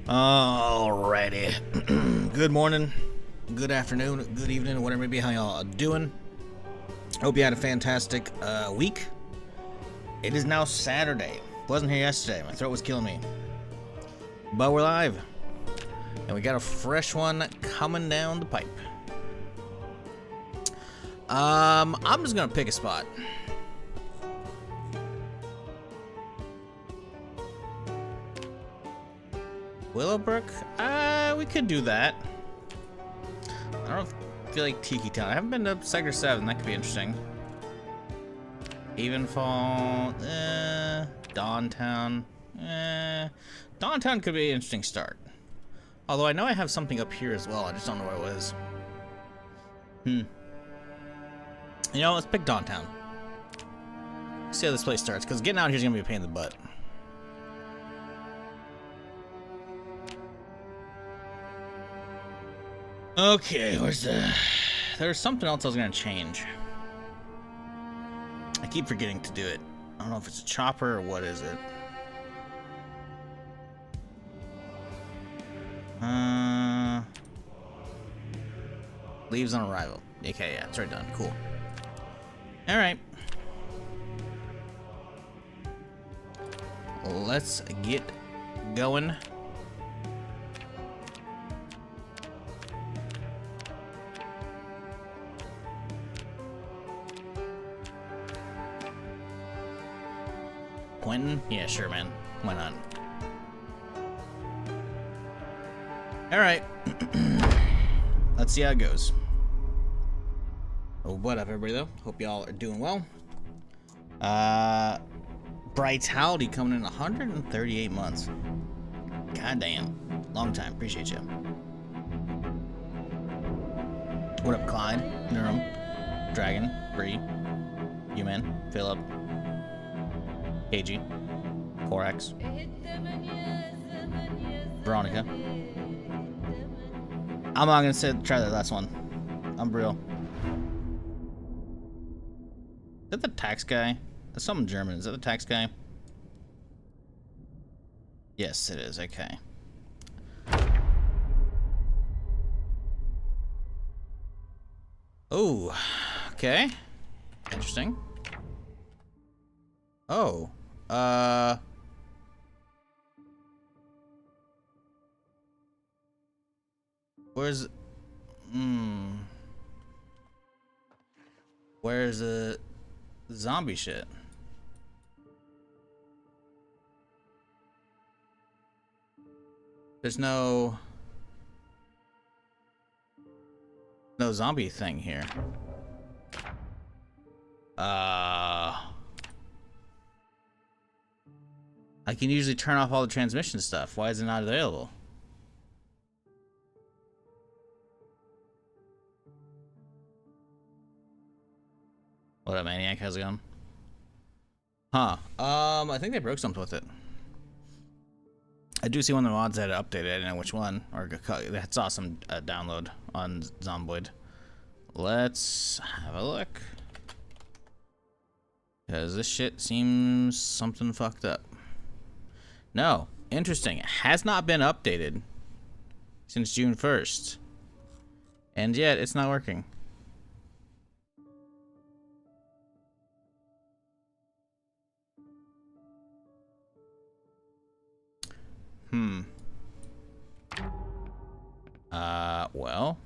Alrighty. Good morning, good afternoon, good evening, whatever it may be, how y'all are doing. Hope you had a fantastic week. It is now Saturday. Wasn't here yesterday. My throat was killing me. But we're live. And we got a fresh one coming down the pipe. I'm just gonna pick a spot. Willowbrook? We could do that. I don't feel like Tiki Town. I haven't been to Sector 7. That could be interesting. Evenfall. Dawntown. Dawntown could be an interesting start. Although I know I have something up here as well. I just don't know what it was. You know, let's pick Dawntown. See how this place starts. Because getting out here is going to be a pain in the butt. Okay, there's something else I was gonna change. I keep forgetting to do it. I don't know if it's a chopper or what is it. Leaves on arrival. Okay, yeah, it's already done. Cool. Alright. Let's get going. Quentin? Yeah, sure, man. Why not? Alright. Let's see how it goes. Oh, what up, everybody, though? Hope y'all are doing well. Brightality coming in 138 months. God damn. Long time. Appreciate you. What up, Clyde? Nurum? Dragon? Bree? You-Man? Philip? KG, Corax, Veronica. I'm not gonna try that last one. Umbriel. Is that the tax guy? That's something German. Is that the tax guy? Yes, it is. Okay. Oh, okay. Interesting. Oh. Where's the zombie shit? There's no zombie thing here. I can usually turn off all the transmission stuff. Why is it not available? What up, Maniac? How's it going? Huh. I think they broke something with it. I do see one of the mods that had updated. I didn't know which one. Or that's awesome download on Zomboid. Let's have a look. Because this shit seems something fucked up. No. Interesting. It has not been updated since June 1st. And yet, it's not working. Well.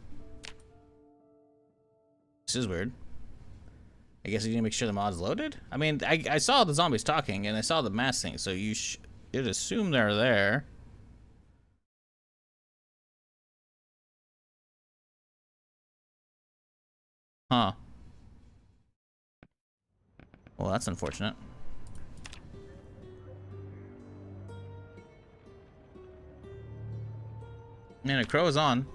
This is weird. I guess you need to make sure the mod's loaded? I mean, I saw the zombies talking, and I saw the mass thing, so you'd assume they're there. Huh. Well, that's unfortunate. Man, Necroa is on.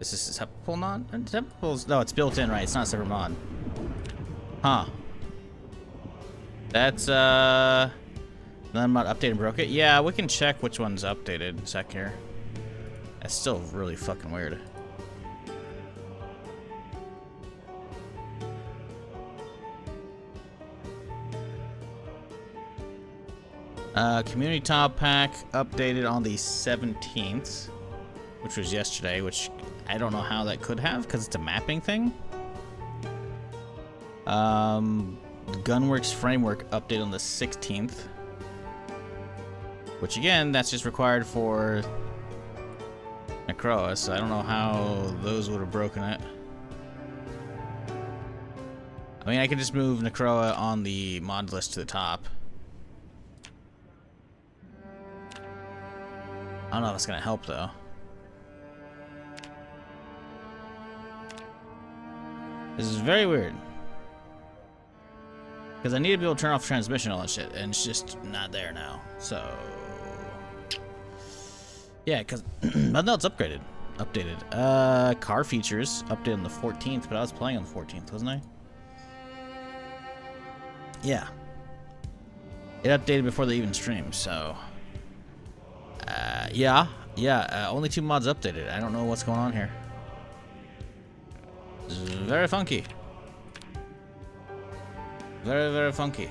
Is this a separate mod? No, it's built in, right? It's not a separate mod. Huh. That's, then I'm not updated and broke it. Yeah, we can check which one's updated. A sec here. That's still really fucking weird. Community top pack updated on the 17th, which was yesterday, which I don't know how that could have, because it's a mapping thing. Gunworks framework update on the 16th, which again, that's just required for Necroa, so I don't know how those would have broken it. I mean, I could just move Necroa on the mod list to the top. I don't know if it's gonna help though. This is very weird. Because I need to be able to turn off transmission and all that shit, and it's just not there now. So yeah, because nothing else updated. Car features updated on the 14th, but I was playing on the 14th, wasn't I? Yeah. It updated before they even streamed, so yeah, only 2 mods updated. I don't know what's going on here. This is very funky. Very, very funky.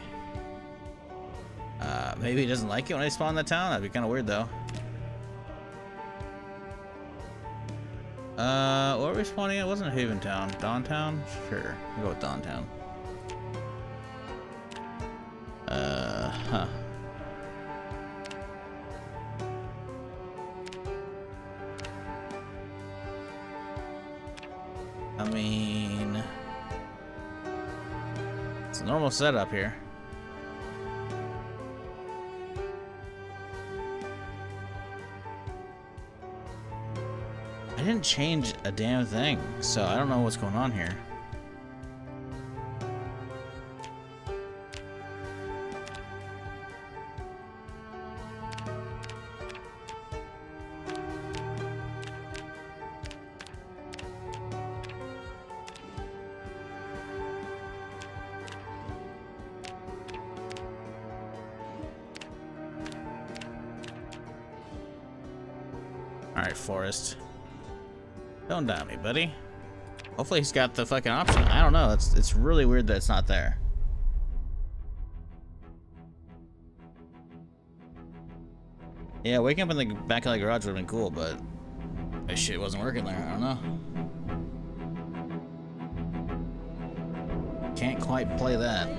Maybe he doesn't like it when I spawn in the town? That'd be kind of weird, though. What were we spawning at? Wasn't it Haven Town? Dawn Town? Sure. We'll go with Dawn Town. Huh. I mean, it's a normal setup here. I didn't change a damn thing, so I don't know what's going on here. Alright, Forest. Don't doubt me, buddy. Hopefully he's got the fucking option. I don't know. It's really weird that it's not there. Yeah, waking up in the back of the garage would have been cool, but this shit wasn't working there. I don't know. Can't quite play that.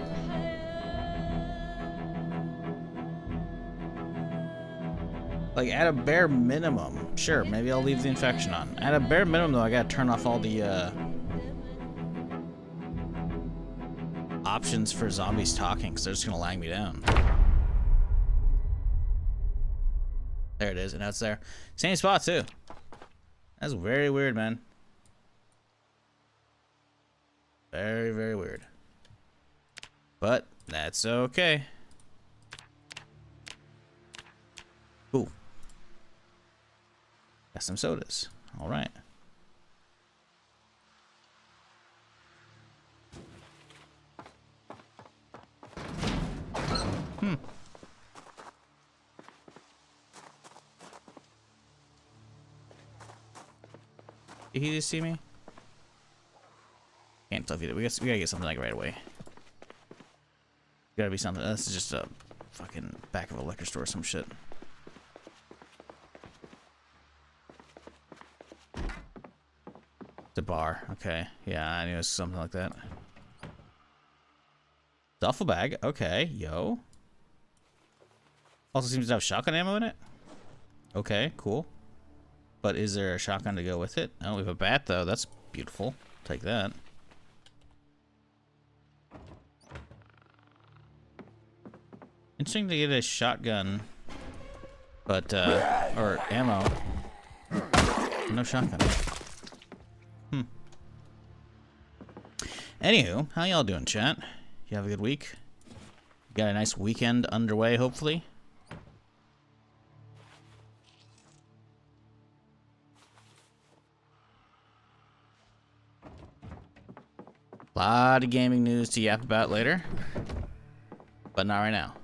Like, at a bare minimum, sure, maybe I'll leave the infection on. At a bare minimum, though, I gotta turn off all the, options for zombies talking, because they're just gonna lag me down. There it is, and that's there. Same spot, too. That's very weird, man. Very, very weird. But, that's okay. Cool. Got some sodas. All right. Did he just see me? Can't tell if he did. We gotta get something like right away. Gotta be something. This is just a fucking back of a liquor store or some shit. The bar. Okay. Yeah, I knew it was something like that. Duffel bag. Okay. Yo. Also seems to have shotgun ammo in it. Okay, cool. But is there a shotgun to go with it? Oh, we have a bat, though. That's beautiful. Take that. Interesting to get a shotgun, but, or ammo. No shotgun. Anywho, how y'all doing, chat? You have a good week? Got a nice weekend underway, hopefully? A lot of gaming news to yap about later, but not right now.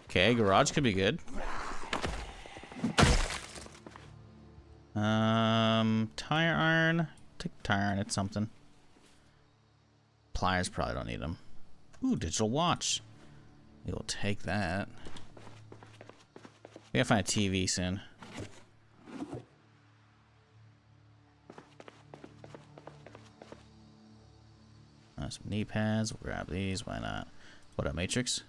Okay, garage could be good. Tire iron. Take tire iron, it's something. Pliers, probably don't need them. Ooh, digital watch. We will take that. We gotta find a TV soon. Some knee pads. We'll grab these. Why not? What up, Matrix?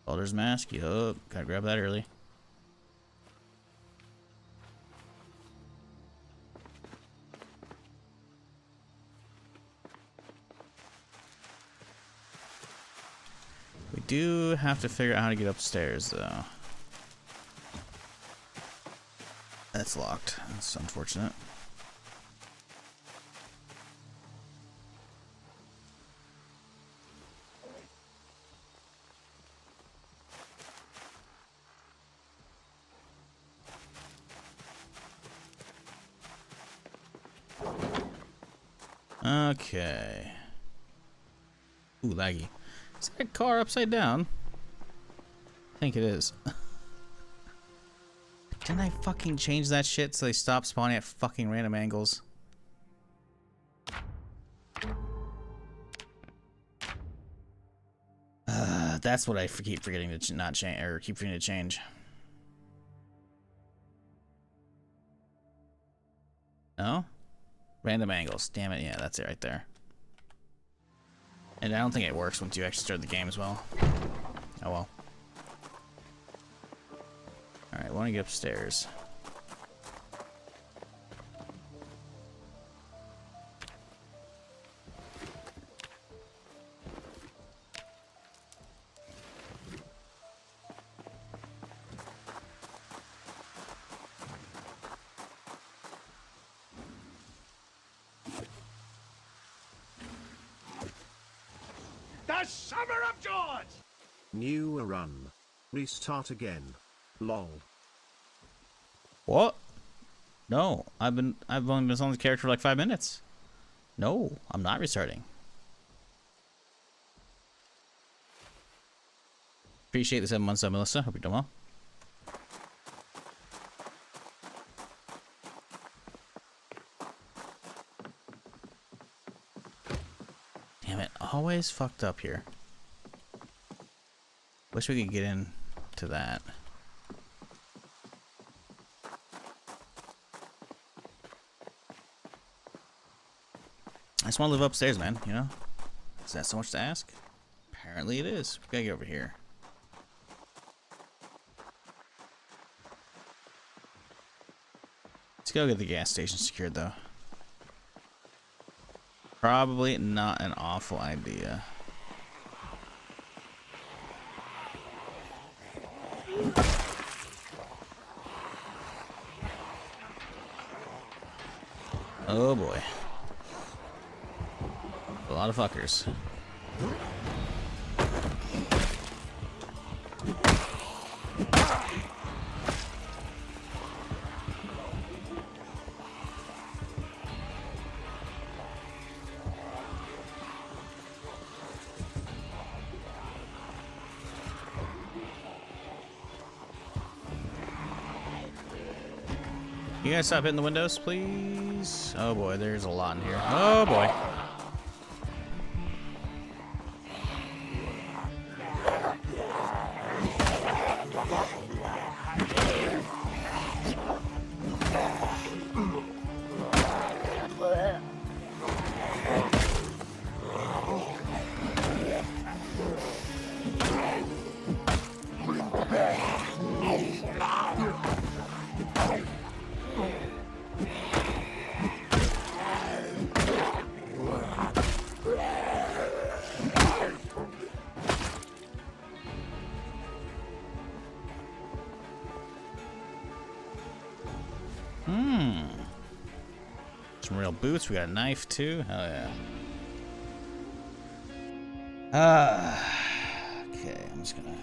Welder's mask. Yup. Gotta grab that early. We do have to figure out how to get upstairs, though. That's locked. That's unfortunate. Okay. Ooh, laggy. Is that car upside down? I think it is. Didn't I fucking change that shit so they stop spawning at fucking random angles? That's what I keep forgetting to not change, or keep forgetting to change. No? Random angles. Damn it, yeah, that's it right there. And I don't think it works once you actually start the game as well. Oh well. Alright, want to get upstairs. The Summer of George! New run. Restart again. Lol. What? No, I've only been on the character for like 5 minutes. No, I'm not restarting. Appreciate the 7 months up, Melissa. Hope you're doing well. Damn it, always fucked up here. Wish we could get into that. I just want to live upstairs, man, you know? Is that so much to ask? Apparently it is. We gotta get over here. Let's go get the gas station secured, though. Probably not an awful idea. Oh boy. A lot of fuckers. You guys stop hitting the windows, please? Oh boy, there's a lot in here. Oh boy. Some real boots. We got a knife too. Hell yeah. Okay, I'm just gonna.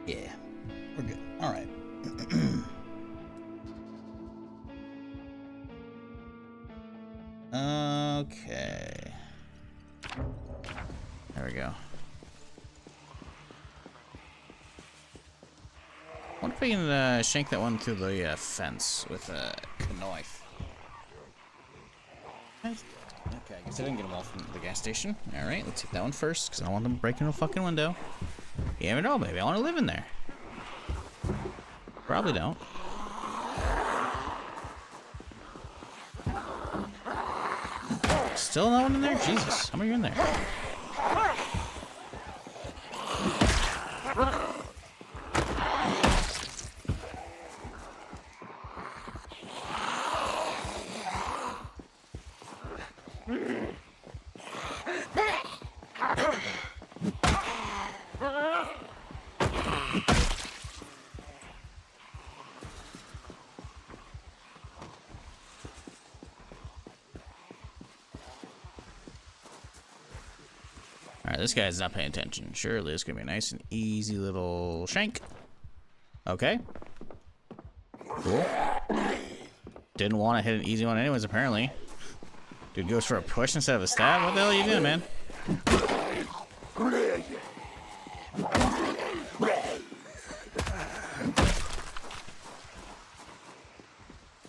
Yeah, we're good. All right. Okay. There we go. I wonder if we can shank that one through the fence with a knife. Okay, I guess I didn't get them all from the gas station. Alright, let's hit that one first, because I don't want them breaking a fucking window. You never know, maybe I want to live in there. Probably don't. Still no one in there? Jesus, how many are in there? Alright, this guy's not paying attention. Surely it's gonna be a nice and easy little shank. Okay. Cool. Didn't want to hit an easy one anyways, apparently. Dude goes for a push instead of a stab? What the hell are you doing, man?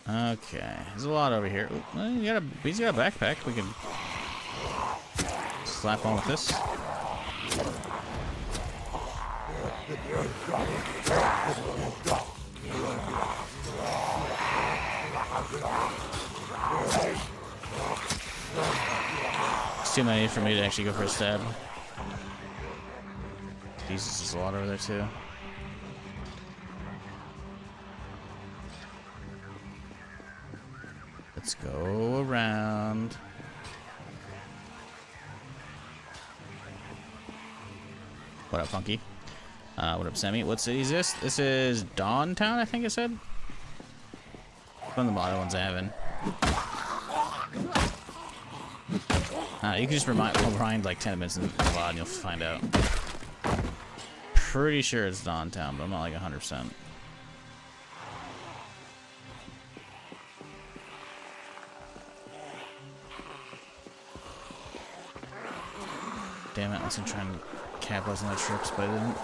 Okay. There's a lot over here. Ooh, well, he's got a backpack. We can slap on with this. It's too many for me to actually go for a stab. Jesus, there's a lot over there too. Let's go around. What up, Funky? What up, Sammy? What city is this? This is Dawntown, I think it said. One of the other ones I haven't. You can just rewind like 10 minutes in the VOD and you'll find out. Pretty sure it's Dawntown, but I'm not like 100%. Damn it, I was gonna try and capitalize on that trips, but I didn't.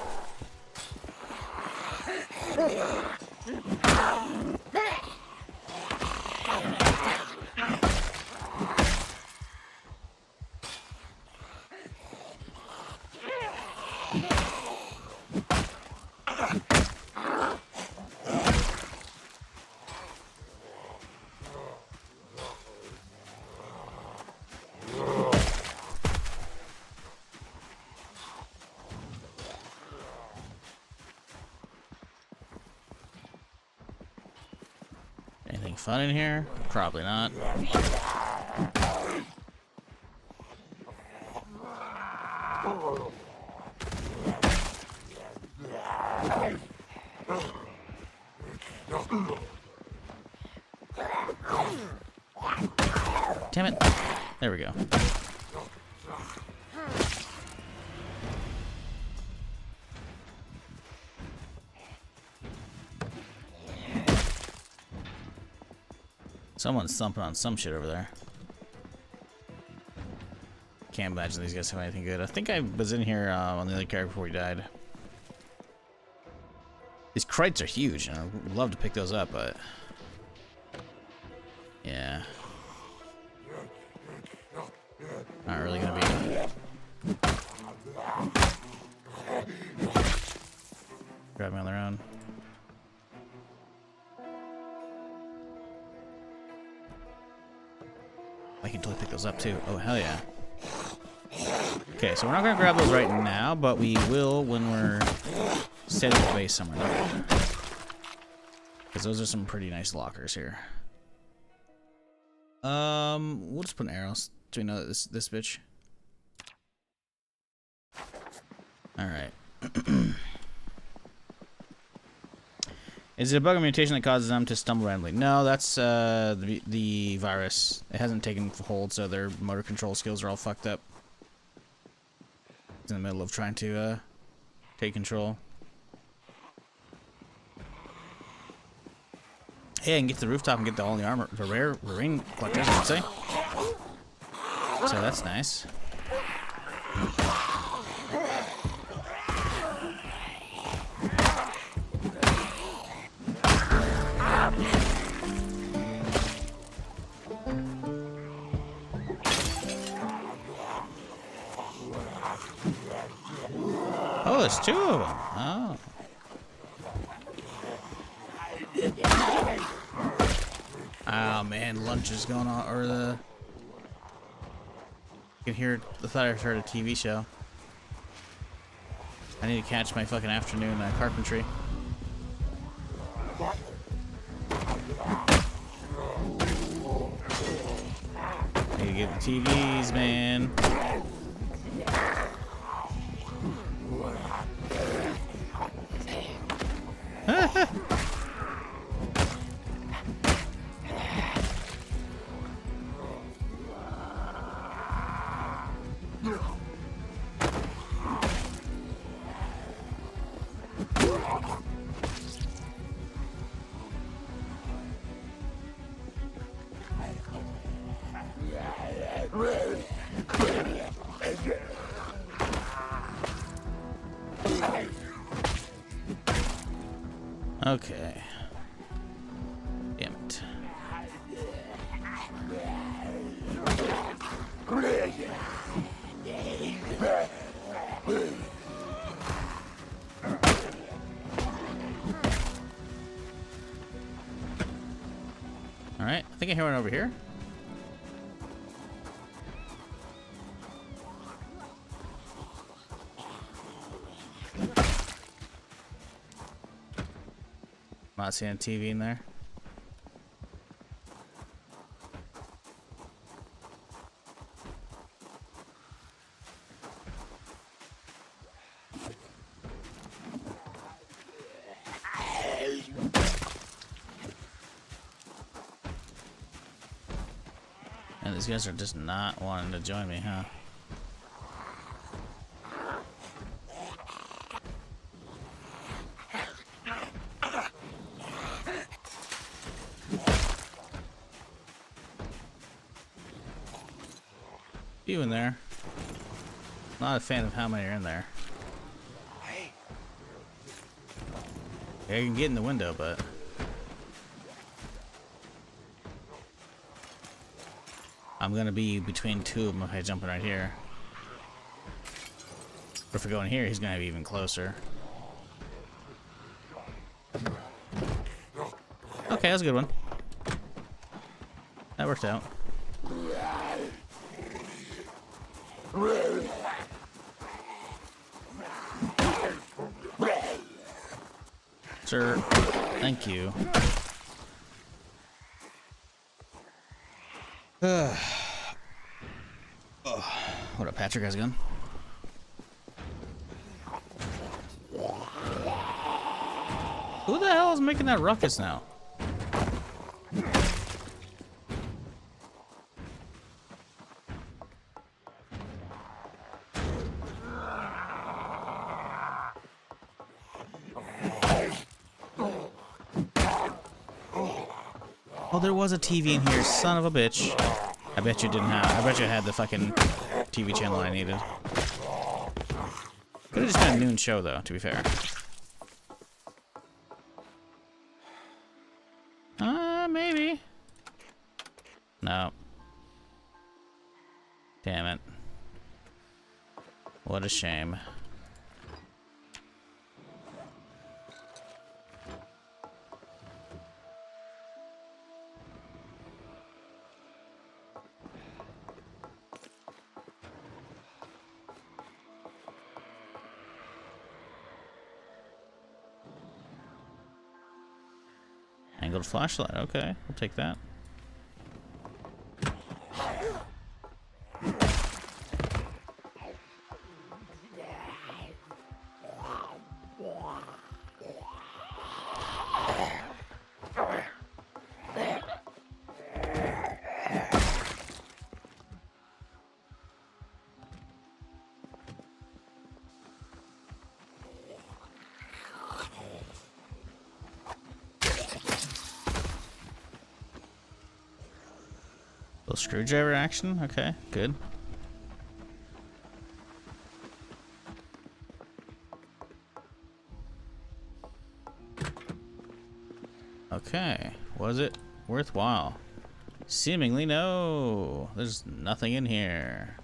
Anything fun in here? Probably not. Damn it. There we go. Someone's thumping on some shit over there. Can't imagine these guys have anything good. I think I was in here on the other character before he died. These crates are huge, and I'd love to pick those up, but... yeah. Not really gonna be... grab me on their own. I can totally pick those up too. Oh, hell yeah. Okay, so we're not gonna grab those right now, but we will when we're setting the base somewhere. Because those are some pretty nice lockers here. We'll just put an arrow. Do we know that this bitch? Alright. Is it a bug or mutation that causes them to stumble randomly? No, that's the virus. It hasn't taken hold, so their motor control skills are all fucked up. It's in the middle of trying to take control. Hey, I can get to the rooftop and get all the armor, the rain collectors, I would say. So that's nice. Oh, there's two of them. Oh. Oh man, lunch is going on, or the. You can hear. I thought I heard a TV show. I need to catch my fucking afternoon carpentry. Need to get the TVs, man. Okay. Damn it. Alright, I think I hear one over here. Not seeing a TV in there. And these guys are just not wanting to join me, huh? You in there. Not a fan of how many are in there. Yeah, you can get in the window, but I'm gonna be between two of them if I jump in right here. But if I go in here, he's gonna be even closer. Okay, that was a good one. That worked out. Sir, thank you. What up, Patrick? How's it going? Who the hell is making that ruckus now? Oh, there was a TV in here, son of a bitch. I bet you didn't have. I bet you had the fucking TV channel I needed. Could have just been a noon show, though, to be fair. Maybe. No. Damn it. What a shame. Angled flashlight, okay, we'll take that. Little screwdriver action. Okay, good. Okay, was it worthwhile? Seemingly no. There's nothing in here.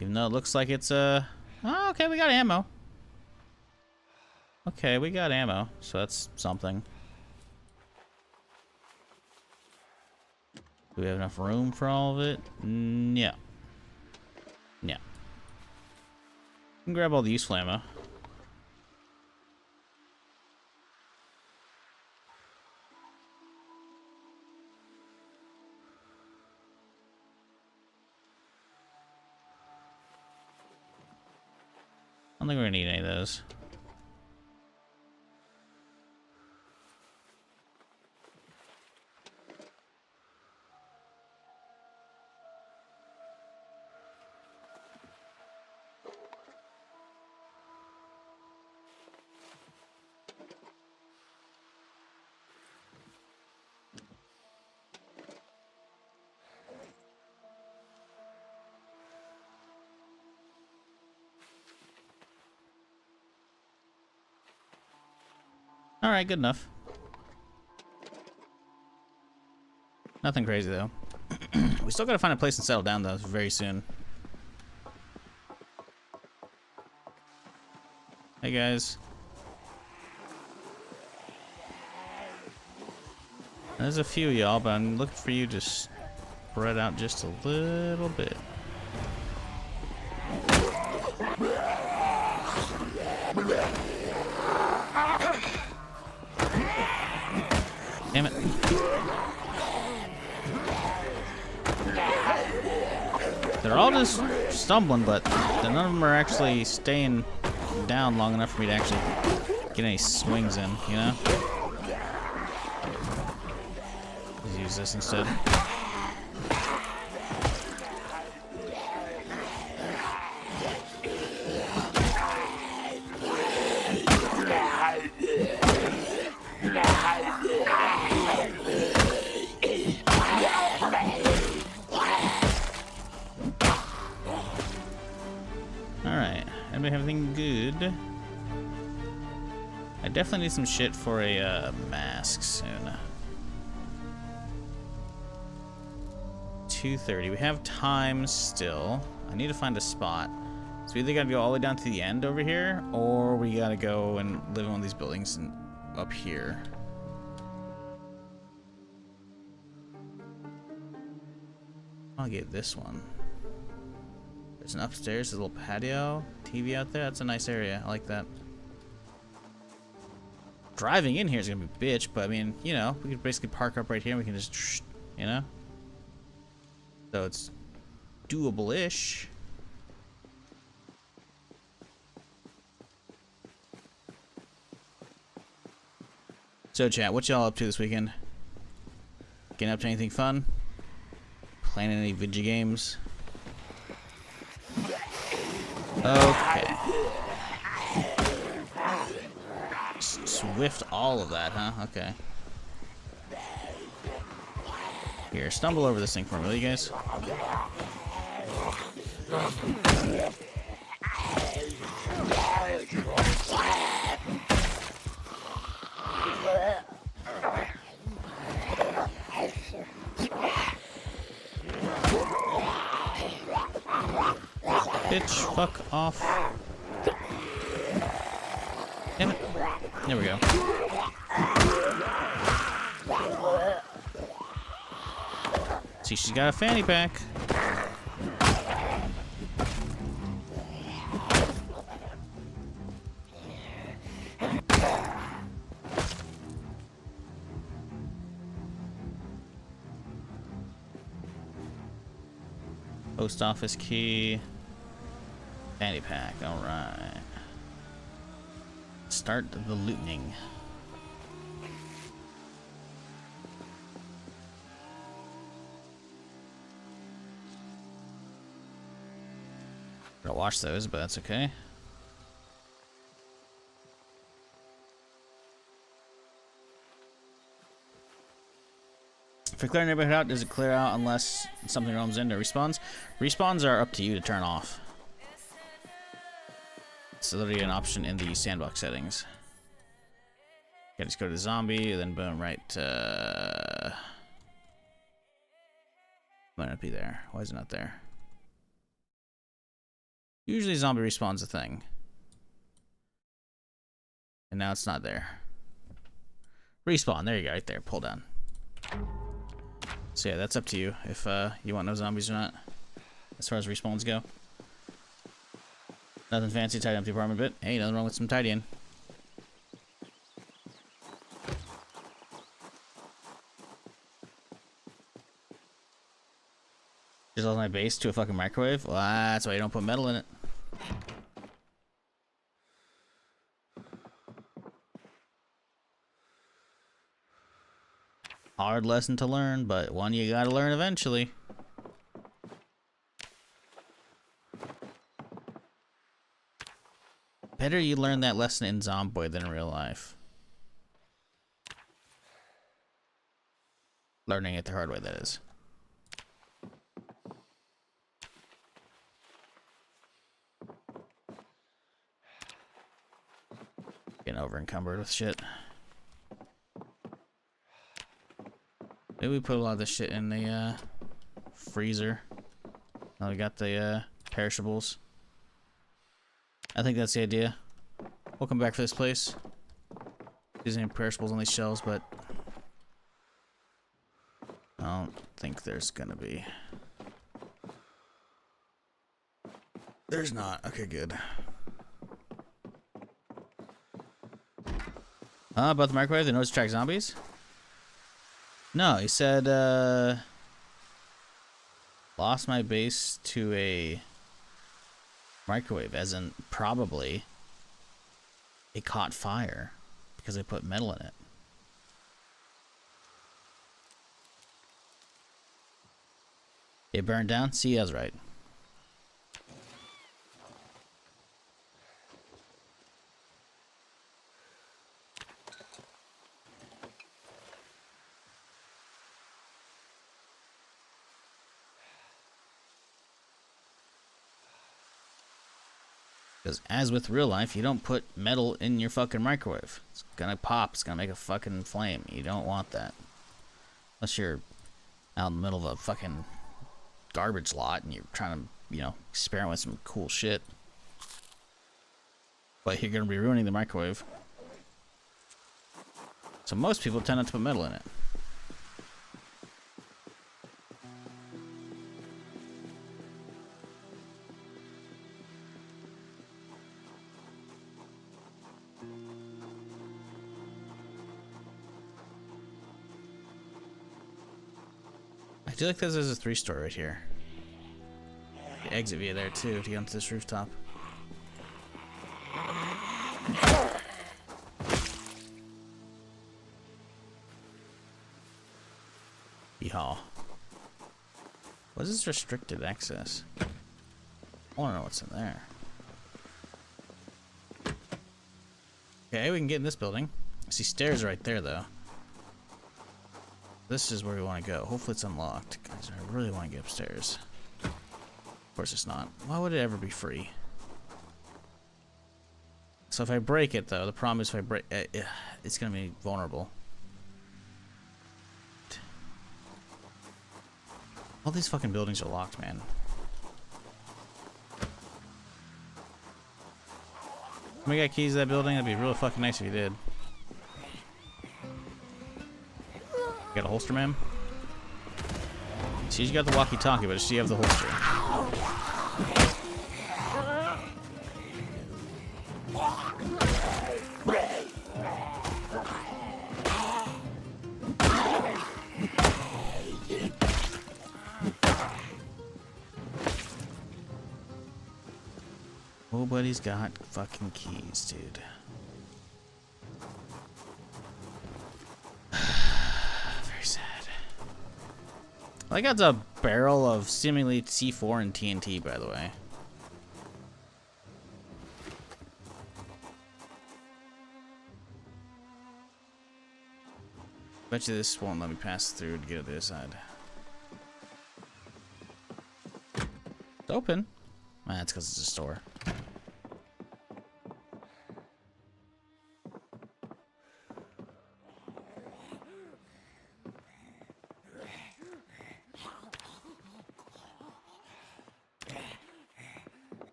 Even though it looks like it's oh, okay, we got ammo. Okay, we got ammo, so that's something. Do we have enough room for all of it? Yeah. Yeah. We can grab all the useful ammo. I don't think we're gonna need any of those. All right, good enough. Nothing crazy though. We still gotta find a place and settle down though very soon. Hey guys. There's a few of y'all, but I'm looking for you to spread out just a little bit. Damn it. They're all just stumbling, but none of them are actually staying down long enough for me to actually get any swings in, you know? Let's use this instead. Anybody have anything good? I definitely need some shit for a mask soon. 2:30. We have time still. I need to find a spot. So we either gotta go all the way down to the end over here, or we gotta go and live in one of these buildings and up here. I'll get this one. There's an upstairs, a little patio, TV out there. That's a nice area. I like that. Driving in here is gonna be a bitch, but I mean, you know, we can basically park up right here and we can just, you know? So it's doable-ish. So chat, what y'all up to this weekend? Getting up to anything fun? Playing any video games? Okay. Swift all of that, huh? Okay. Here, stumble over this thing for me, will you guys? Bitch, fuck off. Damn it. There we go. See, she's got a fanny pack. Post office key. Fanny pack, alright. Start the looting. Gotta wash those, but that's okay. If we clear a neighborhood out, does it clear out unless something roams in or respawns? Respawns are up to you to turn off. It's literally an option in the sandbox settings. Okay, just go to the zombie, then boom, right. Might not be there. Why is it not there? Usually zombie respawns a thing. And now it's not there. Respawn, there you go, right there, pull down. So yeah, that's up to you if you want no zombies or not, as far as respawns go. Nothing fancy, tidy up the apartment bit. Hey, nothing wrong with some tidying. Just lost my base to a fucking microwave? Well, that's why you don't put metal in it. Hard lesson to learn, but one you gotta learn eventually. Better you learn that lesson in Zomboid than in real life. Learning it the hard way, that is. Getting over encumbered with shit. Maybe we put a lot of this shit in the freezer. Now we got the perishables. I think that's the idea. We'll come back for this place. There's any perishables on these shelves, but I don't think there's gonna be. There's not. Okay, good. About the microwave, the noise track zombies? No, he said, lost my base to a microwave, as in probably it caught fire because I put metal in it. It burned down? See, I was right. Because as with real life, you don't put metal in your fucking microwave. It's gonna pop. It's gonna make a fucking flame. You don't want that. Unless you're out in the middle of a fucking garbage lot and you're trying to, you know, experiment with some cool shit. But you're gonna be ruining the microwave. So most people tend not to put metal in it. I feel like there's a 3-story right here. The exit via there too to get onto this rooftop. Yeehaw. What is this restricted access? I wanna know what's in there. Okay, we can get in this building. I see stairs right there though. This is where we want to go. Hopefully it's unlocked, guys. I really want to get upstairs. Of course it's not. Why would it ever be free? So if I break it, though, the problem is if I break it, it's going to be vulnerable. All these fucking buildings are locked, man. We got keys to that building. That'd be really fucking nice if you did. Got a holster, ma'am? See, you got the walkie-talkie, but does she have the holster? Nobody's got fucking keys, dude. I got a barrel of seemingly C4 and TNT, by the way. Bet you this won't let me pass through to get to this side. It's open. That's because it's a store.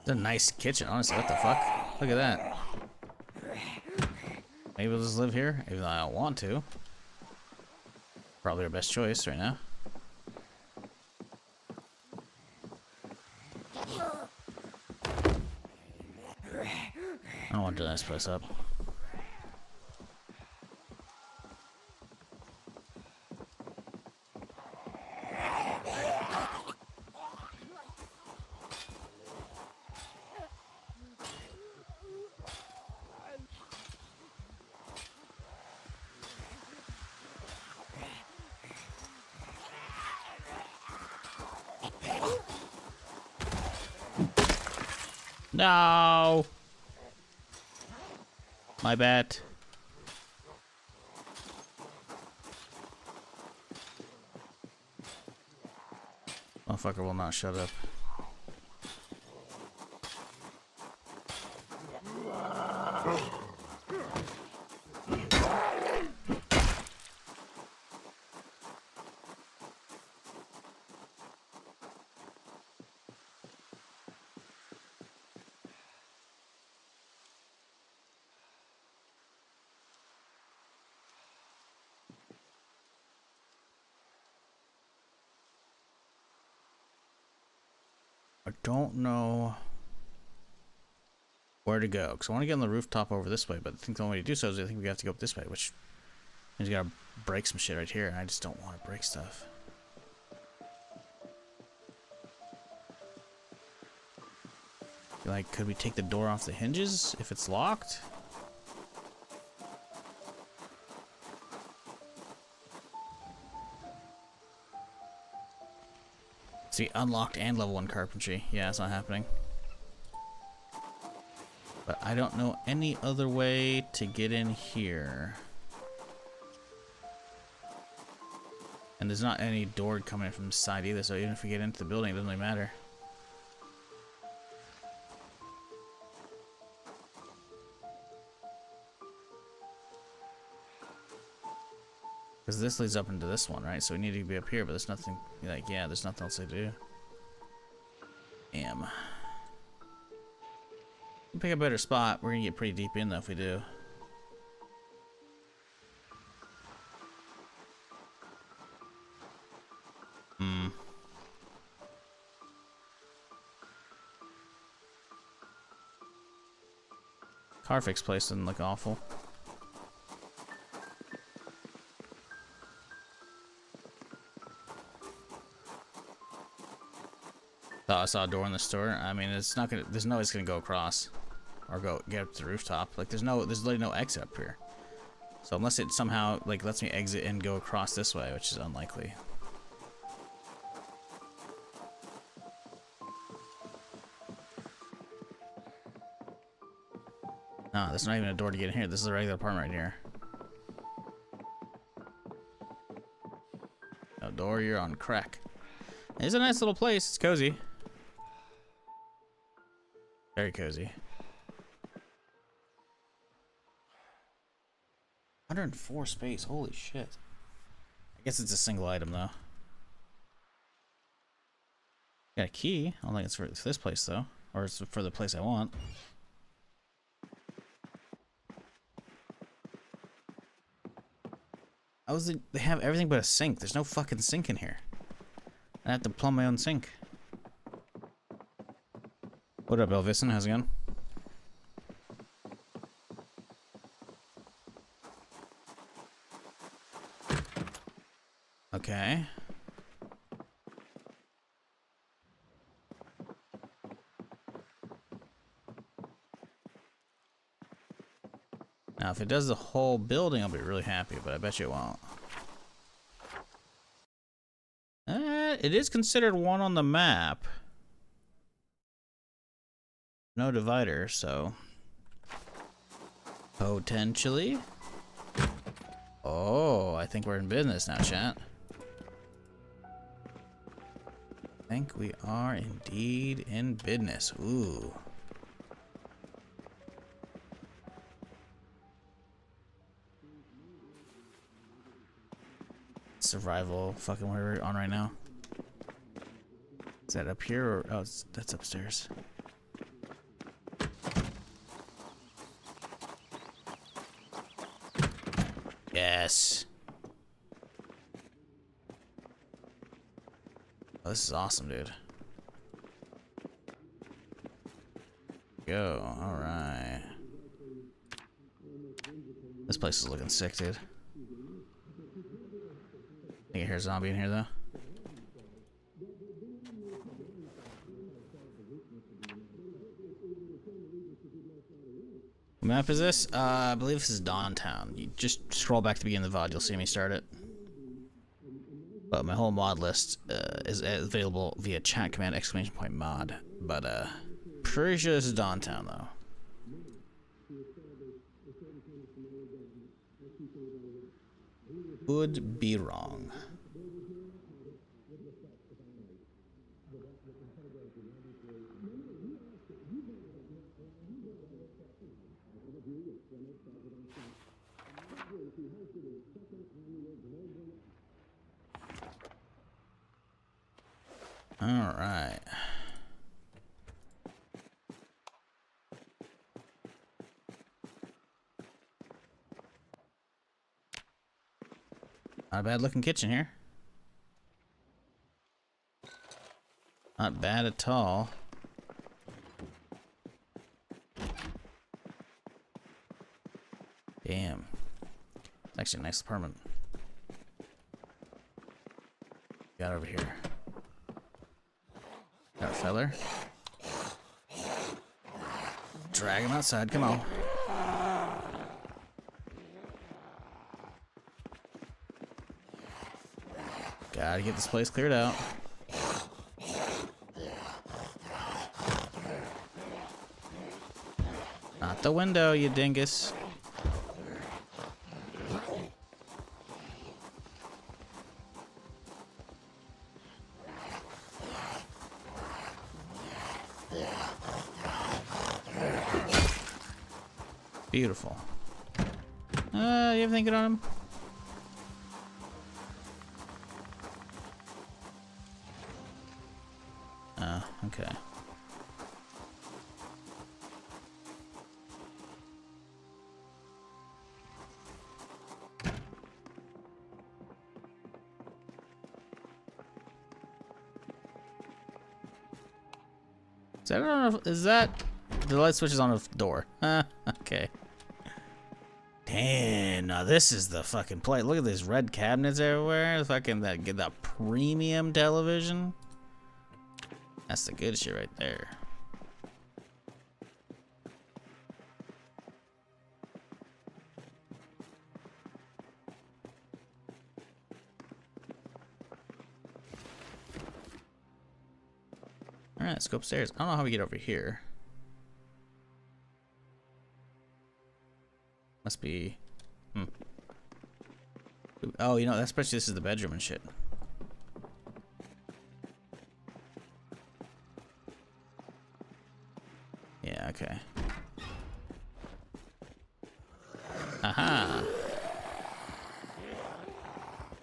It's a nice kitchen, honestly. What the fuck? Look at that. Maybe we'll just live here, even though I don't want to. Probably our best choice right now. I don't want to do this place up. No! My bad. Motherfucker will not shut up. I don't know where to go, because I want to get on the rooftop over this way, but I think the only way to do so is I think we have to go up this way, which means we gotta break some shit right here, and I just don't want to break stuff. Like, could we take the door off the hinges if it's locked? See, unlocked and level 1 carpentry. Yeah, it's not happening. But I don't know any other way to get in here. And there's not any door coming in from the side either, so even if we get into the building, it doesn't really matter. Because this leads up into this one, right? So we need to be up here, but there's nothing, like, yeah, there's nothing else to do. Damn. We'll pick a better spot. We're gonna get pretty deep in though if we do. Carfix place doesn't look awful. Thought I saw a door in the store. I mean, it's not gonna. There's no way it's gonna go across, or go get up to the rooftop. Like, there's literally no exit up here. So unless it somehow like lets me exit and go across this way, which is unlikely. No, there's not even a door to get in here. This is a regular apartment right here. No door, you're on crack. It's a nice little place. It's cozy. Very cozy. 104 space. Holy shit. I guess it's a single item though. Got a key. I don't think it's for this place though, or it's for the place I want. They have everything but a sink. There's no fucking sink in here. I have to plumb my own sink. What up, Elvison? How's it going? Okay. Now, if it does the whole building, I'll be really happy, but I bet you it won't. It is considered one on the map. No divider, so potentially. Oh, I think we're in business now, chat. I think we are indeed in business. Ooh. Survival, fucking where we're on right now. Is that up here or that's upstairs? Yes. Oh, this is awesome, dude. Go. All right. This place is looking sick, dude. Think I hear a zombie in here, though. What map is this? I believe this is Dawntown. You just scroll back to the beginning of the VOD, you'll see me start it. But my whole mod list is available via chat command !mod. But pretty sure this is Dawntown, though. Could be wrong. All right. Not a bad looking kitchen here. Not bad at all. Damn. It's actually a nice apartment. Got over here. Got a feller. Drag him outside, come on. Gotta get this place cleared out. Not the window, you dingus. Beautiful. You ever thinking on him? Okay. Is that the light switch is on the door? Okay. Damn, now this is the fucking play. Look at these red cabinets everywhere. Fucking that premium television. That's the good shit right there. Alright, let's go upstairs. I don't know how we get over here. Must be... Oh, you know, that's especially this is the bedroom and shit. Yeah, okay. Aha!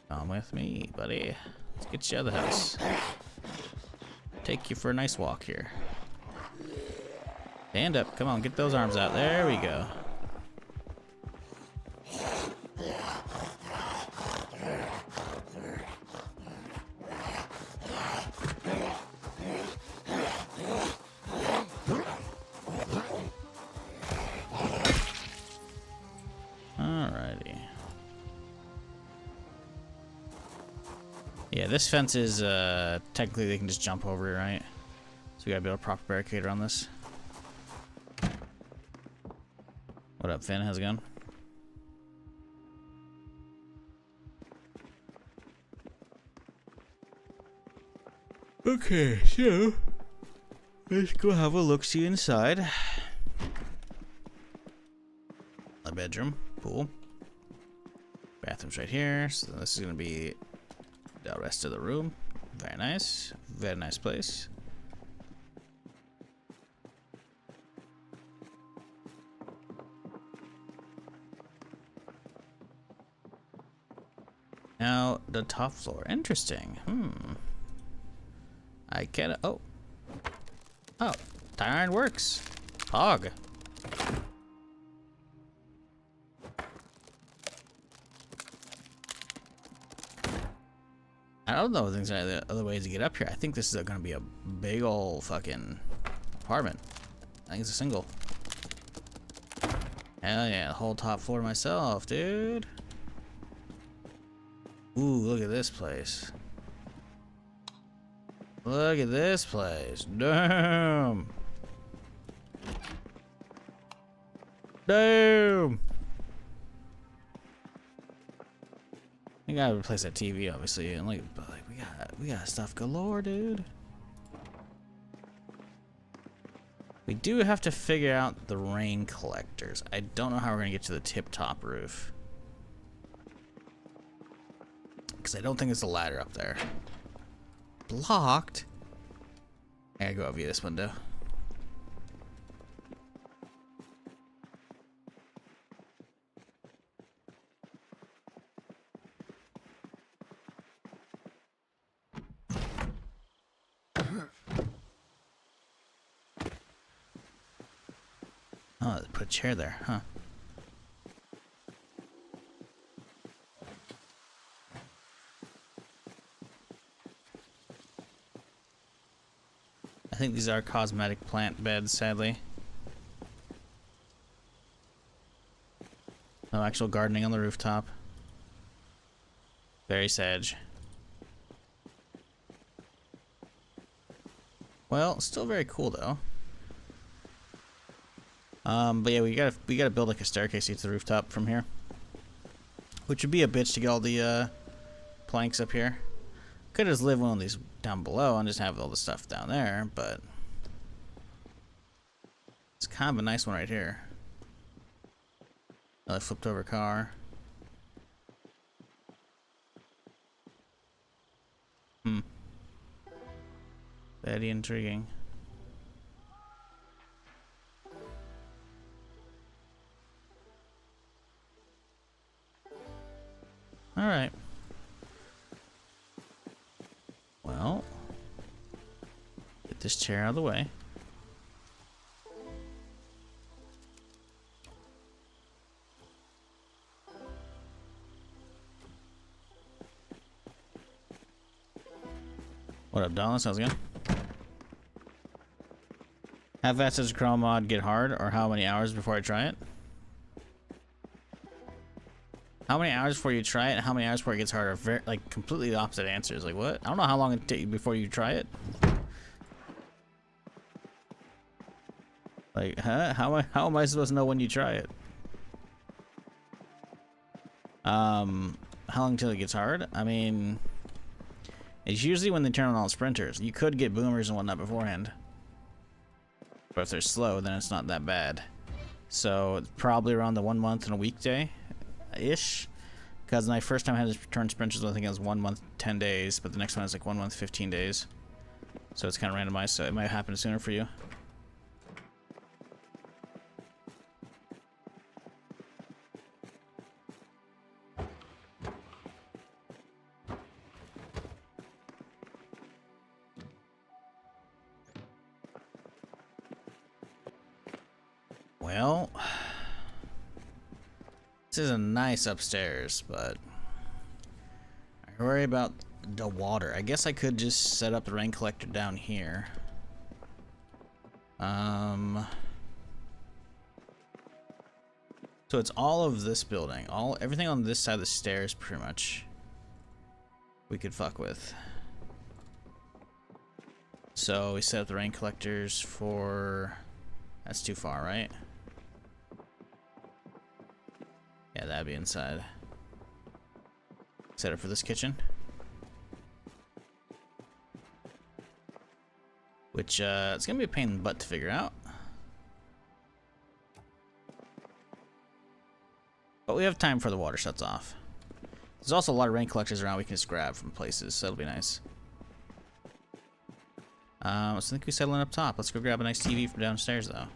Come with me, buddy. Let's get you out of the house. Take you for a nice walk here. Stand up. Come on, get those arms out. There we go. Alrighty. Yeah, this fence is, technically they can just jump over it, right? So we gotta build a proper barricade around this. What up, Finn? How's it going? Okay, so let's go have a look-see inside. My bedroom, pool, Bathroom's right here. So this is gonna be the rest of the room. Very nice. Very nice place. Now the top floor. Interesting. I get oh. Oh, tire iron works. Hog. I don't know if there's any other ways to get up here. I think this is gonna be a big old fucking apartment. I think it's a single. Hell yeah, the whole top floor myself, dude. Ooh, look at this place. Look at this place. Damn. Damn. We gotta replace that TV, obviously, and like, but like we got stuff galore, dude. We do have to figure out the rain collectors. I don't know how we're gonna get to the tip-top roof, because I don't think there's a ladder up there. Blocked. I gotta go up via this window. Oh, put a chair there, huh? I think these are cosmetic plant beds, sadly. No actual gardening on the rooftop. Very sad. Well, still very cool though. But yeah, we gotta build like a staircase to the rooftop from here, which would be a bitch to get all the planks up here. Could just live one of these down below and just have all the stuff down there, but it's kind of a nice one right here. Another flipped over car. Very intriguing. All right. Well, get this chair out of the way. What up, Dallas? How's it going? How fast does Necroa mod get hard, or how many hours before I try it? How many hours before you try it, and how many hours before it gets harder? Very, like, completely opposite answers. Like, what? I don't know how long it takes before you try it. Like, huh? How am I supposed to know when you try it? How long until it gets hard? I mean, it's usually when they turn on all sprinters. You could get boomers and whatnot beforehand. But if they're slow, then it's not that bad. So, it's probably around the 1 month and a weekday ish, because my first time I had to turn sprinters, I think it was 1 month 10 days, but the next one is like 1 month 15 days, so it's kind of randomized, so it might happen sooner for you. Well, this is a nice upstairs, but I worry about the water. I guess I could just set up the rain collector down here. So it's all of this building, everything on this side of the stairs, pretty much. We could fuck with. So we set up the rain collectors for. That's too far, right? Yeah, that'd be inside. Set up for this kitchen. Which, it's gonna be a pain in the butt to figure out. But we have time for the water shuts off. There's also a lot of rain collectors around we can just grab from places, so that'll be nice. So I think we settling up top. Let's go grab a nice TV from downstairs, though.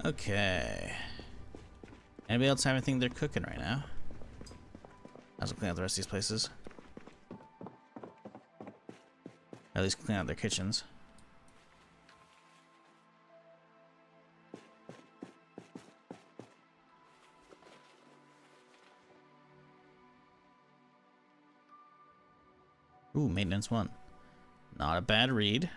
Okay. Anybody else have anything they're cooking right now? I was cleaning out the rest of these places. At least clean out their kitchens. Ooh, maintenance 1. Not a bad read.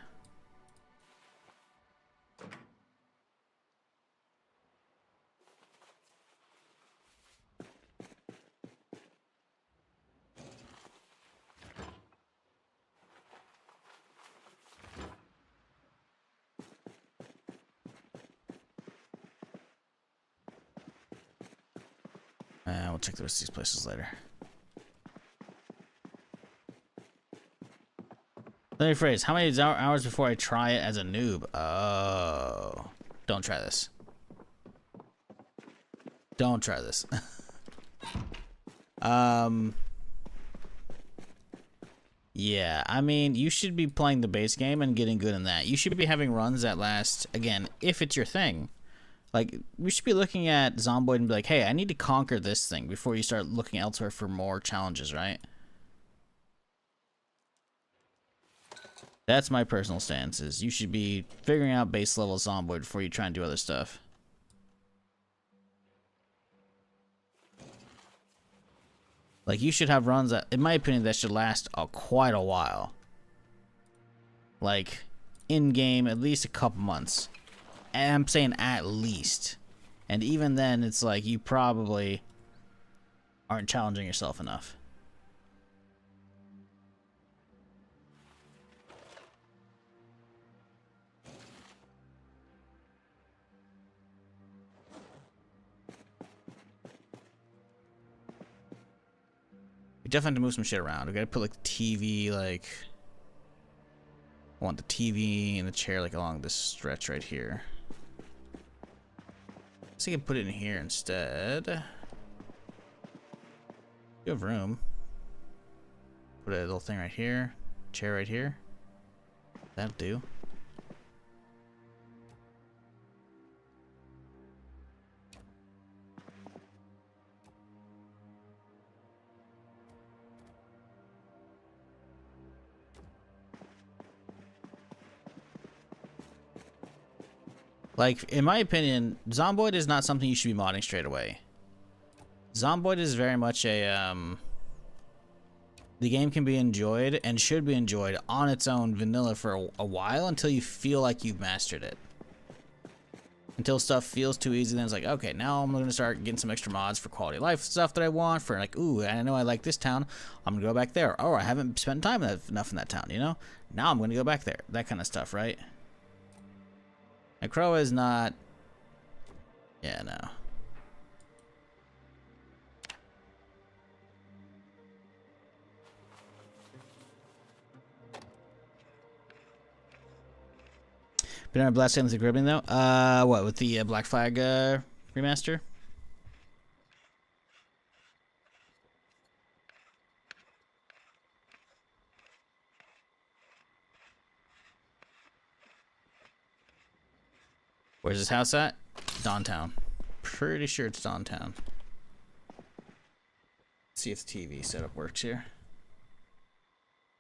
We'll check the rest of these places later. Let me rephrase. How many hours before I try it as a noob? Oh. Don't try this. Don't try this. Yeah, I mean, you should be playing the base game and getting good in that. You should be having runs that last, again, if it's your thing. Like, we should be looking at Zomboid and be like, hey, I need to conquer this thing before you start looking elsewhere for more challenges, right? That's my personal stance, is you should be figuring out base level Zomboid before you try and do other stuff. Like, you should have runs that, in my opinion, that should last quite a while. Like, in-game, at least a couple months. And I'm saying at least. And even then, it's like you probably aren't challenging yourself enough. We definitely have to move some shit around. We gotta put like the TV, like... I want the TV and the chair like along this stretch right here. I can put it in here instead. You have room. Put a little thing right here. Chair right here. That'll do. Like, in my opinion, Zomboid is not something you should be modding straight away. Zomboid is very much a, the game can be enjoyed and should be enjoyed on its own vanilla for a while until you feel like you've mastered it. Until stuff feels too easy, then it's like, okay, now I'm gonna start getting some extra mods for quality of life stuff that I want, for like, ooh, I know I like this town, I'm gonna go back there. Oh, I haven't spent time enough in that town, you know? Now I'm gonna go back there. That kind of stuff, right? Necroa is not... Yeah, no. Been on a blast game with the Caribbean though? What, with the Black Flag remaster? Where's this house at? Downtown. Pretty sure it's downtown. Let's see if the TV setup works here.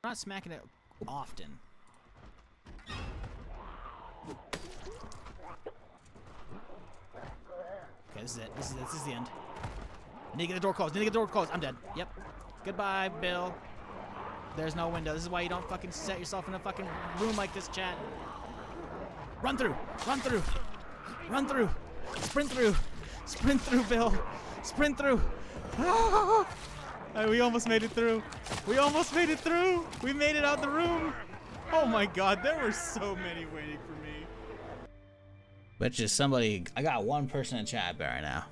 I'm not smacking it often. Okay, Okay, this is it. This is the end. I need to get the door closed. I'm dead. Yep. Goodbye, Bill. There's no window. This is why you don't fucking set yourself in a fucking room like this, chat. Run through. Run through. Run through. Sprint through. Sprint through, Bill. Sprint through. We almost made it through. We almost made it through. We made it out the room. Oh my god, there were so many waiting for me. Bet you somebody, I got one person in chat right now.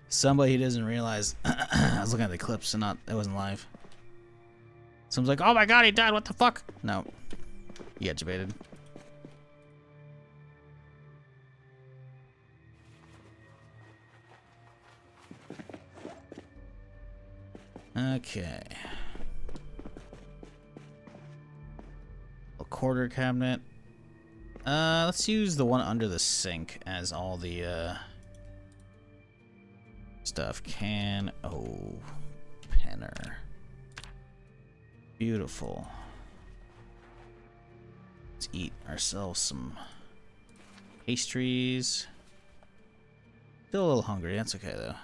Somebody who doesn't realize I was looking at the clips and it wasn't live. Someone's like, oh my god, he died, what the fuck? No. You got debated. Okay. A quarter cabinet. Let's use the one under the sink as all the stuff. Penner. Beautiful. Let's eat ourselves some pastries. Still a little hungry. That's okay though.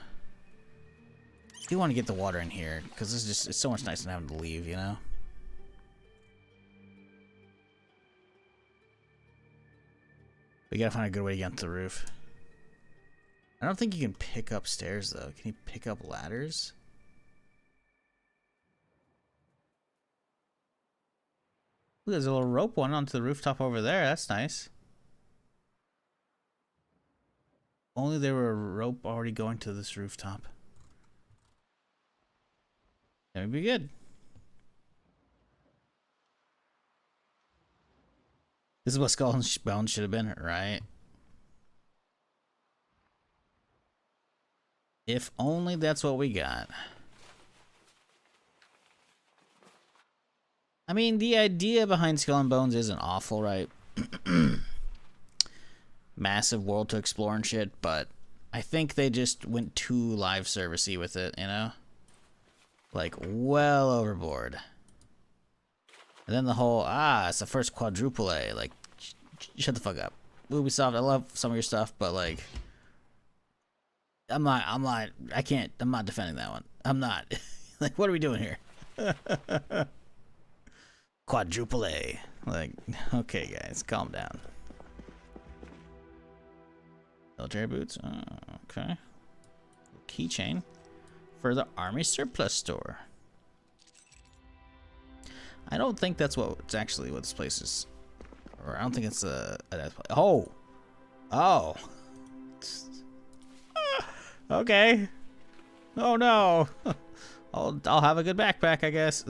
I do want to get the water in here because it's so much nicer than having to leave, you know. We gotta find a good way to get onto the roof. I don't think you can pick up stairs though. Can you pick up ladders? Ooh, there's a little rope one onto the rooftop over there. That's nice. Only there were a rope already going to this rooftop. That would be good. This is what Skull and Bones should have been, right? If only that's what we got. I mean, the idea behind Skull and Bones isn't awful, right? Massive world to explore and shit, but I think they just went too live servicey with it, you know? Like, well overboard. And then the whole, it's the first quadruple A. Like, shut the fuck up. Ubisoft, I love some of your stuff, but like, I'm not defending that one. I'm not. Like, what are we doing here? Quadruple A. Like, okay, guys, calm down. Military boots. Okay. Keychain for the Army Surplus Store. I don't think that's what's actually what this place is. Or I don't think it's a death place. Oh. Okay. Oh no. I'll have a good backpack, I guess.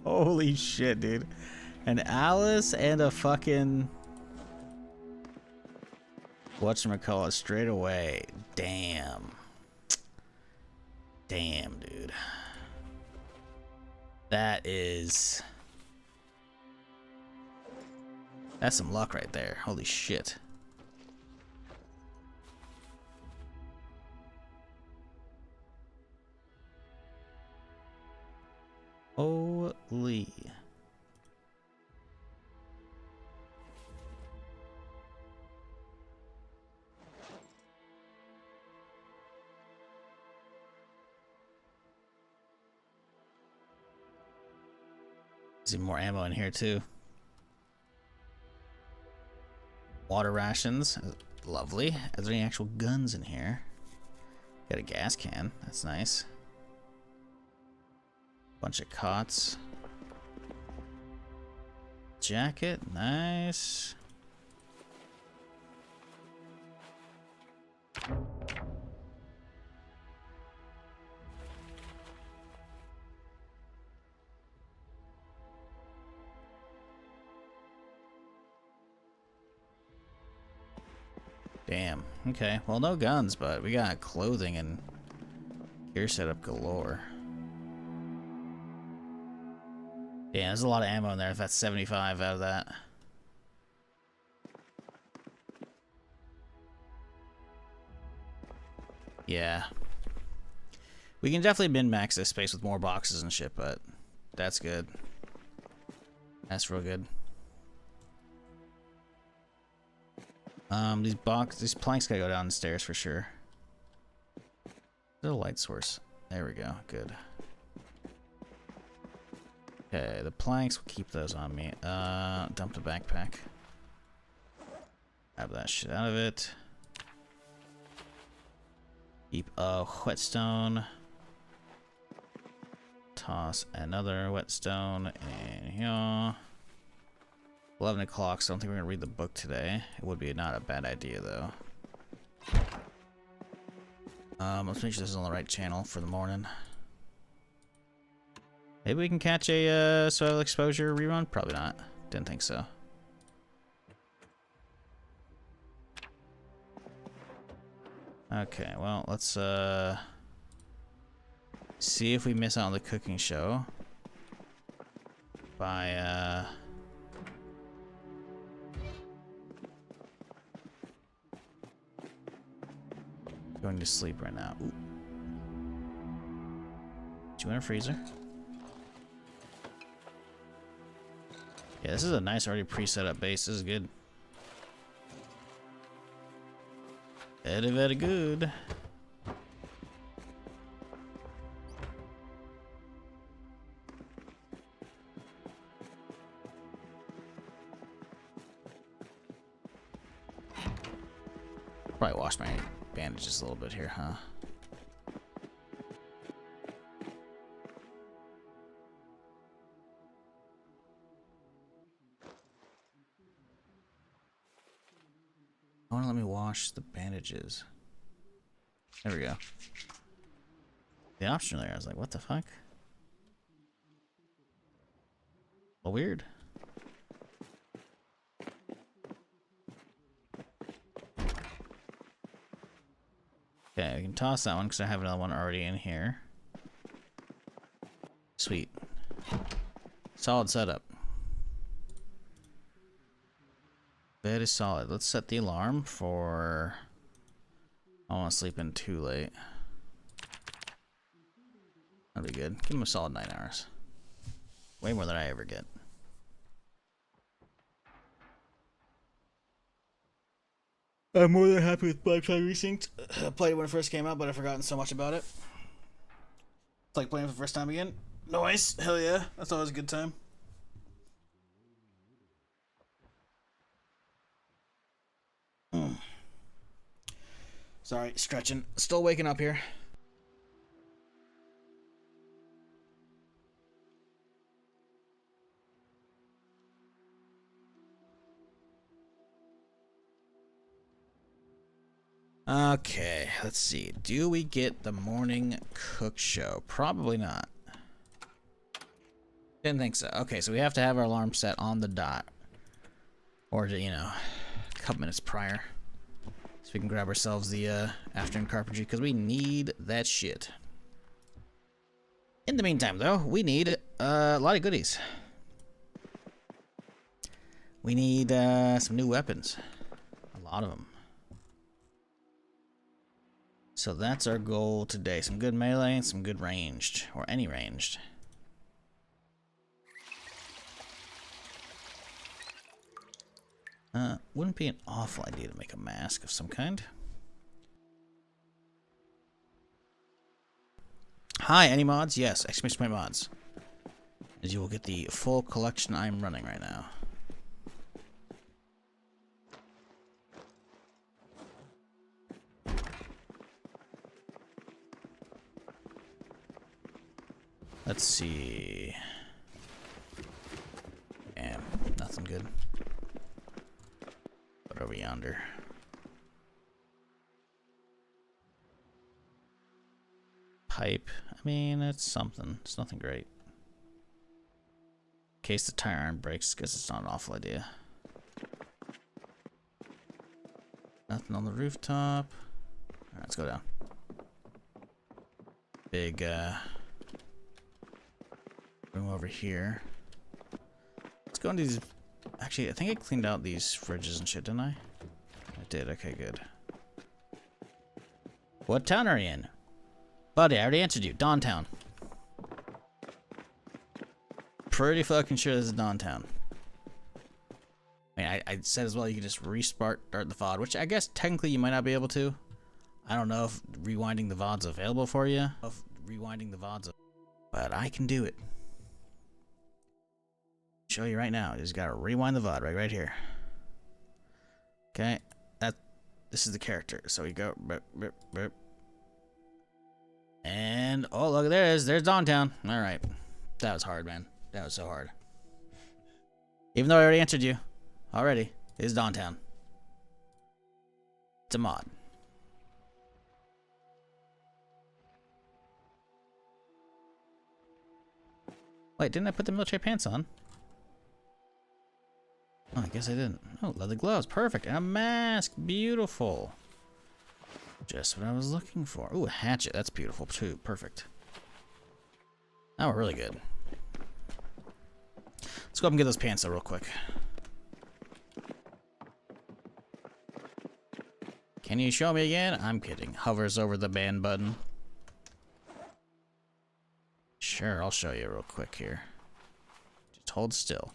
Holy shit, dude. An Alice and a fucking whatchamacallit straight away. Damn. Damn, dude. That's some luck right there. Holy shit. Holy. See more ammo in here too. Water rations, lovely. Are there any actual guns in here? Got a gas can, that's nice. Bunch of cots. Jacket, nice. Damn. Okay. Well, no guns, but we got clothing and gear setup galore. Yeah, there's a lot of ammo in there. If that's 75 out of that. Yeah. We can definitely min-max this space with more boxes and shit, but that's good. That's real good. These planks gotta go down the stairs for sure. There's a light source. There we go. Good. Okay, the planks, we'll keep those on me. Dump the backpack. Grab that shit out of it. Keep a whetstone. Toss another whetstone in here. 11 o'clock, so I don't think we're gonna read the book today. It would be not a bad idea though. Let's make sure this is on the right channel for the morning. Maybe we can catch a survival exposure rerun? Probably not. Didn't think so. Okay, well, let's see if we miss out on the cooking show by going to sleep right now. Ooh. Do you want a freezer? Yeah, this is a nice already pre-set up base. This is good. Very, very good. Probably wash my bandages a little bit here, huh? I want to let me wash the bandages. There we go. The option there, I was like, what the fuck? Well, weird. Okay, I can toss that one because I have another one already in here. Sweet. Solid setup. Very solid. Let's set the alarm for... I don't want to sleep in too late. That'd be good. Give him a solid 9 hours. Way more than I ever get. I'm more than happy with Black Flag Precinct. I played it when it first came out, but I've forgotten so much about it. It's like playing for the first time again. Nice. Hell yeah. That's always a good time. Sorry, stretching. Still waking up here. Okay, let's see. Do we get the morning cook show? Probably not. Didn't think so. Okay, so we have to have our alarm set on the dot. Or, you know, a couple minutes prior. So we can grab ourselves the afternoon carpentry, because we need that shit. In the meantime, though, we need a lot of goodies. We need some new weapons. A lot of them. So that's our goal today. Some good melee and some good ranged. Or any ranged. Wouldn't be an awful idea to make a mask of some kind. Hi, any mods? Yes, exclamation point mods. As you will get the full collection I'm running right now. Let's see. Damn, nothing good. What over yonder? Pipe. I mean, it's something. It's nothing great. In case the tire iron breaks, because it's not an awful idea. Nothing on the rooftop. Alright, let's go down. Big, room over here. Let's go into these. Actually, I think I cleaned out these fridges and shit, didn't I? I did. Okay, good. What town are you in? Buddy, I already answered you. Dawntown. Pretty fucking sure this is Dawntown. I mean, I said as well you can just restart the VOD, which I guess technically you might not be able to. I don't know if rewinding the VOD's available for you. But I can do it. Show you right now. You just gotta rewind the VOD right here. Okay, this is the character. So we go, burp, burp, burp. And oh look, there's Downtown. All right, that was hard, man. That was so hard. Even though I already answered you, already it's Downtown. It's a mod. Wait, didn't I put the military pants on? Oh, I guess I didn't. Oh, leather gloves. Perfect. And a mask. Beautiful. Just what I was looking for. Ooh, a hatchet. That's beautiful, too. Perfect. Now we're really good. Let's go up and get those pants, though, real quick. Can you show me again? I'm kidding. Hovers over the band button. Sure, I'll show you real quick here. Just hold still.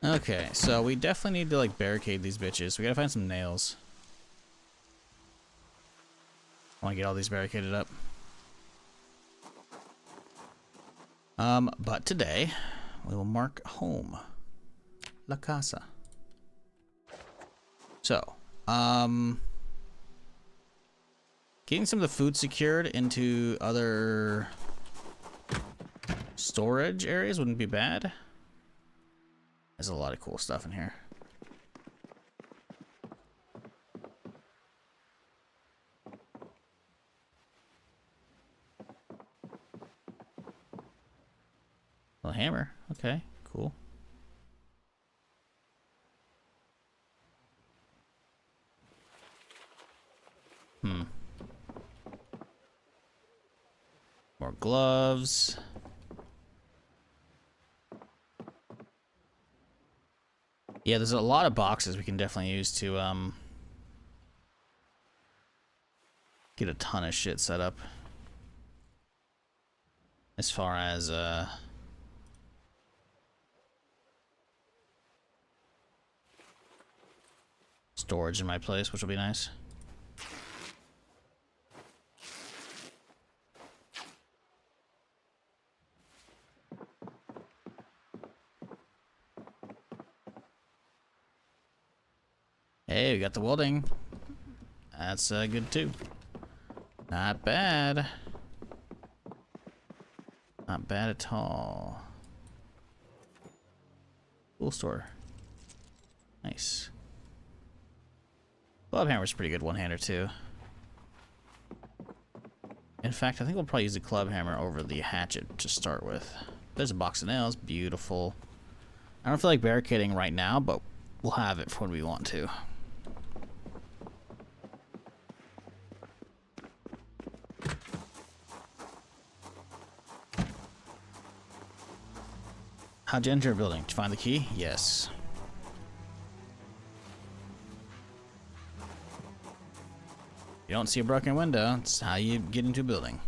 Okay, so we definitely need to like barricade these bitches. We gotta find some nails. I wanna get all these barricaded up. But today we will mark home. La Casa. So, getting some of the food secured into other storage areas wouldn't be bad. There's a lot of cool stuff in here. A hammer. Okay, cool. More gloves. Yeah, there's a lot of boxes we can definitely use to get a ton of shit set up. As far as storage in my place, which will be nice. Hey, we got the welding. That's good too. Not bad. Not bad at all. Tool store. Nice. Club hammer's pretty good one-hander too. In fact, I think we'll probably use the club hammer over the hatchet to start with. There's a box of nails. Beautiful. I don't feel like barricading right now, but we'll have it for when we want to. How'd you enter a building? Did you find the key? Yes. You don't see a broken window. It's how you get into a building.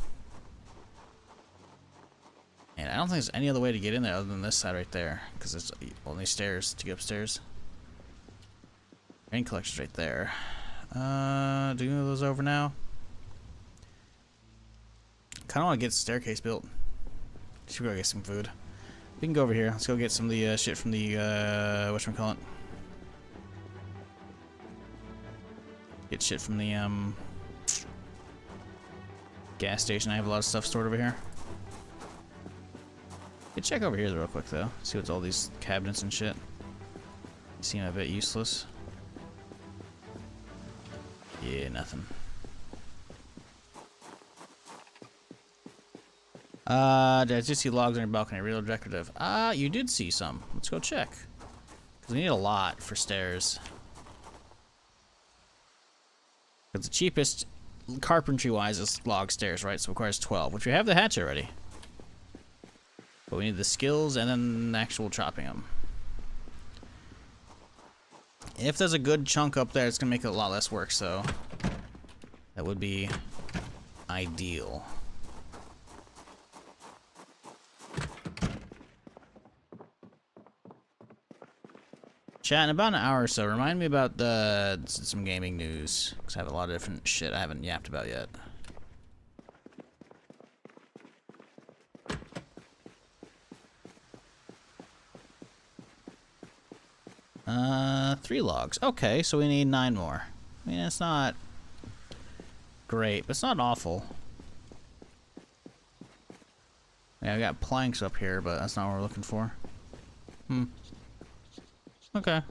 And I don't think there's any other way to get in there other than this side right there, because there's only stairs to get upstairs. Rain collector's right there. Do you move those over now? Kind of want to get the staircase built. Should go get some food. We can go over here. Let's go get some of the shit from the whatchamacallit. Get shit from the gas station. I have a lot of stuff stored over here. Let's check over here real quick though. See what's all these cabinets and shit. Seem a bit useless. Yeah, nothing. Did I just see logs on your balcony? Real decorative. You did see some. Let's go check. Because we need a lot for stairs. Because the cheapest, carpentry-wise, is log stairs, right? So it requires 12, which we have the hatch already. But we need the skills and then actual chopping them. If there's a good chunk up there, it's gonna make it a lot less work, so that would be ideal. Chat, in about an hour or so, remind me about some gaming news, because I have a lot of different shit I haven't yapped about yet. Three logs. Okay, so we need 9 more. I mean, it's not great, but it's not awful. Yeah, I got planks up here, but that's not what we're looking for. Okay.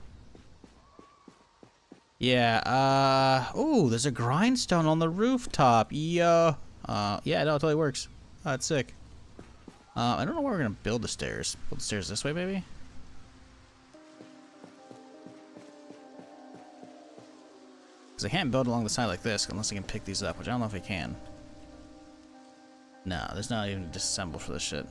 Yeah, ooh, there's a grindstone on the rooftop. Yeah, no, it totally works. Oh, that's sick. I don't know where we're gonna build the stairs. Build the stairs this way, maybe? Because I can't build along the side like this unless I can pick these up, which I don't know if I can. No, there's not even a disassemble for this shit.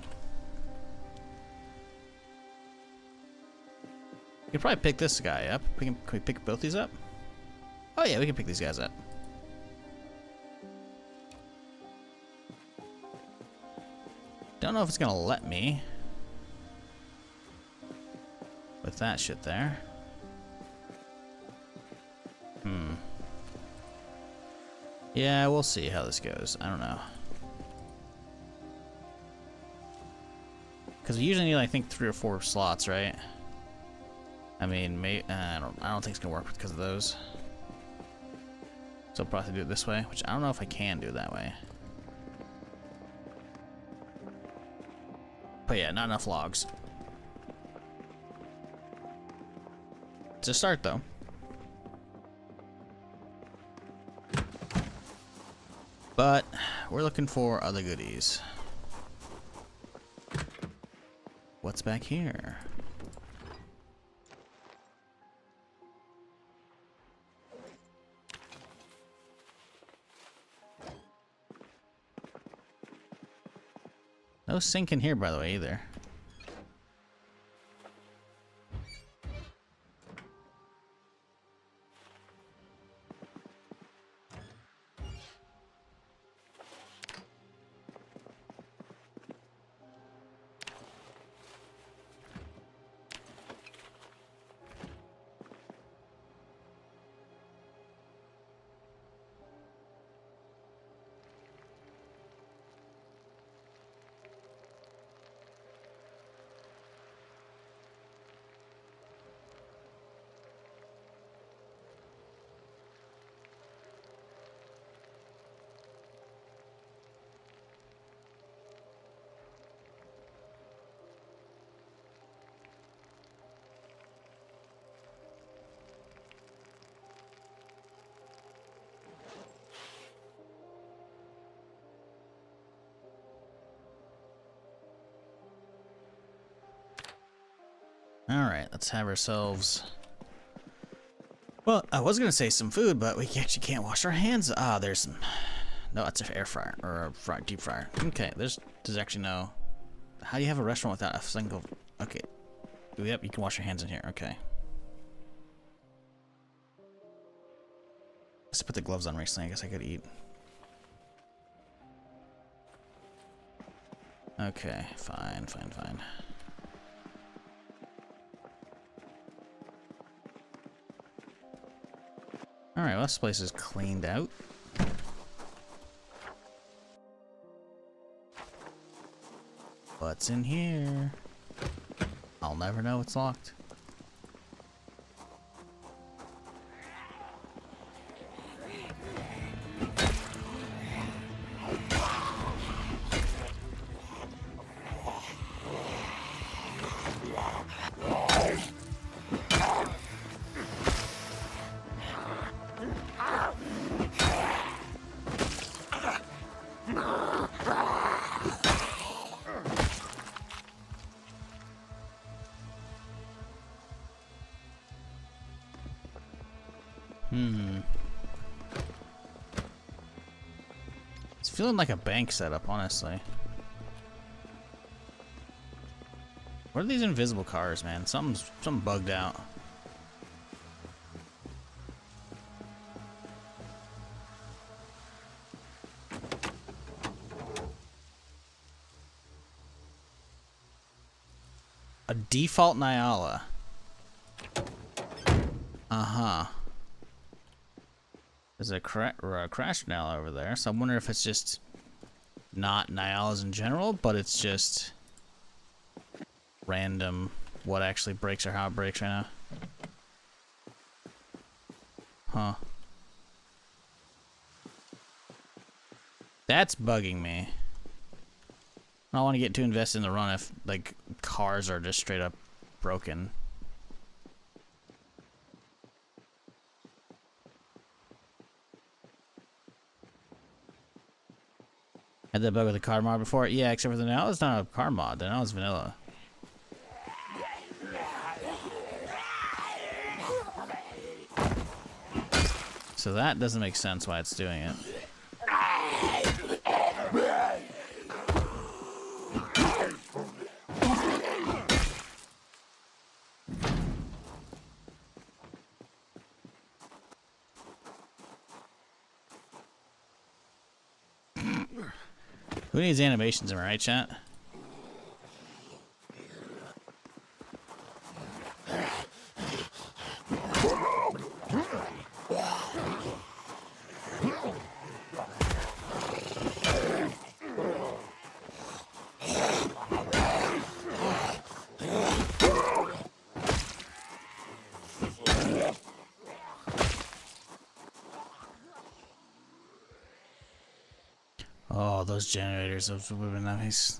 We could probably pick this guy up. Can we pick both these up? Oh yeah, we can pick these guys up. Don't know if it's gonna let me with that shit there. Yeah, we'll see how this goes. I don't know. Because we usually need, I think, 3 or 4 slots, right? I mean, I don't think it's gonna work because of those. So I'll probably do it this way, which I don't know if I can do it that way. But yeah, not enough logs. It's a start, though. But we're looking for other goodies. What's back here? No sink in here, by the way, either. Alright, let's have ourselves... Well, I was gonna say some food, but we actually can't wash our hands. Ah, there's some... No, that's an air fryer, or a deep fryer. Okay, there's actually no... How do you have a restaurant without a single... Okay. Yep, you can wash your hands in here, okay. Let's put the gloves on recently, I guess I could eat. Okay, fine. Alright, well, this place is cleaned out. What's in here? I'll never know it's locked. It's feeling like a bank setup, honestly. What are these invisible cars, man? Something bugged out. A default Nyala. Uh-huh. There's a crash Nyala over there, so I wonder if it's just not Nyalas in general, but it's just random what actually breaks or how it breaks right now. Huh. That's bugging me. I don't want to get too invested in the run if, like, cars are just straight up broken. Had that bug with the car mod before? Yeah, except for the now it's not a car mod. The now it's vanilla. So that doesn't make sense why it's doing it. Who needs animations, am I right, chat? Oh, those generators, those would have been nice.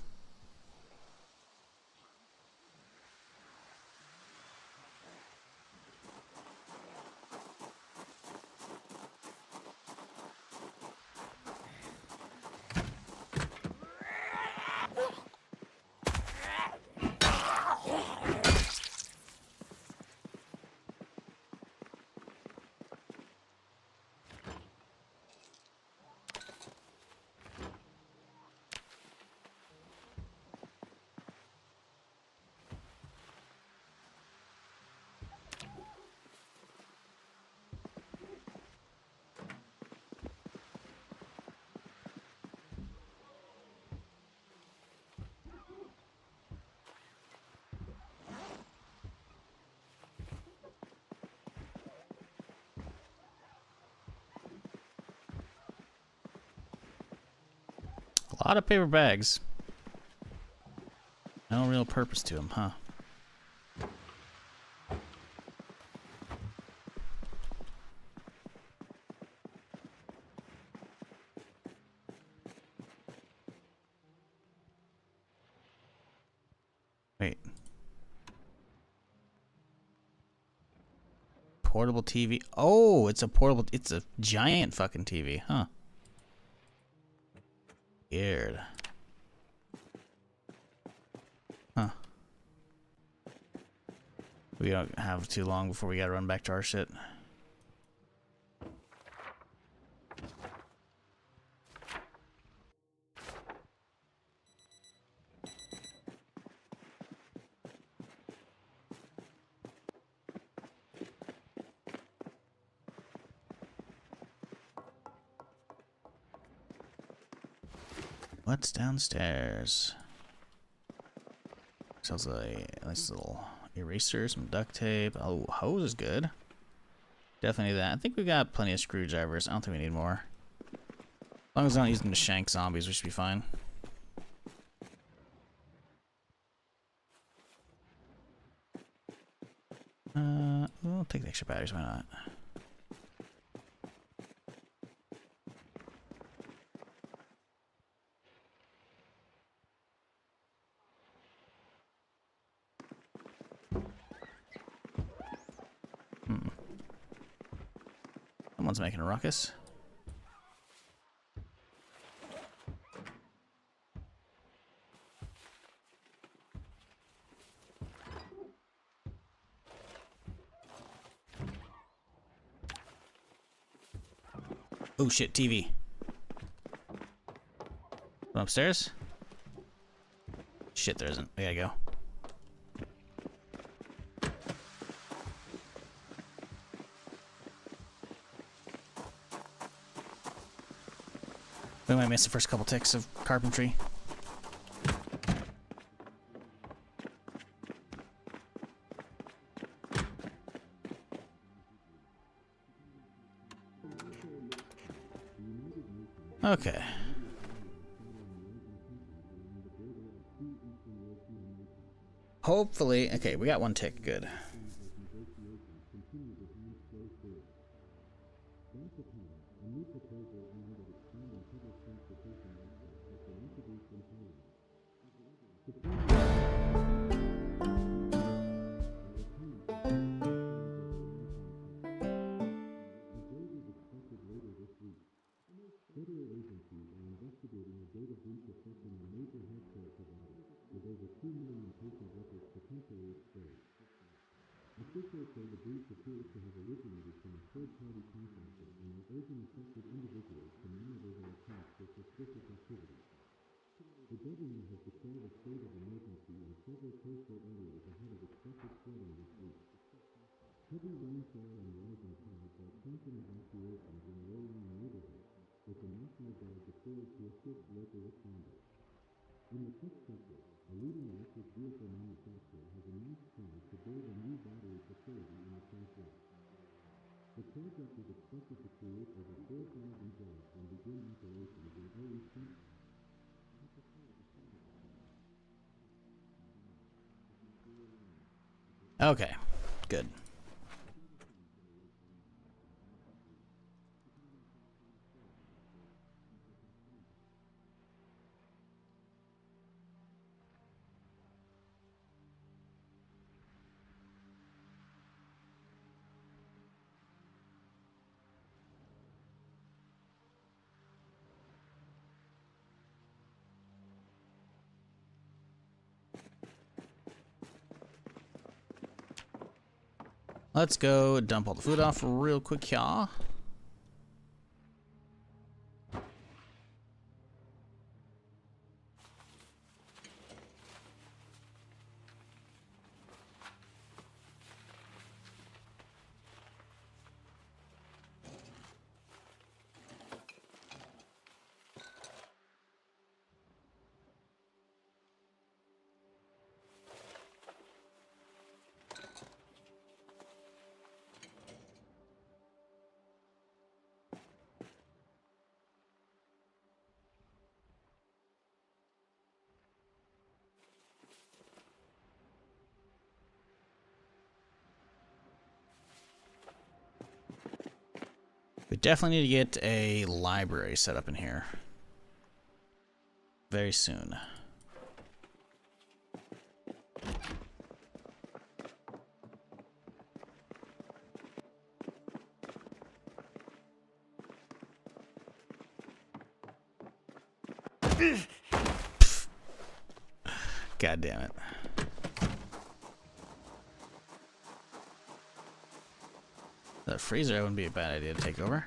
A lot of paper bags. No real purpose to them, huh? Wait. Portable TV. Oh, it's a portable. It's a giant fucking TV, huh? Weird. Huh. We don't have too long before we gotta run back to our shit. What's downstairs? Sounds like a nice little eraser, some duct tape. Oh, hose is good. Definitely need that. I think we got plenty of screwdrivers. I don't think we need more. As long as I'm not using them to shank zombies, we should be fine. We'll take the extra batteries, why not? Someone's making a ruckus. Oh shit, TV. Going upstairs? Shit, there isn't. We gotta go. We might miss the first couple ticks of carpentry. Okay. Hopefully, okay, we got one tick, good. Okay, good. Let's go dump all the food off real quick, y'all. We definitely need to get a library set up in here very soon. God damn it. The freezer wouldn't be a bad idea to take over.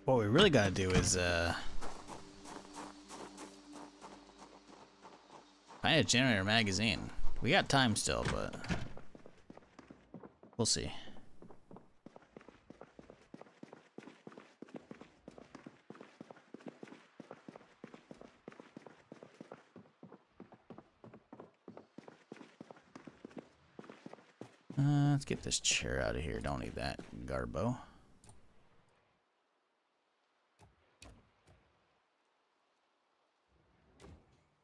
What we really gotta do is find a generator magazine. We got time still, but we'll see. Let's get this chair out of here. Don't need that garbo.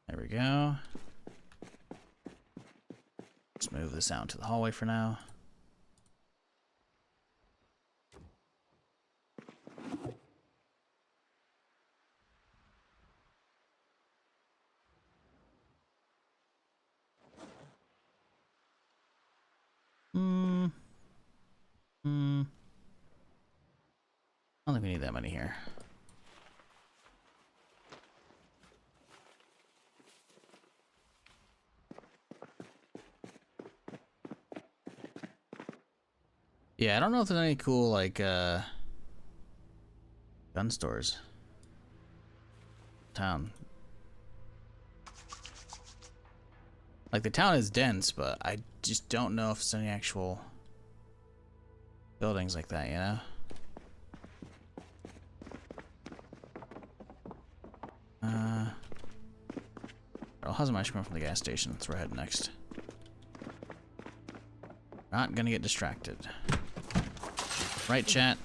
There we go. Let's move this out to the hallway for now. I don't think we need that many here. Yeah, I don't know if there's any cool, like, gun stores. Town. Like, the town is dense, but I just don't know if there's any actual buildings like that, you know? How's my coming from the gas station? That's where we're heading next. Not gonna get distracted. Right, chat?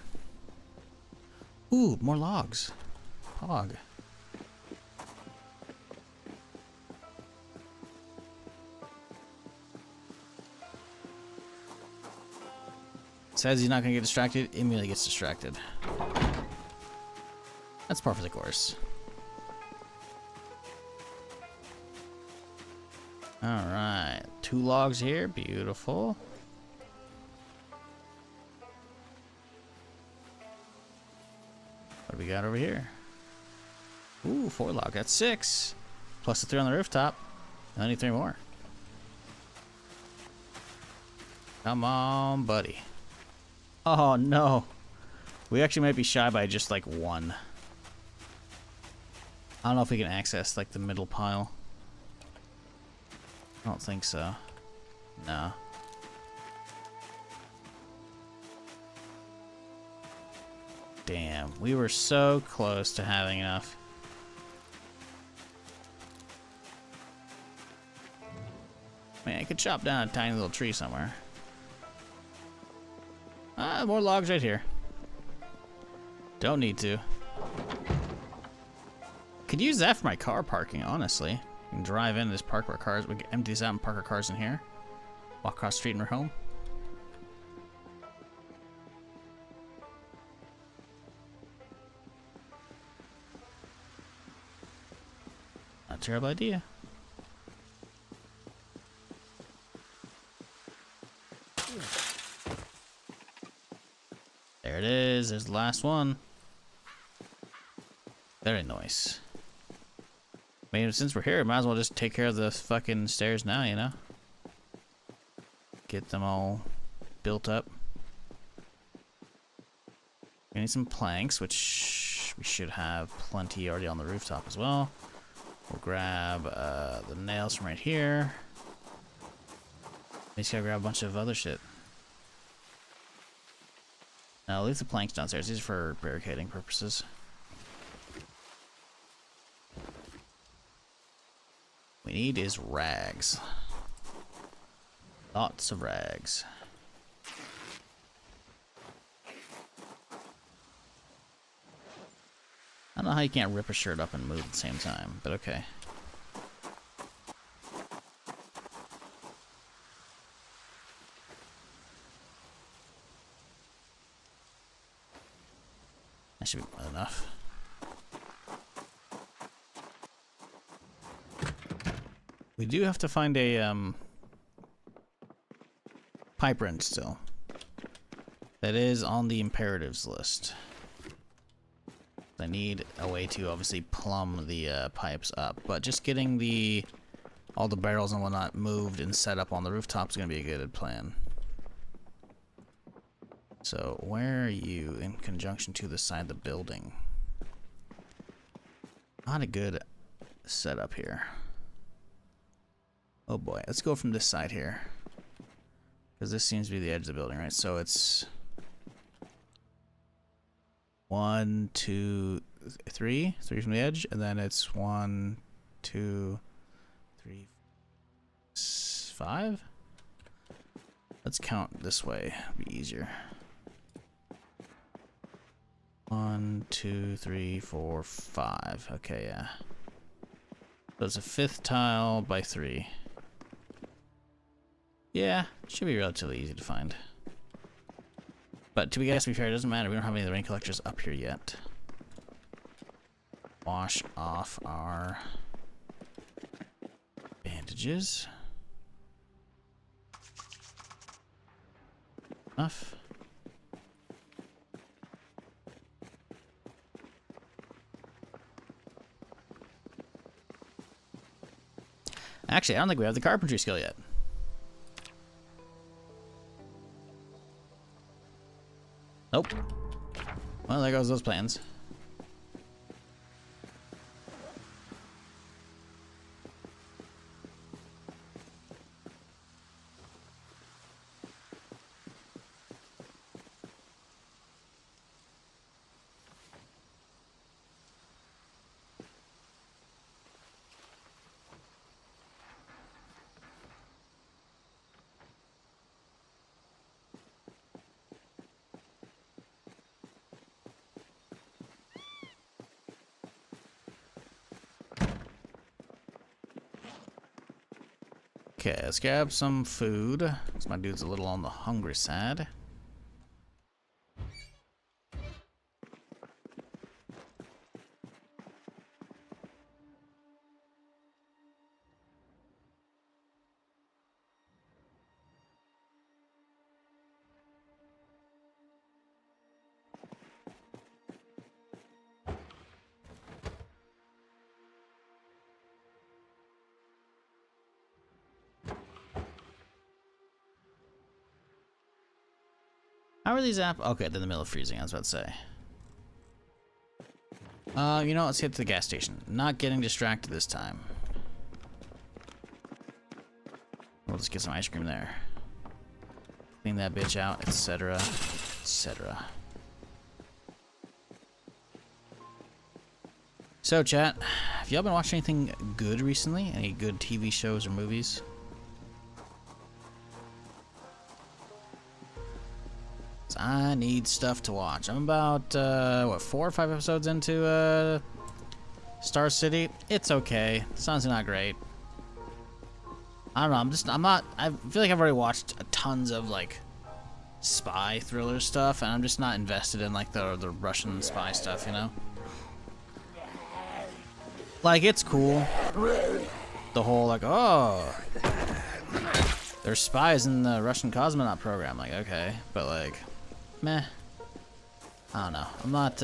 Ooh, more logs. Pog. Says he's not gonna get distracted, immediately gets distracted. That's par for the course. Alright, 2 logs here, beautiful. What do we got over here? Ooh, 4 log, that's 6. Plus the 3 on the rooftop. I need 3 more. Come on, buddy. Oh no. We actually might be shy by just like 1. I don't know if we can access like the middle pile. I don't think so. No. Damn, we were so close to having enough. Man, I could chop down a tiny little tree somewhere. More logs right here. Don't need to. Could use that for my car parking, honestly. We can drive in this, park our cars. We can empty this out and park our cars in here. Walk across the street and we're home. Not a terrible idea. There it is. There's the last one. Very nice. I mean, since we're here, might as well just take care of the fucking stairs now, you know? Get them all built up. We need some planks, which we should have plenty already on the rooftop as well. We'll grab the nails from right here. We just gotta grab a bunch of other shit. Now leave the planks downstairs. These are for barricading purposes. We need is rags. Lots of rags. I don't know how you can't rip a shirt up and move at the same time, but okay. That should be enough. We do have to find a pipe wrench still. That is on the imperatives list. I need a way to obviously plumb the pipes up, but just getting all the barrels and whatnot moved and set up on the rooftop is going to be a good plan. So where are you in conjunction to the side of the building? Not a good setup here. Oh boy, let's go from this side here. Because this seems to be the edge of the building, right? So it's 1, 2, 3. 3 from the edge, and then it's 1, 2, 3, 5. Let's count this way. It'll be easier. 1, 2, 3, 4, 5. Okay, yeah. So it's a 5th tile by 3. Yeah, should be relatively easy to find. But to be fair, it doesn't matter. We don't have any of the rain collectors up here yet. Wash off our bandages. Enough. Actually, I don't think we have the carpentry skill yet. Nope. Well, there goes those plans. Okay, let's grab some food. 'Cause my dude's a little on the hungry side. How are these apples? Okay, they're in the middle of freezing, I was about to say. You know, let's get to the gas station. Not getting distracted this time. We'll just get some ice cream there. Clean that bitch out, etc. etc. So, chat, have y'all been watching anything good recently? Any good TV shows or movies? I need stuff to watch. I'm about, what, 4 or 5 episodes into, Star City. It's okay. Sounds not great. I don't know, I feel like I've already watched tons of, like, spy thriller stuff, and I'm just not invested in, like, the Russian spy stuff, you know? Like, it's cool. The whole, like, oh, there's spies in the Russian cosmonaut program. Like, okay, but, like, meh. I don't know. I'm not,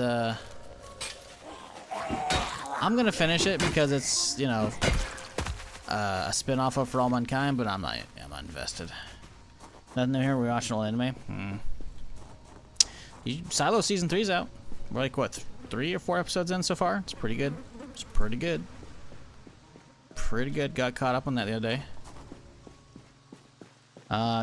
I'm gonna finish it because it's, you know, a spin-off of For All Mankind, but I'm not invested. Nothing new here. We're watching old anime. Silo Season 3's out. We're like, what, 3 or 4 episodes in so far? It's pretty good. It's pretty good. Pretty good. Got caught up on that the other day.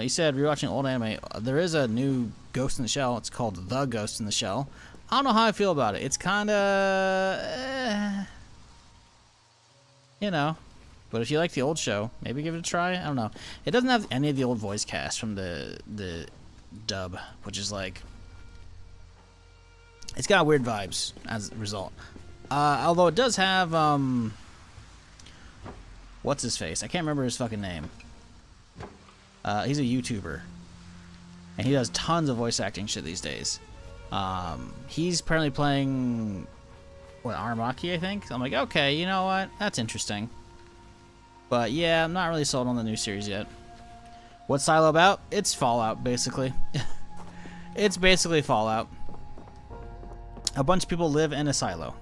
You said rewatching old anime. There is a new Ghost in the Shell. It's called The Ghost in the Shell. I don't know how I feel about it. It's kind of, you know. But if you like the old show, maybe give it a try. I don't know. It doesn't have any of the old voice cast from the dub, which is like, it's got weird vibes as a result. Although it does have what's his face? I can't remember his fucking name. He's a YouTuber, and he does tons of voice acting shit these days. He's apparently playing what, Aramaki, I think. I'm like, okay, you know what? That's interesting. But yeah, I'm not really sold on the new series yet. What's Silo about? It's Fallout, basically. It's basically Fallout. A bunch of people live in a silo,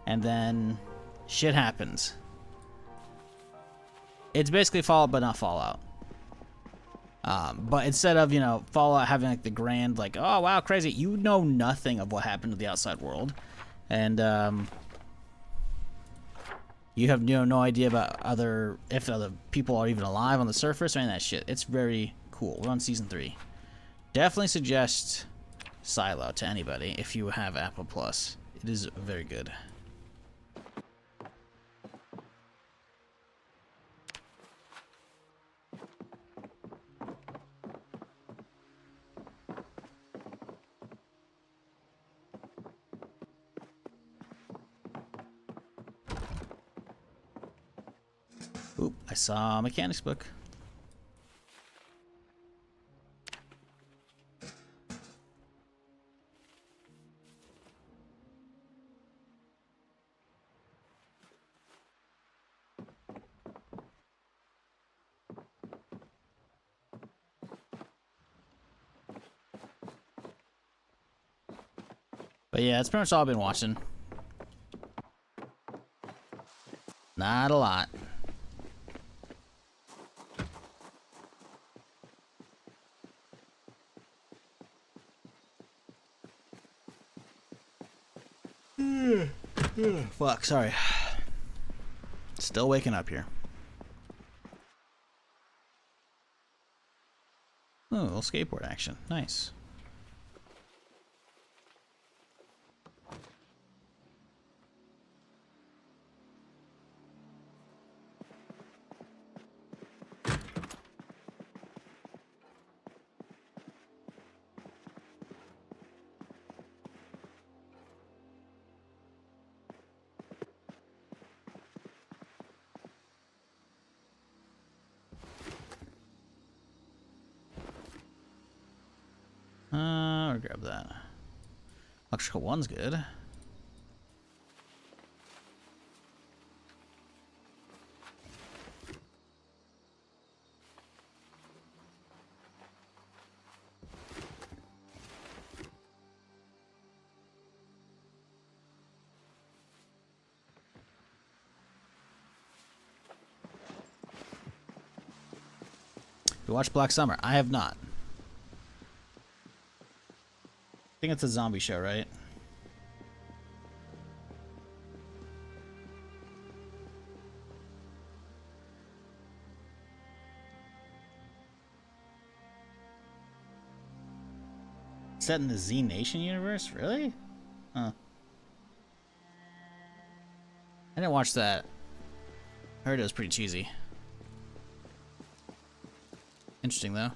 and then shit happens. It's basically Fallout, but not Fallout. But instead of, you know, Fallout having like the grand, like, oh wow, crazy, you know nothing of what happened to the outside world, and you have no idea about if other people are even alive on the surface or any of that shit. It's very cool. We're on season 3. Definitely suggest Silo to anybody if you have Apple Plus. It is very good. Oop, I saw a mechanics book. But yeah, that's pretty much all I've been watching. Not a lot. Fuck, sorry. Still waking up here. Oh, a little skateboard action. Nice. Or grab that. Electrical 1's good. You watch Black Summer? I have not. I think it's a zombie show, right? Set in the Z Nation universe? Really? Huh. I didn't watch that. I heard it was pretty cheesy. Interesting, though.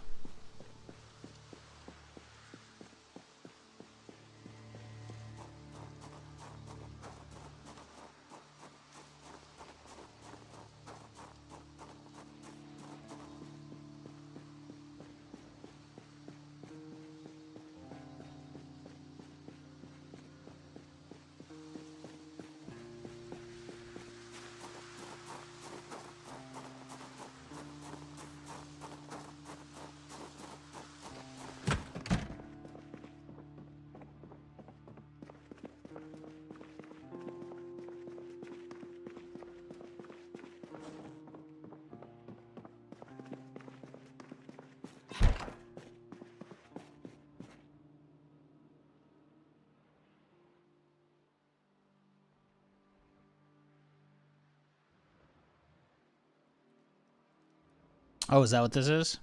Oh, is that what this is?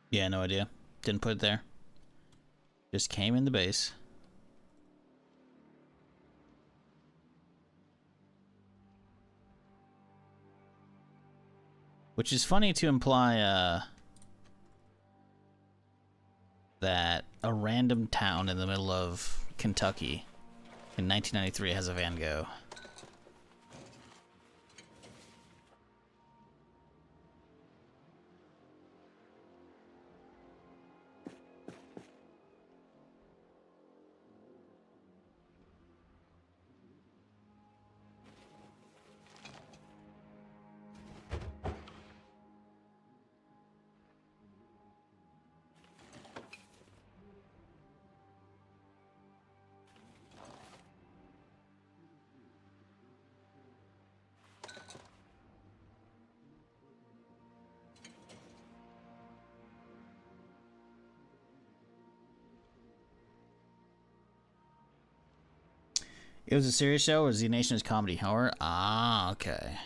Yeah, no idea. Didn't put it there. Just came in the base. Which is funny to imply, that a random town in the middle of Kentucky in 1993 has a Van Gogh. It was a serious show, or Z Nation is comedy horror? Ah, okay.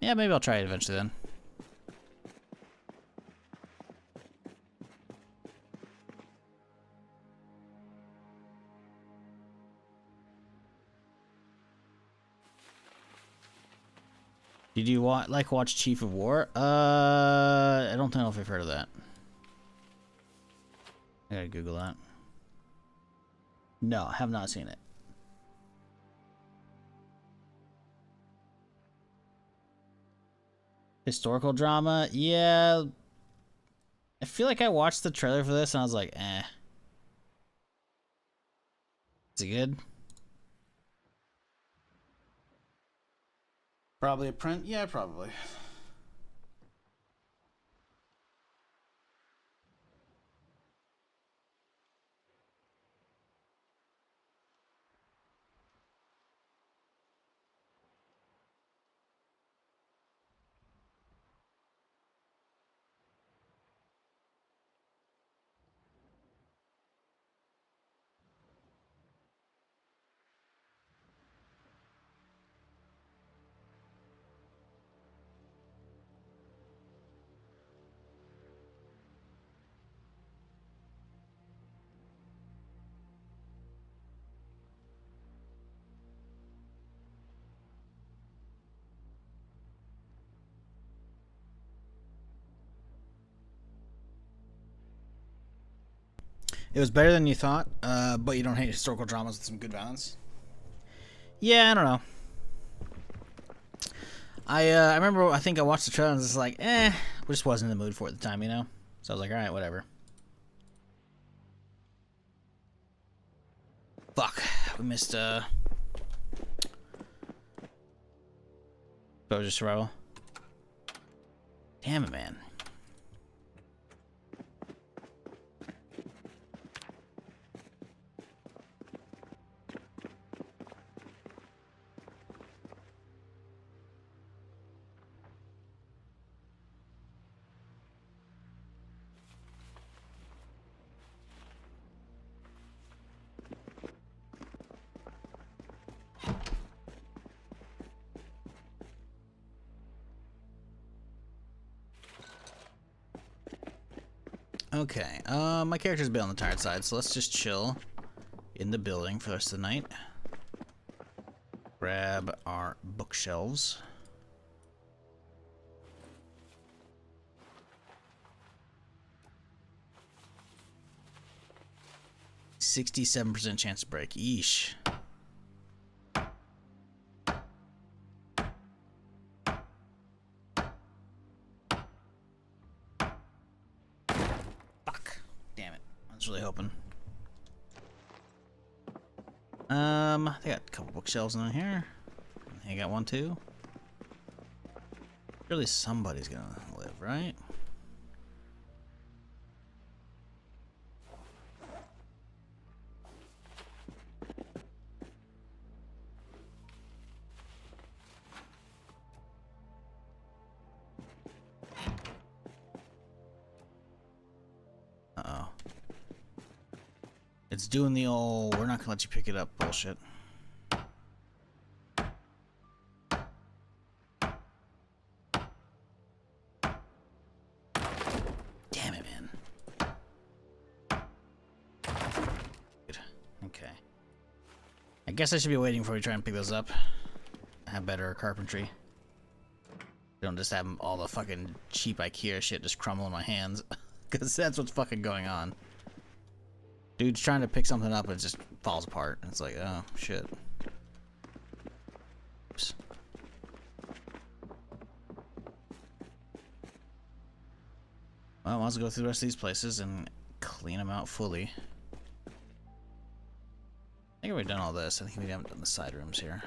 Yeah, maybe I'll try it eventually then. Did you watch Chief of War? I don't know if I've heard of that. I gotta Google that. No, I have not seen it. Historical drama? Yeah. I feel like I watched the trailer for this and I was like, eh. Is it good? Probably a print? Yeah, probably. It was better than you thought, but you don't hate historical dramas with some good violence. Yeah, I don't know. I remember, I think I watched the trailer and was just like, just wasn't in the mood for it at the time, you know? So I was like, alright, whatever. Fuck. We missed, Exposure survival. Damn it, man. Okay, my character's a bit on the tired side, so let's just chill in the building for the rest of the night. Grab our bookshelves. %67 chance to break. Yeesh. Fuck. Damn it. I was really hoping. They got a couple bookshelves in here. I got one too. Surely somebody's gonna live, right? Uh-oh. It's doing the old, we're not gonna let you pick it up bullshit. Damn it, man. Good. Okay. I guess I should be waiting before we try and pick those up. Have better carpentry. Don't just have all the fucking cheap IKEA shit just crumble in my hands. Because that's what's fucking going on. Dude's trying to pick something up and it just falls apart. And it's like, oh, shit. Oops. Well, I'll go through the rest of these places and clean them out fully. I think we've done all this. I think we haven't done the side rooms here.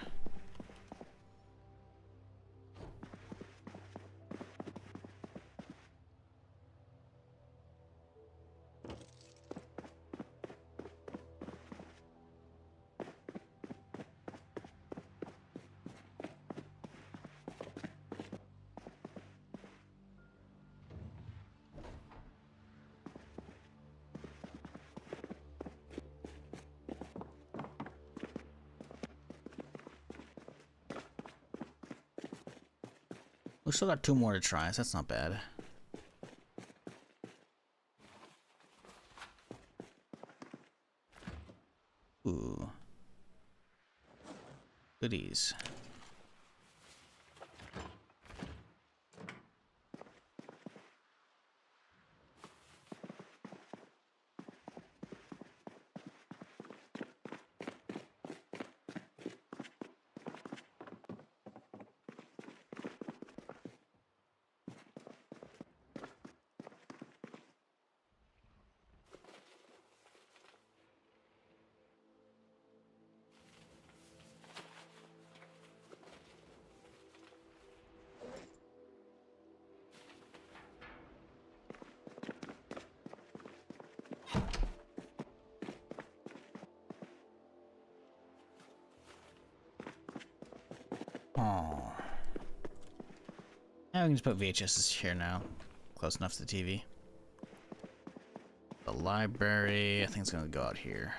We still got 2 more to try, so that's not bad. Ooh. Goodies. Oh. Now we can just put VHSs here now. Close enough to the TV. The library, I think it's gonna go out here.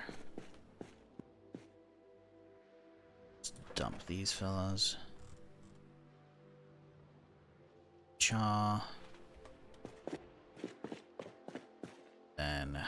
Let's dump these fellas. Cha. Then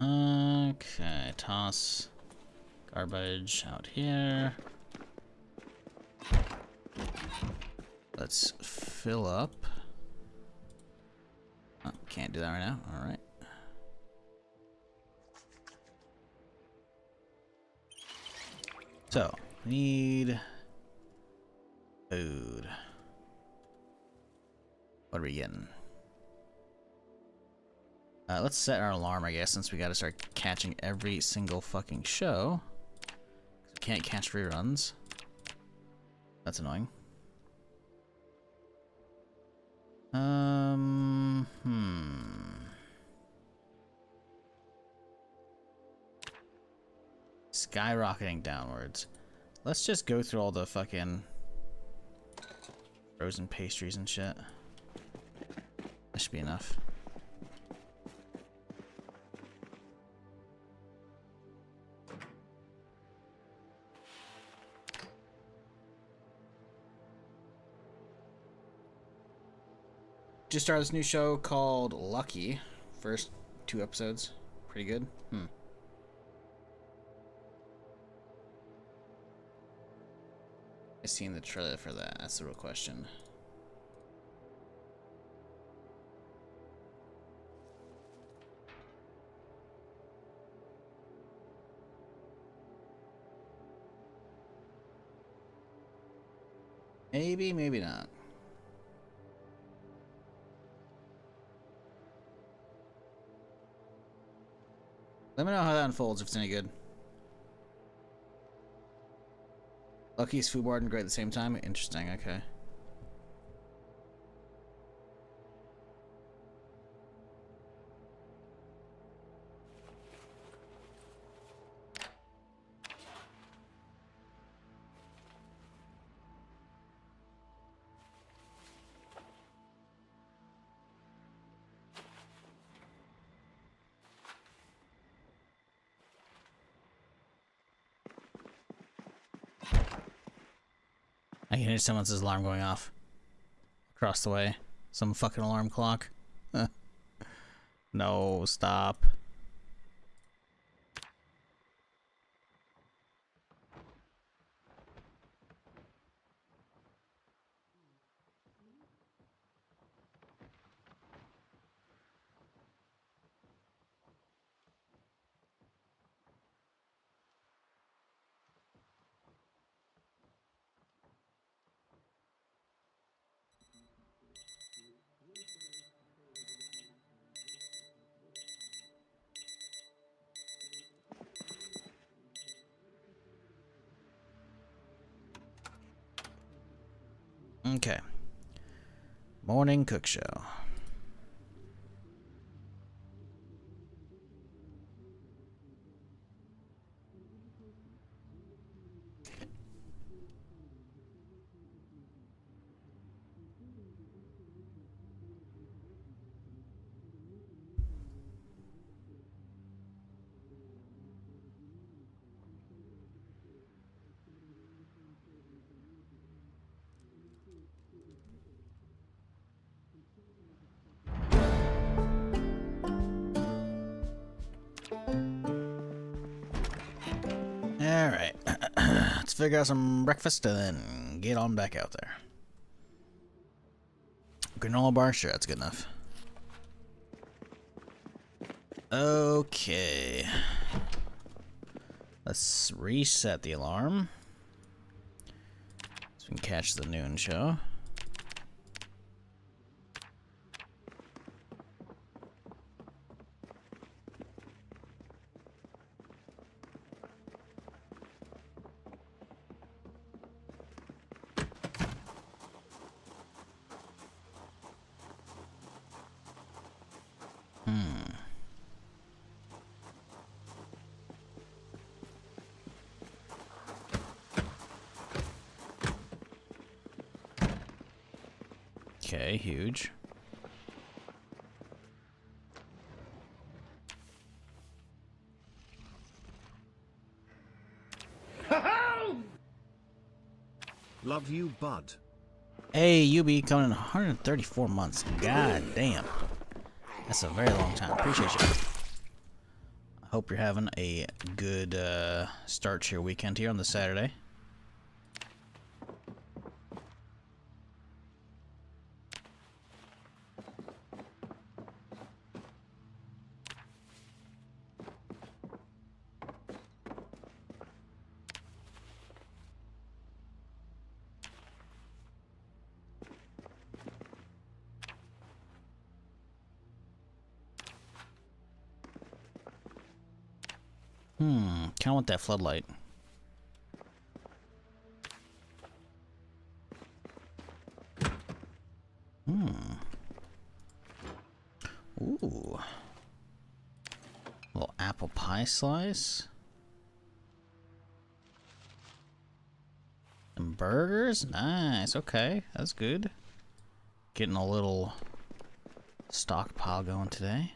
Okay, toss garbage out here. Let's fill up. Oh, can't do that right now. All right. So, need food. What are we getting? Let's set our alarm, I guess, since we gotta start catching every single fucking show. We can't catch reruns. That's annoying. Skyrocketing downwards. Let's just go through all the fucking frozen pastries and shit. That should be enough. Just started this new show called Lucky. First 2 episodes. Pretty good. I seen the trailer for that. That's the real question. Maybe, maybe not. Let me know how that unfolds, if it's any good. Lucky's food board and great at the same time? Interesting, okay. I can hear someone's alarm going off across the way. Some fucking alarm clock. No, stop. Okay. Morning cook show. Alright. Let's figure out some breakfast and then get on back out there. Granola bar? Sure, that's good enough. Okay. Let's reset the alarm so we can catch the noon show. Okay, huge. Love you, bud. Hey, UB coming in 134 months. God damn. That's a very long time. Appreciate you. Hope you're having a good start to your weekend here on this Saturday. Kind of want that floodlight. Ooh. Little apple pie slice. Some burgers? Nice, okay. That's good. Getting a little stockpile going today.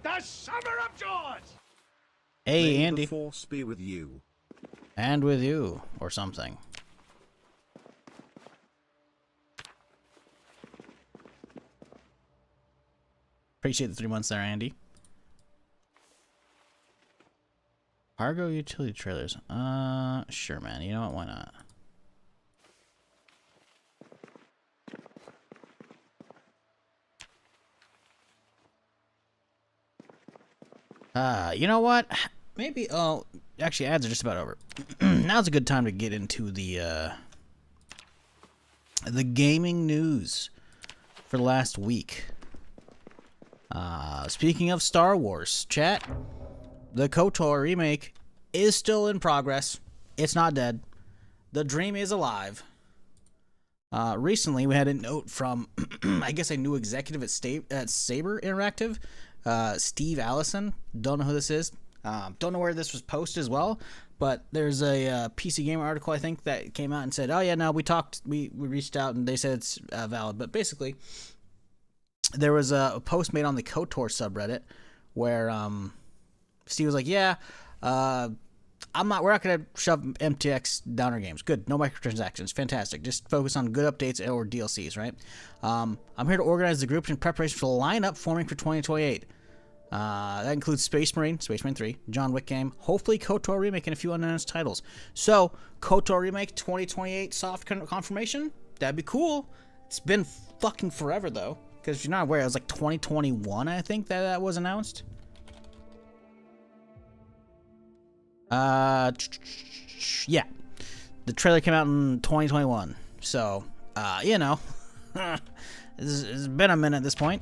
The summer of joys! Hey, May Andy. the force be with you. And with you, or something. Appreciate the 3 months there, Andy. Cargo utility trailers. Sure, man. You know what? Why not? You know what? Maybe, oh, actually, ads are just about over. Now's a good time to get into the gaming news for the last week. Speaking of Star Wars, chat, the KOTOR remake is still in progress. It's not dead. The dream is alive. Recently, we had a note from, I guess, a new executive at Saber Interactive, Steve Allison. Don't know who this is. Don't know where this was posted as well, but there's a PC Gamer article, I think, that came out and said, oh yeah, no, we reached out and they said it's valid. But basically, there was a post made on the KOTOR subreddit where Steve was like, yeah, we're not going to shove MTX down our games. Good, no microtransactions, fantastic. Just focus on good updates or DLCs, right? I'm here to organize the group in preparation for the lineup forming for 2028. That includes Space Marine 3, John Wick game, hopefully KOTOR remake, and a few unannounced titles. So, KOTOR remake 2028 soft confirmation? That'd be cool. It's been fucking forever, though. Because if you're not aware, it was like 2021, I think, that was announced. Yeah. The trailer came out in 2021. So, you know, it's been a minute at this point.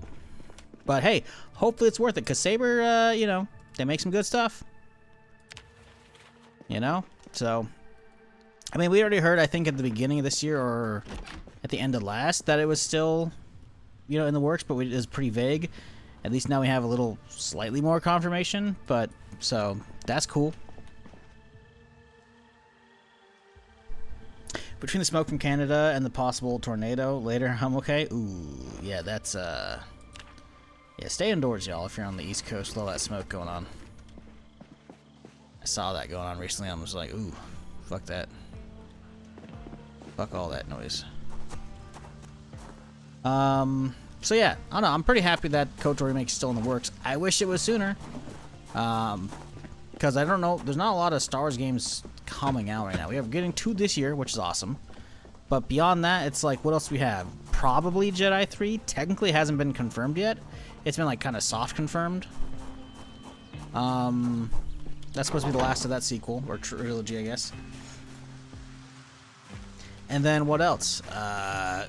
But hey, hopefully it's worth it, because Saber, you know, they make some good stuff. You know? So, I mean, we already heard, I think, at the beginning of this year, or at the end of last, that it was still, you know, in the works, but it was pretty vague. At least now we have a little, slightly more confirmation, but, so, that's cool. Between the smoke from Canada and the possible tornado later, I'm okay. Ooh, yeah, that's, yeah, stay indoors, y'all, if you're on the East Coast with all that smoke going on. I saw that going on recently. I was like, ooh, fuck that. Fuck all that noise. So yeah, I don't know. I'm pretty happy that KOTOR remake's still in the works. I wish it was sooner. Because I don't know, there's not a lot of Star Wars games coming out right now. We are getting 2 this year, which is awesome. But beyond that, it's like, what else do we have? Probably Jedi 3. Technically hasn't been confirmed yet. It's been like kind of soft confirmed. That's supposed to be the last of that sequel, or trilogy, I guess. And then what else?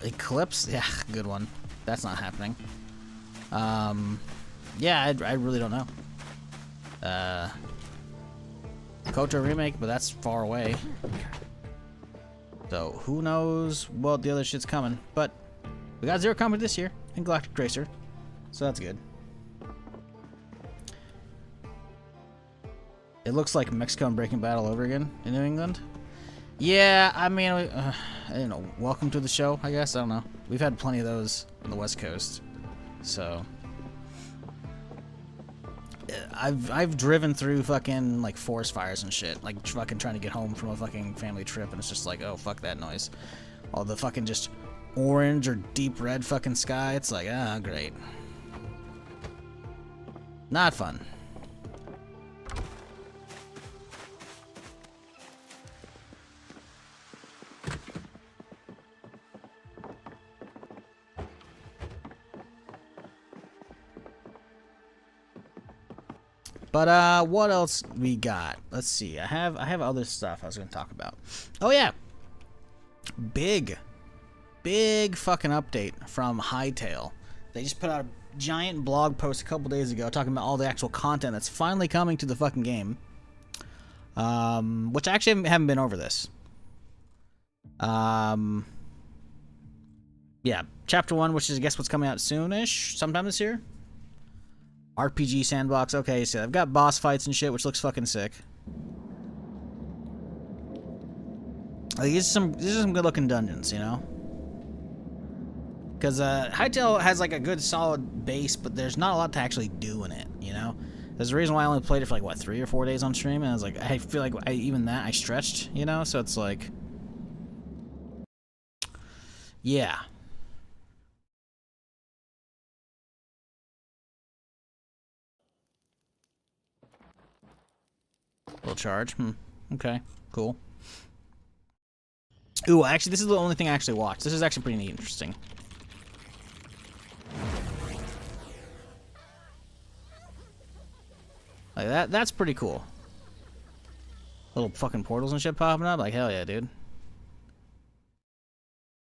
Eclipse? Yeah, good one. That's not happening. Yeah, I really don't know. KOTOR remake, but that's far away. So, who knows what the other shit's coming. But, we got Zero Combat this year, and Galactic Tracer. So that's good. It looks like Mexico and Breaking Bad all over again in New England. Yeah, I mean, I don't know. Welcome to the show, I guess. I don't know. We've had plenty of those on the West Coast. So, I've driven through fucking like forest fires and shit, like fucking trying to get home from a fucking family trip, and it's just like, oh fuck that noise. All the fucking just orange or deep red fucking sky. It's like, ah, great. Not fun. But what else we got? Let's see. I have other stuff I was gonna talk about. Oh yeah. Big fucking update from Hytale. They just put out a giant blog post a couple days ago talking about all the actual content that's finally coming to the fucking game. Which I actually haven't been over this. Yeah, Chapter 1, which is I guess what's coming out soonish, sometime this year. RPG sandbox. Okay, so I've got boss fights and shit, which looks fucking sick. Like, these are some good looking dungeons, you know? Because Hytale has like a good solid base, but there's not a lot to actually do in it, you know? There's a reason why I only played it for like, what, 3 or 4 days on stream, and I was like, I feel like even that I stretched, you know? So it's like... Yeah. Little charge. Okay, cool. Ooh, actually, this is the only thing I actually watched. This is actually pretty neat, interesting. Like that's pretty cool. Little fucking portals and shit popping up. Like, hell yeah, dude.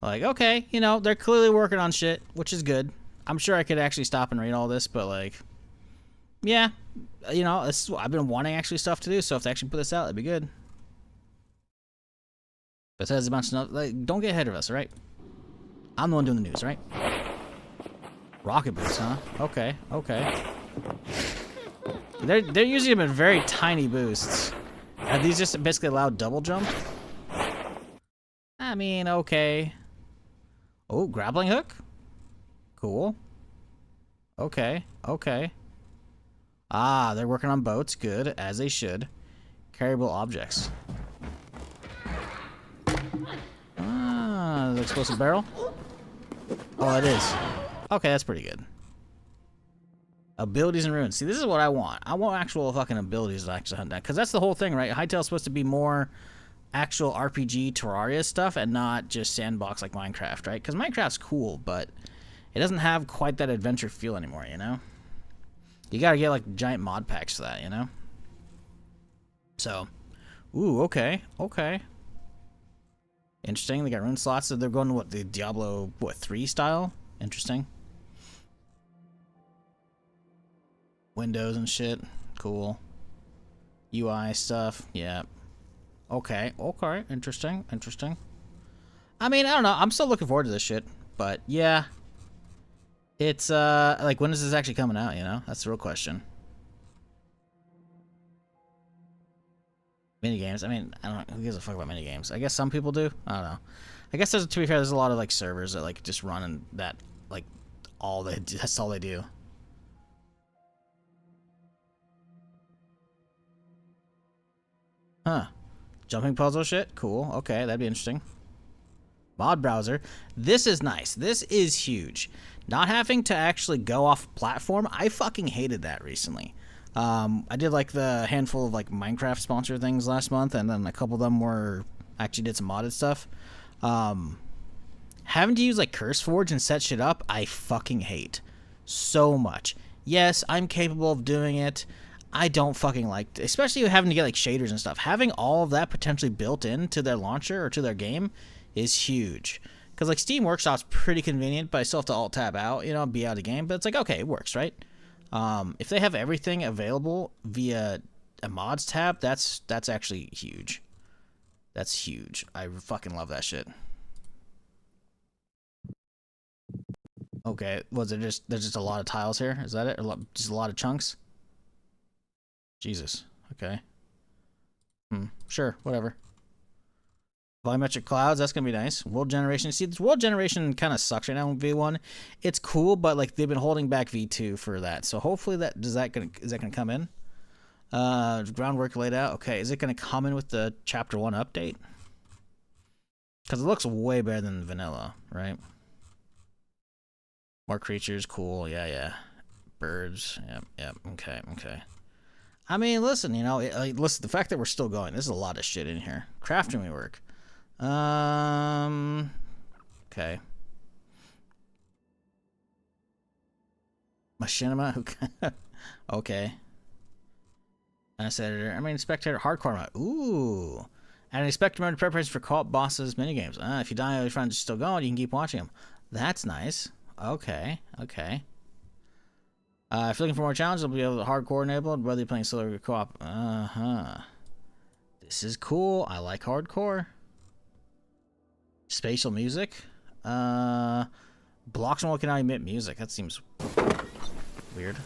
Like, okay, you know, they're clearly working on shit, which is good. I'm sure I could actually stop and read all this, but like, yeah, you know, I've been wanting actually stuff to do, so if they actually put this out, that'd be good. But says a bunch of stuff. Like, don't get ahead of us, all right? I'm the one doing the news, right? Rocket boots, huh? Okay, okay. They're usually been very tiny boosts. Are these just basically allow double jump? I mean, okay. Oh, grappling hook? Cool. Okay, okay. Ah, they're working on boats. Good, as they should. Carryable objects. Ah, the explosive barrel? Oh, it is. Okay, that's pretty good. Abilities and runes. See, this is what I want. I want actual fucking abilities to actually hunt down. Because that's the whole thing, right? Hytale's supposed to be more actual RPG Terraria stuff and not just sandbox like Minecraft, right? Because Minecraft's cool, but it doesn't have quite that adventure feel anymore, you know? You gotta get like giant mod packs for that, you know? So, ooh, okay, okay. Interesting. They got rune slots, so they're going to what, the Diablo 3 style? Interesting. Windows and shit. Cool. UI stuff. Yeah. Okay. Okay. Interesting. Interesting. I mean, I don't know. I'm still looking forward to this shit. But, yeah. It's, like, when is this actually coming out, you know? That's the real question. Minigames. I mean, I don't know. Who gives a fuck about minigames? I guess some people do. I don't know. I guess, to be fair, there's a lot of, like, servers that, like, just run and that, like, that's all they do. Huh. Jumping puzzle shit? Cool. Okay, that'd be interesting. Mod browser. This is nice. This is huge. Not having to actually go off platform. I fucking hated that recently. I did like the handful of like Minecraft sponsor things last month, and then a couple of them were actually did some modded stuff. Having to use like CurseForge and set shit up, I fucking hate so much. Yes, I'm capable of doing it. I don't fucking like, especially having to get like shaders and stuff. Having all of that potentially built into their launcher or to their game is huge. Because like Steam Workshop's pretty convenient, but I still have to alt tab out, you know, be out of the game. But it's like, okay, it works, right? If they have everything available via a mods tab, that's actually huge. That's huge. I fucking love that shit. Okay, was it just there's just a lot of tiles here? Is that it? Just a lot of chunks? Jesus. Okay. Sure, whatever. Volumetric clouds, that's gonna be nice. World generation. See, this world generation kind of sucks right now in V1. It's cool, but like they've been holding back V2 for that. So hopefully is that gonna come in? Groundwork laid out. Okay, is it going to come in with the Chapter 1 update? Because it looks way better than vanilla, right? More creatures, cool. Yeah. Birds, yep. Okay. I mean, listen, you know, listen. The fact that we're still going, there's a lot of shit in here. Crafting may work. Okay. Machinima, okay. Mass editor. I mean, spectator hardcore mode. Ooh. And an expected mode preparation for co-op bosses minigames. If you die, your friends are still going. You can keep watching them. That's nice. Okay. If you're looking for more challenges, you'll be able to hardcore enabled, whether you're playing solo or co-op. This is cool. I like hardcore. Spatial music. Blocks and can now emit music. That seems weird.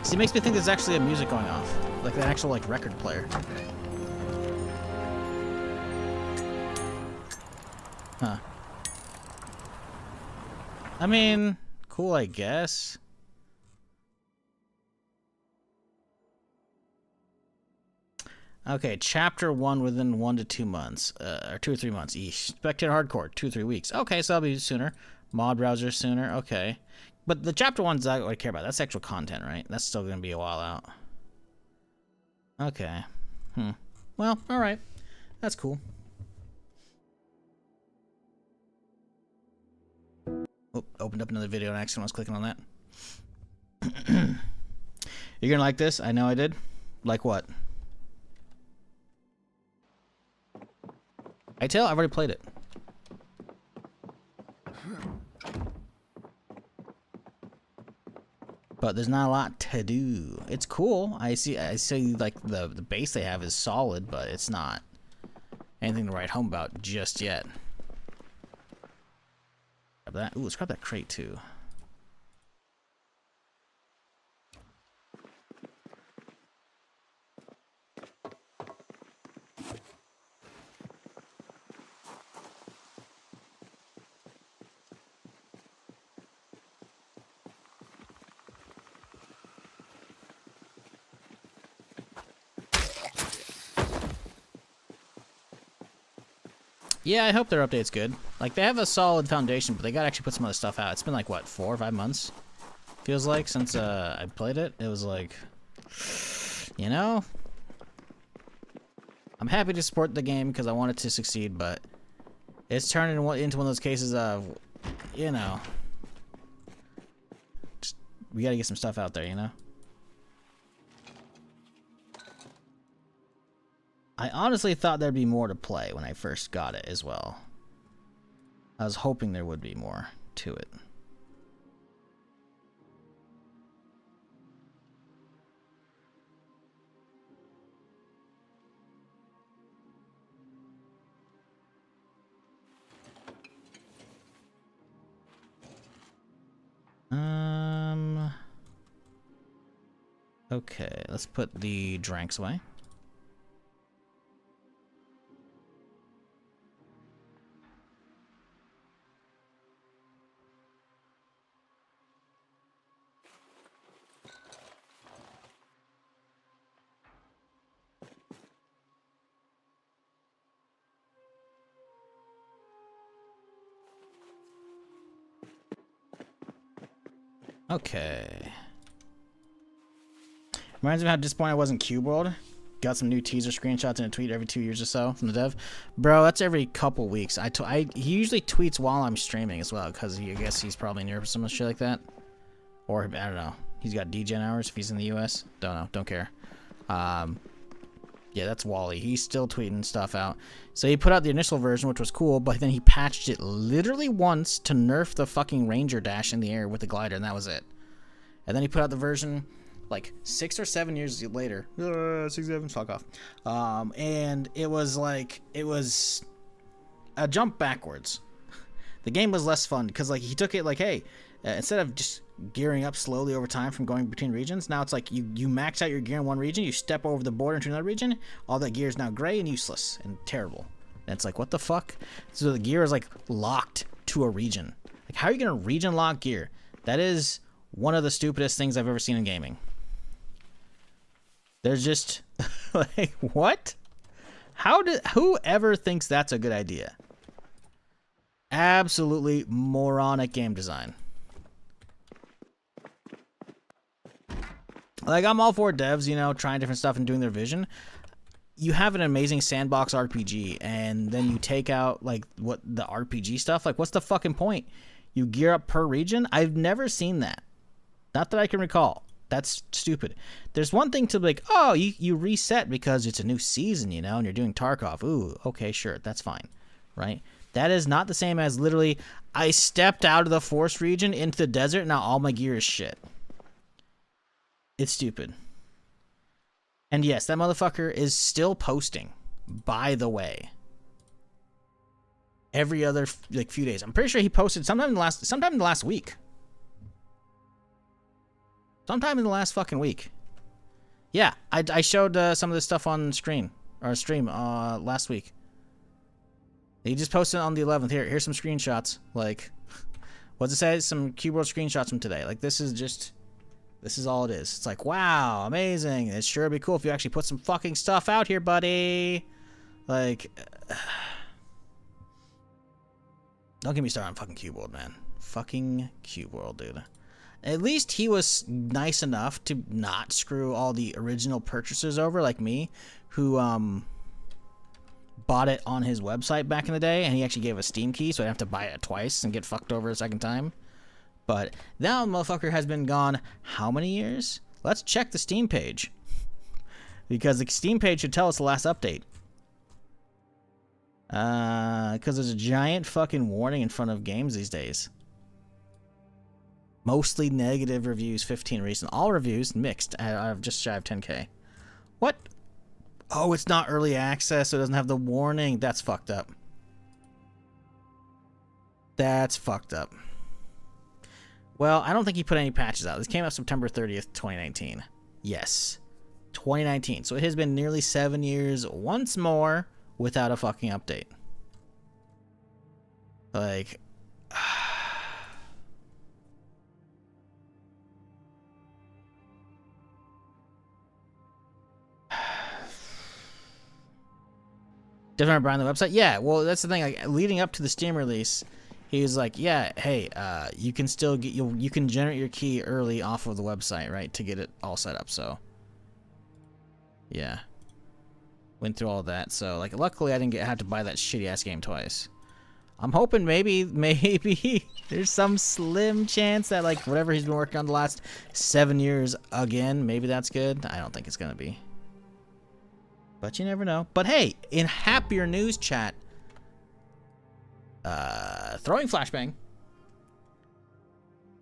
See, it makes me think there's actually a music going off. Like an actual, like, record player. Huh. I mean, cool, I guess. Okay, Chapter 1 within 1 to 2 months. Or 2 or 3 months each. Spectator Hardcore, 2 or 3 weeks. Okay, so that'll be sooner. Mod browser sooner, okay. But the Chapter 1's not what I care about. That's actual content, right? That's still going to be a while out. Okay. Well, alright. That's cool. Oh, opened up another video and accidentally was clicking on that. You're gonna like this? I know I did. Like what? I've already played it. But there's not a lot to do. It's cool. I see like the base they have is solid, but it's not anything to write home about just yet. Grab that. Ooh, let's grab that crate too. Yeah, I hope their update's good. Like, they have a solid foundation, but they gotta actually put some other stuff out. It's been like, what, 4 or 5 months? Feels like, since I played it. It was like, you know? I'm happy to support the game because I want it to succeed, but it's turning into one of those cases of, you know, just, we gotta get some stuff out there, you know? I honestly thought there'd be more to play when I first got it as well. I was hoping there would be more to it. Okay, let's put the drinks away. Okay. Reminds me of how disappointed I was in Cube World. Got some new teaser screenshots in a tweet every 2 years or so from the dev. Bro, that's every couple weeks. He usually tweets while I'm streaming as well, because I guess he's probably in Europe or some shit like that. Or, I don't know. He's got degen hours if he's in the US. Don't know. Don't care. Yeah, that's Wally. He's still tweeting stuff out. So he put out the initial version, which was cool, but then he patched it literally once to nerf the fucking Ranger dash in the air with the glider, and that was it. And then he put out the version like 6 or 7 years later. 6, 7, fuck off. And it was like, it was a jump backwards. The game was less fun because like he took it like, hey, instead of just gearing up slowly over time from going between regions, now it's like you max out your gear in one region, you step over the border into another region, all that gear is now gray and useless and terrible. And it's like, what the fuck? So the gear is like locked to a region. Like, how are you going to region lock gear? That is one of the stupidest things I've ever seen in gaming. There's just, like, what? Whoever thinks that's a good idea? Absolutely moronic game design. Like, I'm all for devs, you know, trying different stuff and doing their vision. You have an amazing sandbox RPG, and then you take out, like, what the RPG stuff. Like, what's the fucking point? You gear up per region? I've never seen that. Not that I can recall. That's stupid. There's one thing to be like, oh, you reset because it's a new season, you know, and you're doing Tarkov. Ooh, okay, sure, that's fine, right? That is not the same as literally, I stepped out of the forest region into the desert, now all my gear is shit. It's stupid. And yes, that motherfucker is still posting, by the way. Every other, like, few days. I'm pretty sure he posted sometime in the last week. Sometime in the last fucking week. Yeah, I showed some of this stuff on stream last week. He just posted it on the 11th. Here's some screenshots. Like, what's it say? Some keyboard screenshots from today. Like, this is all it is. It's like, wow, amazing. It sure would be cool if you actually put some fucking stuff out here, buddy. Like, don't get me started on fucking Cubeworld, man. Fucking Cubeworld, dude. At least he was nice enough to not screw all the original purchasers over, like me, who bought it on his website back in the day, and he actually gave a Steam key, so I'd have to buy it twice and get fucked over a second time. But that motherfucker has been gone how many years? Let's check the Steam page. Because the Steam page should tell us the last update. Because there's a giant fucking warning in front of games these days. Mostly negative reviews, 15 recent. All reviews mixed. I've just shy of 10K. What? Oh, it's not early access, so it doesn't have the warning. That's fucked up. That's fucked up. Well, I don't think he put any patches out. This came out September 30th, 2019. Yes. 2019. So it has been nearly 7 years once more without a fucking update. Like, different brand on the website? Yeah, well, that's the thing. Like, leading up to the Steam release, he was like, yeah, hey, you can still get, you can generate your key early off of the website, right, to get it all set up. So yeah, went through all that. So, like, luckily I didn't have to buy that shitty ass game twice. I'm hoping maybe there's some slim chance that, like, whatever he's been working on the last 7 years again, maybe that's good. I don't think it's gonna be, but you never know. But hey, in happier news, chat, throwing flashbang,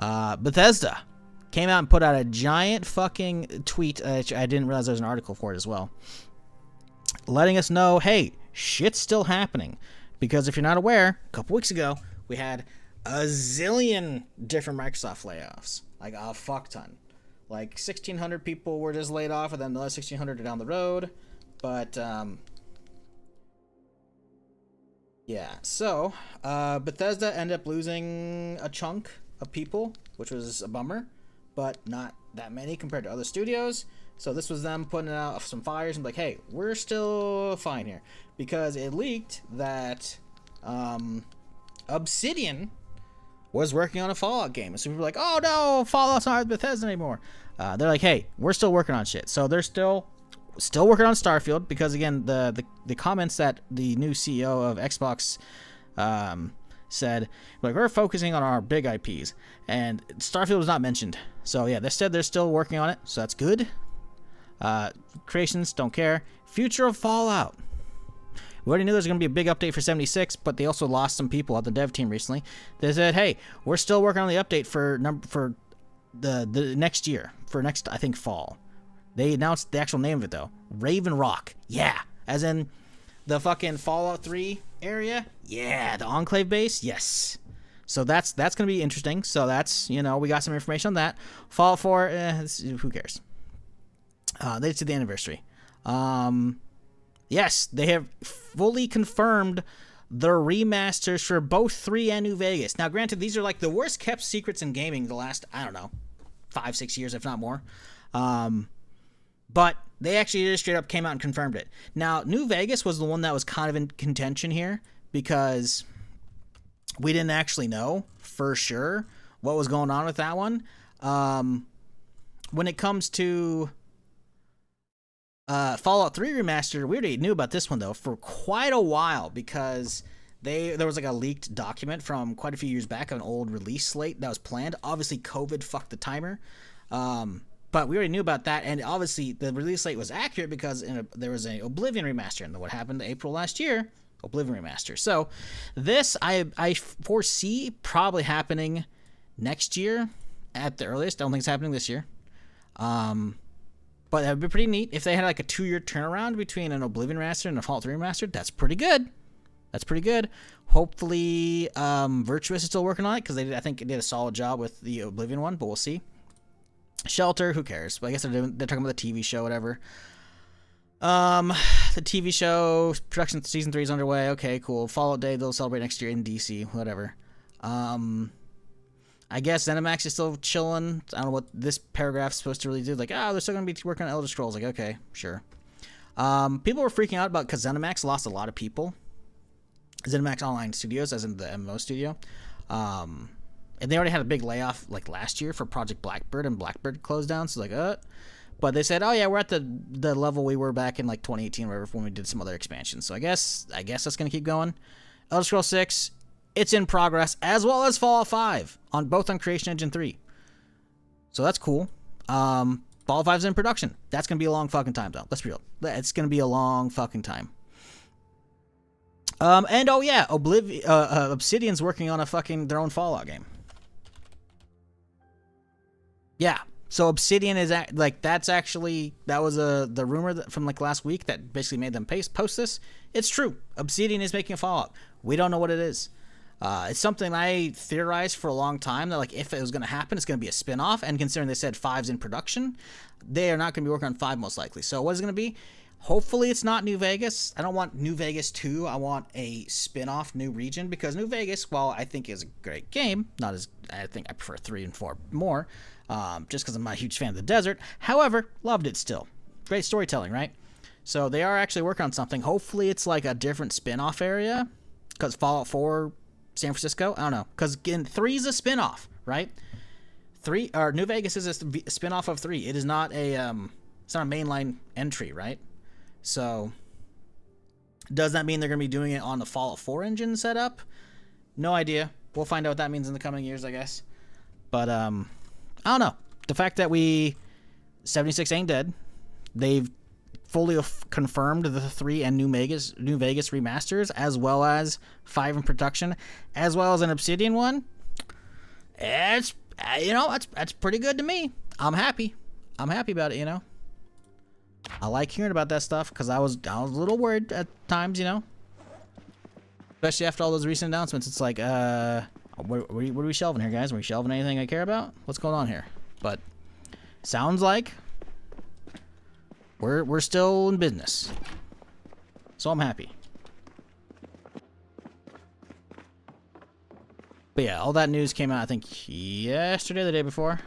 Bethesda came out and put out a giant fucking tweet. I didn't realize there was an article for it as well, letting us know, hey, shit's still happening. Because if you're not aware, a couple weeks ago, we had a zillion different Microsoft layoffs. Like, a fuck ton. Like, 1,600 people were just laid off, and then another 1,600 are down the road. But, yeah. So, Bethesda ended up losing a chunk of people, which was a bummer. But not that many compared to other studios. So this was them putting out some fires and like, hey, we're still fine here. Because it leaked that Obsidian was working on a Fallout game. And so people were like, oh no, Fallout's not with Bethesda anymore. They're like, hey, we're still working on shit. So they're still working on Starfield. Because again, the comments that the new CEO of Xbox said, like, we're focusing on our big IPs. And Starfield was not mentioned. So yeah, they said they're still working on it. So that's good. Creations, don't care. Future of Fallout. We already knew there was going to be a big update for 76, but they also lost some people on the dev team recently. They said, hey, we're still working on the update for the next year, for next, I think, fall. They announced the actual name of it, though. Raven Rock. Yeah. As in the fucking Fallout 3 area. Yeah. The Enclave base. Yes. So that's going to be interesting. So that's, you know, we got some information on that. Fallout 4, who cares? They did the anniversary. Yes, they have fully confirmed the remasters for both 3 and New Vegas. Now, granted, these are like the worst kept secrets in gaming the last, I don't know, 5-6 years, if not more. But they actually just straight up came out and confirmed it. Now, New Vegas was the one that was kind of in contention here because we didn't actually know for sure what was going on with that one. When it comes to Fallout 3 Remastered, we already knew about this one, though, for quite a while because there was like a leaked document from quite a few years back of an old release slate that was planned. Obviously, COVID fucked the timer. But we already knew about that, and obviously the release slate was accurate because there was an Oblivion remaster, and what happened in April last year, Oblivion remaster. So this I foresee probably happening next year at the earliest. I don't think it's happening this year. But that would be pretty neat if they had like a 2-year turnaround between an Oblivion remaster and a Fallout 3 remastered. That's pretty good. That's pretty good. Hopefully, Virtuous is still working on it because I think it did a solid job with the Oblivion one, but we'll see. Shelter, who cares? But I guess they're talking about the TV show, whatever. The TV show production season 3 is underway. Okay, cool. Fallout Day they'll celebrate next year in DC, whatever. I guess ZeniMax is still chilling. I don't know what this paragraph's supposed to really do. Like, they're still going to be working on Elder Scrolls. Like, okay, sure. People were freaking out about because ZeniMax lost a lot of people. ZeniMax Online Studios, as in the MMO studio. And they already had a big layoff like last year for Project Blackbird, and Blackbird closed down. So but they said, oh yeah, we're at the level we were back in like 2018 or whatever when we did some other expansions. So I guess that's gonna keep going. Elder Scrolls 6, it's in progress, as well as Fallout 5 both on Creation Engine 3. So that's cool. Fallout 5's in production. That's gonna be a long fucking time though. Let's be real. It's gonna be a long fucking time. And oh yeah, Obsidian's working on their own Fallout game. Yeah, so Obsidian is that was the rumor from like last week that basically made them post this. It's true. Obsidian is making a Fallout. We don't know what it is. It's something I theorized for a long time that like if it was going to happen, it's going to be a spin-off. And considering they said 5's in production, they are not going to be working on 5 most likely. So what is it going to be? Hopefully it's not New Vegas. I don't want New Vegas 2. I want a spin-off new region because New Vegas, while I think is a great game, I think I prefer 3 and 4 more. Just because I'm not a huge fan of the desert. However, loved it still. Great storytelling, right? So they are actually working on something. Hopefully it's like a different spin-off area. Because Fallout 4, San Francisco, I don't know. Because 3 is a spin-off, right? New Vegas is a spin-off of 3. It is not it's not a mainline entry, right? So does that mean they're going to be doing it on the Fallout 4 engine setup? No idea. We'll find out what that means in the coming years, I guess. But I don't know. The fact that 76 ain't dead. They've fully confirmed the 3 and New Vegas remasters, as well as 5 in production, as well as an Obsidian one. It's that's pretty good to me. I'm happy about it. I like hearing about that stuff because I was a little worried at times, especially after all those recent announcements. It's like, what are we shelving here, guys? Are we shelving anything I care about? What's going on here? But sounds like we're still in business, so I'm happy. But yeah, all that news came out I think yesterday, the day before.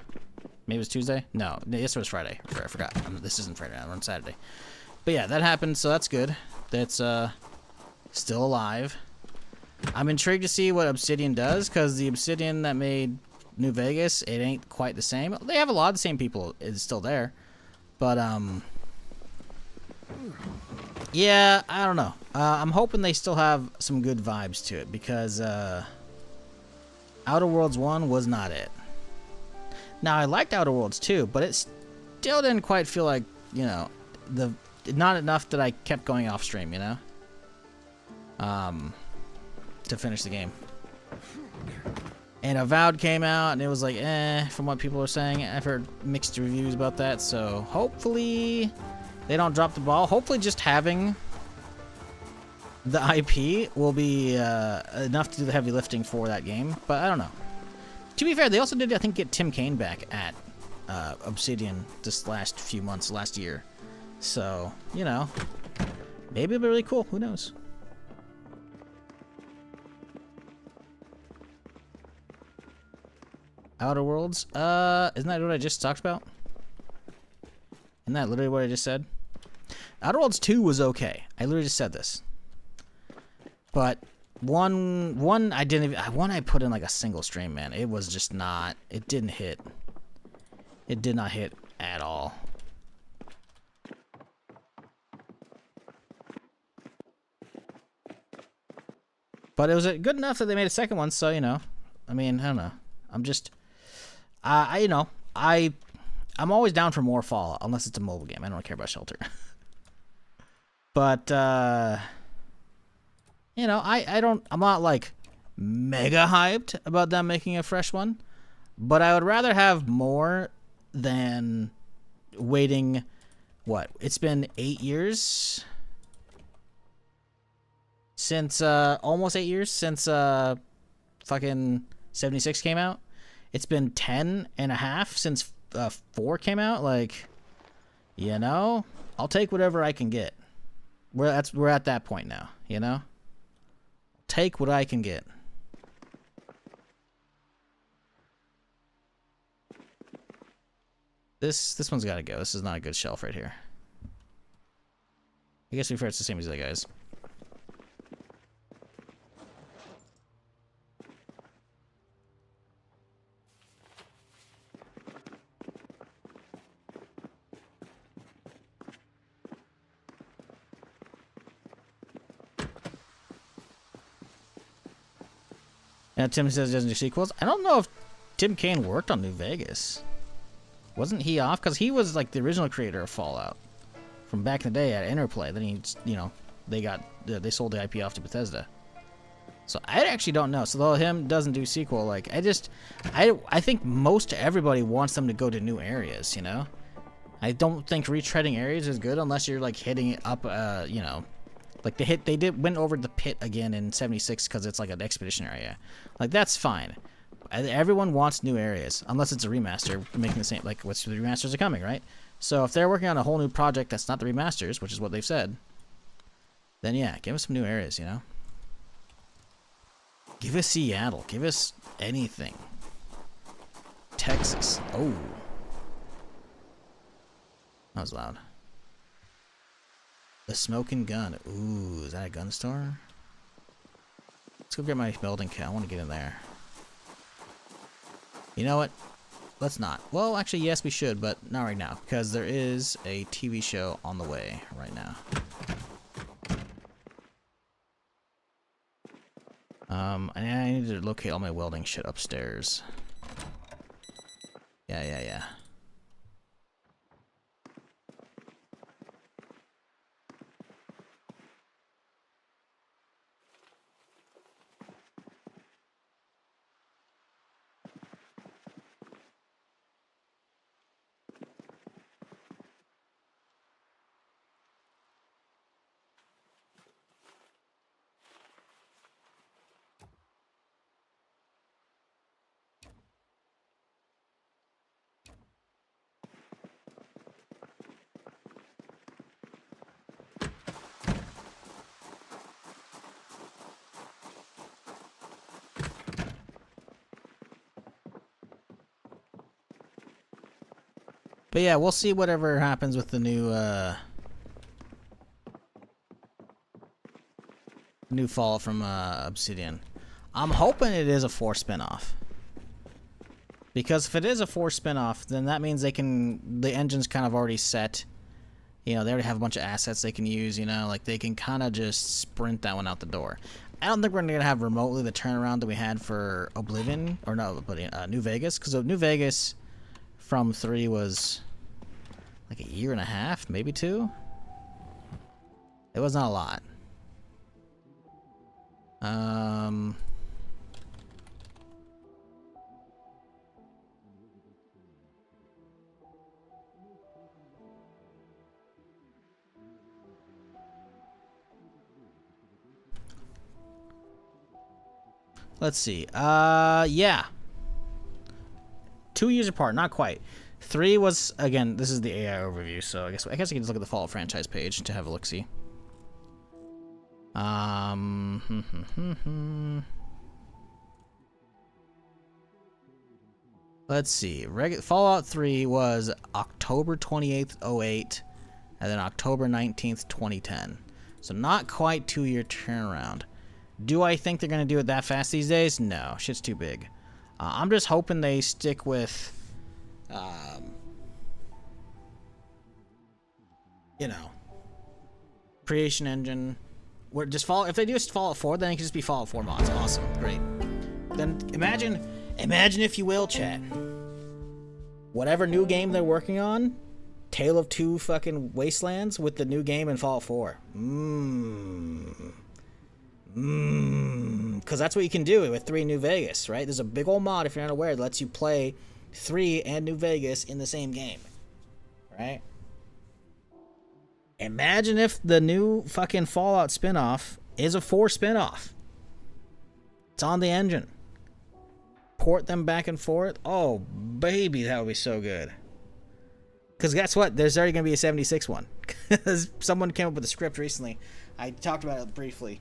Maybe it was Tuesday. No, yesterday was Friday. I forgot. This isn't Friday. I'm on Saturday. But yeah, that happened, so that's good. That's still alive. I'm intrigued to see what Obsidian does, because the Obsidian that made New Vegas, it ain't quite the same. They have a lot of the same people. It's still there. But, yeah, I don't know. I'm hoping they still have some good vibes to it, because Outer Worlds 1 was not it. Now, I liked Outer Worlds 2, but it still didn't quite feel like, not enough that I kept going off stream, to finish the game. And Avowed came out, and it was like, from what people are saying. I've heard mixed reviews about that, so hopefully they don't drop the ball. Hopefully just having the IP will be enough to do the heavy lifting for that game, but I don't know. To be fair, they also did, I think, get Tim Kaine back at Obsidian this last year. So, maybe it'll be really cool. Who knows? Outer Worlds. Isn't that what I just talked about? Isn't that literally what I just said? Outer Worlds 2 was okay. I literally just said this. But one I didn't even, one I put in like a single stream, man. It was just not, it didn't hit. It did not hit at all. But it was good enough that they made a second one, so, you know. I mean, I don't know. I'm just, you know, I'm always down for more Fallout, unless it's a mobile game. I don't care about Shelter. But, you know, I'm not, like, mega hyped about them making a fresh one. But I would rather have more than waiting, what? It's been 8 years since, almost 8 years since, fucking 76 came out. It's been 10 and a half since 4 came out. Like, you know, I'll take whatever I can get. We're at that point now, you know? Take what I can get. This one's gotta go. This is not a good shelf right here. I guess to be fair, it's the same as the other guys. Yeah, Tim says he doesn't do sequels. I don't know if Tim Kaine worked on New Vegas. Wasn't he off? Because he was like the original creator of Fallout from back in the day at Interplay. Then he, you know, they sold the IP off to Bethesda. So I actually don't know. So though him doesn't do sequel, like I think most everybody wants them to go to new areas. You know, I don't think retreading areas is good unless you're like hitting it up. You know. Like they went over the pit again in 76 because it's like an expedition area. Like that's fine. Everyone wants new areas unless it's a remaster making the same. Like what's the remasters are coming, right? So if they're working on a whole new project that's not the remasters, which is what they've said, then yeah, give us some new areas. You know, give us Seattle, give us anything. Texas. Oh, that was loud. The Smoking Gun. Ooh, is that a gun store? Let's go get my building kit. I want to get in there. You know what? Let's not. Well, actually, yes, we should, but not right now. Because there is a TV show on the way right now. And I need to locate all my welding shit upstairs. Yeah. But yeah, we'll see whatever happens with the new Fall from Obsidian. I'm hoping it is a 4 spinoff. Because if it is a 4 spinoff, then that means the engine's kind of already set. You know, they already have a bunch of assets they can use, you know, like they can kind of just sprint that one out the door. I don't think we're going to have remotely the turnaround that we had for Oblivion, or no, but New Vegas, because New Vegas from 3 was like a year and a half, maybe 2. It was not a lot. Let's see. Yeah. 2 years apart, not quite. 3 was, again, this is the AI overview, so I guess I can just look at the Fallout franchise page to have a look-see. Let's see. Fallout 3 was October 28th, 08, and then October 19th, 2010. So not quite 2-year turnaround. Do I think they're going to do it that fast these days? No. Shit's too big. I'm just hoping they stick with, you know, creation engine. Where just if they do Fallout 4, then it can just be Fallout 4 mods. Awesome. Great. Then imagine if you will, chat. Whatever new game they're working on, Tale of Two fucking Wastelands with the new game in Fallout 4. Because that's what you can do with 3 New Vegas, right? There's a big old mod, if you're not aware, that lets you play 3 and New Vegas in the same game, right? Imagine if the new fucking Fallout spinoff is a 4 spinoff. It's on the engine. Port them back and forth. Oh, baby, that would be so good. Because guess what? There's already going to be a 76 one. Because someone came up with a script recently. I talked about it briefly.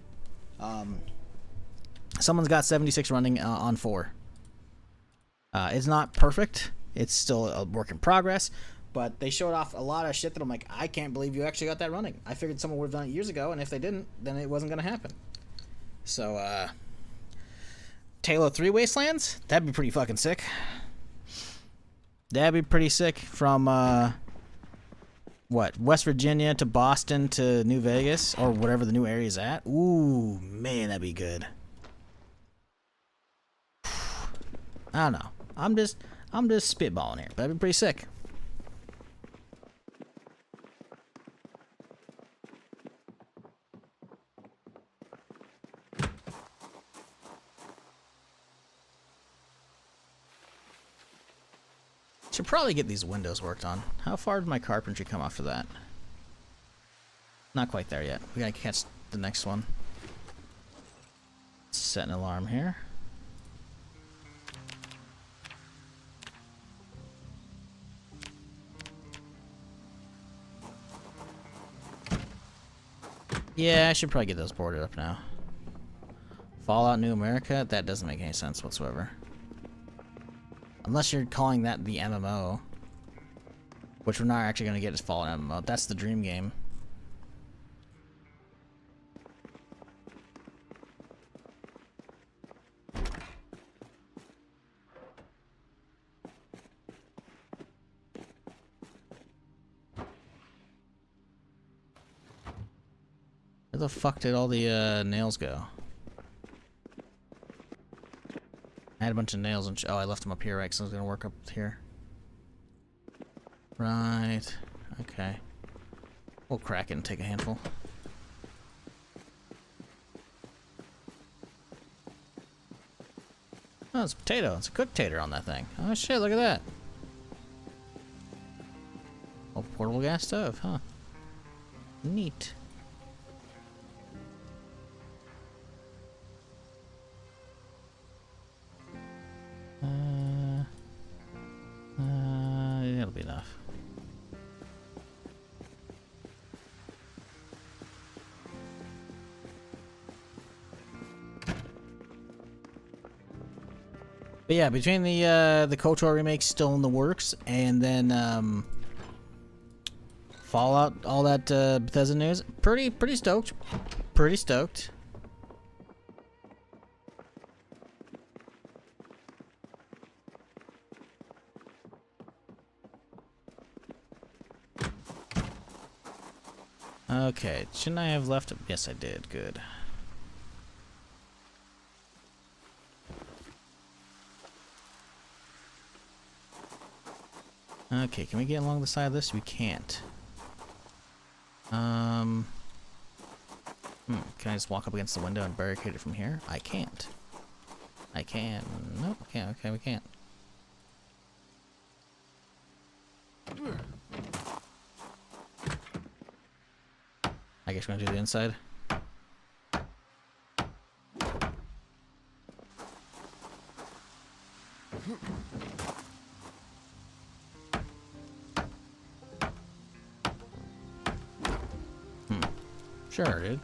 Someone's got 76 running on 4. It's not perfect. It's still a work in progress. But they showed off a lot of shit that I'm like, I can't believe you actually got that running. I figured someone would have done it years ago, and if they didn't, then it wasn't going to happen. So, Tale of 3 Wastelands? That'd be pretty fucking sick. That'd be pretty sick. From, what, West Virginia to Boston to New Vegas, or whatever the new area is at. Ooh, man, that'd be good. I don't know. I'm just spitballing here, but that'd be pretty sick. Should probably get these windows worked on. How far did my carpentry come after that? Not quite there yet. We gotta catch the next one. Set an alarm here. Yeah, I should probably get those boarded up now. Fallout New America? That doesn't make any sense whatsoever. Unless you're calling that the MMO. Which we're not actually going to get as Fallout MMO. That's the dream game. Where the fuck did all the nails go? I had a bunch of nails and oh, I left them up here, right? So I was gonna work up here. Right. Okay. We'll crack it and take a handful. Oh, it's a potato. It's a cooked tater on that thing. Oh shit! Look at that. Oh, portable gas stove, huh? Neat. That'll be enough. But yeah, between the KOTOR remake still in the works, and then Fallout, all that Bethesda news, pretty stoked. Pretty stoked. Okay, shouldn't I have left it? Yes, I did. Good. Okay, can we get along the side of this? We can't. Can I just walk up against the window and barricade it from here? I can't. I can. Nope, can't. Okay, we can't. I guess we're gonna do the inside. Sure, dude.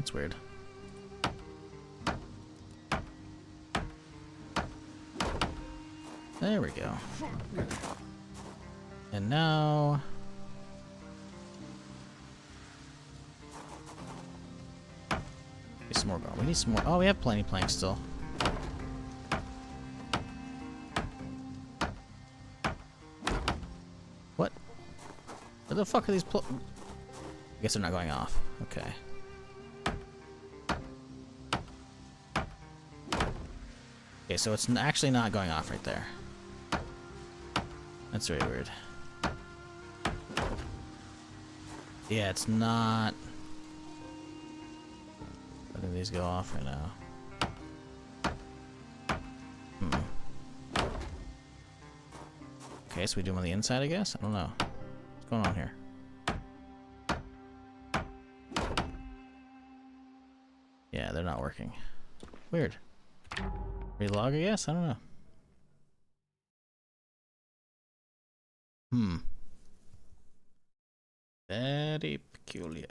That's weird. There we go. And now... some more going. We need some more. Oh, we have plenty of planks still. What? Where the fuck are these I guess they're not going off. Okay. Okay, so it's actually not going off right there. That's very weird. Yeah, it's not... Why do these go off right now? Okay, so we do them on the inside, I guess? I don't know. What's going on here? Yeah, they're not working. Weird. Relog, I guess? I don't know. Very peculiar.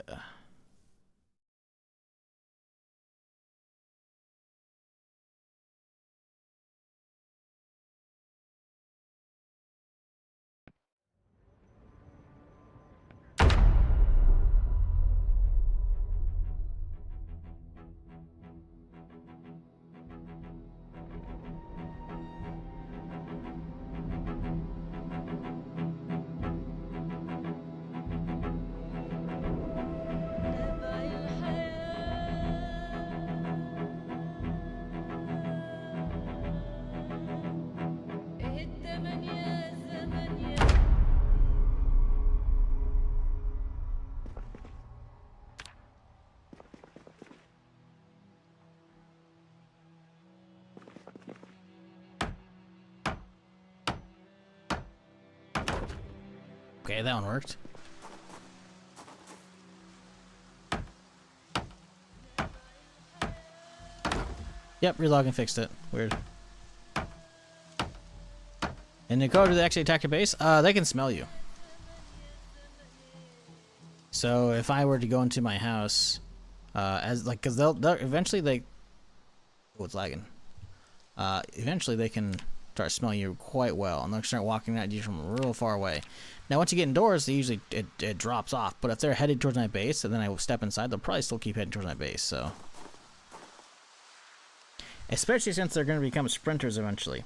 Okay, that one worked. Yep, relogging fixed it. Weird. And Necroa, do they actually attack your base? They can smell you. So if I were to go into my house, cause they'll eventually they. Oh, it's lagging. Eventually they can start smelling you quite well, and they'll start walking at you from real far away. Now, once you get indoors, they usually it drops off. But if they're headed towards my base, and then I will step inside, they'll probably still keep heading towards my base. So, especially since they're going to become sprinters eventually.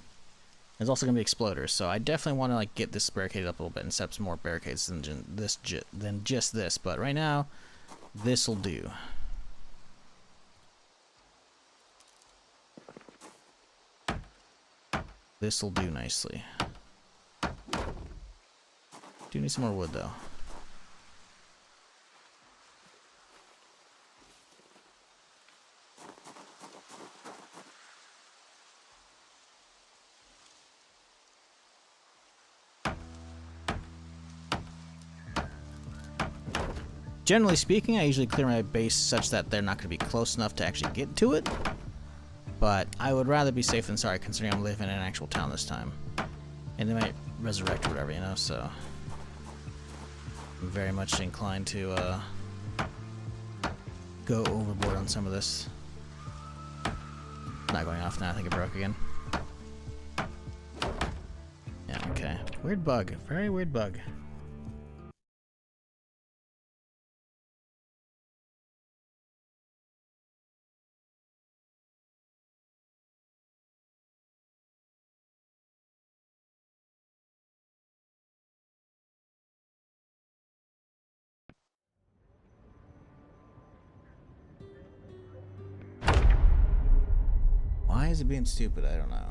There's also going to be exploders, so I definitely want to like get this barricaded up a little bit and set up some more barricades than just this. But right now, this will do. This will do nicely. Do need some more wood though. Generally speaking, I usually clear my base such that they're not going to be close enough to actually get to it. But I would rather be safe than sorry, considering I'm living in an actual town this time. And they might resurrect or whatever, you know, so... I'm very much inclined to go overboard on some of this. Not going off now, I think it broke again. Yeah, okay. Weird bug. Very weird bug. Why is it being stupid? I don't know.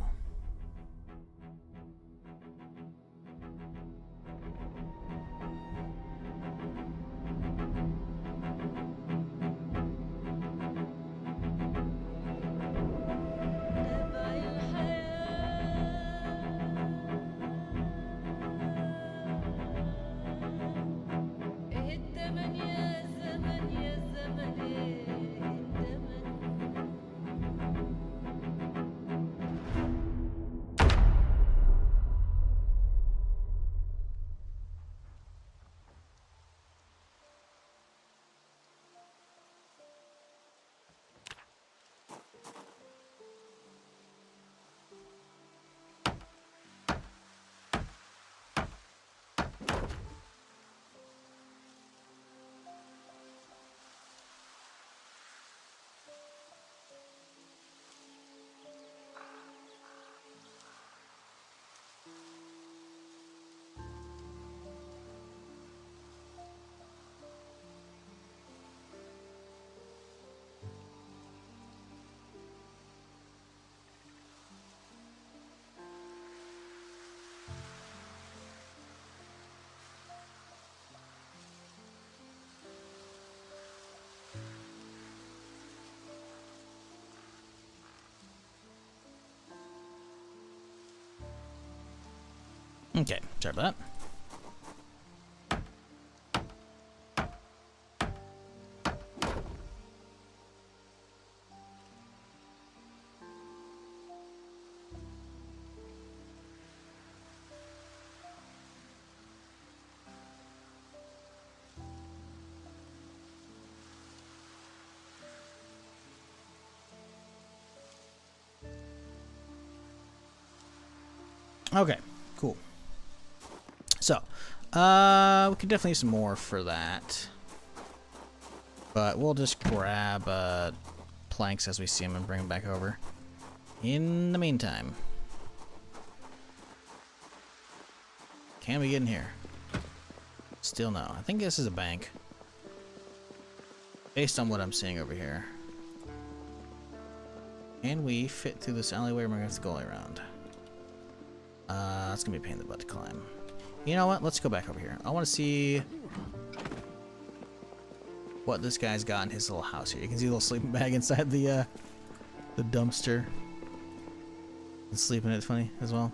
Okay, sorry about that. Okay, cool. So, we could definitely use some more for that. But we'll just grab planks as we see them and bring them back over. In the meantime, can we get in here? Still no. I think this is a bank. Based on what I'm seeing over here. Can we fit through this alleyway or am I going to have to go all the way around? That's going to be a pain in the butt to climb. You know what? Let's go back over here. I want to see what this guy's got in his little house here. You can see a little sleeping bag inside the dumpster. And sleeping it's funny as well.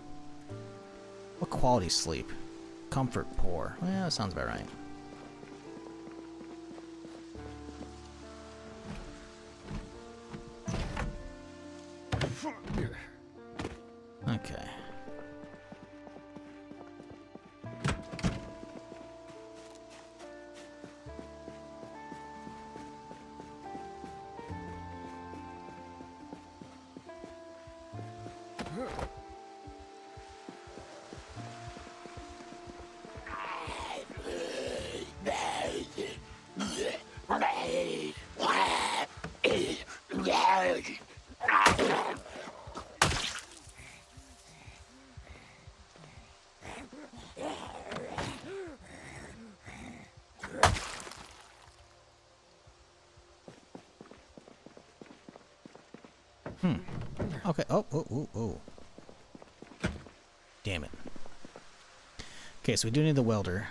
What quality sleep? Comfort poor. Well, that sounds about right. Okay. Okay. Oh. Damn it. Okay, so we do need the welder.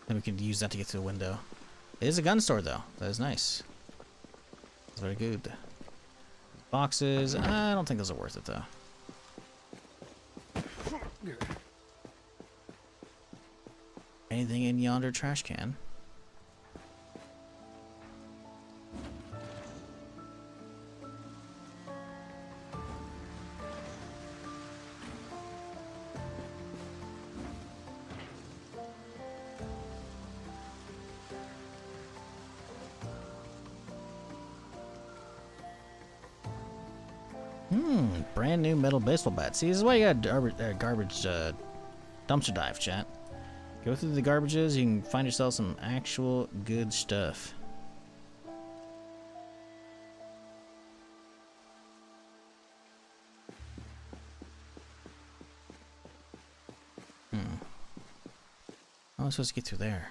And we can use that to get to the window. It is a gun store, though. That is nice. That's very good. Boxes. I don't think those are worth it, though. Anything in yonder trash can? Brand new metal baseball bat. See, this is why you got garbage dumpster dive, chat. Go through the garbages, you can find yourself some actual good stuff. How am I supposed to get through there?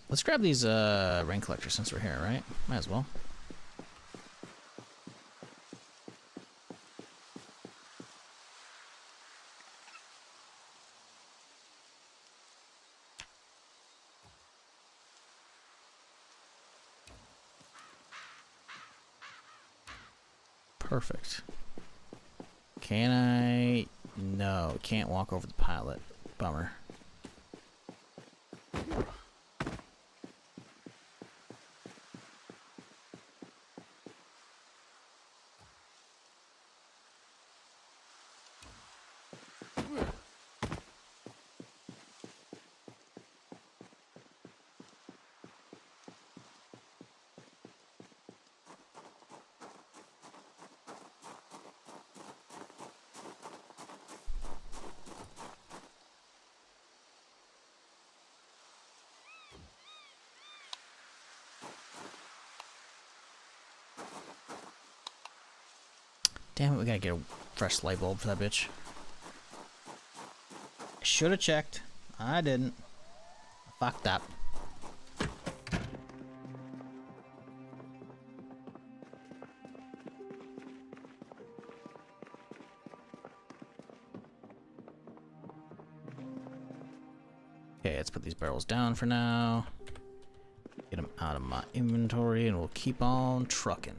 Let's grab these rain collectors since we're here, right? Might as well. Perfect. Can I? No, can't walk over the pilot. Bummer. Damn it, we gotta get a fresh light bulb for that bitch. Should have checked. I didn't. Fucked up. Okay, let's put these barrels down for now. Get them out of my inventory and we'll keep on trucking.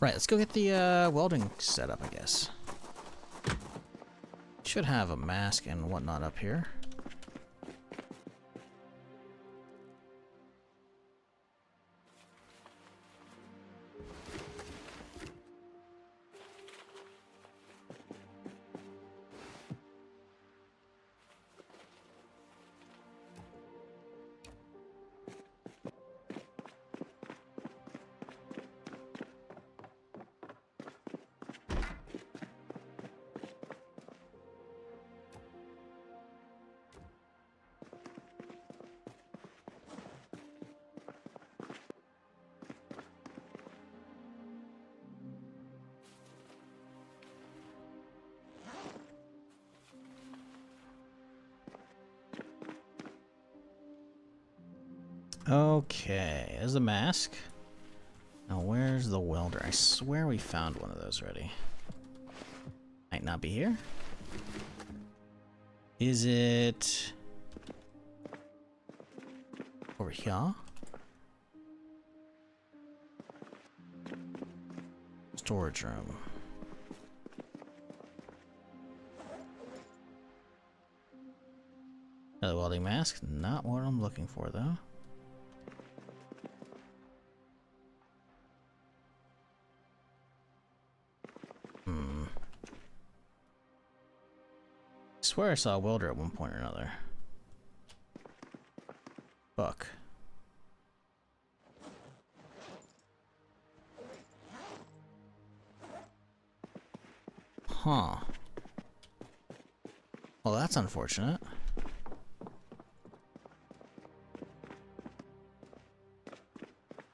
Right, let's go get the welding set up, I guess. Should have a mask and whatnot up here. Okay, there's the mask. Now where's the welder? I swear we found one of those already. Might not be here. Is it over here? Storage room. Another welding mask. Not what I'm looking for though. I swear I saw a welder at one point or another. Fuck. Huh. Well, that's unfortunate.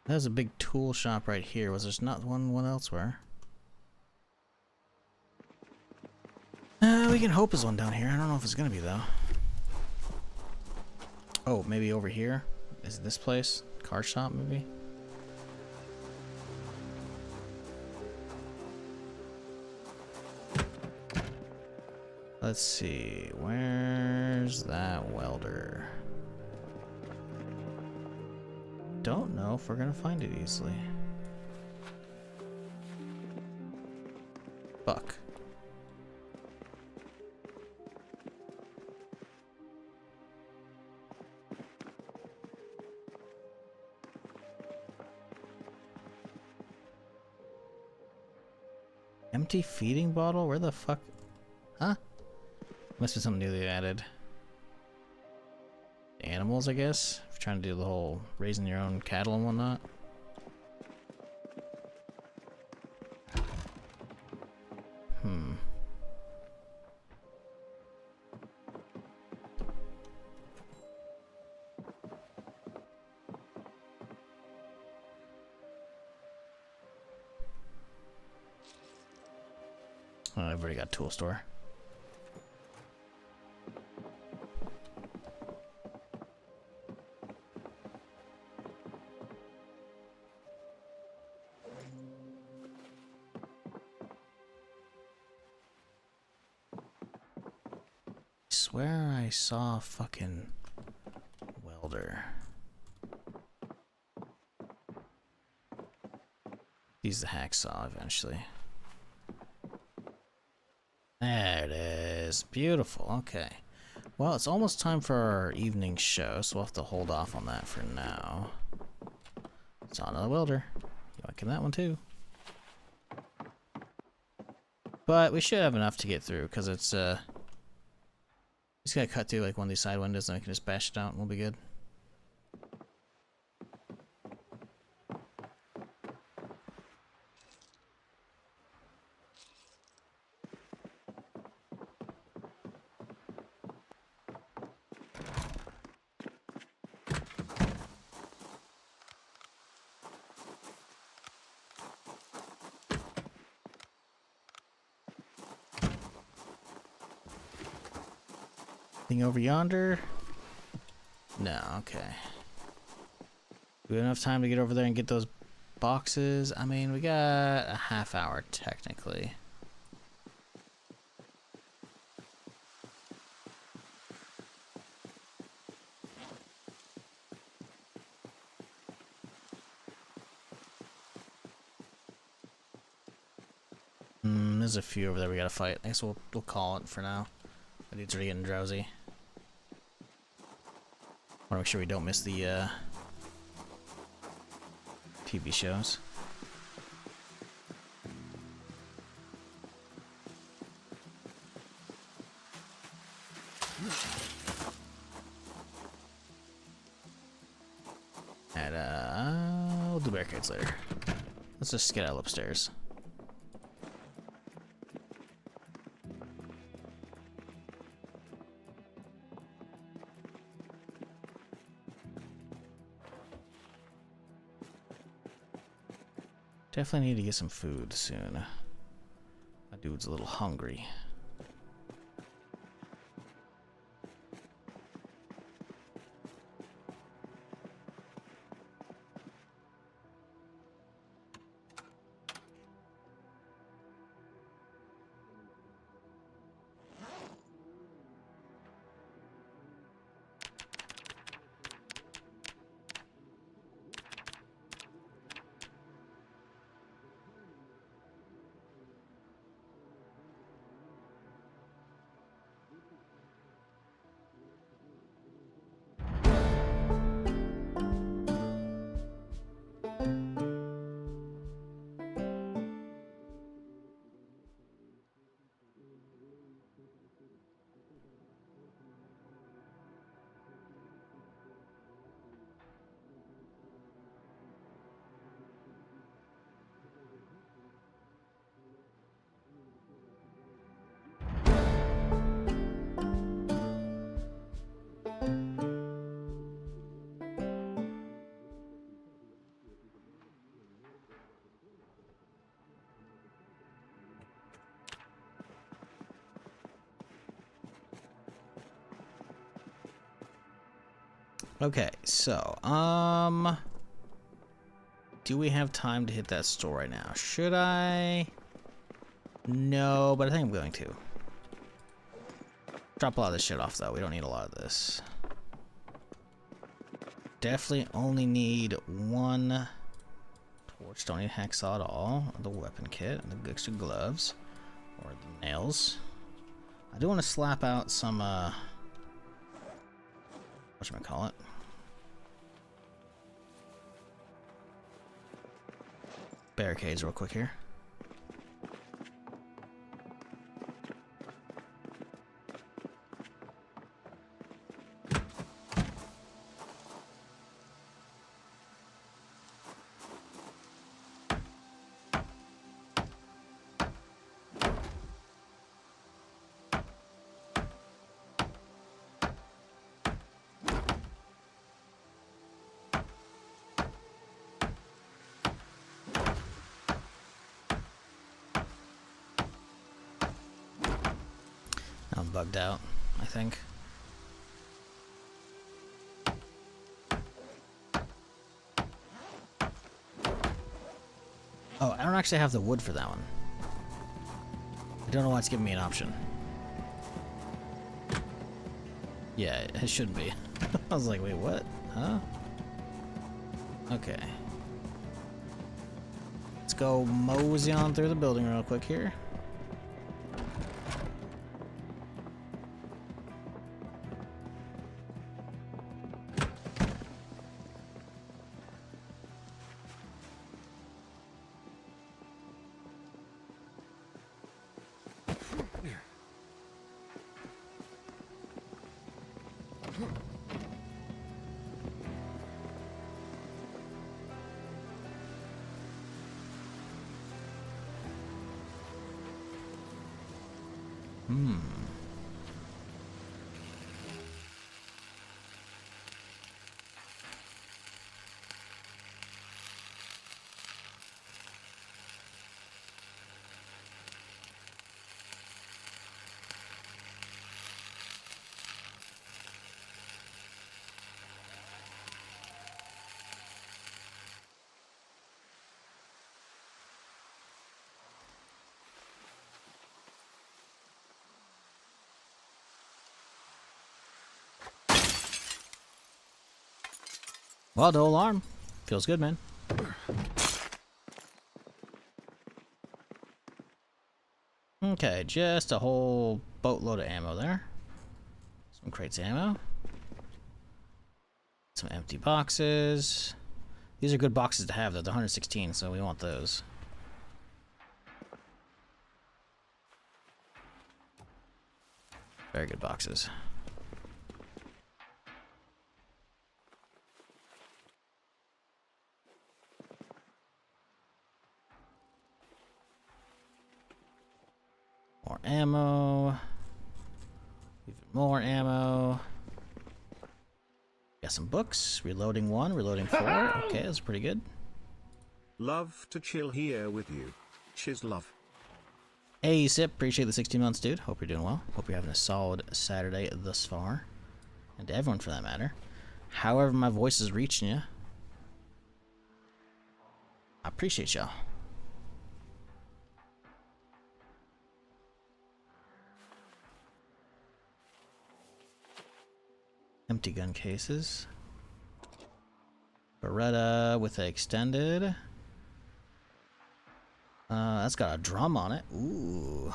There's a big tool shop right here. Was there not one elsewhere? We can hope there's one down here. I don't know if it's gonna be though. Oh, maybe over here? Is it this place? Car shop, maybe? Let's see. Where's that welder? Don't know if we're gonna find it easily. Fuck. Empty feeding bottle? Where the fuck? Huh? Must be something new they added. Animals, I guess? If you're trying to do the whole raising your own cattle and whatnot. Oh, I've already got a tool store. I swear I saw a fucking welder. Use the hacksaw eventually. There it is. Beautiful. Okay. Well, it's almost time for our evening show, so we'll have to hold off on that for now. Saw another welder. Liking that one too. But we should have enough to get through, because it's just gotta cut through like one of these side windows and we can just bash it out and we'll be good. Thing over yonder? No, okay. Do we have enough time to get over there and get those boxes? I mean, we got a half hour technically. There's a few over there we gotta fight. I guess we'll call it for now. My dude's already getting drowsy. Wanna make sure we don't miss the TV shows. And we'll do barricades later. Let's just skedaddle upstairs. Definitely need to get some food soon. My dude's a little hungry. Okay, so, do we have time to hit that store right now? Should I? No, but I think I'm going to. Drop a lot of this shit off, though. We don't need a lot of this. Definitely only need one torch. Don't need hacksaw at all. Or the weapon kit, and the extra gloves, or the nails. I do want to slap out some, whatchamacallit? Barricades real quick here. I'm bugged out, I think. Oh, I don't actually have the wood for that one. I don't know why it's giving me an option. Yeah, it shouldn't be. I was like, wait, what? Huh? Okay. Let's go mosey on through the building real quick here. Well, no alarm. Feels good, man. Okay, just a whole boatload of ammo there. Some crates of ammo. Some empty boxes. These are good boxes to have, though. They're 116, so we want those. Very good boxes. More ammo. Even more ammo. Got some books. Reloading 1, reloading 4. Okay, that's pretty good. Love to chill here with you. Shiz love. Hey, Sip. Appreciate the 16 months, dude. Hope you're doing well. Hope you're having a solid Saturday thus far. And to everyone, for that matter. However my voice is reaching you. I appreciate y'all. Empty gun cases. Beretta with a extended. That's got a drum on it. Ooh.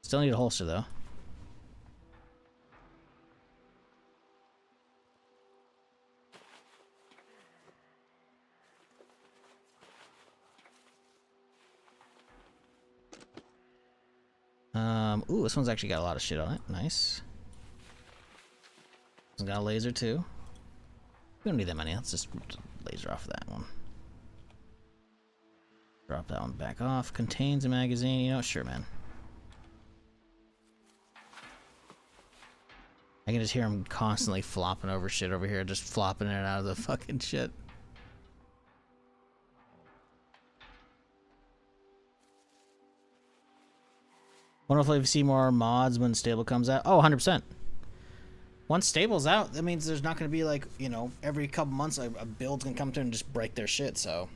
Still need a holster though. Ooh, this one's actually got a lot of shit on it. Nice. It's got a laser too. We don't need that many. Let's just laser off that one. Drop that one back off. Contains a magazine. You know, sure, man. I can just hear him constantly flopping over shit over here. Just flopping in and out of the fucking shit. Wonder if we see more mods when Stable comes out. Oh, 100%. Once Stable's out, that means there's not going to be like, you know, every couple months a build's going to come through and just break their shit, so.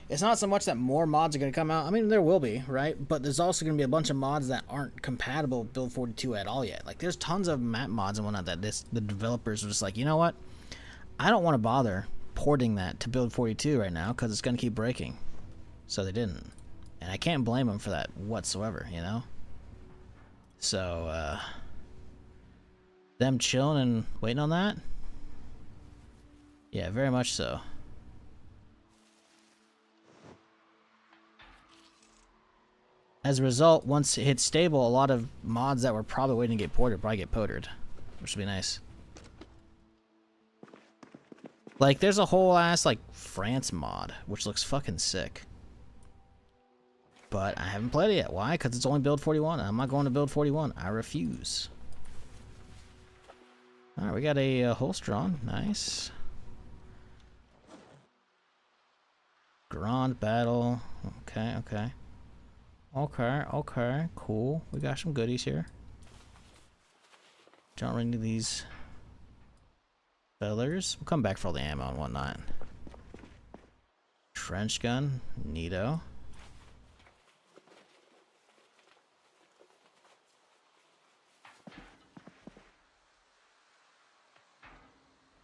It's not so much that more mods are going to come out. I mean, there will be, right? But there's also going to be a bunch of mods that aren't compatible with Build 42 at all yet. Like, there's tons of map mods and whatnot that the developers are just like, you know what? I don't want to bother porting that to Build 42 right now because it's going to keep breaking. So they didn't. And I can't blame them for that whatsoever, you know? So, them chilling and waiting on that? Yeah, very much so. As a result, once it hits Stable, a lot of mods that were probably waiting to get ported probably get ported, which would be nice. Like, there's a whole ass, like, France mod, which looks fucking sick. But I haven't played it yet. Why? Because it's only Build 41. I'm not going to Build 41. I refuse. Alright, we got a holster on. Nice. Grand Battle. Okay, okay. Okay, okay. Cool. We got some goodies here. Don't really need these fellers. We'll come back for all the ammo and whatnot. Trench gun. Neato.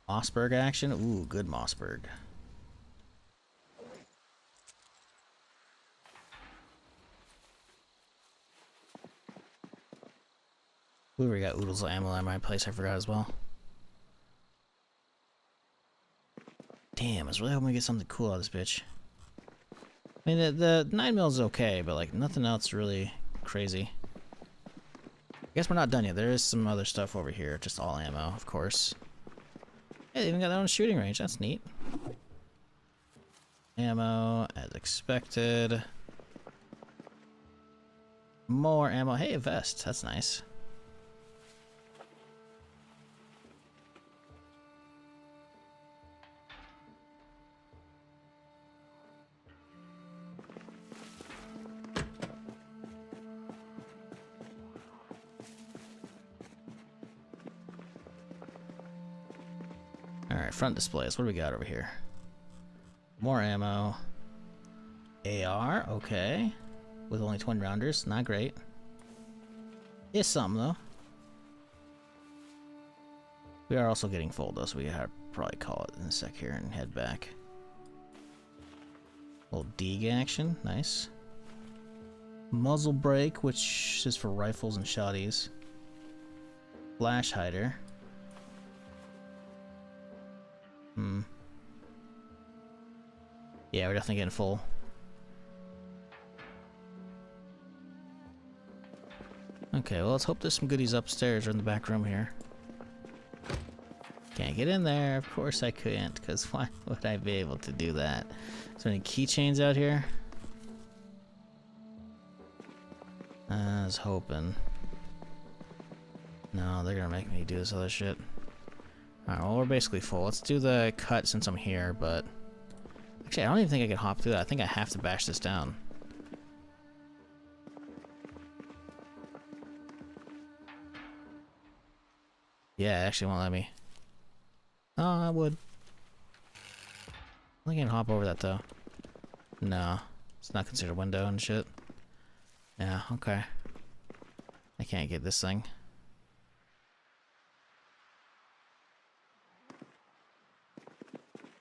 Mossberg action. Ooh, good Mossberg. We already got oodles of ammo at my place. I forgot as well. Damn, I was really hoping we get something cool out of this bitch. I mean, the 9mm is okay, but like nothing else really crazy. I guess we're not done yet. There is some other stuff over here. Just all ammo, of course. Yeah, they even got their own shooting range. That's neat. Ammo, as expected. More ammo. Hey, a vest. That's nice. Alright, front displays. What do we got over here? More ammo. AR, okay. With only 20 rounders. Not great. It's something, though. We are also getting full, though, so we gotta probably call it in a sec here and head back. Little dig action. Nice. Muzzle brake, which is for rifles and shotties. Flash hider. Yeah, we're definitely getting full. Okay, well, let's hope there's some goodies upstairs or in the back room here. Can't get in there. Of course I couldn't, because why would I be able to do that? Is there any keychains out here? I was hoping. No, they're gonna make me do this other shit. Alright, well, we're basically full. Let's do the cut since I'm here, but... Actually, I don't even think I can hop through that. I think I have to bash this down. Yeah, it actually won't let me. Oh, I would. I think I can hop over that, though. No. It's not considered a window and shit. Yeah, okay. I can't get this thing.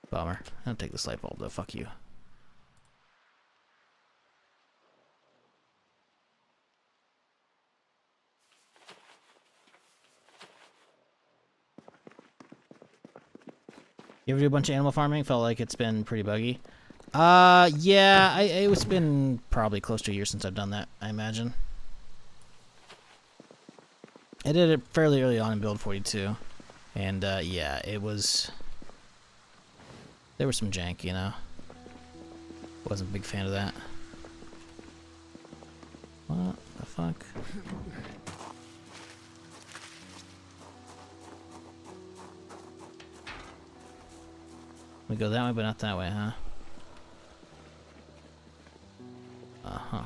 Bummer. I'll take this light bulb, though. Fuck you. You ever do a bunch of animal farming? Felt like it's been pretty buggy. Yeah, it's been probably close to a year since I've done that, I imagine. I did it fairly early on in build 42. And, yeah, it was... There was some jank, you know. Wasn't a big fan of that. What the fuck? We go that way, but not that way, huh? Uh-huh.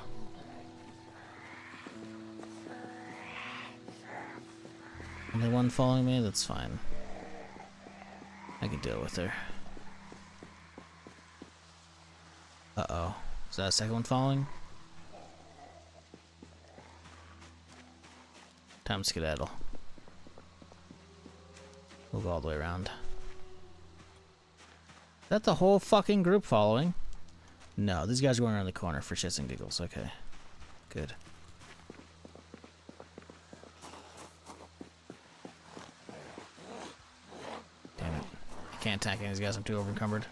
Only one following me? That's fine. I can deal with her. Uh-oh. Is that a second one following? Time to skedaddle. We'll go all the way around. Is that the whole fucking group following? No, these guys are going around the corner for shits and giggles. Okay. Good. Damn it. I can't attack any of these guys. I'm too overencumbered.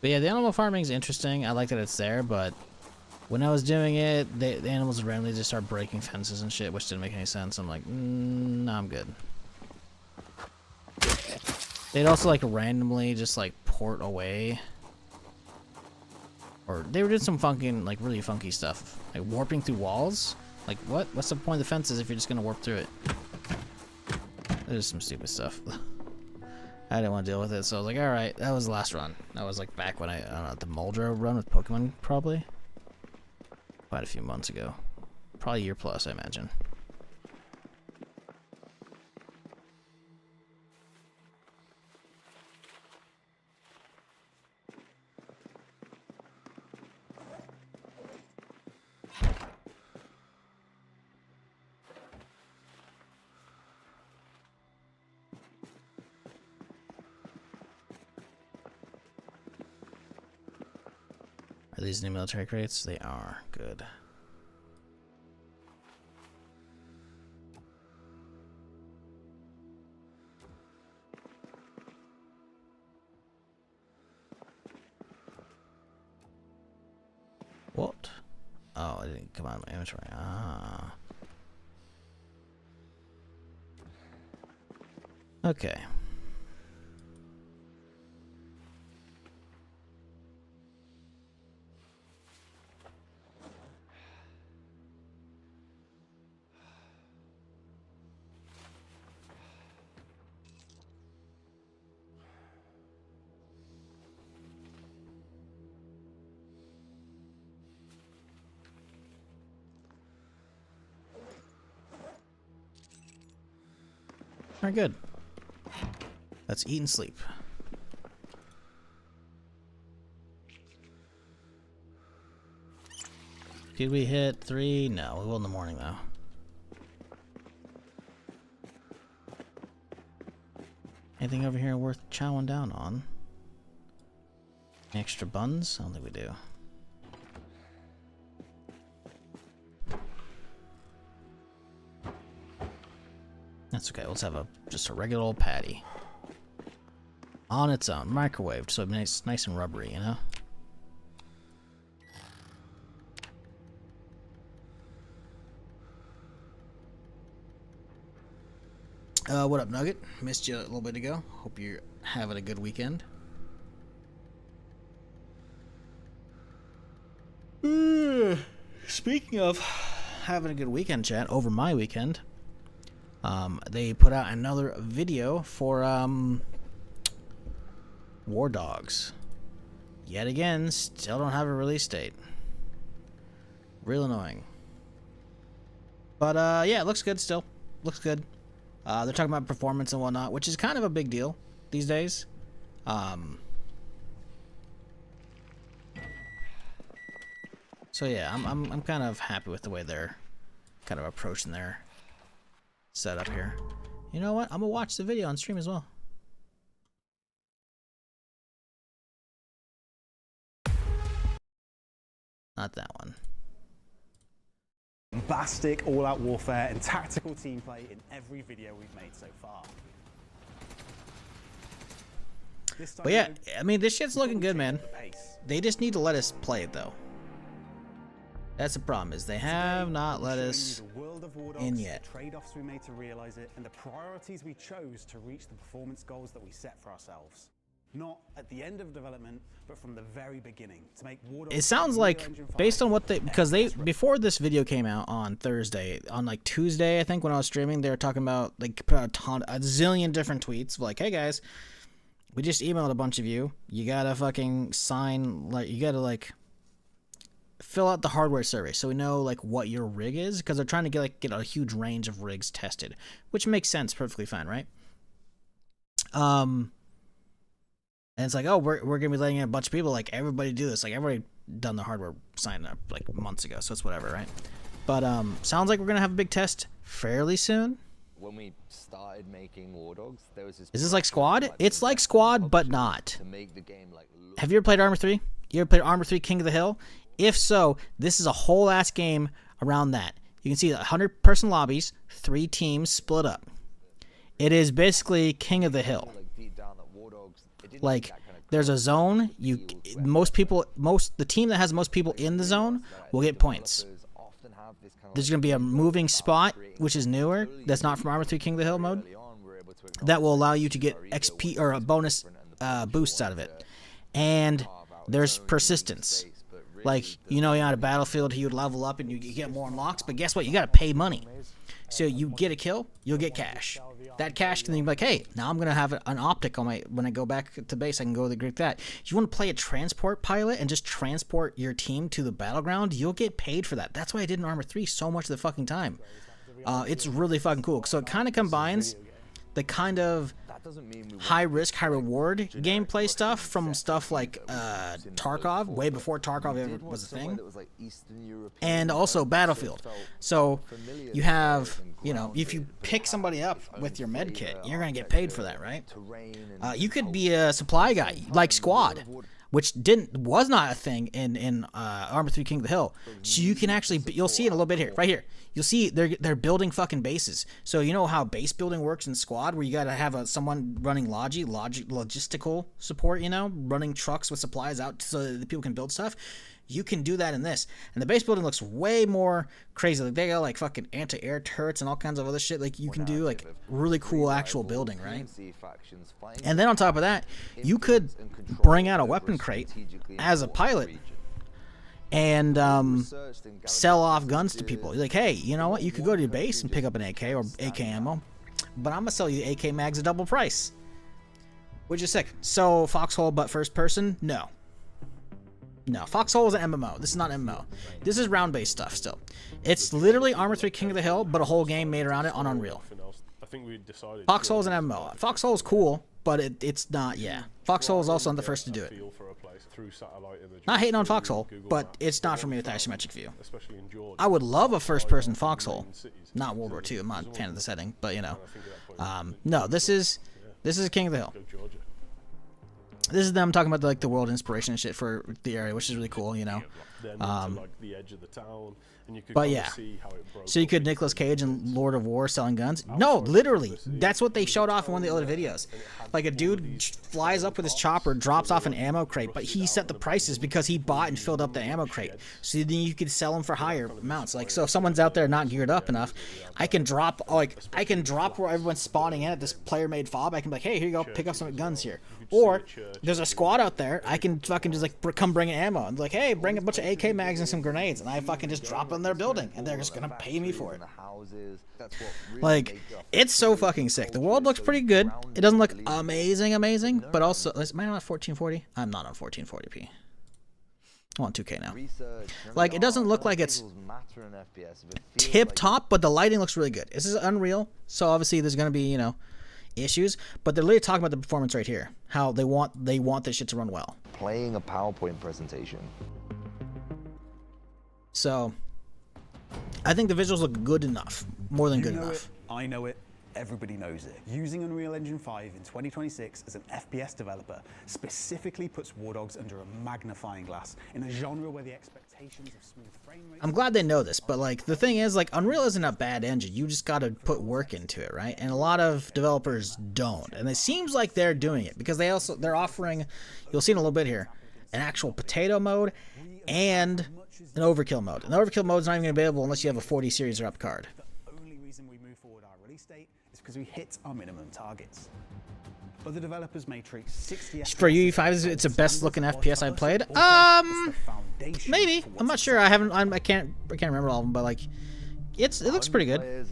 But yeah, the animal farming is interesting. I like that it's there, but when I was doing it, the animals would randomly just start breaking fences and shit, which didn't make any sense. I'm like, no, I'm good. They'd also like randomly just like port away. Or they were doing some funking, like really funky stuff. Like warping through walls? Like what? What's the point of the fences if you're just gonna warp through it? There's some stupid stuff. I didn't want to deal with it, so I was like, alright, that was the last run. That was like back when I don't know, the Muldrow run with Pokemon, probably. Quite a few months ago. Probably a year plus, I imagine. Are these new military crates? They are. Good. What? Oh, it didn't come out of my inventory. Ah. Okay. Alright, good. Let's eat and sleep. Did we hit 3? No, we will in the morning though. Anything over here worth chowing down on? Extra buns? I don't think we do. That's okay. Let's have just a regular old patty. On its own, microwaved, so it's nice and rubbery, you know? What up, Nugget? Missed you a little bit ago. Hope you're having a good weekend. Speaking of having a good weekend, chat, over my weekend, they put out another video for War Dogs. Yet again, still don't have a release date. Real annoying. But yeah, it looks good still. Looks good. They're talking about performance and whatnot, which is kind of a big deal these days. So yeah, I'm kind of happy with the way they're kind of approaching their setup here. You know what? I'm gonna watch the video on stream as well. Not that one. Bombastic, all-out warfare, and tactical team play in every video we've made so far. But yeah, I mean, this shit's looking good, man. They just need to let us play it, though. That's the problem, is they have not let us in yet. Trade-offs we made to realize it, and the priorities we chose to reach the performance goals that we set for ourselves. Not at the end of development, but from the very beginning. To make War Dogs, it sounds like, based on what they, because they, before this video came out on Thursday, on like Tuesday, I think, when I was streaming, they were talking about, like, put out a zillion different tweets, like, hey guys, we just emailed a bunch of you. You gotta fucking sign, like, you gotta, like, fill out the hardware survey so we know, like, what your rig is, because they're trying to get a huge range of rigs tested, which makes sense, perfectly fine, right? And it's like, oh, we're gonna be letting in a bunch of people, like, everybody do this, like, everybody done the hardware sign up like months ago, so it's whatever, right? But sounds like we're gonna have a big test fairly soon. When we started making War Dogs, there was this. Is this like Squad? It's like Squad, but not. To make the game, like, have you ever played Armor 3? You ever played Armor 3 King of the Hill? If so, this is a whole ass game around that. You can see 100-person lobbies, 3 teams split up. It is basically King of the Hill. Like, there's a zone. The team that has most people in the zone will get points. There's going to be a moving spot, which is newer. That's not from Armor 3 King of the Hill mode. That will allow you to get XP or a bonus boosts out of it. And there's persistence. Like, you know, you're on a battlefield, you would level up and you get more unlocks, but guess what? You got to pay money. So you get a kill, you'll get cash. That cash can then be like, hey, now I'm going to have an optic on my, when I go back to base, I can go get that. If you want to play a transport pilot and just transport your team to the battleground, you'll get paid for that. That's why I did in Armor 3 so much of the fucking time. It's really fucking cool. So it kind of combines the kind of high risk, high reward gameplay stuff from stuff like Tarkov, way before Tarkov ever was a thing, and also Battlefield. So you have, you know, if you pick somebody up with your med kit, you're gonna get paid for that, right? You could be a supply guy like Squad, which was not a thing in Armor 3 King of the Hill. So you can actually, you'll see it a little bit here, right here. You'll see they're building fucking bases. So you know how base building works in Squad, where you gotta have someone running logistical support, you know, running trucks with supplies out so that the people can build stuff. You can do that in this, and the base building looks way more crazy. Like, they got like fucking anti-air turrets and all kinds of other shit. Like, you can do like really cool actual building, right? And then on top of that, you could bring out a weapon crate as a pilot and sell off guns to people. You're like, hey, you know what? You could go to your base and pick up an AK or AK ammo, but I'm gonna sell you AK mags at double price, which is sick. So Foxhole, but first person? No. Foxhole is an MMO. This is not MMO. This is round-based stuff still. It's literally Armor 3 King of the Hill, but a whole game made around it on Unreal. I think we decided. Foxhole is an MMO. Foxhole is cool, but it's not. Yeah, Foxhole is also not the first to do it. Not hating on Foxhole, but it's not for me with isometric view. I would love a first-person Foxhole, not World War II. I'm not a fan of the setting, but you know, no, this is King of the Hill. This is them talking about like the world inspiration and shit for the area, which is really cool, you know. But yeah, so you could Nicolas Cage and Lord of War selling guns. No, literally, that's what they showed off in one of the other videos. Like a dude flies up with his chopper, drops off an ammo crate, but he set the prices because he bought and filled up the ammo crate. So then you could sell them for higher amounts. Like, so if someone's out there not geared up enough, I can drop where everyone's spawning in at this player-made fob. I can be like, hey, here you go, pick up some guns here. Or there's a squad out there, I can fucking just like come bring ammo and be like, hey, bring a bunch of AK mags and some grenades, and I fucking just drop in their building, and they're just gonna pay me for it. Like, it's so fucking sick. The world looks pretty good. It doesn't look amazing, but also, am I on 1440? I'm not on 1440p. I'm on 2K now. Like, it doesn't look like it's tip top, but the lighting looks really good. This is Unreal, so obviously there's gonna be, you know, issues, but they're literally talking about the performance right here. How they want this shit to run well. Playing a PowerPoint presentation. So, I think the visuals look good enough, more than good enough. I know it. Everybody knows it. Using Unreal Engine 5 in 2026 as an FPS developer specifically puts War Dogs under a magnifying glass in a genre where the expectations of smooth frame rates... I'm glad they know this, but like the thing is, like, Unreal isn't a bad engine. You just got to put work into it, right? And a lot of developers don't, and it seems like they're doing it because they're offering, you'll see in a little bit here, an actual potato mode and an overkill mode. And the overkill mode is not even gonna be available unless you have a 40 series or up card. The only reason we move forward our release date is because we hit our minimum targets. Other developers may treat 60 FPS for UE5, it's the best looking FPS I've played. Maybe. I'm not sure. I can't remember all of them, but like, it looks pretty good.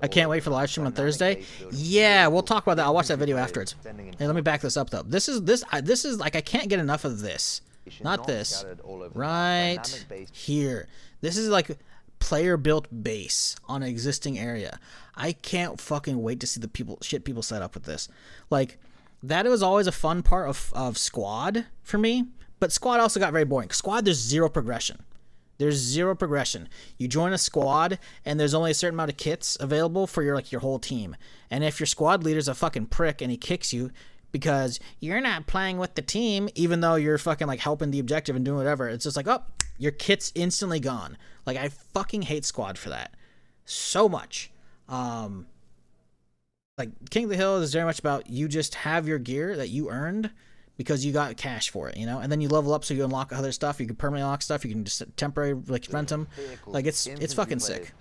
I can't wait for the live stream on Thursday. Yeah, we'll talk about that. I'll watch that video afterwards. Hey, let me back this up though. This is like, I can't get enough of this. Not this. Right here. This is like player built base on an existing area. I can't fucking wait to see the people set up with this. Like, that was always a fun part of Squad for me, but Squad also got very boring. Squad, there's zero progression. There's zero progression. You join a squad, and there's only a certain amount of kits available for your whole team. And if your squad leader's a fucking prick and he kicks you because you're not playing with the team, even though you're fucking like helping the objective and doing whatever, it's just like, oh, your kit's instantly gone. Like, I fucking hate Squad for that so much. Like, King of the Hill is very much about you just have your gear that you earned because you got cash for it, you know, and then you level up so you unlock other stuff. You can permanently unlock stuff. You can just temporarily like rent them. Like, it's fucking sick.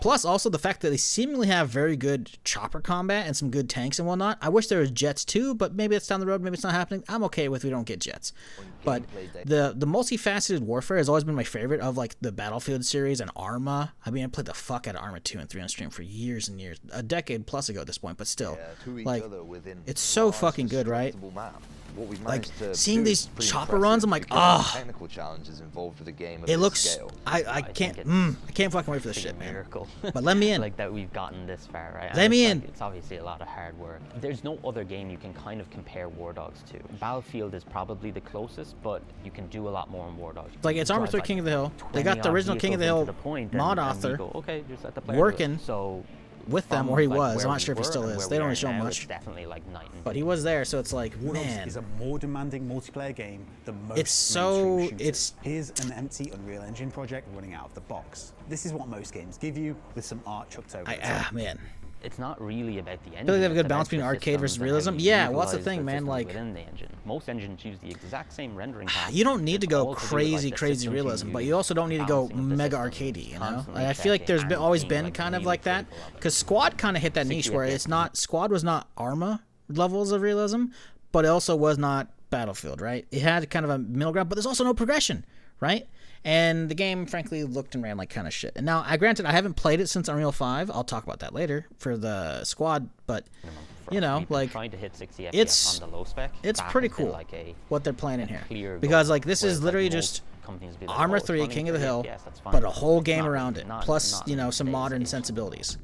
Plus, also the fact that they seemingly have very good chopper combat and some good tanks and whatnot. I wish there was jets too, but maybe it's down the road. Maybe it's not happening. I'm okay with we don't get jets. But the multifaceted warfare has always been my favorite of like the Battlefield series and Arma. I mean, I played the fuck out of Arma 2 and 3 on stream for years and years, a decade plus ago at this point, but still, like, it's so fucking good, right? Like, seeing these chopper runs, I'm like, ah. Technical challenges involved with the game. It looks. I can't fucking wait for this shit, man. Miracle. But let me in. Like that we've gotten this far, right? Let me in. It's obviously a lot of hard work. There's no other game you can kind of compare War Dogs to. Battlefield is probably the closest, but you can do a lot more in War Dogs. Like, it's Arma 3 King of the Hill. They got the original King of the Hill mod author working with them, or he was. I'm not sure if he still is. They don't really show much. It's definitely like night and day. But he was there, so it's like, War Dogs man. is a more demanding multiplayer game than most. It's so. mainstream shooters. It's. Here's an empty Unreal Engine project running out of the box. This is what most games give you, with some art chucked over the top. Man. It's not really about the engine. I feel like they have a it's good balance about the between arcade versus systems and realism. how you Yeah, well, that's the utilize thing, man. systems Like, within the engine. Most engines use the exact same rendering pattern. you don't need to It's go all to do with, like, the crazy systems you realism, but use, you also don't need to go balancing of the mega system, arcadey, you know? constantly Like, I feel like checking there's and always being, been like, kind of really like that, critical of it. because Squad kind of hit that niche 60 where FPS. it's not, Squad was not Arma levels of realism, but it also was not Battlefield, right? It had kind of a middle ground, but there's also no progression, right? And the game, frankly, looked and ran like kind of shit. And now, granted, I haven't played it since Unreal 5. I'll talk about that later for the Squad, but, you know, like, trying to hit 60 FPS it's on the low spec, it's that pretty has been cool like a what they're playing in here, clear because goal, like this is whereas, like, literally most just companies be like, Armor oh, it's 3 running King of the 30 Hill, FPS, that's fine. but a whole It's game not- around it, not- plus not you know in some today's modern age. sensibilities.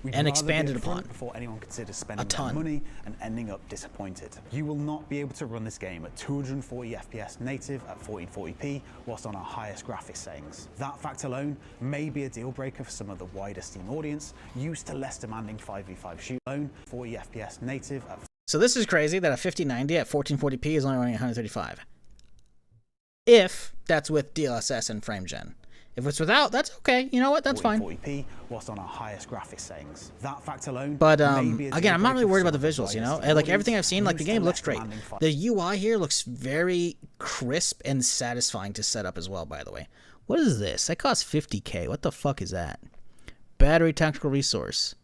We'd and rather be expanded upfront upon before anyone considers spending ton. their money and ending up disappointed. You will not be able to run this game at 240 FPS native at 1440p whilst on our highest graphics settings. That fact alone may be a deal breaker for some of the wider Steam audience used to less demanding 5v5 shoot alone. 40 FPS native at So this is crazy that a 5090 at 1440p is only running 135. If that's with DLSS and frame gen. If it's without, that's okay. You know what? That's fine. 40p whilst on our highest graphics settings. That fact alone. But may be a again, I'm not really deal worried breaker about the for some visuals, of you the know? wider And, like Steam everything I've seen, like the used to game less looks great. demanding The UI here looks very crisp and satisfying to set up as well, by the way. What is this? That costs 50k. What the fuck is that? Battery tactical resource.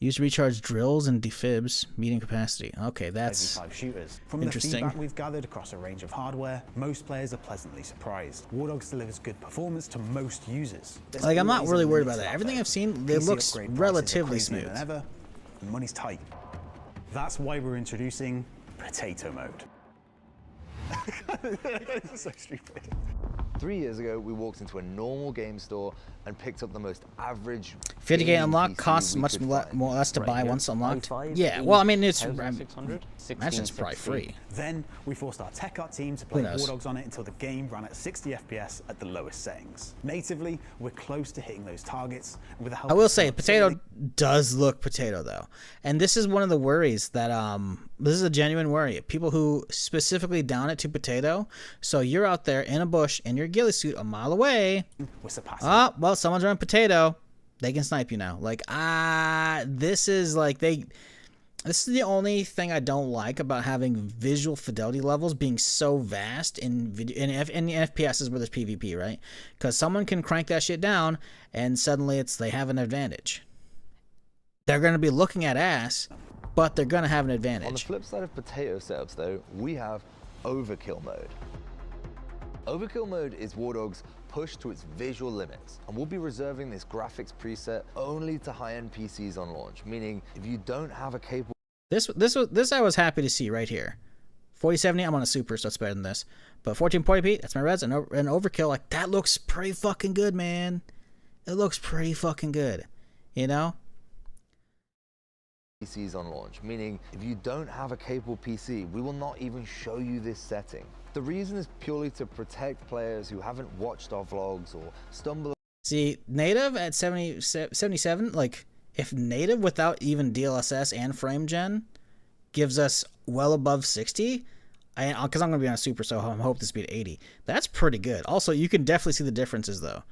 Use to recharge drills and defibs, medium capacity. Okay, that's 5v5 shooters. From interesting. the feedback we've gathered across a range of hardware, most players are pleasantly surprised. War Dogs delivers good performance to most users. There's like I'm not always really a worried limit about to that. that Everything though. I've seen, it PC looks upgrade prices are relatively crazier smooth. than ever, and money's tight. That's why we're introducing potato mode. So stupid. 3 years ago, we walked into a normal game store and picked up the most average 50k gaming unlock PC costs we much could more find. less to buy here, once unlocked. i5, Yeah, well, I mean, it's 8600, imagine it's probably 1660. free. Then we forced our tech art team to play knows? War Dogs on it until the game ran at 60 FPS at the lowest settings. Natively, we're close to hitting those targets. And with the help I will of say, some potato facility- does look potato though, and this is one of the worries that this is a genuine worry. People who specifically down it to potato. So you're out there in a bush in your ghillie suit a mile away. we're surpassing. Oh, well, someone's running potato. They can snipe you now. Like, this is the only thing I don't like about having visual fidelity levels being so vast in FPS is where there's PvP, right? Because someone can crank that shit down and suddenly they have an advantage. They're going to be looking at ass, but they're going to have an On the advantage. flip side of potato setups, though, we have overkill mode. Overkill mode is War Dogs' push to its visual limits, and we'll be reserving this graphics preset only to high-end PCs on launch, meaning if you don't have a capable This I was happy to see right here. 4070, I'm on a super, so it's better than this. But 1440p, that's my res, and overkill, like, that looks pretty fucking good, man. It looks pretty fucking good, you know? PCs on launch, meaning if you don't have a capable PC, we will not even show you this setting. The reason is purely to protect players who haven't watched our vlogs or stumble. See, native at 77, like, if native without even DLSS and frame gen gives us well above 60, because I'm going to be on a super, so I'm hoping to speed 80. That's pretty good. Also, you can definitely see the differences, though.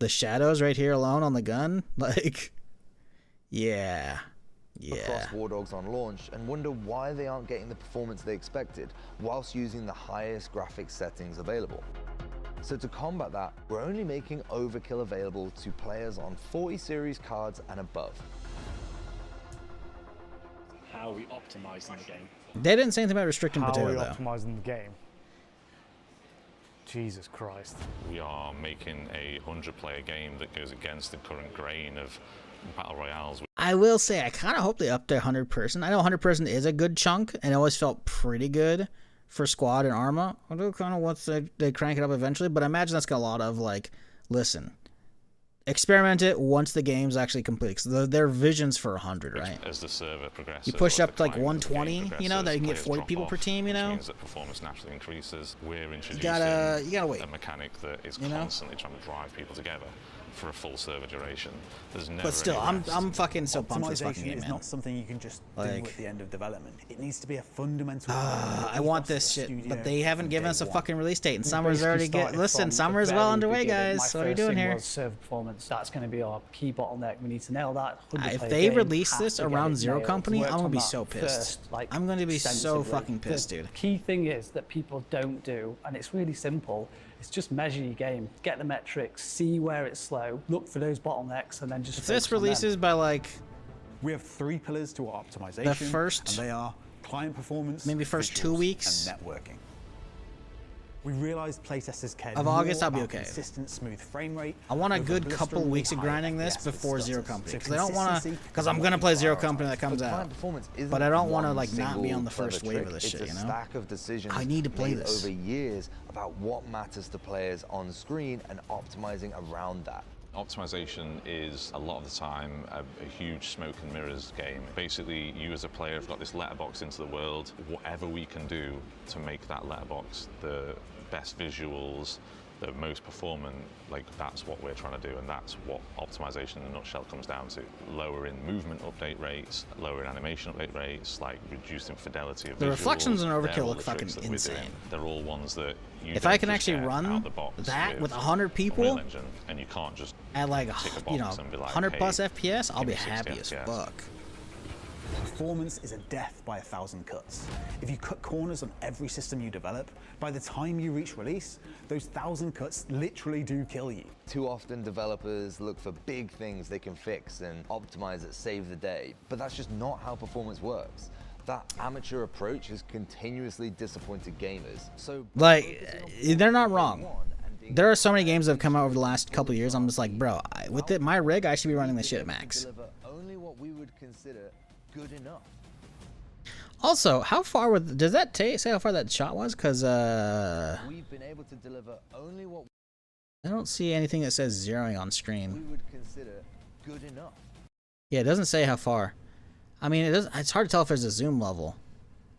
The shadows right here alone on the gun, like, yeah. Across War Dogs on launch and wonder why they aren't getting the performance they expected whilst using the highest graphics settings available. So to combat that, we're only making overkill available to players on 40 series cards and above. How are we optimizing the game? They didn't say anything about restricting How are potato, we though. optimizing the game? Jesus Christ. We are making a 100-player game that goes against the current grain of battle royales. I will say, I kind of hope they up their 100-person. I know 100-person is a good chunk, and it always felt pretty good for squad and Arma. I do kind of want they crank it up eventually, but I imagine that's got a lot of, like, listen, experiment it once the game's actually complete. Because their vision's for 100, right? As the server progresses, You push or as up the to, like, climate of the game 120, you know, that you can get players 40 drop people per off, team, you which know? means that performance naturally increases. We're introducing You gotta wait. a mechanic that is You know? constantly trying to drive people together for a full server duration. There's never But still, any rest. I'm fucking so pumped for this fucking Optimization game, is man. not something you can just do Like- at the end of development. It needs to be a fundamental. I want this shit, but they haven't given us a fucking release date, and summer's Basically already started listen, from the summer's very well underway, beginning. guys. My What are you first doing thing here? was server performance. That's going to be our key bottleneck. We need to nail that. If 100-player they game, release have this to get around it Zero nailed. Company, Worked I'm gonna on be that so pissed. first, like, I'm gonna be so extensively. fucking pissed, The dude. key thing is that people don't do, and it's really simple. It's just measure your game, get the metrics, see where it's slow, look for those bottlenecks, and then just If focus this on them. releases by like We have 3 pillars to our optimization. The first- and they are client performance, maybe first 2 visuals, weeks and networking. We realized playtesters cared of more August, I'll be about okay. consistent, smooth frame rate. I want a over good blistering couple weeks of high grinding this FPS with before Zero stutters. Company, So because I don't want to, consistency because is I'm what gonna we play Zero prioritize. Company that comes Client out. performance isn't But I don't wanna, one like, not be single on the first clever wave of trick. this shit, It's you a know? stack of decisions I need to play made this. over years about what matters to players on screen and optimizing around that. Optimization is a lot of the time a huge smoke and mirrors game. Basically, you as a player have got this letterbox into the world. Whatever we can do to make that letterbox the best visuals, the most performant, like that's what we're trying to do, and that's what optimization in a nutshell comes down to. Lowering movement update rates, lowering animation update rates, like reducing fidelity of The visuals. reflections and They're overkill all look the fucking tricks that we're doing. insane. They're all ones that you If don't I can just actually get run out the box that with 100 Unreal people Engine, and you can't just at like, tick a you know, box and be like, 100 plus hey, FPS, I'll give be me 60 happy as FPS. fuck. Performance is a death by 1,000 cuts. If you cut corners on every system you develop, by the time you reach release, those 1,000 cuts literally do kill you. Too often developers look for big things they can fix and optimize that save the day, but that's just not how performance works. That amateur approach has continuously disappointed gamers. So Like, they're not wrong. There are so many games that have come out over the last couple of years. I'm just like, bro, with my rig, I should be running this shit at max. deliver only what we would consider good enough. Also, how far with does that say how far that shot was? Cause We've been able to deliver only what I don't see anything that says zeroing on we screen. would consider good enough. Yeah, it doesn't say how far. I mean, it's hard to tell if there's a zoom level,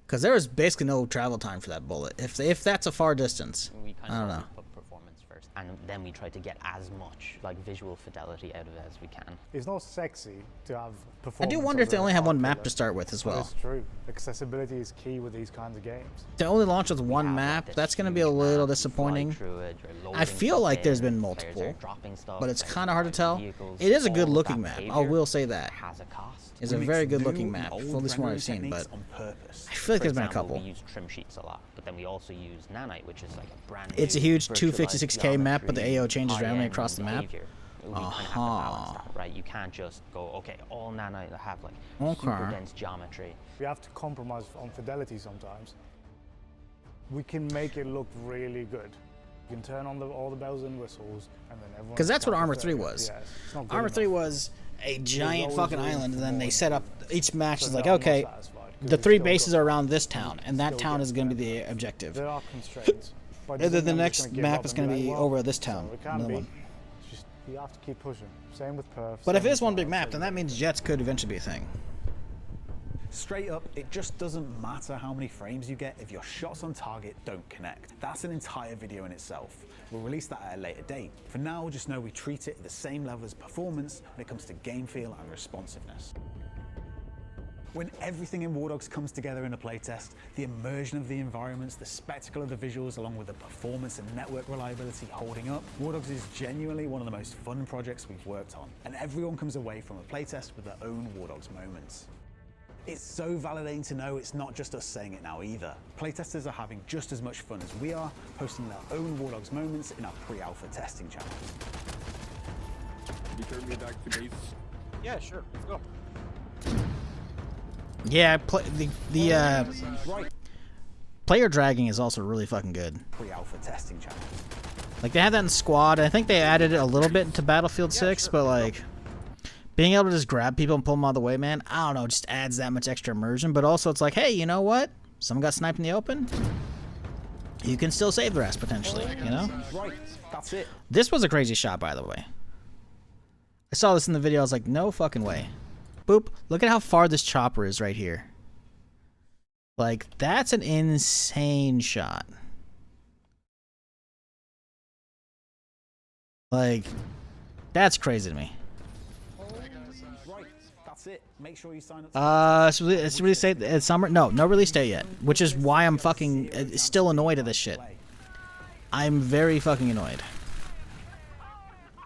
cause there was basically no travel time for that bullet. If that's a far distance, We kind I don't of know. put performance first, and then we try to get as much like visual fidelity out of it as we can. It's not sexy to have I performance. do wonder if they on only the have one hard map killer, to start with as but well. It's true. Accessibility is key with these kinds of games. To only launch with one have, like, map, this that's gonna be a huge little map, you fly disappointing. through it, you're I loading feel stuff like there's in, been players are multiple, dropping stuff, but it's players kind are of hard to tell. flying vehicles. It is a All good of looking that map. I behavior will say that. has a cost. It's We a mix very good new looking and map, old at least from what rendering I've seen, techniques but on purpose. I feel like For there's been a example, couple. we use trim sheets a lot, but then we also use nanite, which is like a brand new. It's a huge virtualized 256K map, but the geometry, AO changes randomly high-end across the map. behavior. We kind of have to balance that, right? You can't just go, okay, all nanite have like super dense geometry. We have to compromise on fidelity sometimes. We can make it look really good. You can turn on all the bells and whistles, and then everyone. Because that's what starts Armor with 3 30 was. FPS. It's not good Armor 3 enough. was a giant always fucking room island, for and then they more. set up each match So is like, now I'm not okay, satisfied, 'cause the we 3 still bases got- are around this town, and that still town get is going to be better. the objective. There are constraints. but it And then doesn't the mean we're just next gonna give map up is and going to like, be well, over this town. So it can Another be. one. It's just you have to keep pushing. Same with perf. But if same it is with one big fire, map, same then with that means jets could eventually be a thing. Straight up, it just doesn't matter how many frames you get if your shots on target don't connect. That's an entire video in itself. We'll release that at a later date. For now, just know we treat it at the same level as performance when it comes to game feel and responsiveness. When everything in War Dogs comes together in a playtest, the immersion of the environments, the spectacle of the visuals, along with the performance and network reliability holding up, War Dogs is genuinely one of the most fun projects we've worked on, and everyone comes away from a playtest with their own War Dogs moments. It's so validating to know it's not just us saying it now either. Playtesters are having just as much fun as we are, posting their own War Dogs moments in our pre-alpha testing channels. You turn me back to base? Yeah, sure. Let's go. Yeah, player dragging is also really fucking good. Pre-alpha testing channels. Like they had that in Squad. I think they added it a little bit into Battlefield 6, but like being able to just grab people and pull them out of the way, man, I don't know, just adds that much extra immersion. But also it's like, hey, you know what? Someone got sniped in the open. You can still save their ass potentially, you know? Right, that's it. This was a crazy shot, by the way. I saw this in the video. I was like, no fucking way. Boop. Look at how far this chopper is right here. Like, that's an insane shot. Like, that's crazy to me. Right, that's it. Make sure you sign up. It's release date it's summer. No release date yet, which is why I'm fucking still annoyed at this shit. I'm very fucking annoyed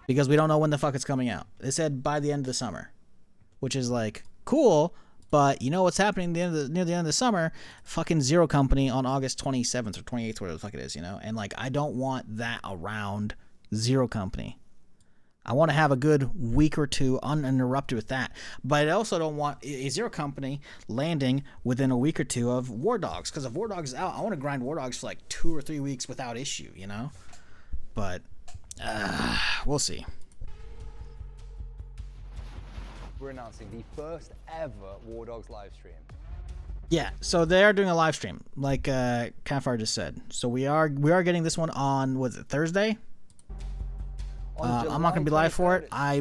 because we don't know when the fuck it's coming out. They said by the end of the summer, which is like cool, but you know what's happening near the end of the summer? Fucking Zero Company on August 27th or 28th, whatever the fuck it is, you know. And like I don't want that around Zero Company. I want to have a good week or two uninterrupted with that. But I also don't want a Zero Company landing within a week or two of War Dogs. Because if War Dogs is out, I want to grind War Dogs for like 2 or 3 weeks without issue, you know? But we'll see. We're announcing the first ever War Dogs live stream. Yeah, so they are doing a live stream, like Kafar just said. So we are getting this one on, was it Thursday? I'm not gonna be live for it. I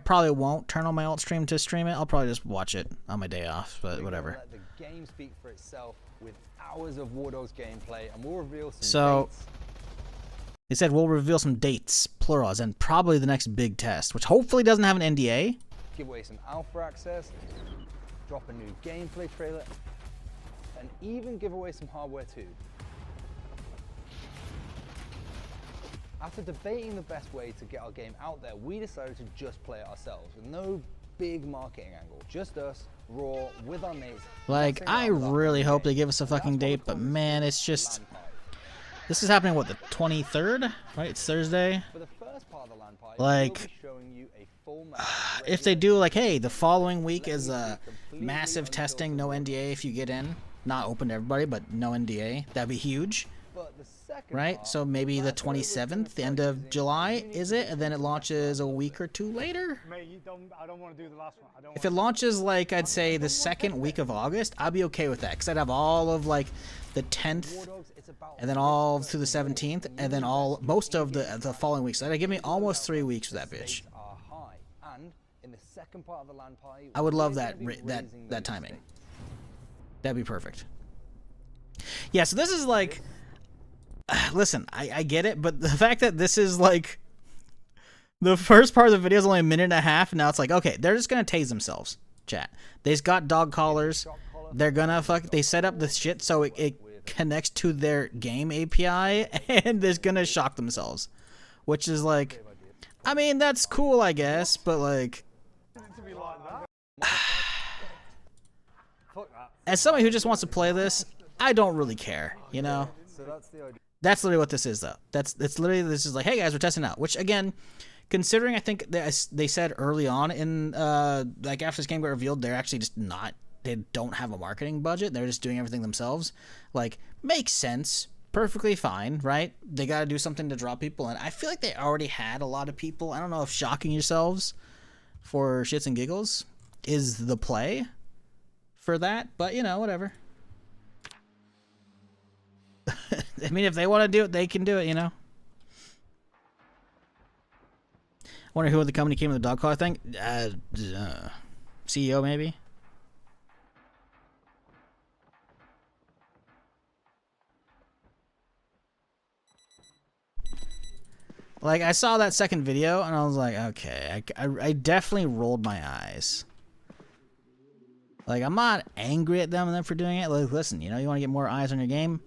probably won't turn on my alt stream to stream it. I'll probably just watch it on my day off, but whatever. Let the game speak for itself with hours of War Dogs gameplay, and we'll reveal some dates. They said we'll reveal some dates, plurals, and probably the next big test, which hopefully doesn't have an NDA. Give away some alpha access, drop a new gameplay trailer, and even give away some hardware too. After debating the best way to get our game out there, we decided to just play it ourselves with no big marketing angle. Just us, raw, with our mates. Like, I really hope they give us a fucking date, but man, it's just... This is happening, what, the 23rd? Right? It's Thursday? Like, if they do, like, hey, the following week is massive testing, no NDA if you get in. Not open to everybody, but no NDA. That'd be huge. Right? So maybe the 27th, the end of July, is it? And then it launches a week or two later? I don't want to do the last one. If it launches, like, I'd say the second week of August, I'd be okay with that. Because I'd have all of, like, the 10th, and then all through the 17th, and then most of the following weeks. So that'd give me almost 3 weeks for that bitch. I would love that timing. That'd be perfect. Yeah, so this is like... Listen, I get it, but the fact that this is like the first part of the video is only a minute and a half, and now it's like, okay, they're just gonna tase themselves. Chat. They've got dog collars. They're gonna they set up the shit so it connects to their game API, and they're gonna shock themselves, which is like, I mean, that's cool, I guess, but like, as somebody who just wants to play this, I don't really care, you know. That's literally what this is, though. It's literally, this is like, hey guys, we're testing out. Which again, considering I think they said early on in like after this game got revealed, they're actually just not. They don't have a marketing budget. They're just doing everything themselves. Like, makes sense, perfectly fine, right? They got to do something to draw people in. I feel like they already had a lot of people. I don't know if shocking yourselves for shits and giggles is the play for that, but you know, whatever. I mean, if they want to do it, they can do it, you know? I wonder who the company came with the dog collar thing? CEO, maybe? Like, I saw that second video, and I was like, okay, I definitely rolled my eyes. Like, I'm not angry at them for doing it. Like, listen, you know, you want to get more eyes on your game?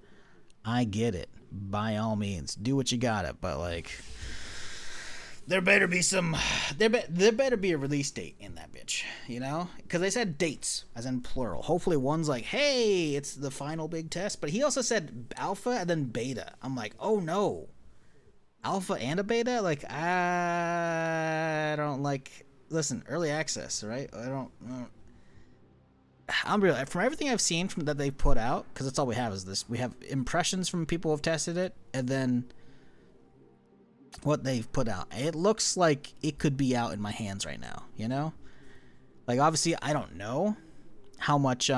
I get it. By all means, do what you gotta. But like, there better be some. There better be a release date in that bitch. You know, because they said dates, as in plural. Hopefully, one's like, hey, it's the final big test. But he also said alpha and then beta. I'm like, oh no, alpha and a beta. Like, I don't like. Listen, early access, right? I don't I'm real. From everything I've seen from that they've put out, because that's all we have is this. We have impressions from people who have tested it, and then what they've put out. It looks like it could be out in my hands right now, you know? Like, obviously, I don't know how much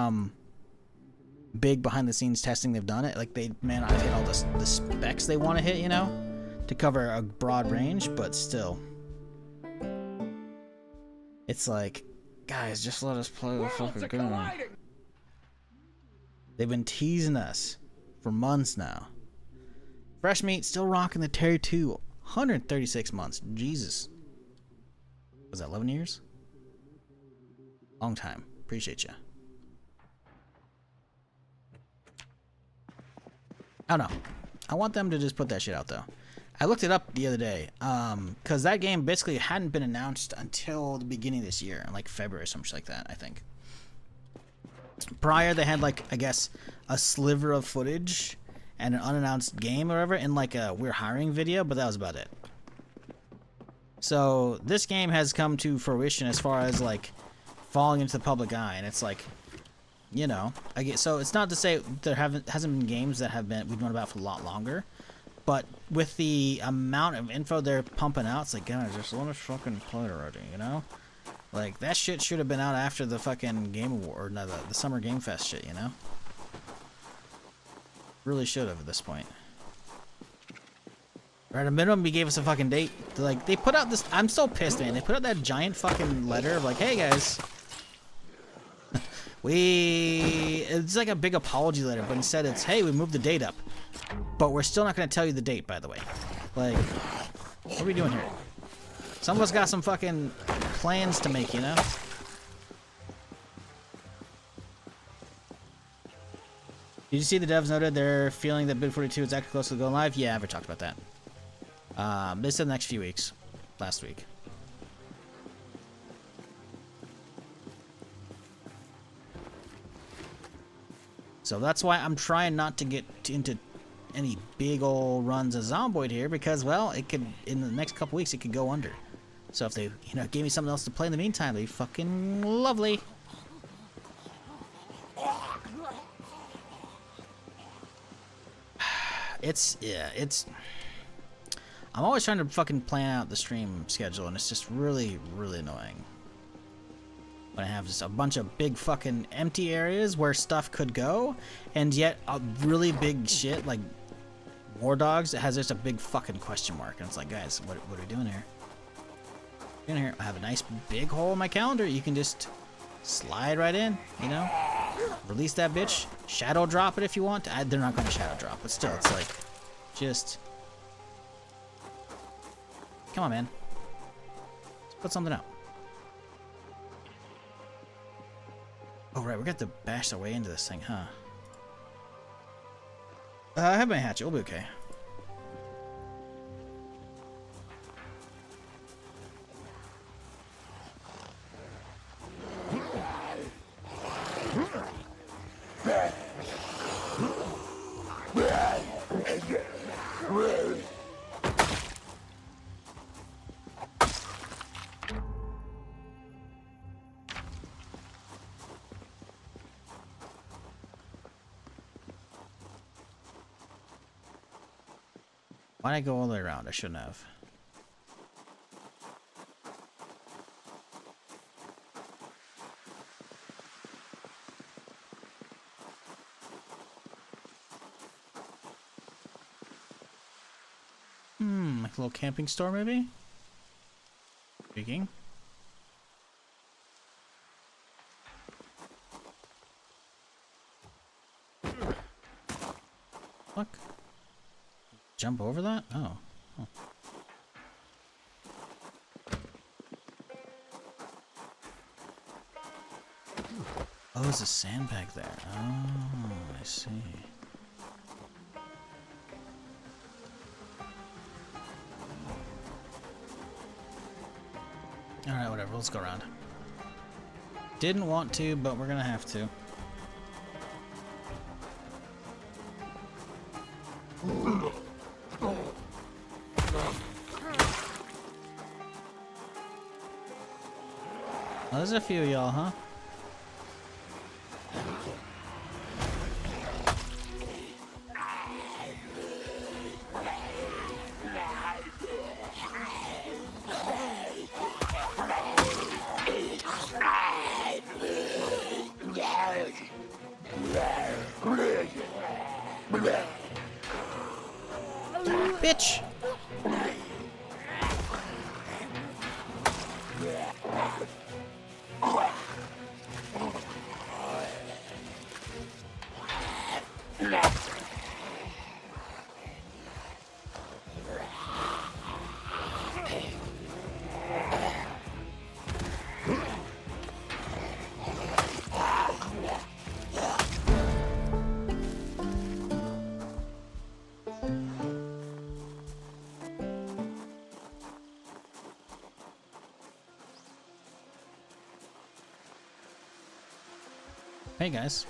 big behind-the-scenes testing they've done it. Like, they may not have hit all the specs they want to hit, you know? To cover a broad range, but still. It's like... Guys, just let us play the fucking game. They've been teasing us for months now. Fresh Meat still rocking the Terry 2. 136 months. Jesus. Was that 11 years? Long time. Appreciate ya. I don't know. I want them to just put that shit out, though. I looked it up the other day, because that game basically hadn't been announced until the beginning of this year, like February or something like that, I think. Prior, they had, like, I guess, a sliver of footage and an unannounced game or whatever in, like, a we're hiring video, but that was about it. So, this game has come to fruition as far as, like, falling into the public eye, and it's like, you know, so it's not to say there hasn't been games that we've known about for a lot longer. But with the amount of info they're pumping out, it's like, guys, just let us fucking play it already, you know? Like, that shit should have been out after the fucking Game Award, or no, the Summer Game Fest shit, you know? Really should have at this point. Or at a minimum, he gave us a fucking date. Like, they put out this... I'm so pissed, man. They put out that giant fucking letter of like, hey, guys. It's like a big apology letter, but instead it's, hey, we moved the date up. But we're still not going to tell you the date, by the way. Like, what are we doing here? Some of us got some fucking plans to make, you know? Did you see the devs noted they're feeling that Bid 42 is actually close to going live? Yeah, I ever talked about that. They said the next few weeks. Last week. So that's why I'm trying not to get into any big old runs of Zomboid here, because, well, it could, in the next couple weeks, it could go under. So if they, you know, gave me something else to play in the meantime, they'd be fucking lovely. I'm always trying to fucking plan out the stream schedule, and it's just really, really annoying. When I have just a bunch of big fucking empty areas where stuff could go, and yet a really big shit like War Dogs, it has just a big fucking question mark, and it's like, guys, what are we doing here? In here, I have a nice big hole in my calendar. You can just slide right in, you know? Release that bitch. Shadow drop it if you want. They're not going to shadow drop, but still, it's like, just... Come on, man. Let's put something out. Oh, right, we got to bash our way into this thing, huh? I have my hatchet. We'll be okay. Why'd I go all the way around? I shouldn't have. Like a little camping store, maybe? Speaking. Fuck. Jump over that? Oh. Oh. Oh, there's a sandbag there. Oh, I see. Alright, whatever. Let's go around. Didn't want to, but we're gonna have to. Well, there's a few of y'all, huh? Bitch! Hey guys.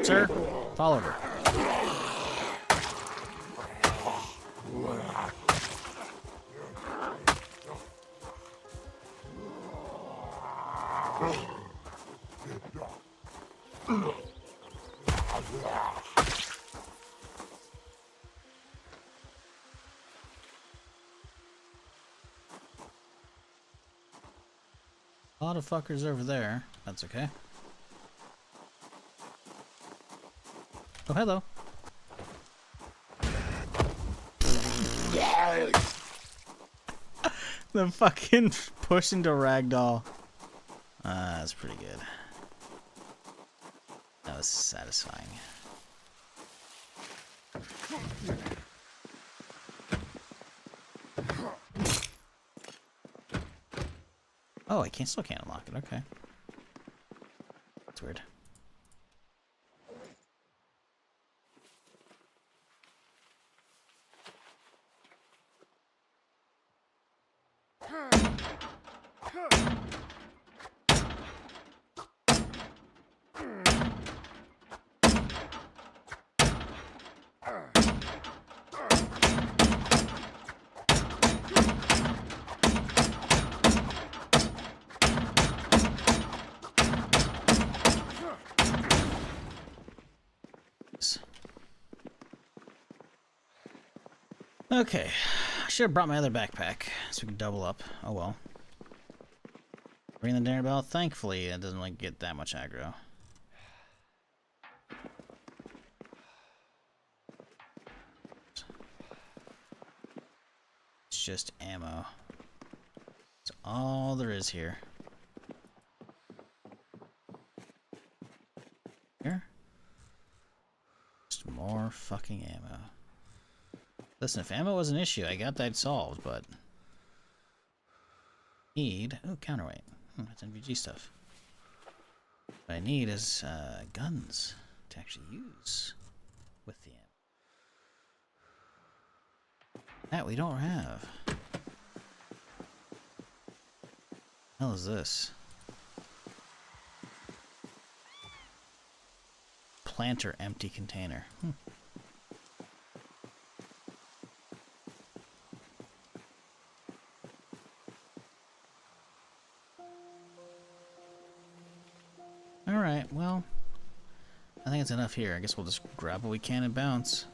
Sir, fall over. A lot of fuckers over there. That's okay. Oh, hello. The fucking push into ragdoll. That's pretty good. That was satisfying. Oh, I still can't unlock it. Okay. That's weird. Okay, I should have brought my other backpack so we can double up. Oh well. Ring the dinner bell. Thankfully, it doesn't like get that much aggro. It's just ammo. That's all there is here. Here? Just more fucking ammo. Listen, if ammo was an issue, I got that solved, but... Need... Oh, counterweight. That's NVG stuff. What I need is, guns to actually use with the ammo. That we don't have. What the hell is this? Planter empty container. Alright, well, I think it's enough here. I guess we'll just grab what we can and bounce.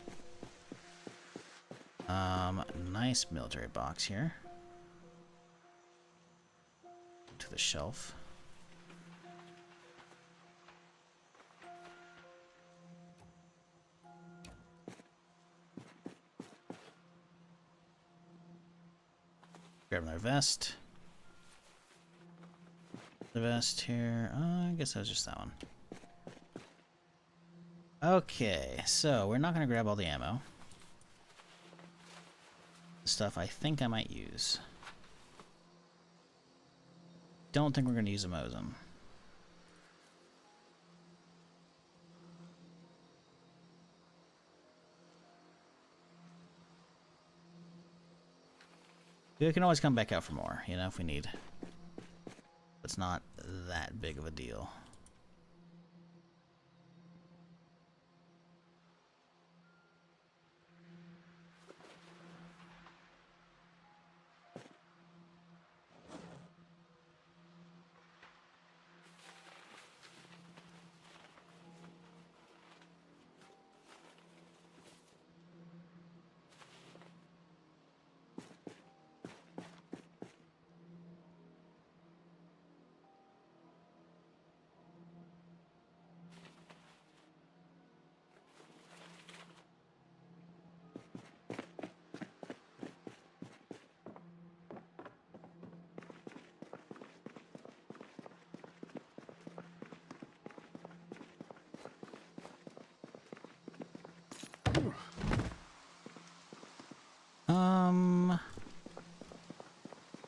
Nice military box here. To the shelf. Grab another vest. The vest here. I guess that was just that one. Okay, so we're not going to grab all the ammo. The stuff I think I might use. Don't think we're going to use a Mosum. We can always come back out for more, you know, if we need. It's not that big of a deal.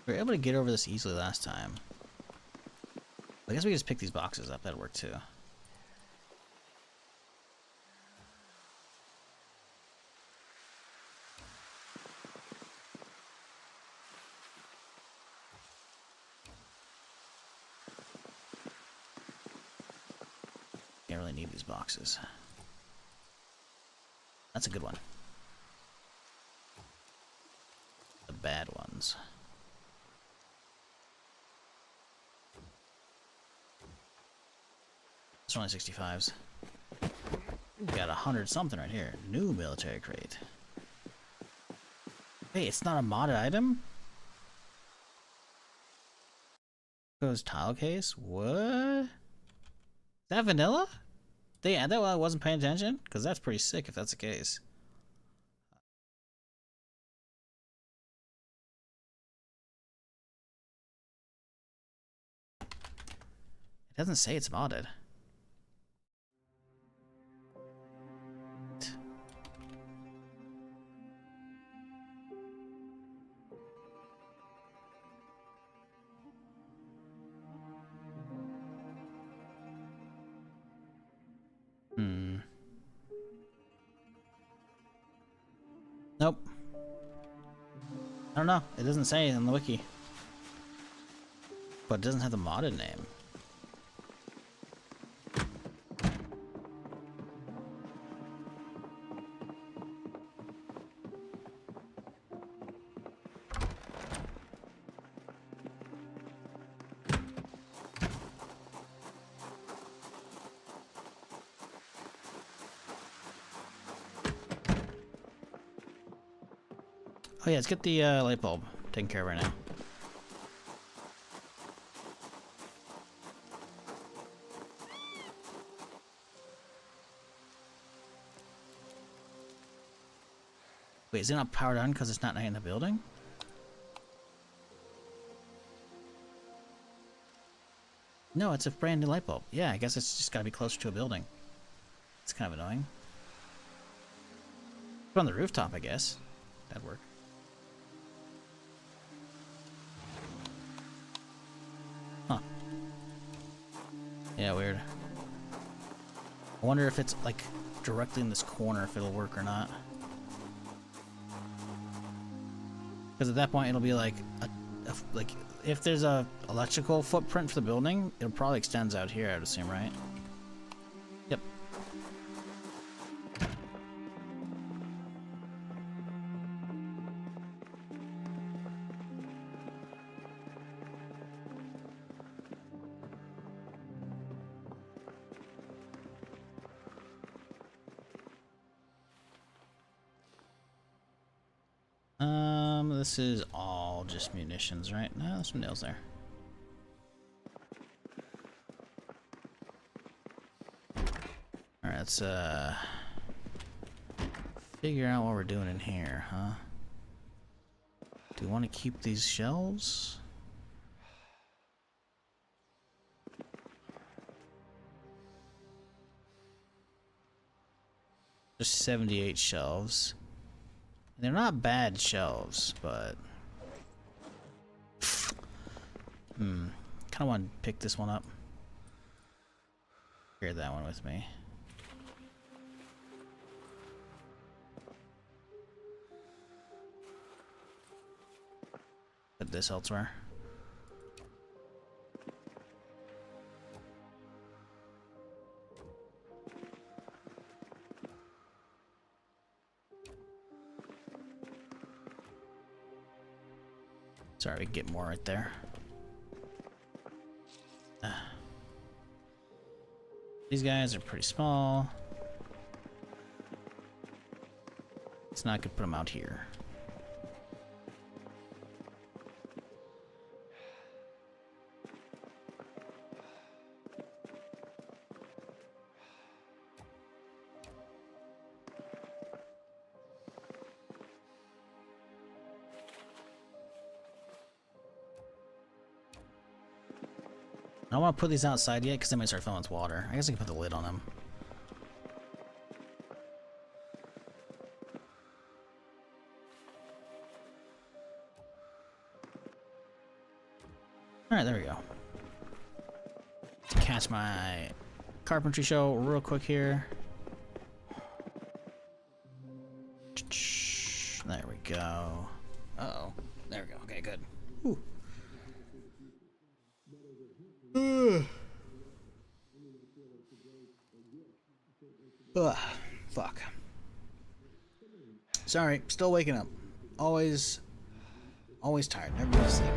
We were able to get over this easily last time. I guess we just pick these boxes up. That'd work too. Can't really need these boxes. That's a good one. The bad ones. It's only 65s. Got 100 something right here. New military crate. Hey, it's not a modded item? Goes tile case? What? Is that vanilla? They add that while I wasn't paying attention? Because that's pretty sick if that's the case. It doesn't say it's modded. Nope. I don't know. It doesn't say in the wiki. But it doesn't have the modded name. Oh yeah, let's get the light bulb taken care of right now. Wait, is it not powered on because it's not in the building? No, it's a brand new light bulb. Yeah, I guess it's just gotta be closer to a building. It's kind of annoying. Put on the rooftop, I guess. That'd work. Huh. Yeah, weird. I wonder if it's like directly in this corner, if it'll work or not. Because at that point it'll be like like if there's a electrical footprint for the building, it probably extends out here, I would assume, right? Yep. This is all just munitions, right? No, there's some nails there. Alright, let's figure out what we're doing in here, huh? Do we want to keep these shelves? There's 78 shelves. They're not bad shelves, but kind of want to pick this one up. Carry that one with me. Put this elsewhere. Sorry, we can get more right there. These guys are pretty small. It's not good to put them out here. I don't want to put these outside yet because they might start filling with water. I guess I can put the lid on them. Alright, there we go. Catch my carpentry show real quick here. There we go. Uh-oh. There we go. Okay, good. Whew. Ugh, fuck. Sorry, still waking up. Always tired. Never go to sleep.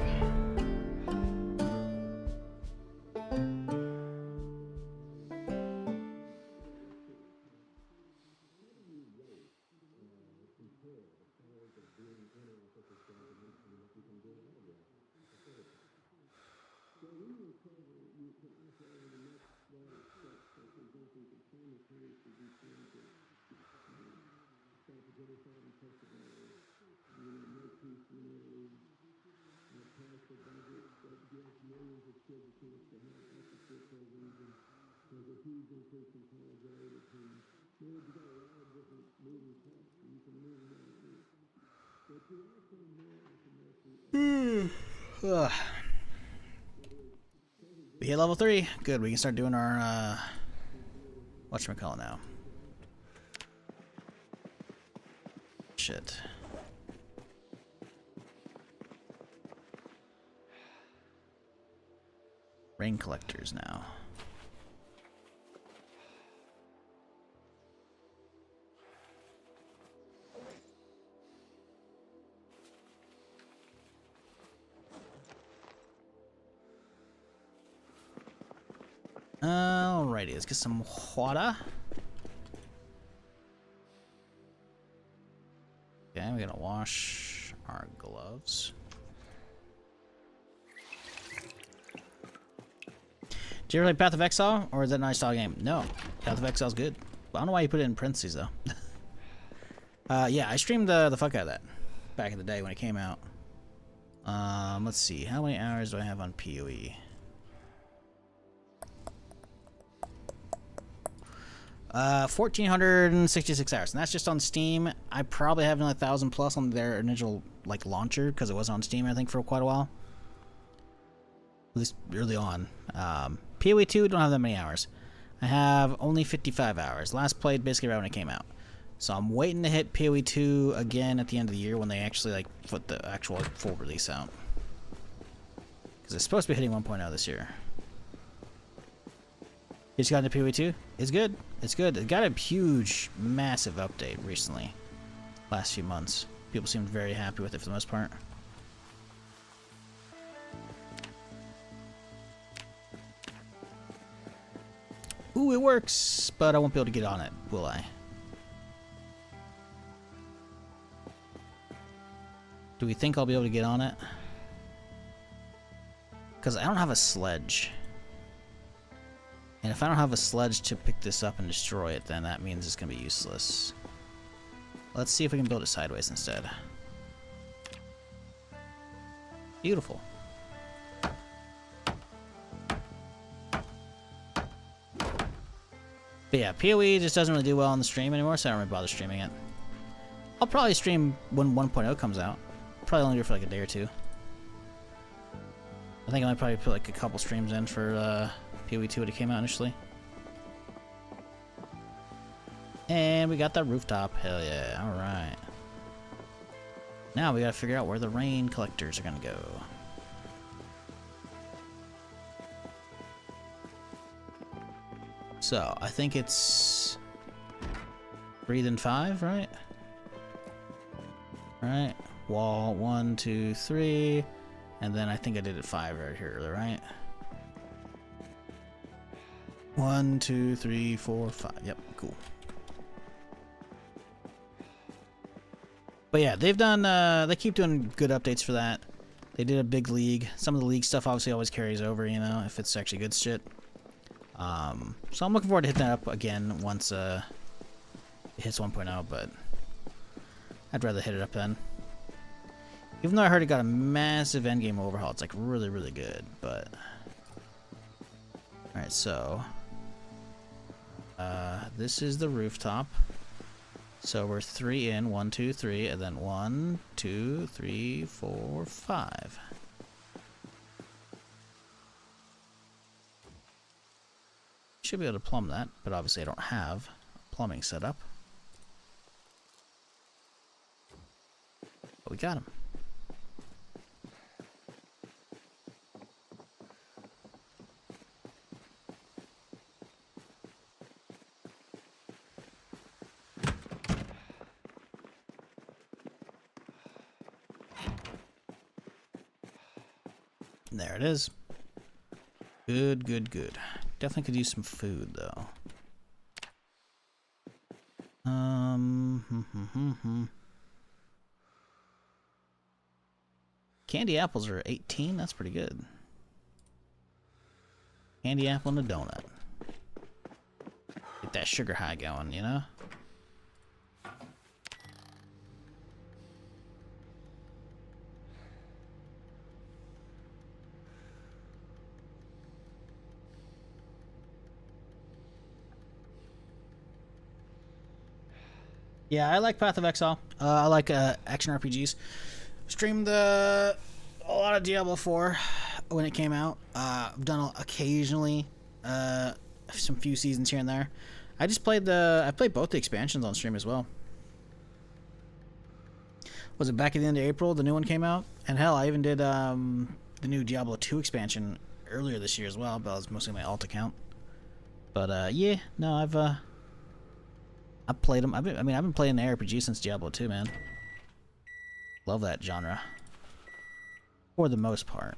Ugh. We hit level 3. Good, we can start doing our, whatchamacallit now. Shit. Rain collectors now. Alrighty, let's get some water. Okay, we're gonna wash our gloves. Did you ever play Path of Exile, or is that a nice style game? No, Path of Exile's good. I don't know why you put it in parentheses though. Yeah, I streamed the fuck out of that back in the day when it came out. Let's see, how many hours do I have on PoE? 1,466 hours, and that's just on Steam. I probably have another 1,000 plus on their initial like launcher because it was on Steam I think for quite a while, at least early on. PoE 2 don't have that many hours. I have only 55 hours. Last played basically right when it came out, so I'm waiting to hit PoE 2 again at the end of the year when they actually like put the actual full release out, because it's supposed to be hitting 1.0 this year. You just got into PoE 2? It's good. It's good. It got a huge, massive update recently. Last few months. People seemed very happy with it for the most part. Ooh, it works, but I won't be able to get on it, will I? Do we think I'll be able to get on it? Because I don't have a sledge. And if I don't have a sledge to pick this up and destroy it, then that means it's going to be useless. Let's see if we can build it sideways instead. Beautiful. But yeah, PoE just doesn't really do well on the stream anymore, so I don't really bother streaming it. I'll probably stream when 1.0 comes out. Probably only do it for like a day or two. I think I might probably put like a couple streams in for PoE 2 when it came out initially. And we got that rooftop. Hell yeah. Alright. Now we gotta figure out where the rain collectors are gonna go. So, I think it's 3 then 5, right? Right. Wall 1, 2, 3. And then I think I did it 5 right here, right? 1, 2, 3, 4, 5. Yep, cool. But yeah, they've done, they keep doing good updates for that. They did a big league. Some of the league stuff obviously always carries over, you know, if it's actually good shit. So I'm looking forward to hitting that up again once it hits 1.0, but I'd rather hit it up then. Even though I heard it got a massive endgame overhaul, it's like really, really good, but... Alright, so... this is the rooftop. So we're 3 in, 1, 2, 3, and then 1, 2, 3, 4, 5. Should be able to plumb that, but obviously I don't have plumbing set up. But we got him. There it is. Good, good, good. Definitely could use some food, though. Candy apples are 18. That's pretty good. Candy apple and a donut. Get that sugar high going, you know? Yeah, I like Path of Exile. I like action RPGs. Streamed a lot of Diablo 4 when it came out. I've done occasionally some few seasons here and there. I played both the expansions on stream as well. Was it back at the end of April the new one came out? And hell, I even did the new Diablo 2 expansion earlier this year as well, but it was mostly my alt account. But yeah, no, I've played them. I've been playing the RPG since Diablo 2, man. Love that genre. For the most part.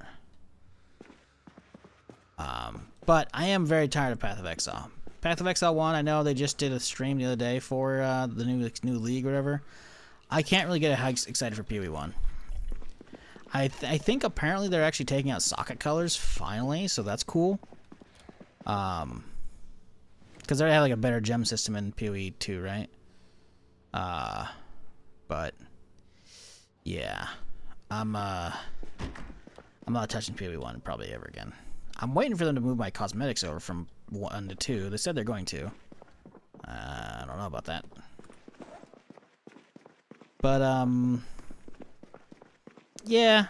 But I am very tired of Path of Exile. Path of Exile 1, I know they just did a stream the other day for the new league or whatever. I can't really get excited for PoE 1. I think apparently they're actually taking out socket colors finally, so that's cool. Because they have like a better gem system in PoE 2, right? But yeah, I'm not touching PoE 1 probably ever again. I'm waiting for them to move my cosmetics over from 1 to 2. They said they're going to. I don't know about that. But yeah.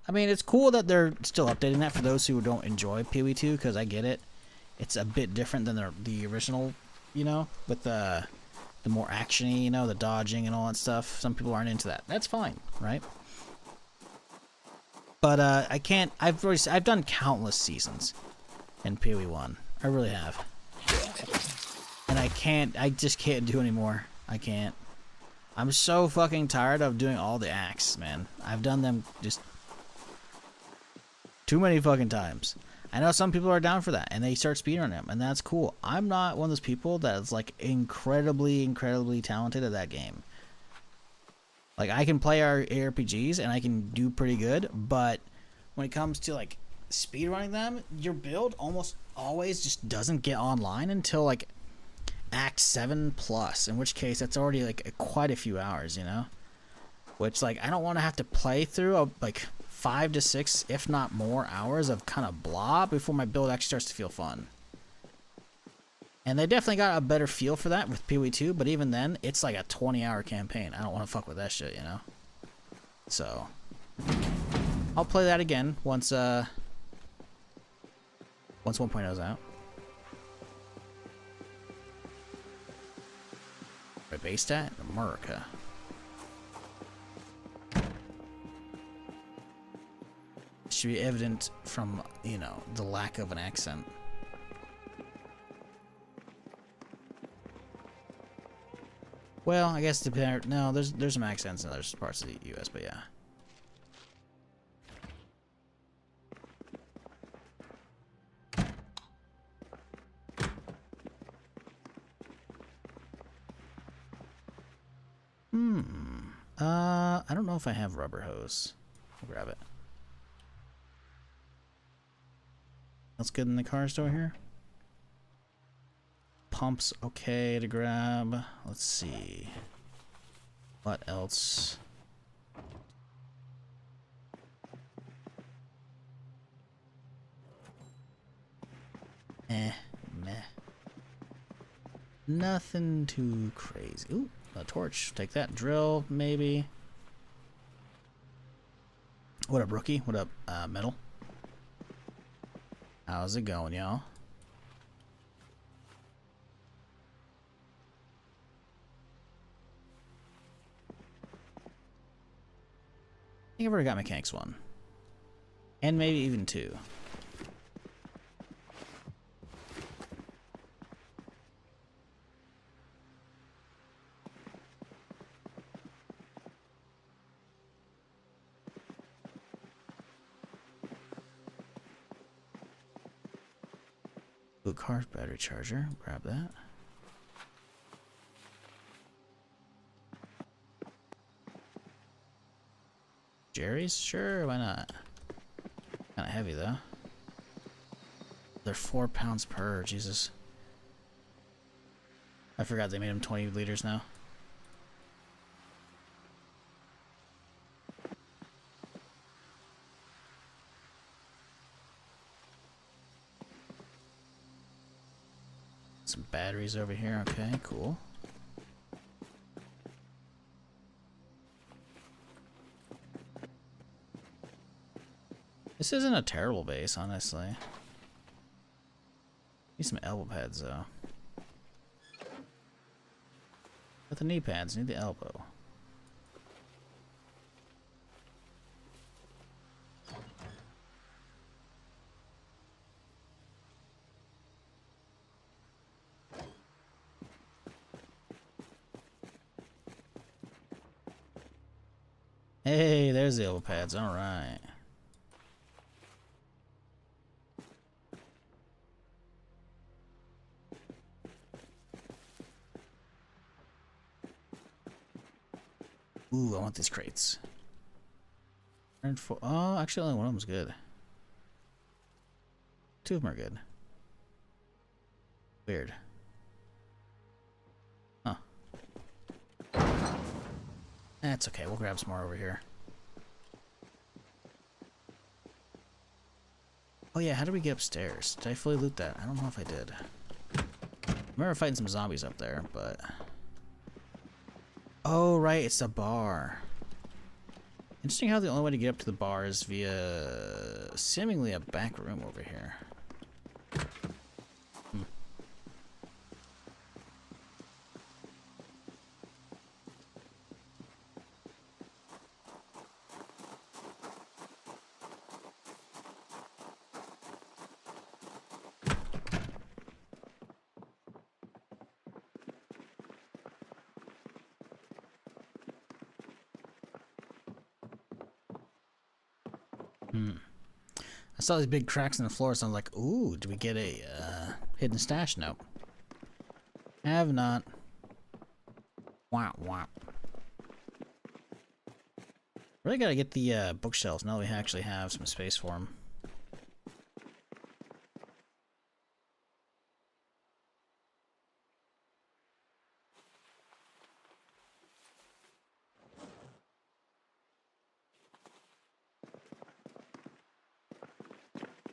I mean, it's cool that they're still updating that for those who don't enjoy PoE 2, because I get it. It's a bit different than the original, you know, with the more actiony, you know, the dodging and all that stuff. Some people aren't into that. That's fine, right? But I can't. I've done countless seasons in PoE 1. I really have, and I can't. I just can't do anymore. I can't. I'm so fucking tired of doing all the acts, man. I've done them just too many fucking times. I know some people are down for that, and they start speedrunning them, and that's cool. I'm not one of those people that's like incredibly, incredibly talented at that game. Like, I can play our ARPGs, and I can do pretty good, but when it comes to like speedrunning them, your build almost always just doesn't get online until like Act 7 plus, in which case that's already like quite a few hours, you know? Which, like, I don't want to have to play through like 5 to 6, if not more, hours of kind of blah before my build actually starts to feel fun. And they definitely got a better feel for that with PoE 2, but even then, it's like a 20-hour campaign. I don't want to fuck with that shit, you know? So I'll play that again once 1.0's out. Where based at? America. Should be evident from, you know, the lack of an accent. Well, I guess no, there's some accents in other parts of the U.S., but yeah. I don't know if I have rubber hose. I'll grab it. That's good in the car store here. Pumps okay to grab. Let's see. What else? Meh. Nothing too crazy. Ooh, a torch. Take that. Drill, maybe. What up, rookie? What up, metal? How's it going, y'all? I think I've already got mechanics 1. And maybe even 2. Blue card, battery charger. Grab that. Jerry's? Sure, why not? Kind of heavy though. They're 4 pounds per. Jesus. I forgot they made them 20 liters now. Some batteries over here. Okay, cool. This isn't a terrible base, honestly. Need some elbow pads, though. With the knee pads, need the elbow. Hey, there's the elbow pads. All right. Ooh, I want these crates. Oh, actually, only one of them's good. 2 of them are good. Weird. Huh. That's okay. We'll grab some more over here. Oh yeah, how do we get upstairs? Did I fully loot that? I don't know if I did. I remember fighting some zombies up there, but... Oh, right, it's a bar. Interesting how the only way to get up to the bar is via seemingly a back room over here. I saw these big cracks in the floor, so I was like, ooh, do we get a hidden stash? No. Have not. Wow, wow. Really gotta get the bookshelves now that we actually have some space for them.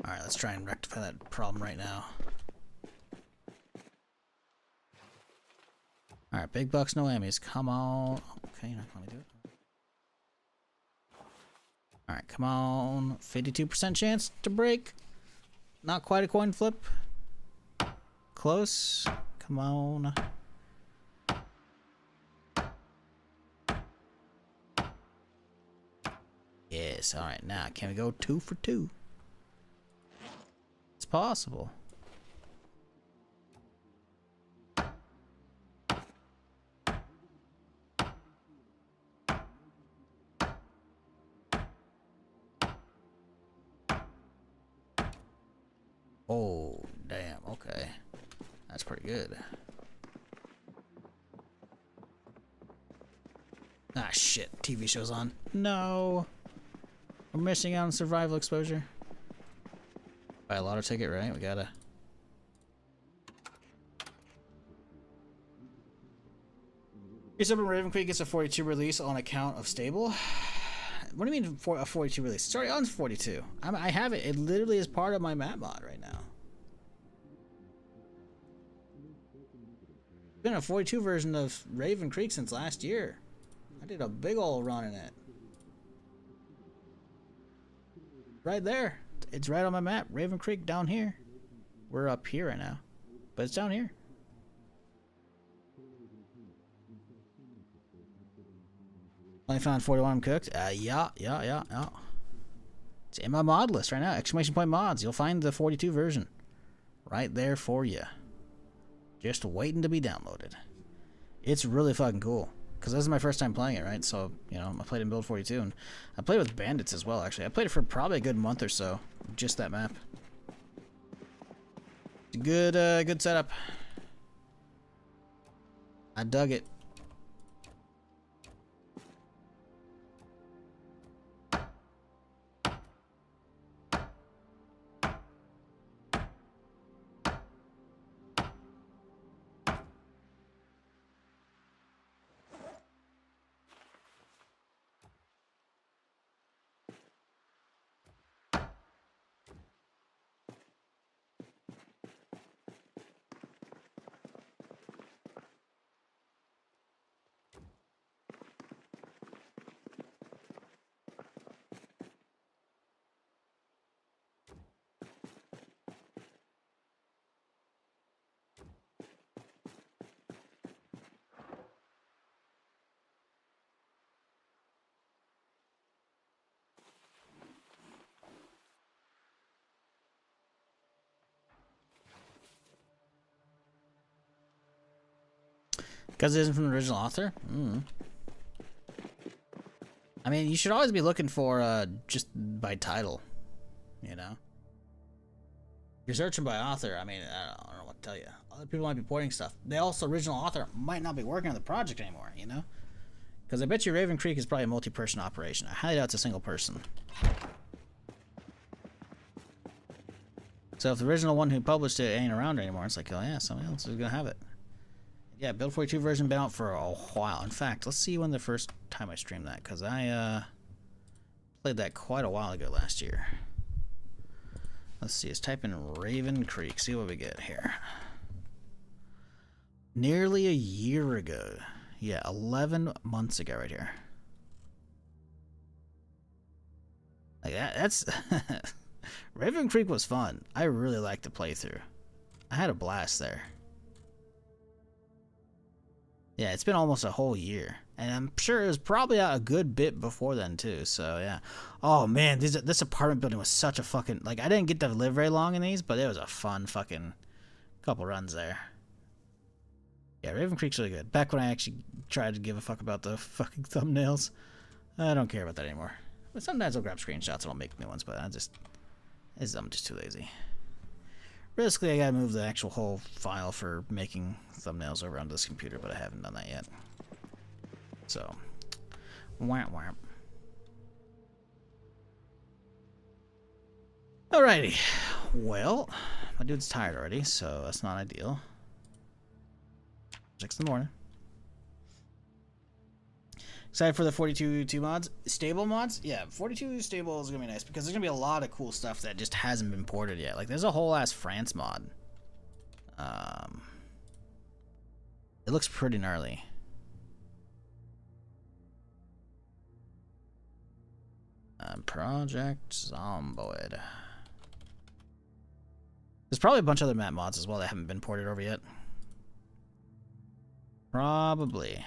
Alright, let's try and rectify that problem right now. Alright, big bucks, no Emmys. Come on. Okay, you're not going to do it. Alright, come on. 52% chance to break. Not quite a coin flip. Close. Come on. Yes, alright, now can we go 2 for 2? It's possible. Oh, damn, okay. That's pretty good. Ah, shit. TV show's on. No. We're missing out on survival exposure. Buy a lotto ticket, right? We gotta. Here's up in Raven Creek gets a 42 release on account of stable. What do you mean for a 42 release? It's already on 42. I have it. It literally is part of my map mod right now. Been a 42 version of Raven Creek since last year. I did a big ol' run in it. Right there. It's right on my map. Raven Creek down here. We're up here right now. But it's down here. Only found 41 cooked. Yeah. It's in my mod list right now. Exclamation point mods. You'll find the 42 version. Right there for you. Just waiting to be downloaded. It's really fucking cool. Because this is my first time playing it, right? So, you know, I played in build 42. And I played with bandits as well, actually. I played it for probably a good month or so. Just that map. It's a good setup. I dug it. Because it isn't from the original author? I mean, you should always be looking for just by title, you know? If you're searching by author, I mean, I don't know what to tell you. Other people might be porting stuff. The also original author might not be working on the project anymore, you know? Because I bet you Raven Creek is probably a multi-person operation. I highly doubt it's a single person. So if the original one who published it ain't around anymore, it's like, oh yeah, somebody else is going to have it. Yeah, Build 42 version been out for a while. In fact, let's see when the first time I streamed that, because I played that quite a while ago last year. Let's see, let's type in Raven Creek, see what we get here. Nearly a year ago. Yeah, 11 months ago right here. Like that's... Raven Creek was fun. I really liked the playthrough. I had a blast there. Yeah, it's been almost a whole year. And I'm sure it was probably out a good bit before then, too. So, yeah. Oh, man, this apartment building was such a fucking... Like, I didn't get to live very long in these, but it was a fun fucking couple runs there. Yeah, Raven Creek's really good. Back when I actually tried to give a fuck about the fucking thumbnails. I don't care about that anymore. But sometimes I'll grab screenshots and I'll make new ones, but I'm just too lazy. Realistically, I gotta move the actual whole file for making thumbnails over onto this computer, but I haven't done that yet. So, whamp whamp. Alrighty. Well, my dude's tired already, so that's not ideal. 6 in the morning. Excited for the 42 mods? Stable mods? Yeah, 42 stable is gonna be nice because there's gonna be a lot of cool stuff that just hasn't been ported yet. Like, there's a whole ass France mod. It looks pretty gnarly. Project Zomboid. There's probably a bunch of other map mods as well that haven't been ported over yet. Probably.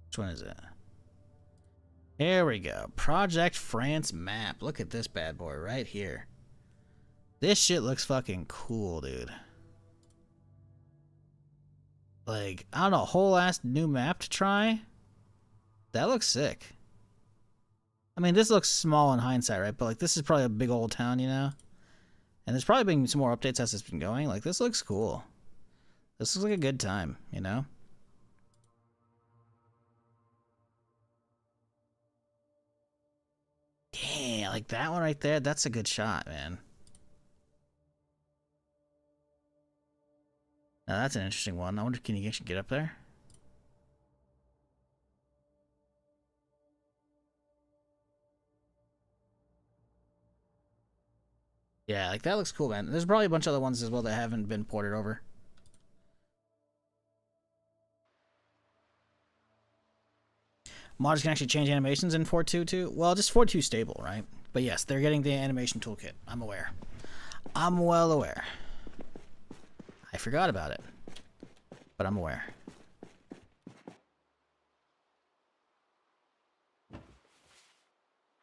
Which one is it? Here we go. Project France map. Look at this bad boy right here. This shit looks fucking cool, dude. Like, I don't know, whole ass new map to try? That looks sick. I mean, this looks small in hindsight, right? But, like, this is probably a big old town, you know? And there's probably been some more updates as it's been going. Like, this looks cool. This looks like a good time, you know? Yeah, like that one right there, that's a good shot, man. Now that's an interesting one. I wonder, can you actually get up there? Yeah, like that looks cool, man. There's probably a bunch of other ones as well that haven't been ported over. Modders can actually change animations in 4.2 too? Well, just 4.2 stable, right? But yes, they're getting the animation toolkit. I'm aware. I'm well aware. I forgot about it. But I'm aware.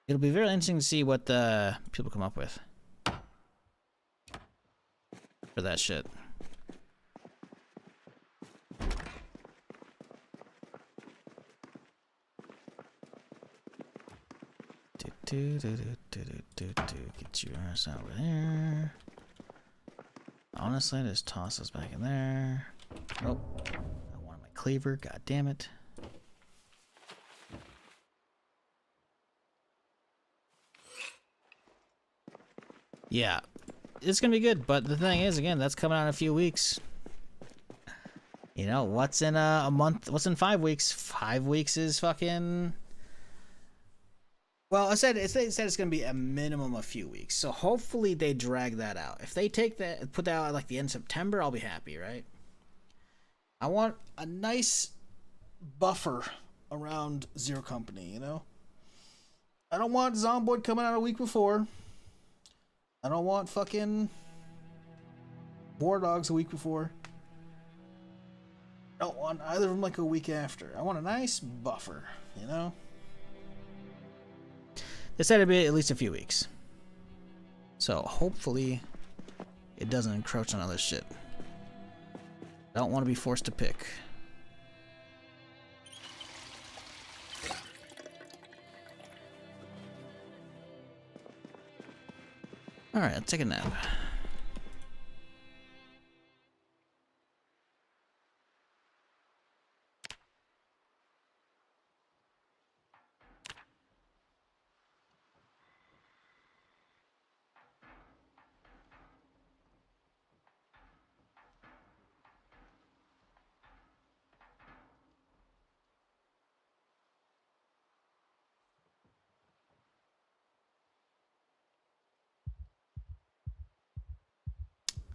It'll be very interesting to see what the people come up with. For that shit. Get your ass over there. Honestly, just toss us back in there. Oh, I wanted my cleaver. God damn it. Yeah, it's gonna be good. But the thing is, again, that's coming out in a few weeks. You know, what's in a month? What's in 5 weeks? 5 weeks is fucking... Well, they said it's going to be a minimum of a few weeks. So hopefully they drag that out. If they take that, put that out at like the end of September, I'll be happy, right? I want a nice buffer around Zero Company, you know? I don't want Zomboid coming out a week before. I don't want fucking War Dogs a week before. I don't want either of them like a week after. I want a nice buffer, you know? They said it'd be at least a few weeks. So hopefully it doesn't encroach on other shit. I don't want to be forced to pick. Alright, let's take a nap.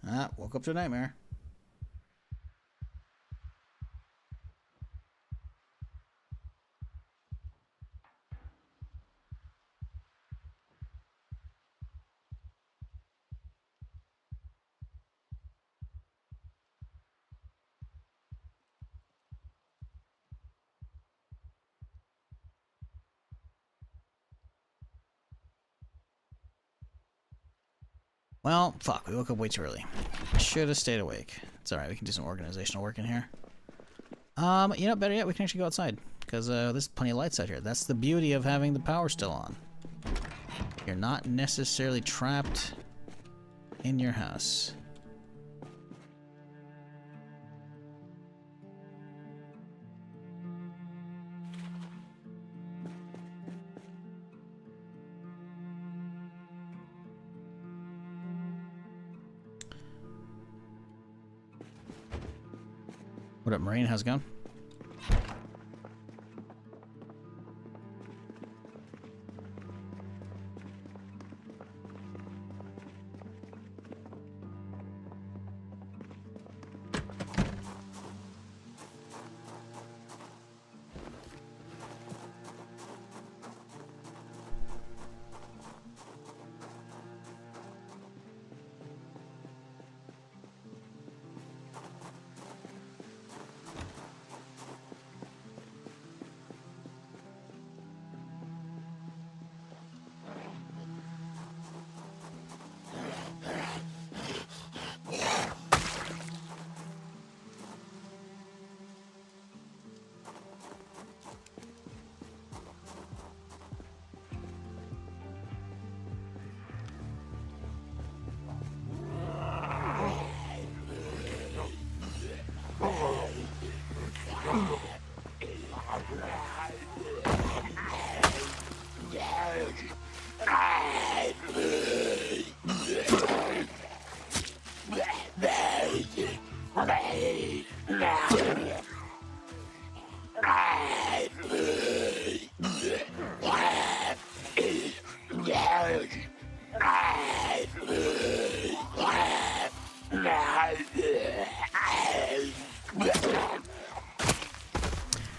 Ah, woke up to a nightmare. Well, fuck, we woke up way too early. Should have stayed awake. It's alright, we can do some organizational work in here. You know, better yet, we can actually go outside. Because there's plenty of lights out here. That's the beauty of having the power still on. You're not necessarily trapped in your house. What up, Marine? How's it going?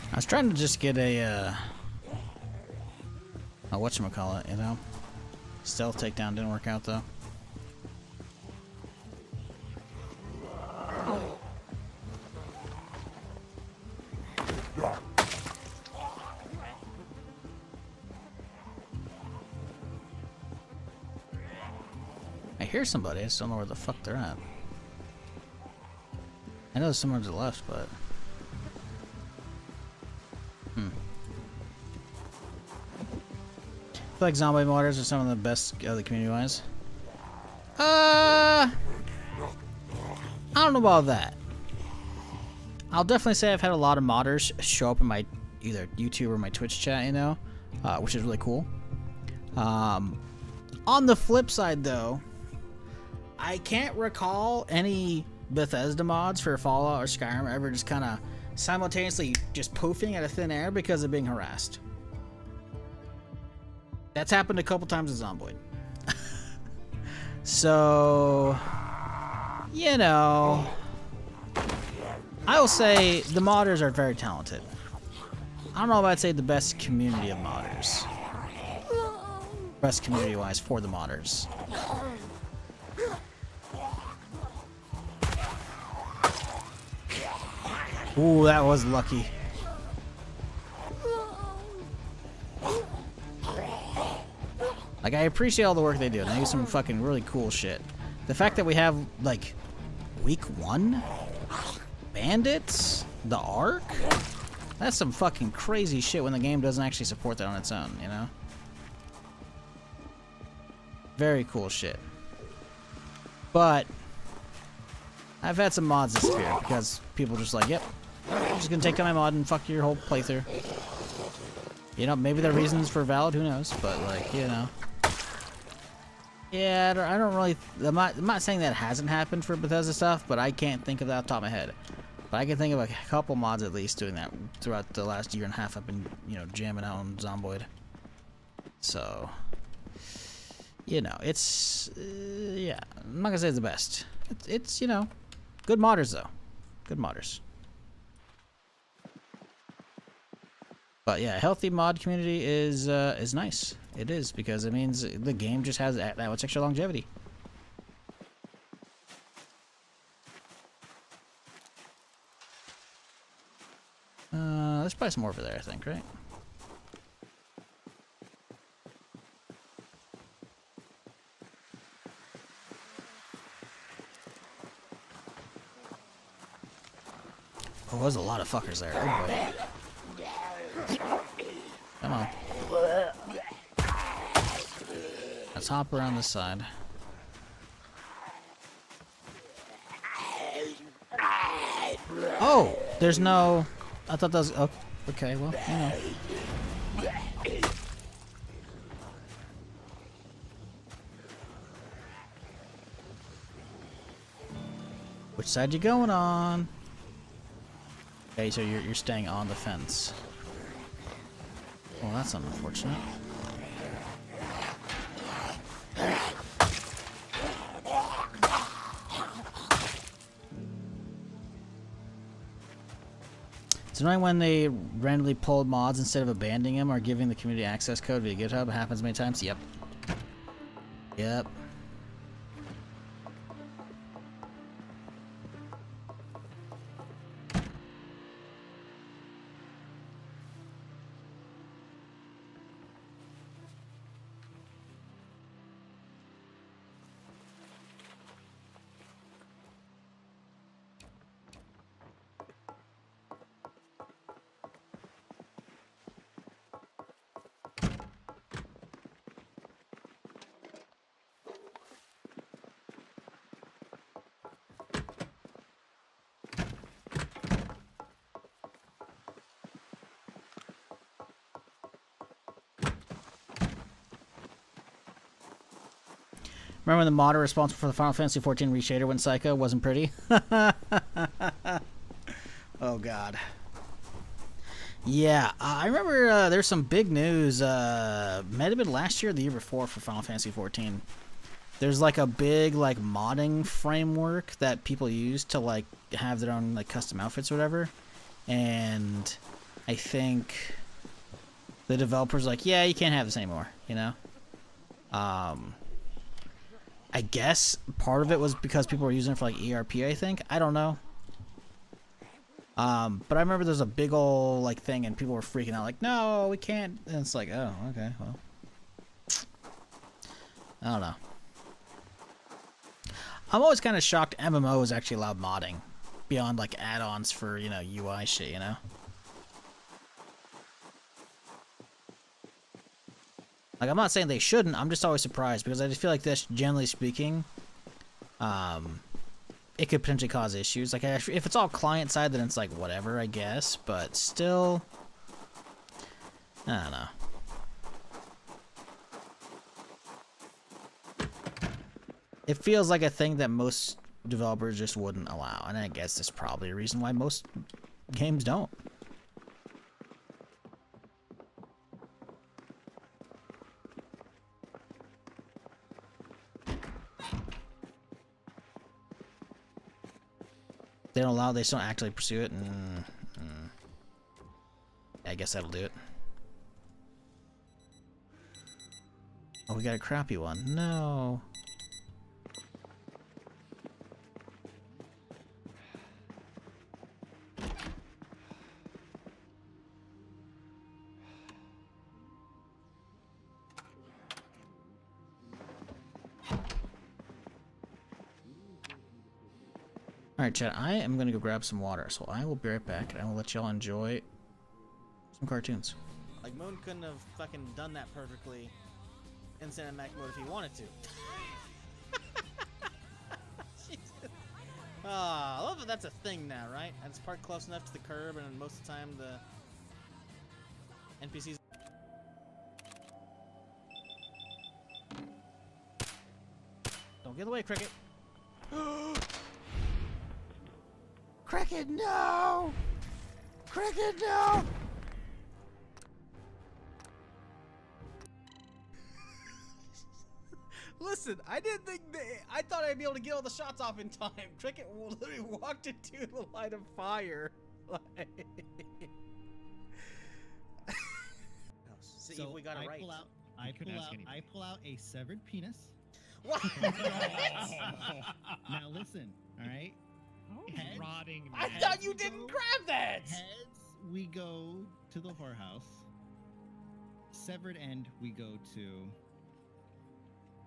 I was trying to just get a whatchamacallit, you know? Stealth takedown didn't work out though. I hear somebody, I just don't know where the fuck they're at. I know there's someone to the left, but... I feel like Zomboid modders are some of the best community-wise. I don't know about that. I'll definitely say I've had a lot of modders show up in my either YouTube or my Twitch chat, you know, which is really cool. On the flip side, though, I can't recall any Bethesda mods for Fallout or Skyrim ever just kind of simultaneously just poofing out of thin air because of being harassed. That's happened a couple times in Zomboid. So, you know, I will say the modders are very talented. I don't know if I'd say the best community of modders. Best community-wise for the modders. Ooh, that was lucky. Like, I appreciate all the work they do, and they do some fucking really cool shit. The fact that we have, like, week 1? Bandits? The Ark? That's some fucking crazy shit when the game doesn't actually support that on its own, you know? Very cool shit. But I've had some mods disappear because people just like, yep, I'm just gonna take down my mod and fuck your whole playthrough. You know, maybe their reasons for valid, who knows? But like, you know, yeah, I don't really. I'm not saying that hasn't happened for Bethesda stuff, but I can't think of that off the top of my head. But I can think of a couple mods at least doing that throughout the last year and a half. I've been, you know, jamming out on Zomboid. So, you know, it's yeah. I'm not gonna say it's the best. It's you know, good modders though, good modders. But yeah, a healthy mod community is nice. It is, because it means the game just has that much extra longevity. There's probably some more over there, I think, right? Oh, there's a lot of fuckers there. Oh boy. Come on. Let's hop around this side. Oh, there's no... I thought that was... Oh, okay, well, you know. Which side you going on? Okay, so you're staying on the fence. Well, that's unfortunate. It's annoying when they randomly pull mods instead of abandoning them or giving the community access code via GitHub. It happens many times. Yep. Yep. Remember when the modder responsible for the Final Fantasy XIV reshader went psycho? Wasn't pretty? Oh god. Yeah, I remember there's some big news. Might have been last year or the year before for Final Fantasy XIV. There's like a big like modding framework that people use to like have their own like custom outfits or whatever. And I think the developers like, yeah, you can't have this anymore, you know? I guess part of it was because people were using it for like ERP, I think. I don't know. But I remember there's a big old like thing and people were freaking out like, no, we can't. And it's like, oh, okay, well. I don't know. I'm always kind of shocked MMOs actually allowed modding beyond like add-ons for, you know, UI shit, you know? Like, I'm not saying they shouldn't, I'm just always surprised because I just feel like this, generally speaking, it could potentially cause issues. Like, if it's all client-side, then it's like, whatever, I guess, but still, I don't know. It feels like a thing that most developers just wouldn't allow, and I guess that's probably a reason why most games don't. They don't allow, they just don't actually pursue it, and I guess that'll do it. Oh, we got a crappy one. No. Alright, chat, I am gonna go grab some water, so I will be right back, and I will let y'all enjoy some cartoons. Like, Moon couldn't have fucking done that perfectly in cinematic mode if he wanted to. I love that that's a thing now, right? And it's parked close enough to the curb, and most of the time the NPCs. Don't get away, Cricket. Cricket, no! Cricket, no! Listen, I didn't think I thought I'd be able to get all the shots off in time. Cricket literally walked into the line of fire. Like... See so if we got it right. I pull out a severed penis. What? Now listen, all right? Heads, Rotting. I thought you didn't grab that. Heads, we go to the whorehouse. Severed end, we go to.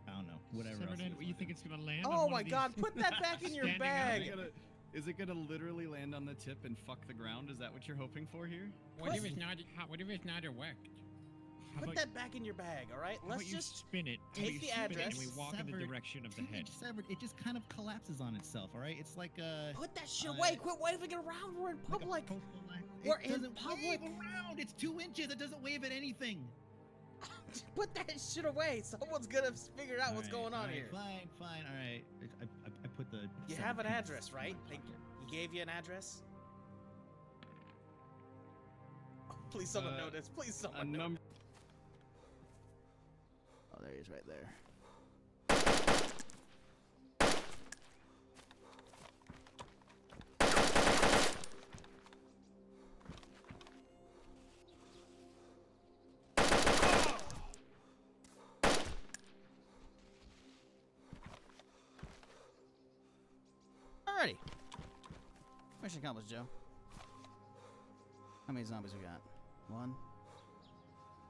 I don't know. Whatever. Severed end, you think it's gonna land? Oh my God! Put that back in your bag. Is it gonna literally land on the tip and fuck the ground? Is that what you're hoping for here? What if it's not? What if it's not erect? Put that back in your bag, all right? Let's just spin it. Take the address. And we walk in the direction of the head. Severed. It just kind of collapses on itself. All right. It's like Put that shit away! Quit waving it around. We're in public. We're in public. Around. It's 2 inches. It doesn't wave at anything. Put that shit away. Someone's gonna figure out what's going on here. Fine. All right. I put the. You have an address, right? He gave you an address. Oh, please, someone notice. Please, someone notice. Oh, there he is, right there. Alrighty. Mission accomplished, Joe. How many zombies we got? 1.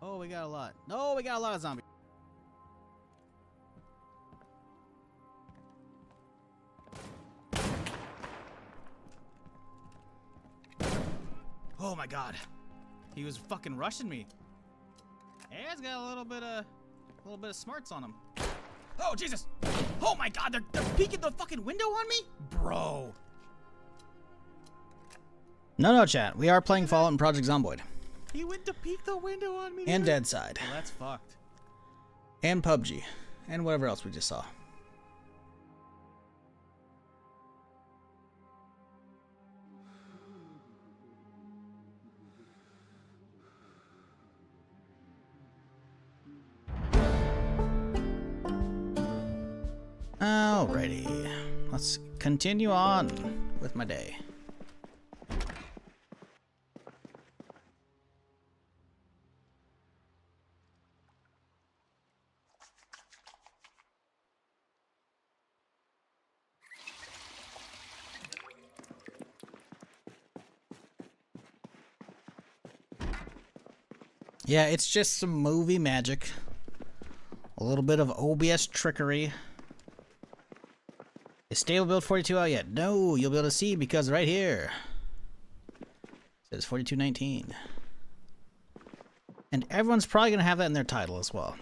Oh, we got a lot. No, we got a lot of zombies. Oh my God. He was fucking rushing me. Yeah, he's got a little bit of smarts on him. Oh, Jesus! Oh my God, they're peeking the fucking window on me? Bro. No, chat. We are playing Fallout and Project Zomboid. He went to peek the window on me. And Dead Side. Well, that's fucked. And PUBG. And whatever else we just saw. Alrighty, let's continue on with my day. Yeah, it's just some movie magic. A little bit of OBS trickery. Is stable build 42 out yet? No, you'll be able to see because right here it says 4219. And everyone's probably going to have that in their title as well.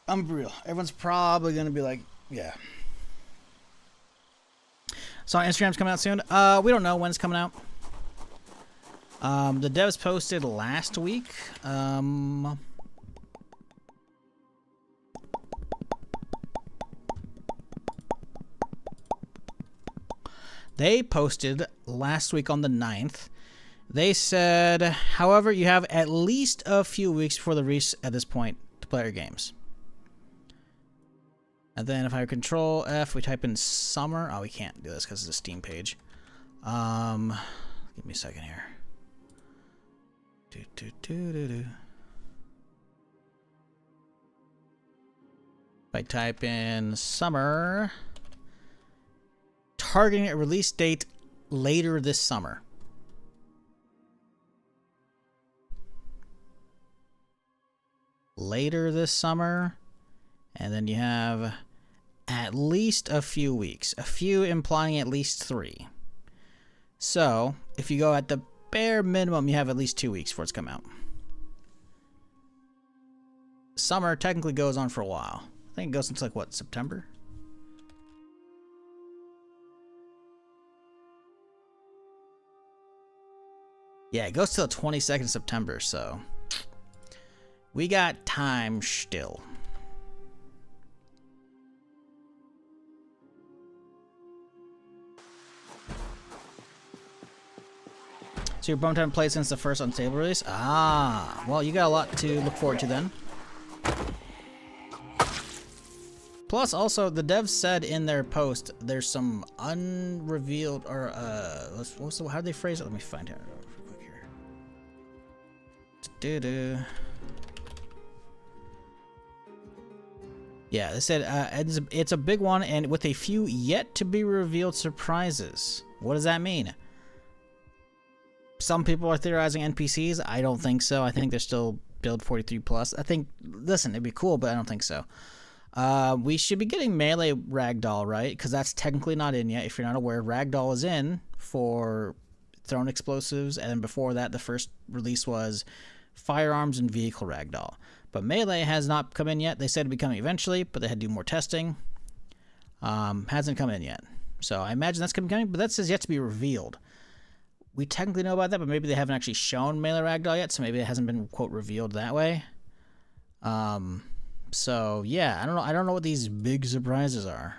I'm real. Everyone's probably going to be like, yeah. So Instagram's coming out soon. We don't know when it's coming out. The devs posted last week. They posted last week on the 9th. They said, however, you have at least a few weeks before the release at this point to play your games. And then if I control F, we type in summer. Oh, we can't do this because it's a Steam page. Give me a second here. If I type in summer, targeting a release date later this summer. Later this summer. And then you have at least a few weeks. A few implying at least 3. So, if you go at the bare minimum, you have at least 2 weeks before it's come out. Summer technically goes on for a while. I think it goes until, like, what, September? Yeah, it goes till the 22nd of September, so we got time still. So you're bummed haven't played since the first Unstable release? Ah, well, you got a lot to look forward to then. Plus, also, the devs said in their post there's some unrevealed, or how do they phrase it? Let me find out real quick here. Yeah, they said it's a big one and with a few yet to be revealed surprises. What does that mean? Some people are theorizing NPCs. I don't think so. I think they're still build 43 plus. I think, listen, it'd be cool, but I don't think so. We should be getting melee ragdoll, right? Because that's technically not in yet. If you're not aware, ragdoll is in for thrown explosives, and then before that, the first release was firearms and vehicle ragdoll. But melee has not come in yet. They said it'd be coming eventually, but they had to do more testing. Hasn't come in yet. So I imagine that's going to be coming, but that says yet to be revealed. We technically know about that, but maybe they haven't actually shown melee ragdoll yet, so maybe it hasn't been, quote, revealed that way. So yeah, I don't know what these big surprises are.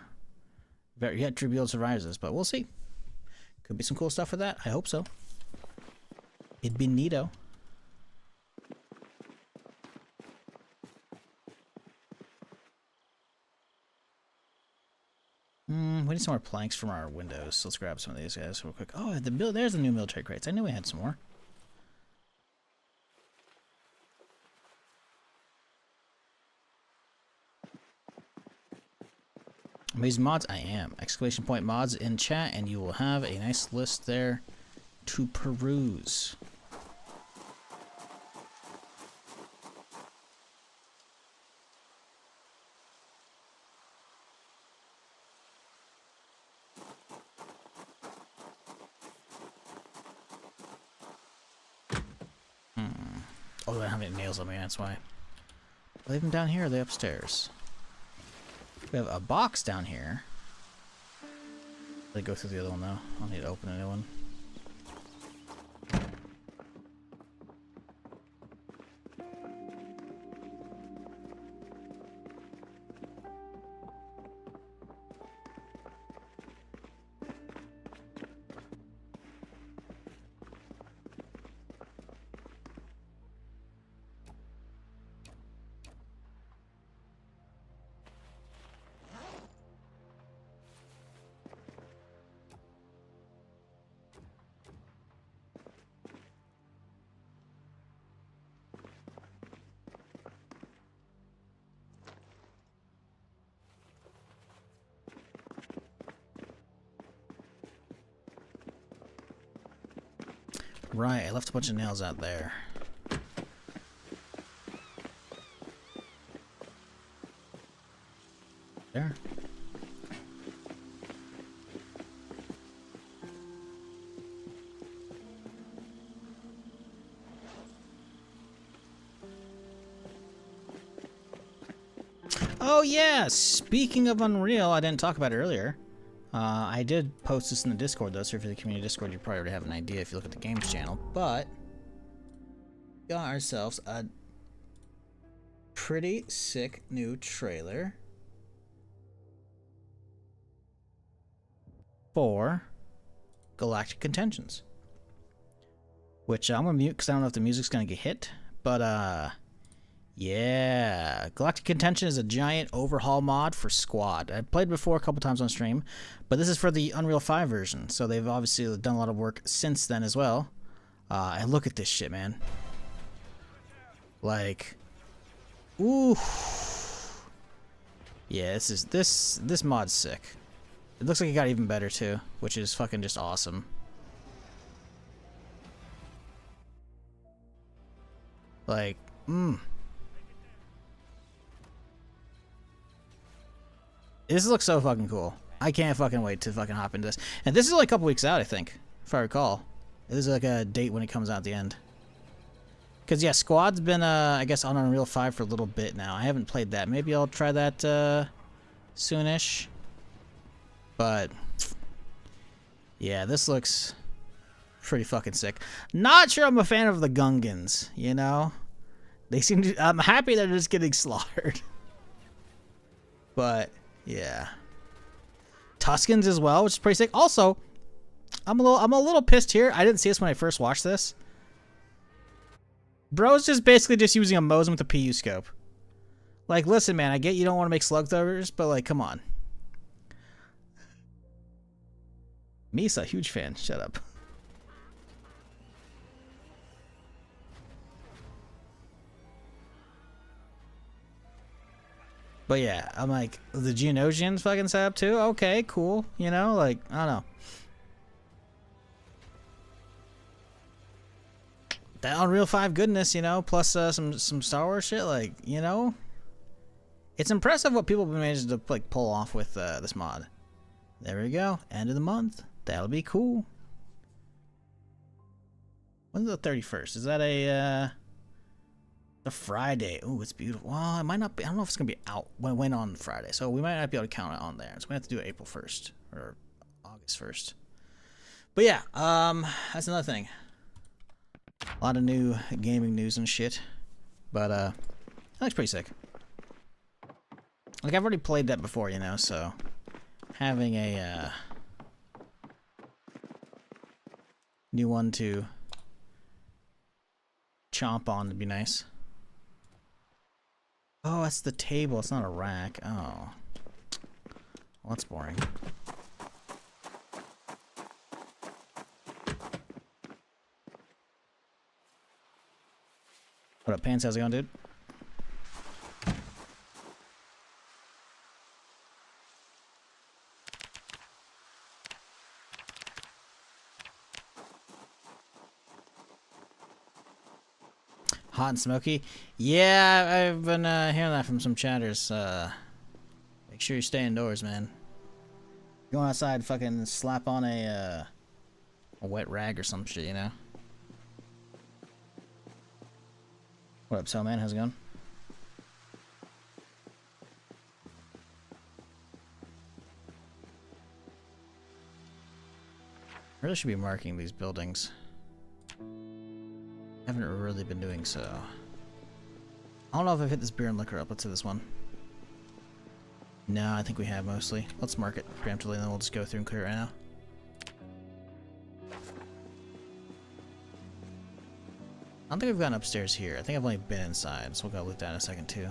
Very yet to reveal surprises, but we'll see. Could be some cool stuff for that. I hope so. It'd be neato. We need some more planks from our windows. Let's grab some of these guys real quick. Oh, there's the new military crates. I knew we had some more. Amazing mods? I am. Exclamation point mods in chat, and you will have a nice list there to peruse. Oh, I don't have any nails on me, that's why. Leave them down here, or are they upstairs? We have a box down here. They go through the other one though. I'll need to open a new one. Right, I left a bunch of nails out there. There. Oh yeah, speaking of Unreal, I didn't talk about it earlier. I did post this in the Discord though, so if you're the community Discord, you probably already have an idea if you look at the games channel, but we got ourselves a pretty sick new trailer for Galactic Contentions. Which I'm gonna mute because I don't know if the music's gonna get hit, but yeah, Galactic Contention is a giant overhaul mod for Squad. I played before a couple times on stream, but this is for the Unreal 5 version, so they've obviously done a lot of work since then as well. And look at this shit, man. Like, ooh, yeah, this mod's sick. It looks like it got even better too, which is fucking just awesome. Like, This looks so fucking cool. I can't fucking wait to fucking hop into this. And this is like a couple weeks out, I think, if I recall. This is like a date when it comes out at the end. Because, yeah, Squad's been, I guess, on Unreal 5 for a little bit now. I haven't played that. Maybe I'll try that soonish. But, yeah, this looks pretty fucking sick. Not sure I'm a fan of the Gungans, you know? They seem to... I'm happy they're just getting slaughtered. But, yeah. Tuscans as well, which is pretty sick. Also, I'm a little pissed here. I didn't see this when I first watched this. Bro's just basically just using a Mosin with a PU scope. Like, listen, man, I get you don't want to make slug throwers, but like, come on. Misa, huge fan. Shut up. But yeah, I'm like, the Geonosians fucking set up too? Okay, cool. You know, like, I don't know. That Unreal 5 goodness, you know, plus some Star Wars shit, like, you know. It's impressive what people have managed to like pull off with this mod. There we go. End of the month. That'll be cool. When's the 31st? Is that a Friday? Oh, it's beautiful. Well, it might not be. I don't know if it's gonna be out when on Friday, so we might not be able to count it on there. So we have to do it April 1st or August 1st. But yeah, that's another thing. A lot of new gaming news and shit, but that looks pretty sick. Like, I've already played that before, you know, so having a new one to chomp on would be nice. Oh, that's the table. It's not a rack. Oh, well, that's boring. What up, Pants? How's it going, dude? Hot and smoky? Yeah, I've been hearing that from some chatters. Make sure you stay indoors, man. Going outside, fucking slap on a wet rag or some shit, you know? What up, Cell Man? How's it going? I really should be marking these buildings. Haven't really been doing so. I don't know if I've hit this beer and liquor up. Let's hit this one. No, I think we have mostly. Let's mark it preemptively and then we'll just go through and clear it right now. I don't think we've gone upstairs here. I think I've only been inside, so we'll go loot that in a second too.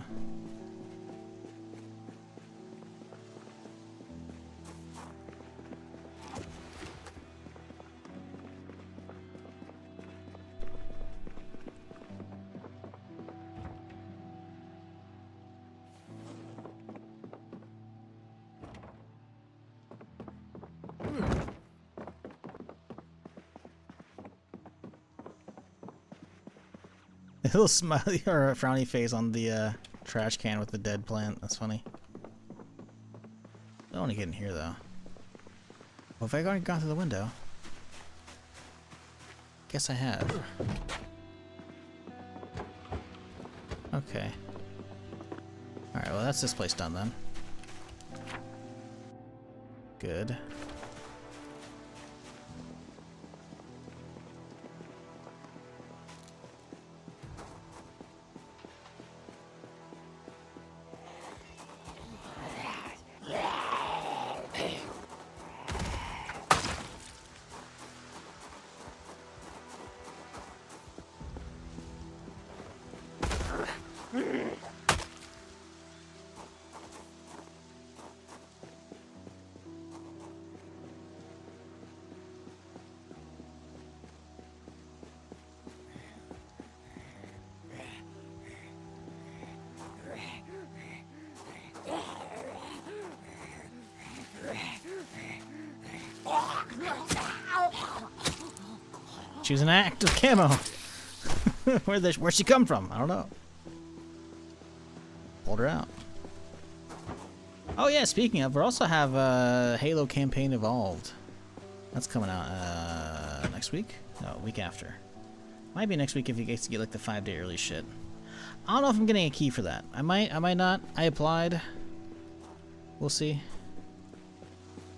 A little smiley or a frowny face on the trash can with the dead plant. That's funny. I don't want to get in here though. Well, if I already gone through the window, guess I have. Okay. Alright, well that's this place done then. Good. She's an active camo. Where'd she come from? I don't know. Pulled her out. Oh yeah, speaking of, we also have Halo Campaign Evolved. That's coming out next week? No, week after. Might be next week if you guys get like the 5-day early shit. I don't know if I'm getting a key for that. I might not. I applied. We'll see.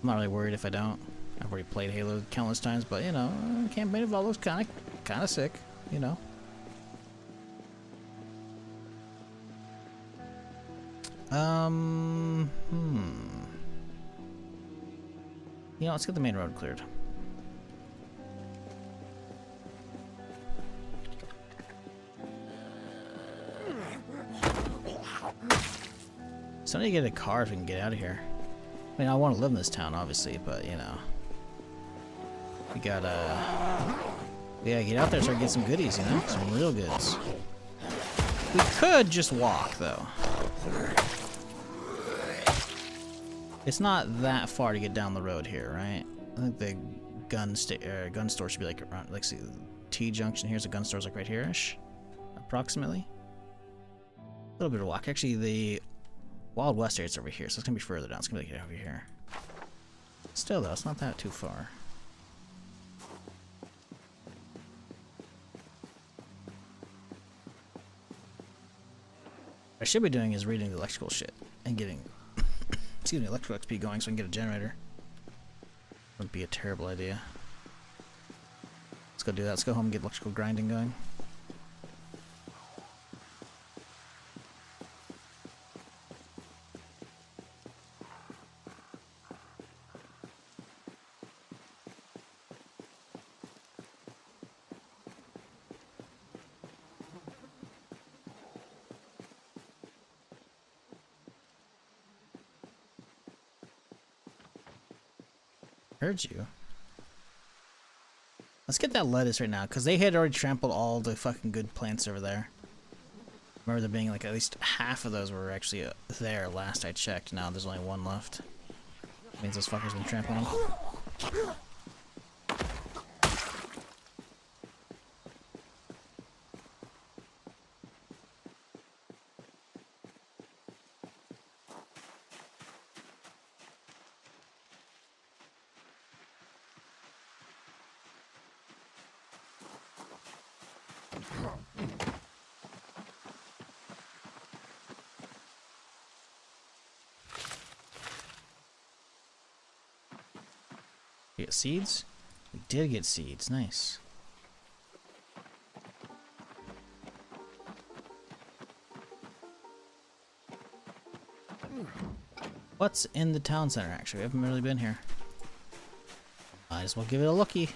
I'm not really worried if I don't. I've already played Halo countless times, but you know, Campaign Evolved looks kind of sick, you know. You know, let's get the main road cleared. So I need to get a car so we can get out of here. I mean, I want to live in this town, obviously, but you know, we gotta get out there and start getting some goodies, you know, some real goods. We could just walk, though. It's not that far to get down the road here, right? I think the gun store should be like around, like, see, T junction here's a gun store's like right here-ish, approximately. A little bit of walk. Actually, the Wild West area's over here, so it's gonna be further down. It's gonna be like over here. Still, though, it's not that too far. What I should be doing is reading the electrical shit and getting excuse me, electrical XP going so I can get a generator. Wouldn't be a terrible idea. Let's go do that. Let's go home and get electrical grinding going. Heard you. Let's get that lettuce right now, because they had already trampled all the fucking good plants over there. Remember there being like at least half of those were actually there last I checked. Now there's only one left. Means those fuckers been trampling them. We get seeds? We did get seeds. Nice. What's in the town center, actually? We haven't really been here. Might as well give it a looky.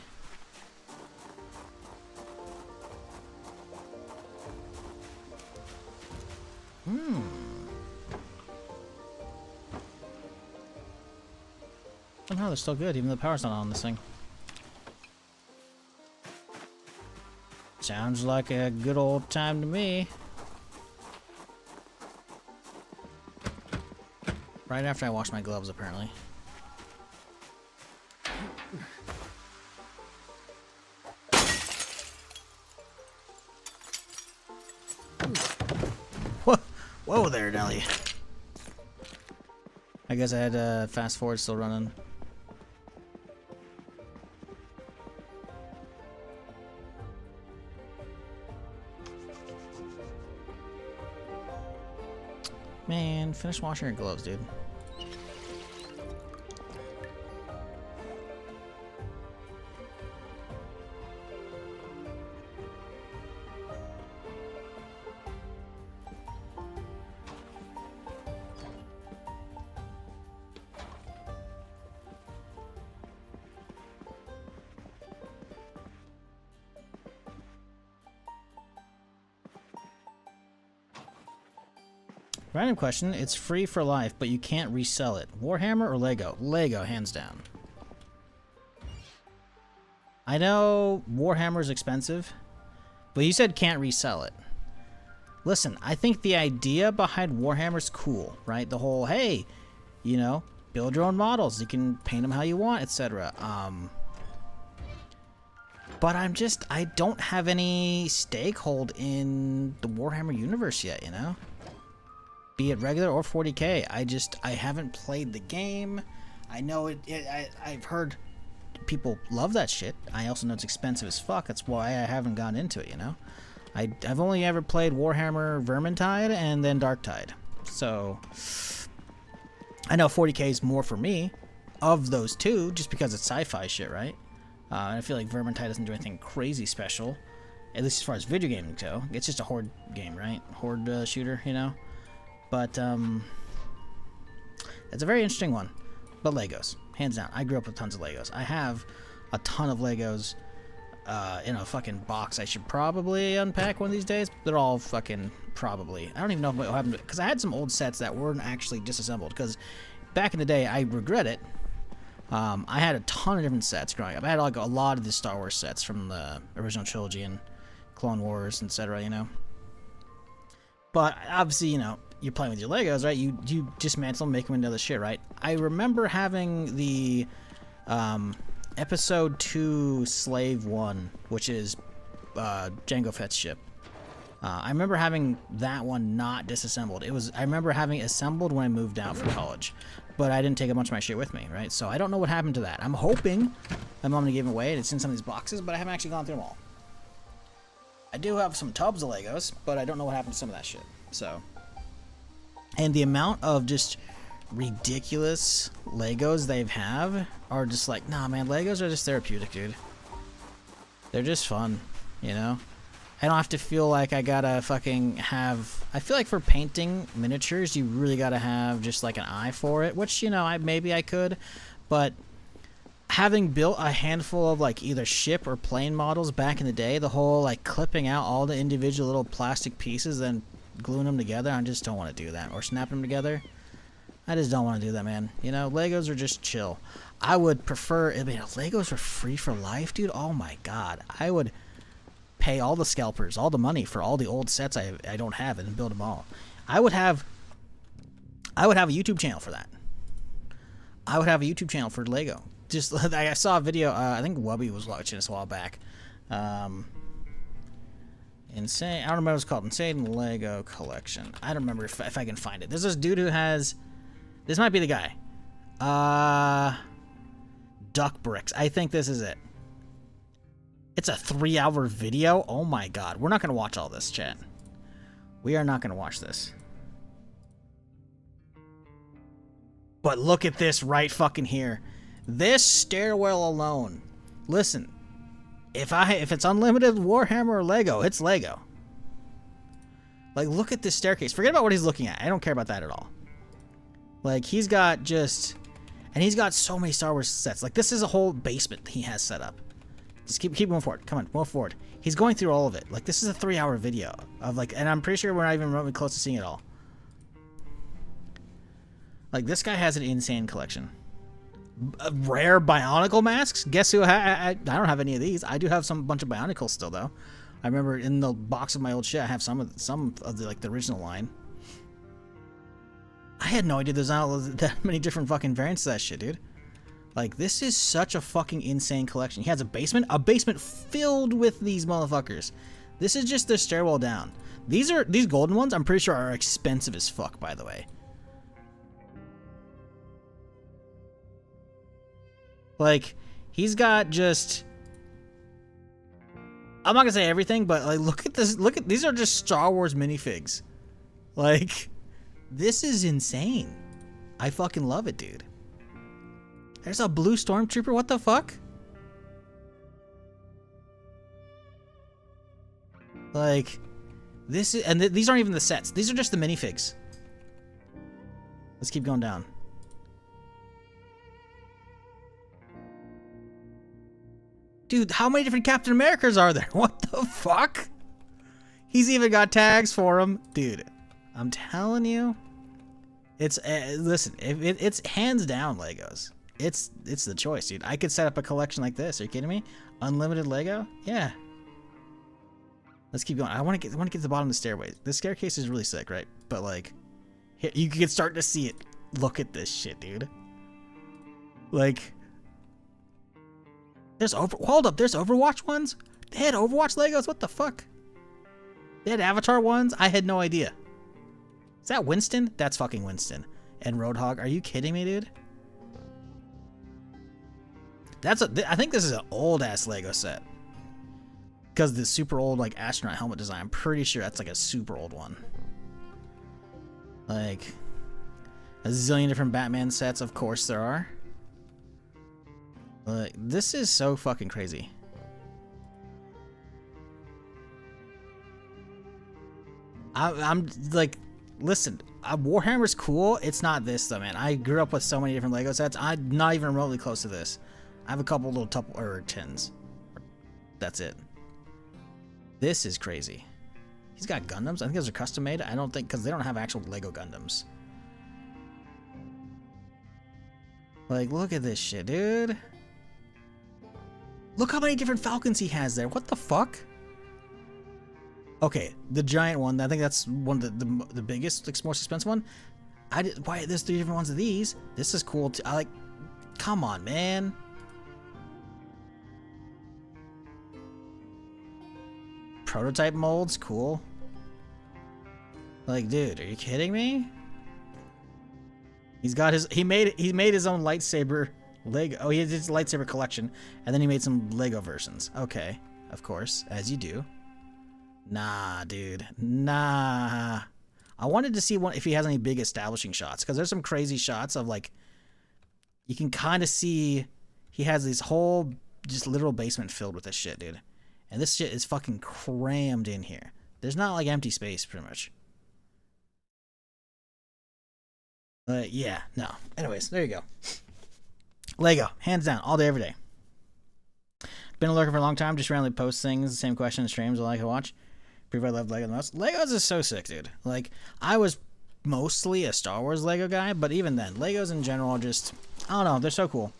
Somehow they're still good, even though the power's not on this thing. Sounds like a good old time to me. Right after I wash my gloves, apparently. Whoa there, Nelly. I guess I had fast forward still running. Man, finish washing your gloves, dude. Random question, it's free for life, but you can't resell it. Warhammer or Lego? Lego, hands down. I know Warhammer's expensive, but you said can't resell it. Listen, I think the idea behind Warhammer's cool, right? The whole, hey, you know, build your own models, you can paint them how you want, etc. But I don't have any stakehold in the Warhammer universe yet, you know? be it regular or 40K. I haven't played the game. I know I've heard people love that shit. I also know it's expensive as fuck. That's why I haven't gone into it, you know? I've only ever played Warhammer Vermintide and then Darktide. So I know 40K is more for me of those two, just because it's sci-fi shit, right? And I feel like Vermintide doesn't do anything crazy special, at least as far as video games go. It's just a horde game, right? Horde shooter, you know? But it's a very interesting one. But Legos, hands down. I grew up with tons of Legos. I have a ton of Legos in a fucking box I should probably unpack one of these days. They're all fucking probably. I don't even know what happened to it, because I had some old sets that weren't actually disassembled, because back in the day, I regret it. I had a ton of different sets growing up. I had like a lot of the Star Wars sets from the original trilogy and Clone Wars, etc., you know. But obviously, you know, you're playing with your Legos, right? You dismantle them, make them into other shit, right? I remember having the Episode 2 Slave 1, which is Jango Fett's ship. I remember having that one not disassembled. I remember having it assembled when I moved out for college, but I didn't take a bunch of my shit with me, right? So I don't know what happened to that. I'm hoping my mom gave it away and it's in some of these boxes, but I haven't actually gone through them all. I do have some tubs of Legos, but I don't know what happened to some of that shit. So, and the amount of just ridiculous Legos they have are just like, nah, man, Legos are just therapeutic, dude. They're just fun, you know? I don't have to feel like I gotta fucking have... I feel like for painting miniatures, you really gotta have just like an eye for it, which, you know, maybe I could, but having built a handful of like either ship or plane models back in the day, the whole like clipping out all the individual little plastic pieces and gluing them together, I just don't want to do that. Or snapping them together. I just don't want to do that, man. You know, Legos are just chill. I would prefer... I mean, if Legos were free for life, dude, oh my god. I would pay all the scalpers, all the money for all the old sets I don't have and build them all. I would have a YouTube channel for that. I would have a YouTube channel for Lego. Just, I saw a video, I think Wubby was watching this a while back. Insane, I don't remember what it's called. Insane Lego Collection. I don't remember if I can find it. There's this dude who has... This might be the guy. Duck Bricks. I think this is it. It's a 3-hour video? Oh my god. We're not going to watch all this, chat. We are not going to watch this. But look at this right fucking here. This stairwell alone. Listen. If it's unlimited Warhammer or Lego, it's Lego. Like, look at this staircase. Forget about what he's looking at. I don't care about that at all. Like, he's got just... And he's got so many Star Wars sets. Like, this is a whole basement he has set up. Just keep going forward. Come on, move forward. He's going through all of it. Like, this is a 3-hour video of, like... And I'm pretty sure we're not even remotely close to seeing it all. Like, this guy has an insane collection. Rare Bionicle masks? Guess who? I don't have any of these. I do have some bunch of Bionicles still, though. I remember in the box of my old shit, I have some of the like the original line. I had no idea there's not that many different fucking variants of that shit, dude. Like, this is such a fucking insane collection. He has a basement filled with these motherfuckers. This is just the stairwell down. These golden ones, I'm pretty sure, are expensive as fuck, by the way. Like, he's got just... I'm not gonna say everything, but like, look at this. These are just Star Wars minifigs. Like, this is insane. I fucking love it, dude. There's a blue stormtrooper. What the fuck? Like, this is, and these aren't even the sets. These are just the minifigs. Let's keep going down. Dude, how many different Captain Americas are there? What the fuck? He's even got tags for him. Dude, I'm telling you. It's, listen, it's hands down Legos. It's the choice, dude. I could set up a collection like this. Are you kidding me? Unlimited Lego? Yeah. Let's keep going. I want to get to the bottom of the stairway. This staircase is really sick, right? But like, here, you can start to see it. Look at this shit, dude. Like... Hold up, there's Overwatch ones? They had Overwatch Legos? What the fuck? They had Avatar ones? I had no idea. Is that Winston? That's fucking Winston. And Roadhog, are you kidding me, dude? I think this is an old ass Lego set. Because the super old like astronaut helmet design, I'm pretty sure that's like a super old one. Like a zillion different Batman sets, of course there are. Like this is so fucking crazy. I'm like, listen, Warhammer's cool. It's not this though, man. I grew up with so many different Lego sets. I'm not even remotely close to this. I have a couple little tins. That's it. This is crazy. He's got Gundams. I think those are custom made. I don't think, because they don't have actual Lego Gundams. Like, look at this shit, dude. Look how many different Falcons he has there. What the fuck? Okay, the giant one. I think that's one of the biggest, like, most expensive one. Why? There's 3 different ones of these. This is cool. I like. Come on, man. Prototype molds, cool. Like, dude, are you kidding me? He's got his. He made his own lightsaber Lego. Oh, he has his lightsaber collection, and then he made some Lego versions. Okay, of course, as you do. Nah, dude, nah. I wanted to see if he has any big establishing shots, because there's some crazy shots of like. You can kind of see he has this whole just literal basement filled with this shit, dude. And this shit is fucking crammed in here. There's not like empty space, pretty much. Yeah, no. Anyways, there you go. Lego, hands down, all day, every day. Been a lurker for a long time, just randomly post things, the same question in streams I like to watch. Prove I love Lego the most. Legos is so sick, dude. Like, I was mostly a Star Wars Lego guy, but even then, Legos in general are just, I don't know, they're so cool.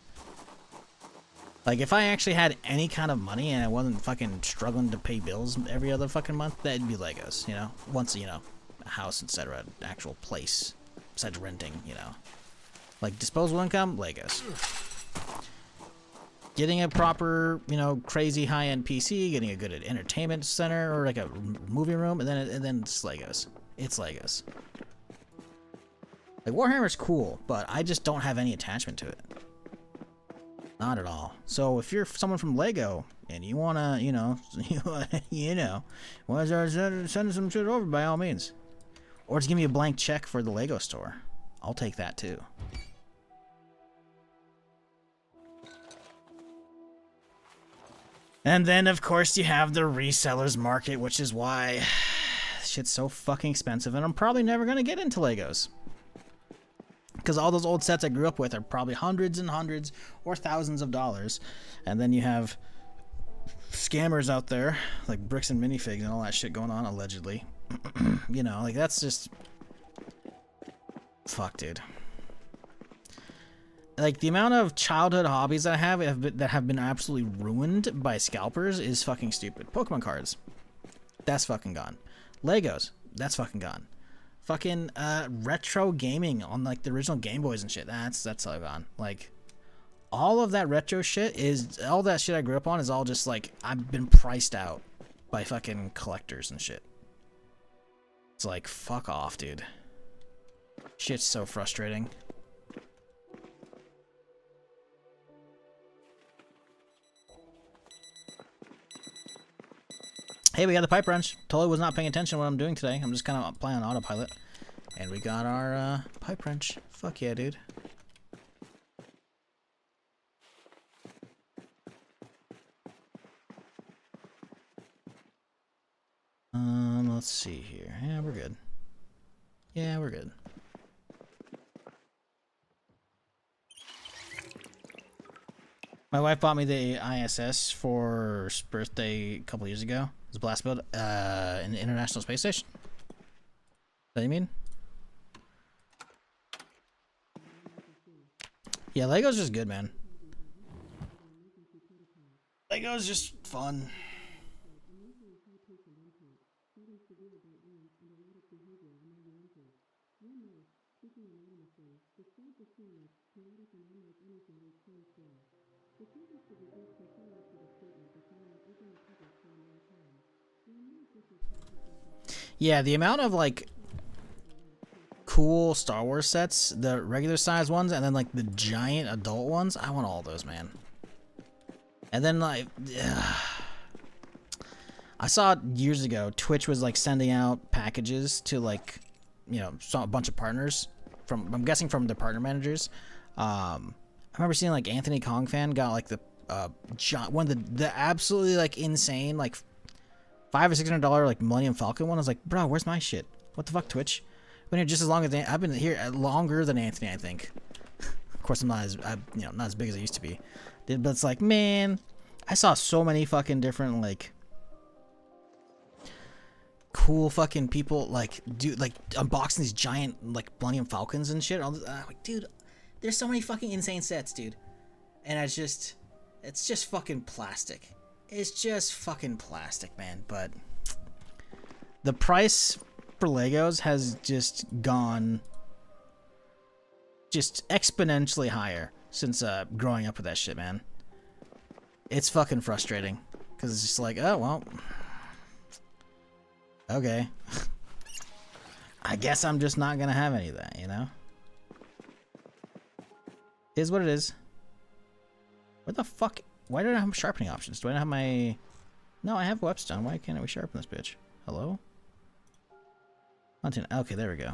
Like, if I actually had any kind of money and I wasn't fucking struggling to pay bills every other fucking month, that'd be Legos, you know? Once, you know, a house instead of an actual place, besides renting, you know? Like, disposable income, Legos. Getting a proper, you know, crazy high-end PC, getting a good entertainment center, or like a movie room, and then it's Legos. It's Legos. Like, Warhammer's cool, but I just don't have any attachment to it. Not at all. So if you're someone from Lego and you wanna, you know, want to send some shit over, by all means, or just give me a blank check for the Lego store, I'll take that too. And then of course you have the resellers market, which is why shit's so fucking expensive, and I'm probably never gonna get into Legos. Because all those old sets I grew up with are probably hundreds and hundreds or thousands of dollars. And then you have scammers out there, like bricks and minifigs and all that shit going on, allegedly. You know, like that's just... Fuck, dude. Like, the amount of childhood hobbies that I have that have been absolutely ruined by scalpers is fucking stupid. Pokemon cards. That's fucking gone. Legos. That's fucking gone. Fucking retro gaming on like the original Game Boys and shit. That's all gone. Like all of that retro shit is all that shit I grew up on is all just like I've been priced out by fucking collectors and shit. It's like fuck off, dude. Shit's so frustrating. Hey, we got the pipe wrench. Totally was not paying attention to what I'm doing today. I'm just kind of playing on autopilot. And we got our pipe wrench. Fuck yeah, dude. Let's see here. Yeah, we're good. Yeah, we're good. My wife bought me the ISS for birthday a couple years ago. It's a blast build in the International Space Station. Is that what you mean? Yeah, Lego's just good, man. Lego's just fun. Yeah, the amount of like cool Star Wars sets, the regular size ones, and then like the giant adult ones. I want all those, man. And then like, I saw years ago Twitch was like sending out packages to like, you know, a bunch of partners from, I'm guessing from the partner managers. I remember seeing like Anthony Kong fan got like the one of the absolutely like insane like $500 or $600 like Millennium Falcon one. I was like, bro, where's my shit? What the fuck, Twitch? I've been here just as long as I've been here longer than Anthony, I think. Of course, I'm not as not as big as I used to be. But it's like, man, I saw so many fucking different like cool fucking people like unboxing these giant like Millennium Falcons and shit. Like, dude, there's so many fucking insane sets, dude. And it's just fucking plastic. It's just fucking plastic, man. But the price for Legos has just gone just exponentially higher since growing up with that shit, man. It's fucking frustrating because it's just like, oh well, okay. I guess I'm just not gonna have any of that, you know? Is what it is. What the fuck? Why don't I have sharpening options? Do I not have my... No, I have whetstone. Why can't we sharpen this bitch? Hello? Okay, there we go.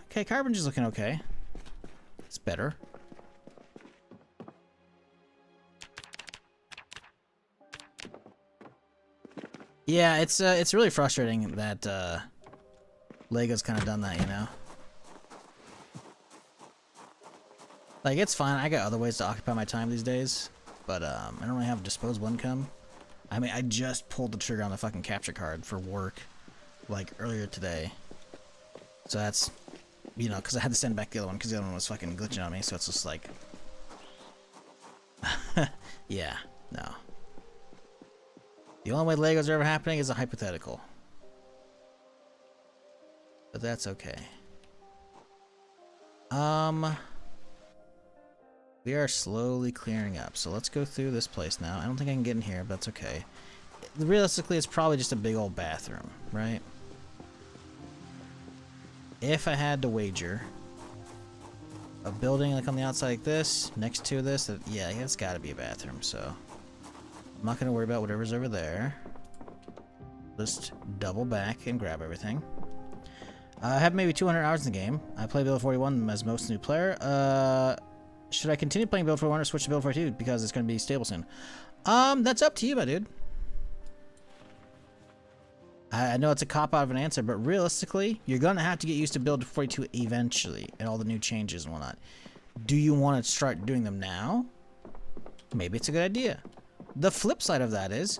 Okay, carbon's is looking okay. It's better. Yeah, it's really frustrating that Lego's kind of done that, you know? Like, it's fine. I got other ways to occupy my time these days, but I don't really have disposable income. I mean, I just pulled the trigger on the fucking capture card for work, like, earlier today. So that's, you know, because I had to send back the other one because the other one was fucking glitching on me, so it's just like... yeah, no. The only way Legos are ever happening is a hypothetical. But that's okay. We are slowly clearing up, so let's go through this place now. I don't think I can get in here, but that's okay. Realistically, it's probably just a big old bathroom, right? If I had to wager, a building like on the outside like this, next to this, yeah, it's got to be a bathroom, so I'm not going to worry about whatever's over there. Just double back and grab everything. I have maybe 200 hours in the game. I play Build 41 as most new player. Should I continue playing Build 41 or switch to Build 42 because it's going to be stable soon? That's up to you, my dude. I know it's a cop-out of an answer, but realistically, you're going to have to get used to Build 42 eventually and all the new changes and whatnot. Do you want to start doing them now? Maybe it's a good idea. The flip side of that is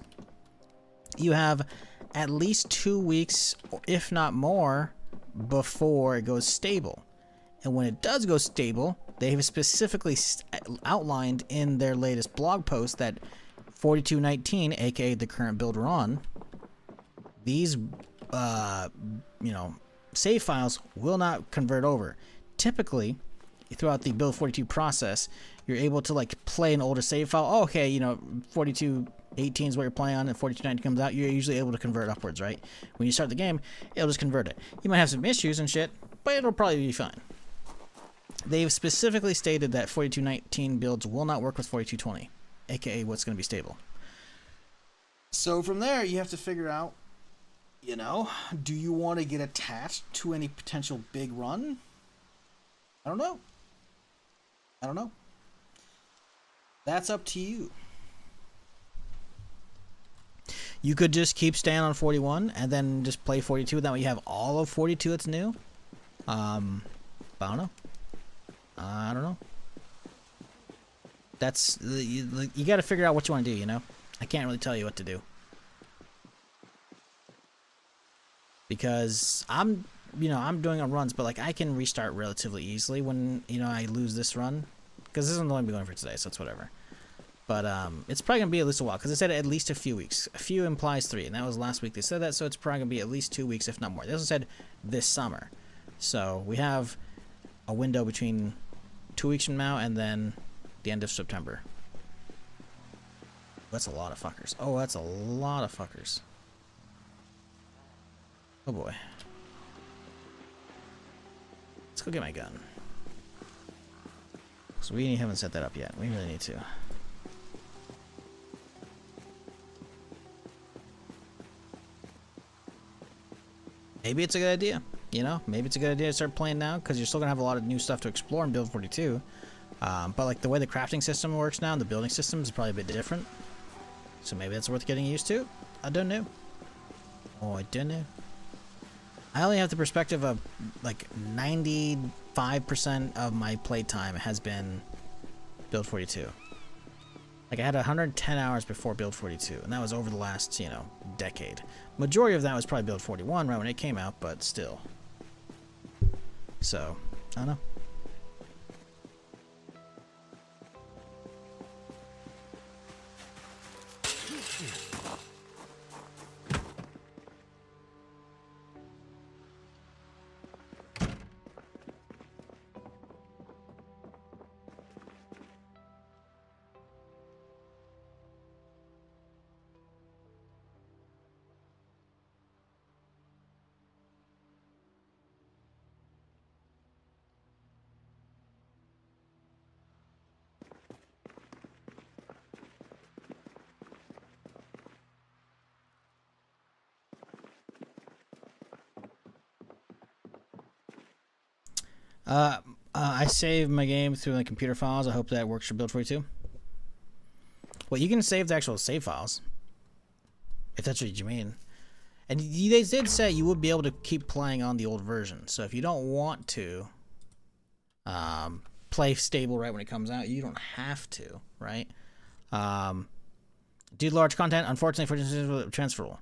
you have at least 2 weeks, if not more, before it goes stable. And when it does go stable, they have specifically outlined in their latest blog post that 4219, aka the current build we're on, these, you know, save files will not convert over. Typically, throughout the build 42 process, you're able to like play an older save file. Oh, okay, you know, 4218 is what you're playing on, and 4219 comes out. You're usually able to convert upwards, right? When you start the game, it'll just convert it. You might have some issues and shit, but it'll probably be fine. They've specifically stated that 4219 builds will not work with 4220, aka what's going to be stable. So from there, you have to figure out, you know, do you want to get attached to any potential big run? I don't know. I don't know. That's up to you. You could just keep staying on 41 and then just play 42. That way you have all of 42 that's new. But I don't know. I don't know. That's you got to figure out what you want to do, you know? I can't really tell you what to do. Because I'm doing on runs, but like I can restart relatively easily when, you know, I lose this run. Because this is only going for today, so it's whatever. But it's probably going to be at least a while, because it said at least a few weeks. A few implies 3, and that was last week they said that, so it's probably going to be at least 2 weeks, if not more. They also said this summer. So we have a window between 2 weeks from now and then the end of September. That's a lot of fuckers. Oh, that's a lot of fuckers. Oh boy. Let's go get my gun. So we haven't set that up yet. We really need to. Maybe it's a good idea. You know, maybe it's a good idea to start playing now because you're still gonna have a lot of new stuff to explore in Build 42. But like the way the crafting system works now and the building system is probably a bit different. So maybe that's worth getting used to. I don't know. Oh, I don't know. I only have the perspective of like 95% of my playtime has been Build 42. Like I had 110 hours before Build 42, and that was over the last, you know, decade. Majority of that was probably Build 41 right when it came out, but still. So, I don't know. I save my game through the computer files. I hope that works for Build 42. Well, you can save the actual save files, if that's what you mean. And they did say you would be able to keep playing on the old version. So if you don't want to play stable right when it comes out, you don't have to, right? Due to large content, unfortunately, for transferable.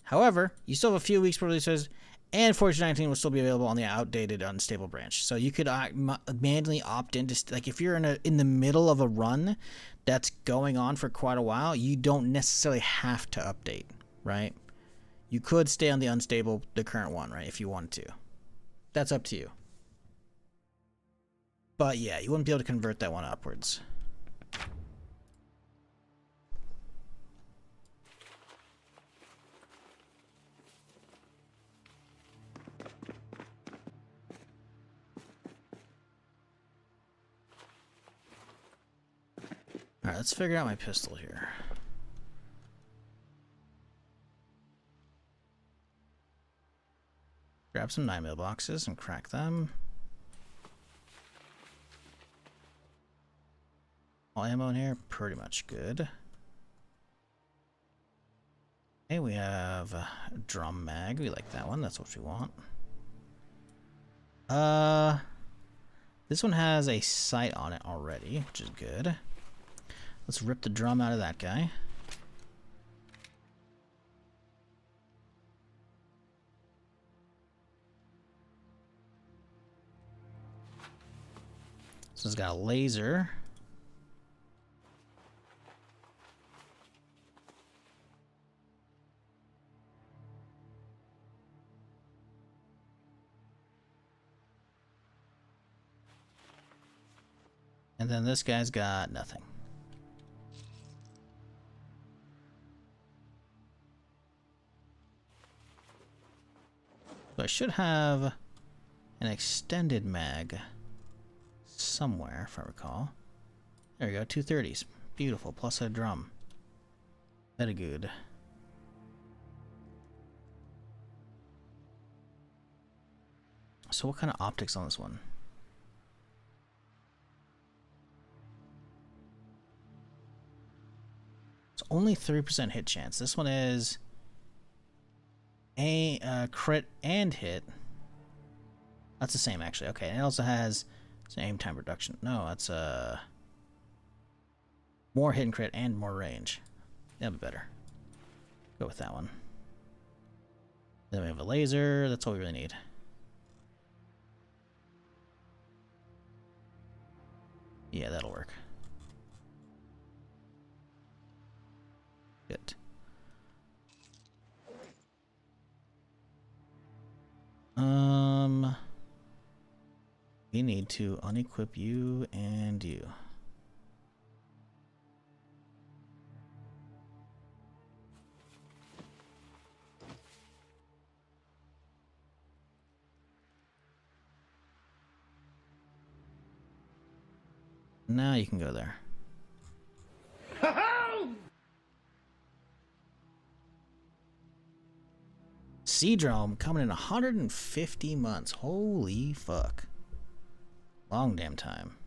However, you still have a few weeks for releases. And 4219 will still be available on the outdated unstable branch. So you could manually opt into, like if you're in the middle of a run that's going on for quite a while, you don't necessarily have to update, right? You could stay on the unstable, the current one, right, if you wanted to. That's up to you. But yeah, you wouldn't be able to convert that one upwards. Alright, let's figure out my pistol here. Grab some 9mm boxes and crack them. All ammo in here, pretty much good. Okay, we have a drum mag. We like that one. That's what we want. This one has a sight on it already, which is good. Let's rip the drum out of that guy. So it's got a laser. And then this guy's got nothing. So I should have an extended mag somewhere, if I recall. There we go, 230s. Beautiful, plus a drum. Very good. So what kind of optics on this one? It's only 3% hit chance. This one is a crit and hit. That's the same actually. Okay, and it also has some aim time reduction. No, that's more hit and crit and more range. That'll be better. Go with that one. Then we have a laser. That's all we really need. Yeah, that'll work. Good. We need to unequip you and you. Now you can go there. Seedrome coming in 150 months. Holy fuck. Long damn time.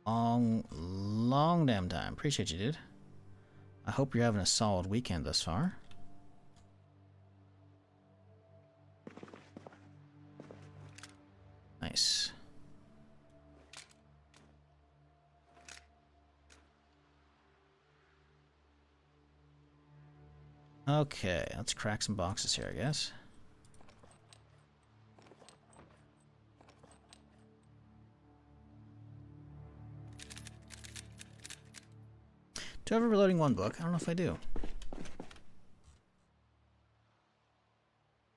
Long damn time. Appreciate you, dude. I hope you're having a solid weekend thus far. Nice. Okay, let's crack some boxes here, I guess. Do I have a reloading one book? I don't know if I do.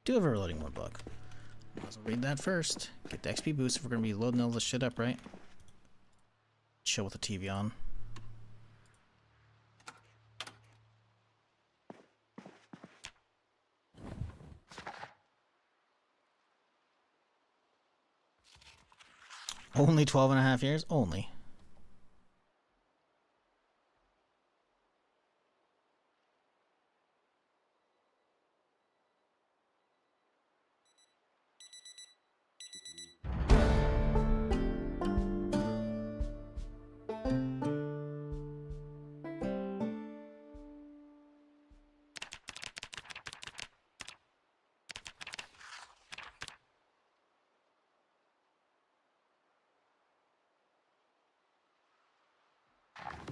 Do have a reloading one book. Might as well read that first. Get the XP boost if we're gonna be loading all this shit up, right? Chill with the TV on. Only 12 and a half years? Only.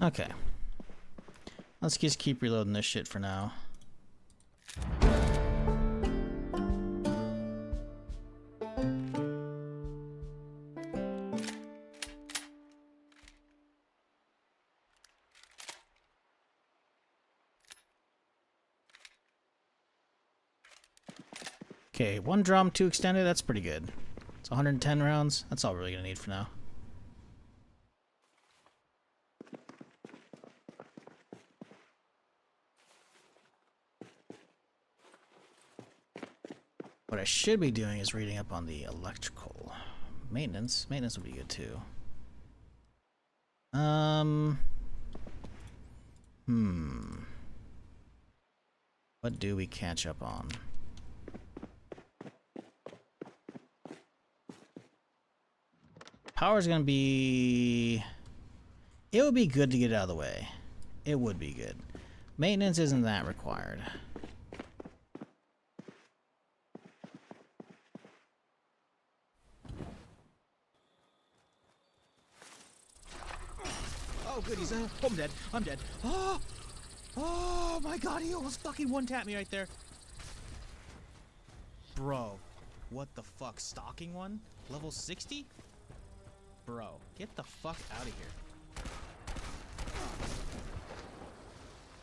Okay. Let's just keep reloading this shit for now. Okay, 1 drum, 2 extended, that's pretty good. It's 110 rounds. That's all we're really gonna need for now. What I should be doing is reading up on the electrical maintenance. Maintenance would be good too. What do we catch up on? Power's gonna be... It would be good to get it out of the way. It would be good. Maintenance isn't that required. Oh, goodies. Oh, I'm dead. I'm dead. Oh! Oh, my God. He almost fucking one-tapped me right there. Bro. What the fuck? Stalking one? Level 60? Bro, get the fuck out of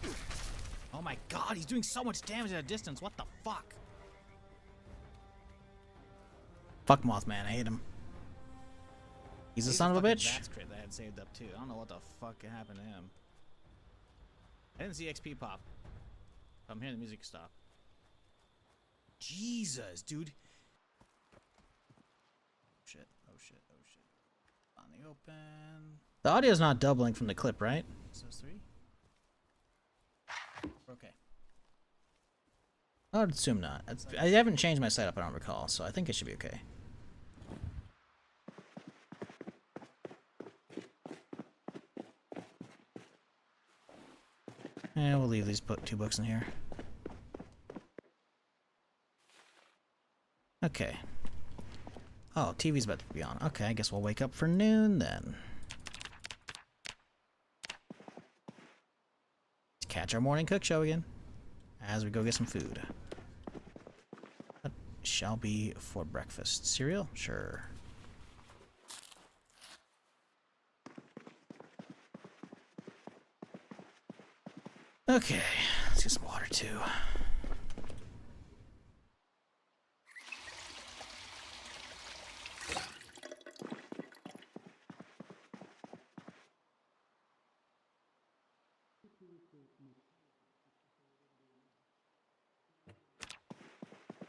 here. Oh, my God. He's doing so much damage at a distance. What the fuck? Fuck Mothman, I hate him. He's a son of a bitch. That's crit that I had saved up too. I don't know what the fuck happened to him. I didn't see XP pop. I'm hearing the music stop. Jesus, dude. Shit. Oh shit. Oh shit. On the open. The audio's not doubling from the clip, right? So 3. Okay. I would assume not. I haven't changed my setup, I don't recall, so I think it should be okay. And we'll leave these 2 books in here. Okay. Oh, TV's about to be on. Okay, I guess we'll wake up for noon then. Let's catch our morning cook show again as we go get some food. What shall be for breakfast? Cereal? Sure. Okay, let's get some water too.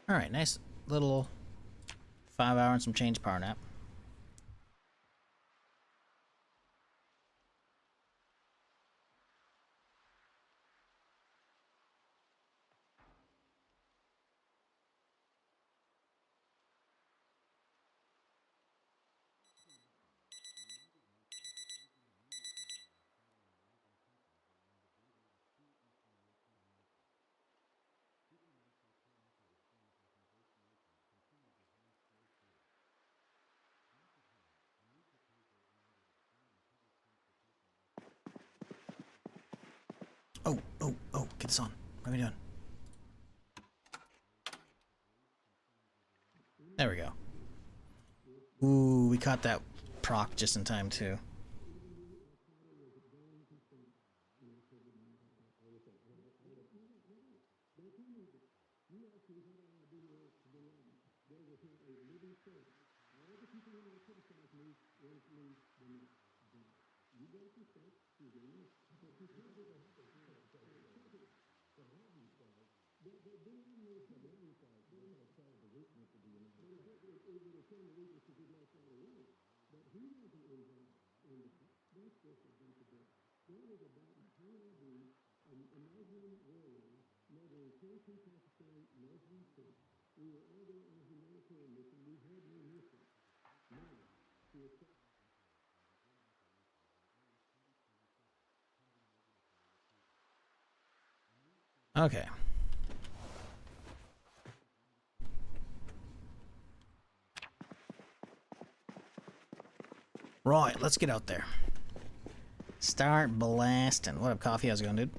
All right, nice little 5 hour and some change power nap. Oh, get this on. What are we doing? There we go. Ooh, we caught that proc just in time too. Okay. Right, let's get out there. Start blasting. What up, Coffee? How's it going, dude?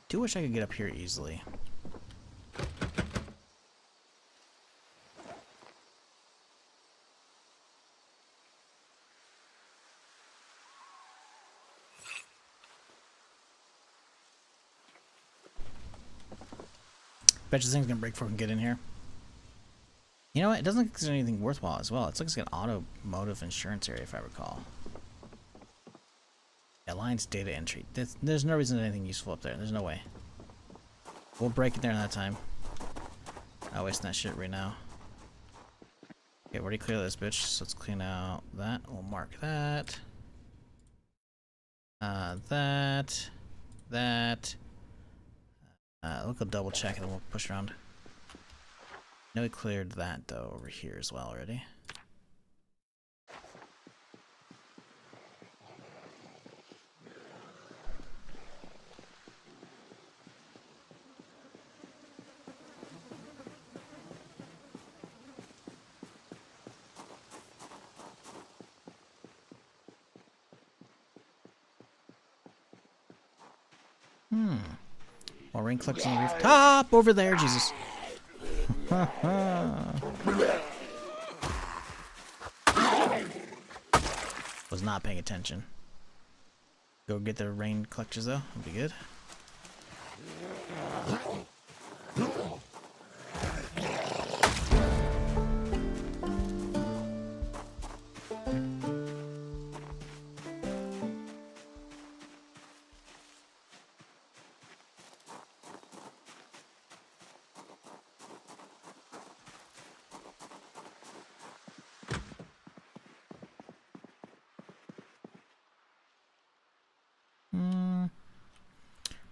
Do wish I could get up here easily. Bet this thing's gonna break before we can get in here. You know what? It doesn't look like there's anything worthwhile as well. It looks like it's got an automotive insurance area, if I recall. Alliance data entry. There's no reason anything useful up there. There's no way. We'll break it there another time. Not wasting that shit right now. Okay, we already cleared this bitch, so let's clean out that. We'll mark that. That. We'll go double check and then we'll push around. I know we cleared that though over here as well already. More rain collects on the rooftop over there, Jesus. Was not paying attention. Go get the rain collectors though, that'd be good.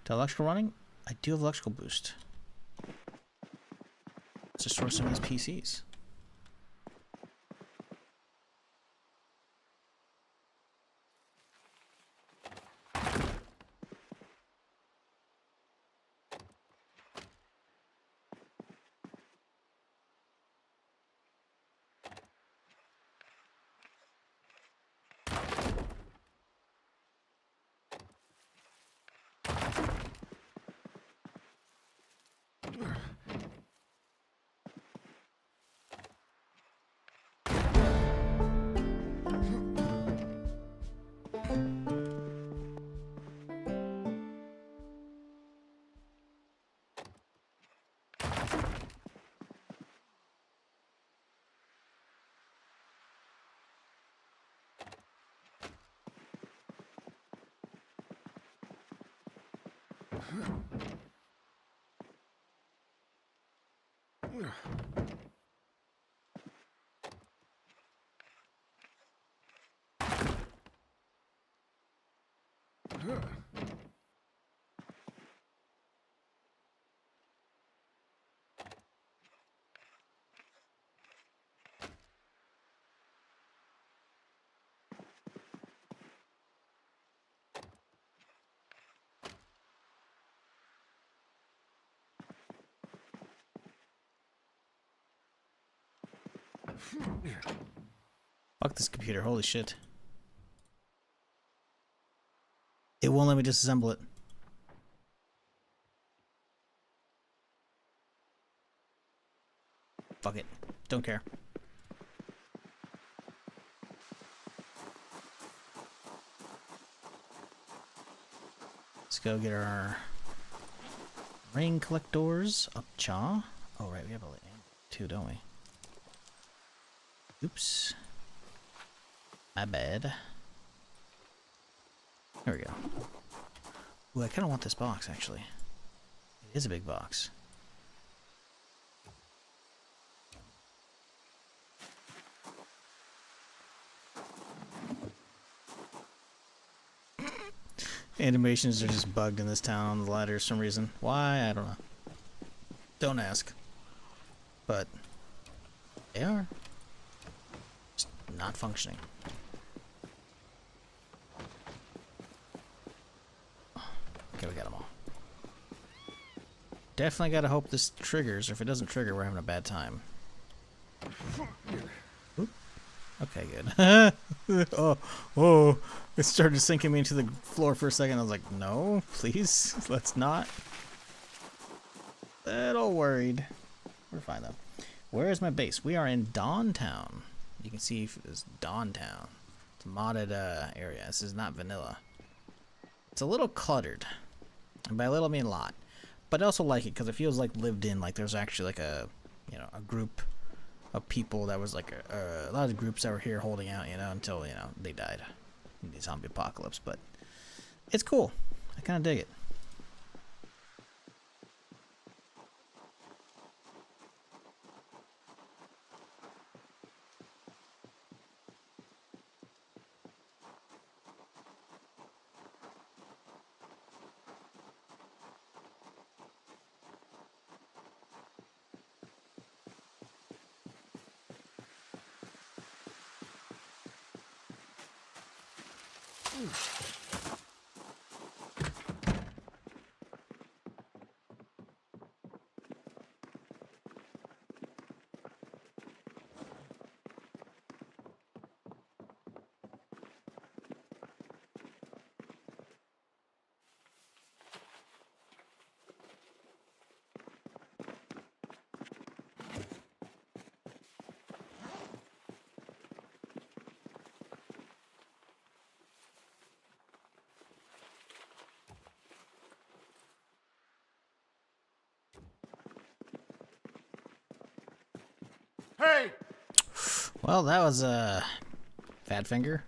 The electrical running? I do have electrical boost. Let's destroy some of these PCs. Fuck this computer, holy shit. It won't let me disassemble it. Fuck it. Don't care. Let's go get our rain collectors up cha. Oh right, we have a two, don't we? Oops. My bad. There we go. Ooh, I kind of want this box, actually. It is a big box. Animations are just bugged in this town on the ladder for some reason. Why? I don't know. Don't ask. But they are just not functioning. Okay, we got them all. Definitely gotta hope this triggers, or if it doesn't trigger, we're having a bad time. Oop. Okay, good. oh, it started sinking me into the floor for a second. I was like, no, please, let's not. Little worried. We're fine though. Where is my base? We are in Dawntown. You can see it's Dawntown. It's a modded area. This is not vanilla. It's a little cluttered. And by a little I mean a lot. But I also like it because it feels like lived in, like there's actually like a, you know, a group of people that was like a lot of groups that were here holding out, you know, until, you know, they died in the zombie apocalypse. But it's cool. I kind of dig it. Hey! Well, that was a fat finger.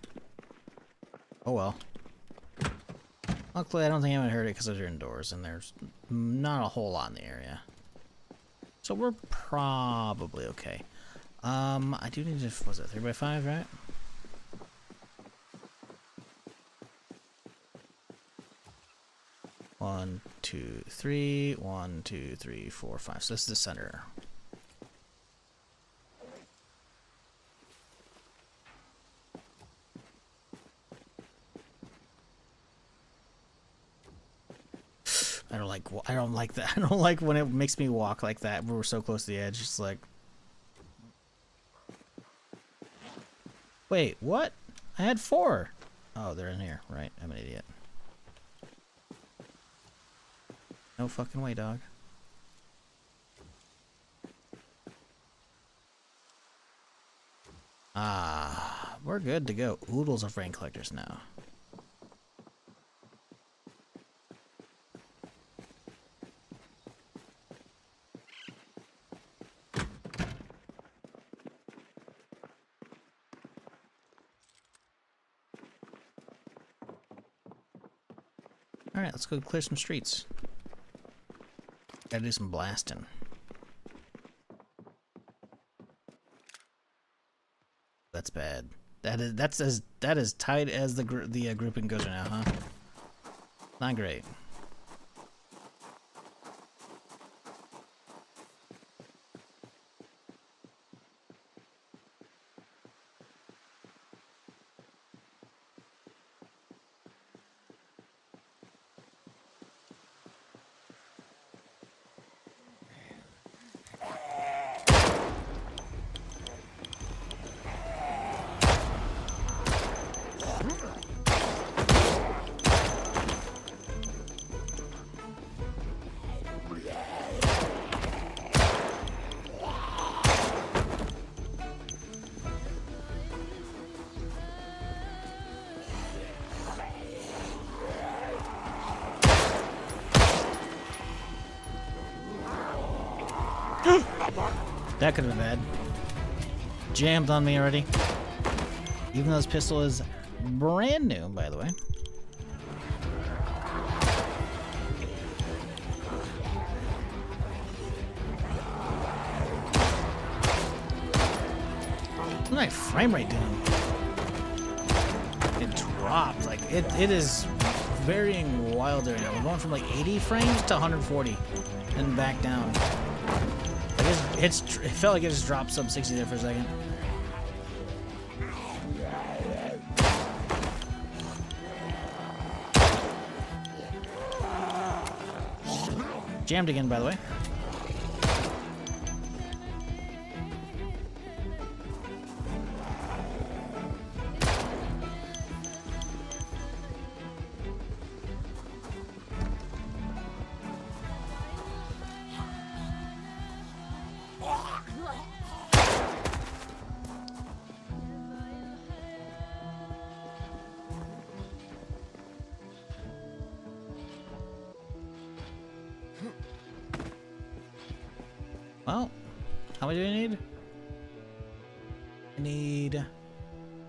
Oh well. Luckily, I don't think anyone heard it because they're indoors and there's not a whole lot in the area. So we're probably okay. I do need to, was it 3x5, right? One, two, three. 1, 2, 3, 4, 5. So this is the center. I don't like that. I don't like when it makes me walk like that. We're so close to the edge. It's like, wait, what? I had 4. Oh, they're in here, right? I'm an idiot. No fucking way, dog. Ah, we're good to go. Oodles of rain collectors now. Alright, let's go clear some streets. Gotta do some blasting. That's bad. That is tight as the grouping goes right now, huh? Not great. That could have been bad. Jammed on me already. Even though this pistol is brand new, by the way. What's my frame rate doing? It dropped. Like, it is varying wildly right now. We're going from like 80 frames to 140 and back down. Like it felt like it just dropped sub 60 there for a second. Jammed again, by the way. Well, how many do I need? I need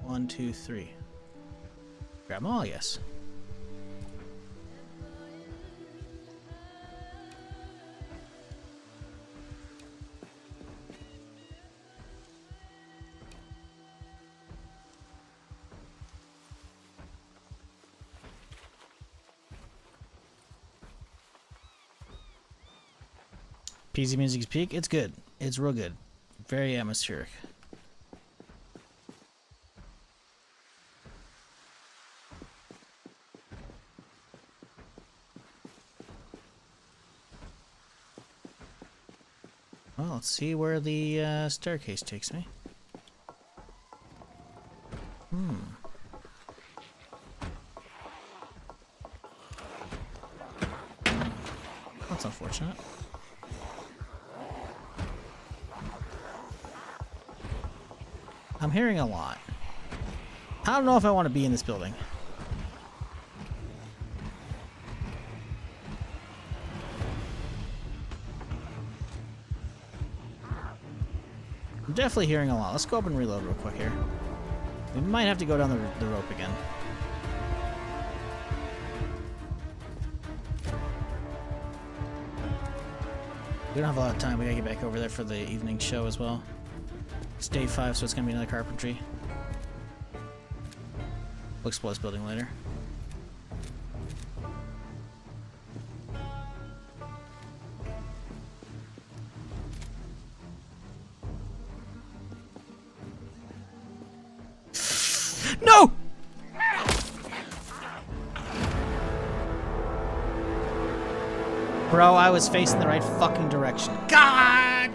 1, 2, 3. Grab them all, yes. PC Music's peak, it's good. It's real good. Very atmospheric. Well, let's see where the staircase takes me. That's unfortunate. I'm hearing a lot. I don't know if I want to be in this building. I'm definitely hearing a lot. Let's go up and reload real quick here. We might have to go down the rope again. We don't have a lot of time. We gotta get back over there for the evening show as well. It's day 5, so it's gonna be another carpentry. We'll explore this building later. No! Bro, I was facing the right fucking direction. God!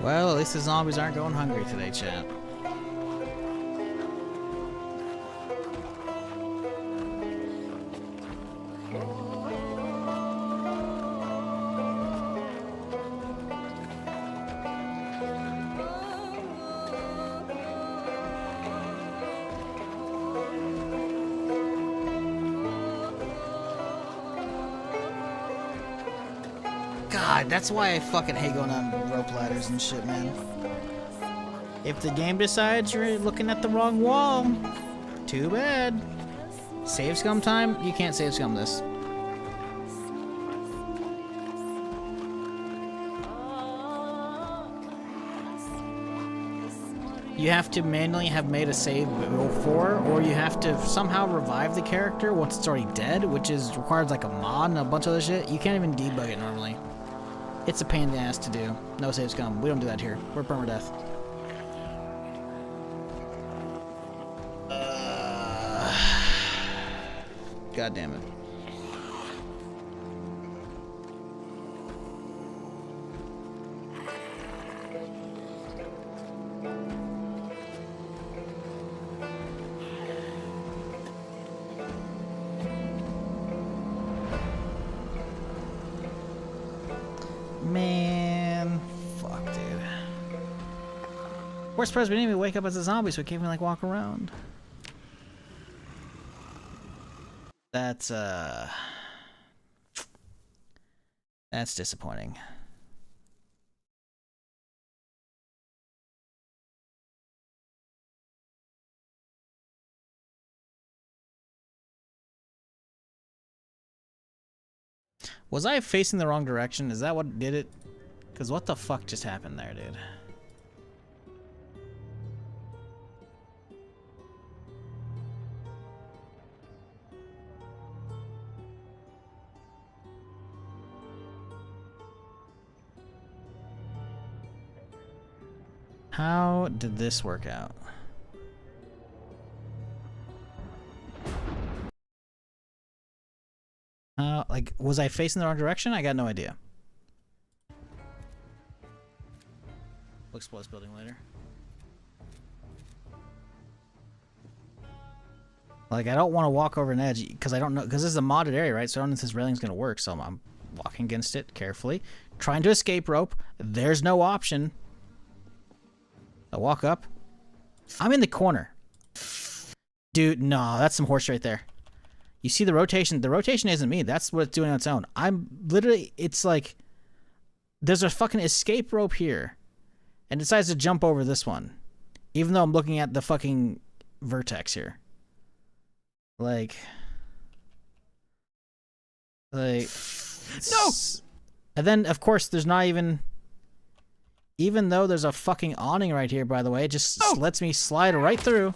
Well, at least the zombies aren't going hungry today, chat. God, that's why I fucking hate going on rope ladders and shit, man. If the game decides you're looking at the wrong wall, too bad. Save scum time? You can't save scum this. You have to manually have made a save before, or you have to somehow revive the character once it's already dead, which requires like a mod and a bunch of other shit. You can't even debug it normally. It's a pain in the ass to do. No save scum. We don't do that here. We're permadeath. God damn it. Man, fuck, dude. We're supposed to be wake up as a zombie, so we can't even like walk around. That's disappointing. Was I facing the wrong direction? Is that what did it? Because what the fuck just happened there, dude? How did this work out? Like, was I facing the wrong direction? I got no idea. We'll explore this building later. Like, I don't want to walk over an edge because I don't know, because this is a modded area, right? So I don't know if this railing's going to work. So I'm walking against it carefully, trying to escape rope. There's no option. I walk up. I'm in the corner. Dude, no, that's some horse right there. You see the rotation? The rotation isn't me. That's what it's doing on its own. I'm literally, it's like, there's a fucking escape rope here. And it decides to jump over this one. Even though I'm looking at the fucking vertex here. Like. No! And then, of course, there's not even though there's a fucking awning right here, by the way, it just lets me slide right through.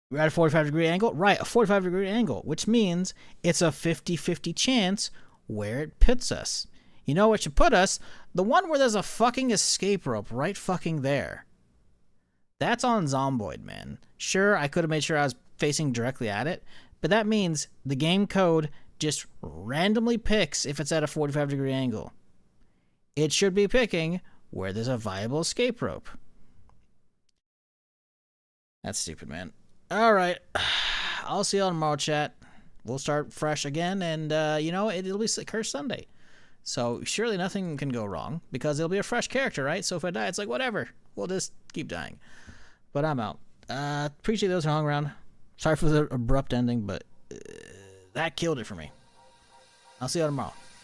We're at a 45-degree angle? Right, a 45-degree angle, which means it's a 50-50 chance where it puts us. You know what should put us? The one where there's a fucking escape rope right fucking there. That's on Zomboid, man. Sure, I could have made sure I was facing directly at it, but that means the game code just randomly picks if it's at a 45-degree angle. It should be picking where there's a viable escape rope. That's stupid, man. All right. I'll see y'all tomorrow, chat. We'll start fresh again, and, you know, it'll be Curse Sunday. So surely nothing can go wrong, because it'll be a fresh character, right? So if I die, it's like, whatever. We'll just keep dying. But I'm out. Appreciate those who hung around. Sorry for the abrupt ending, but that killed it for me. I'll see y'all tomorrow.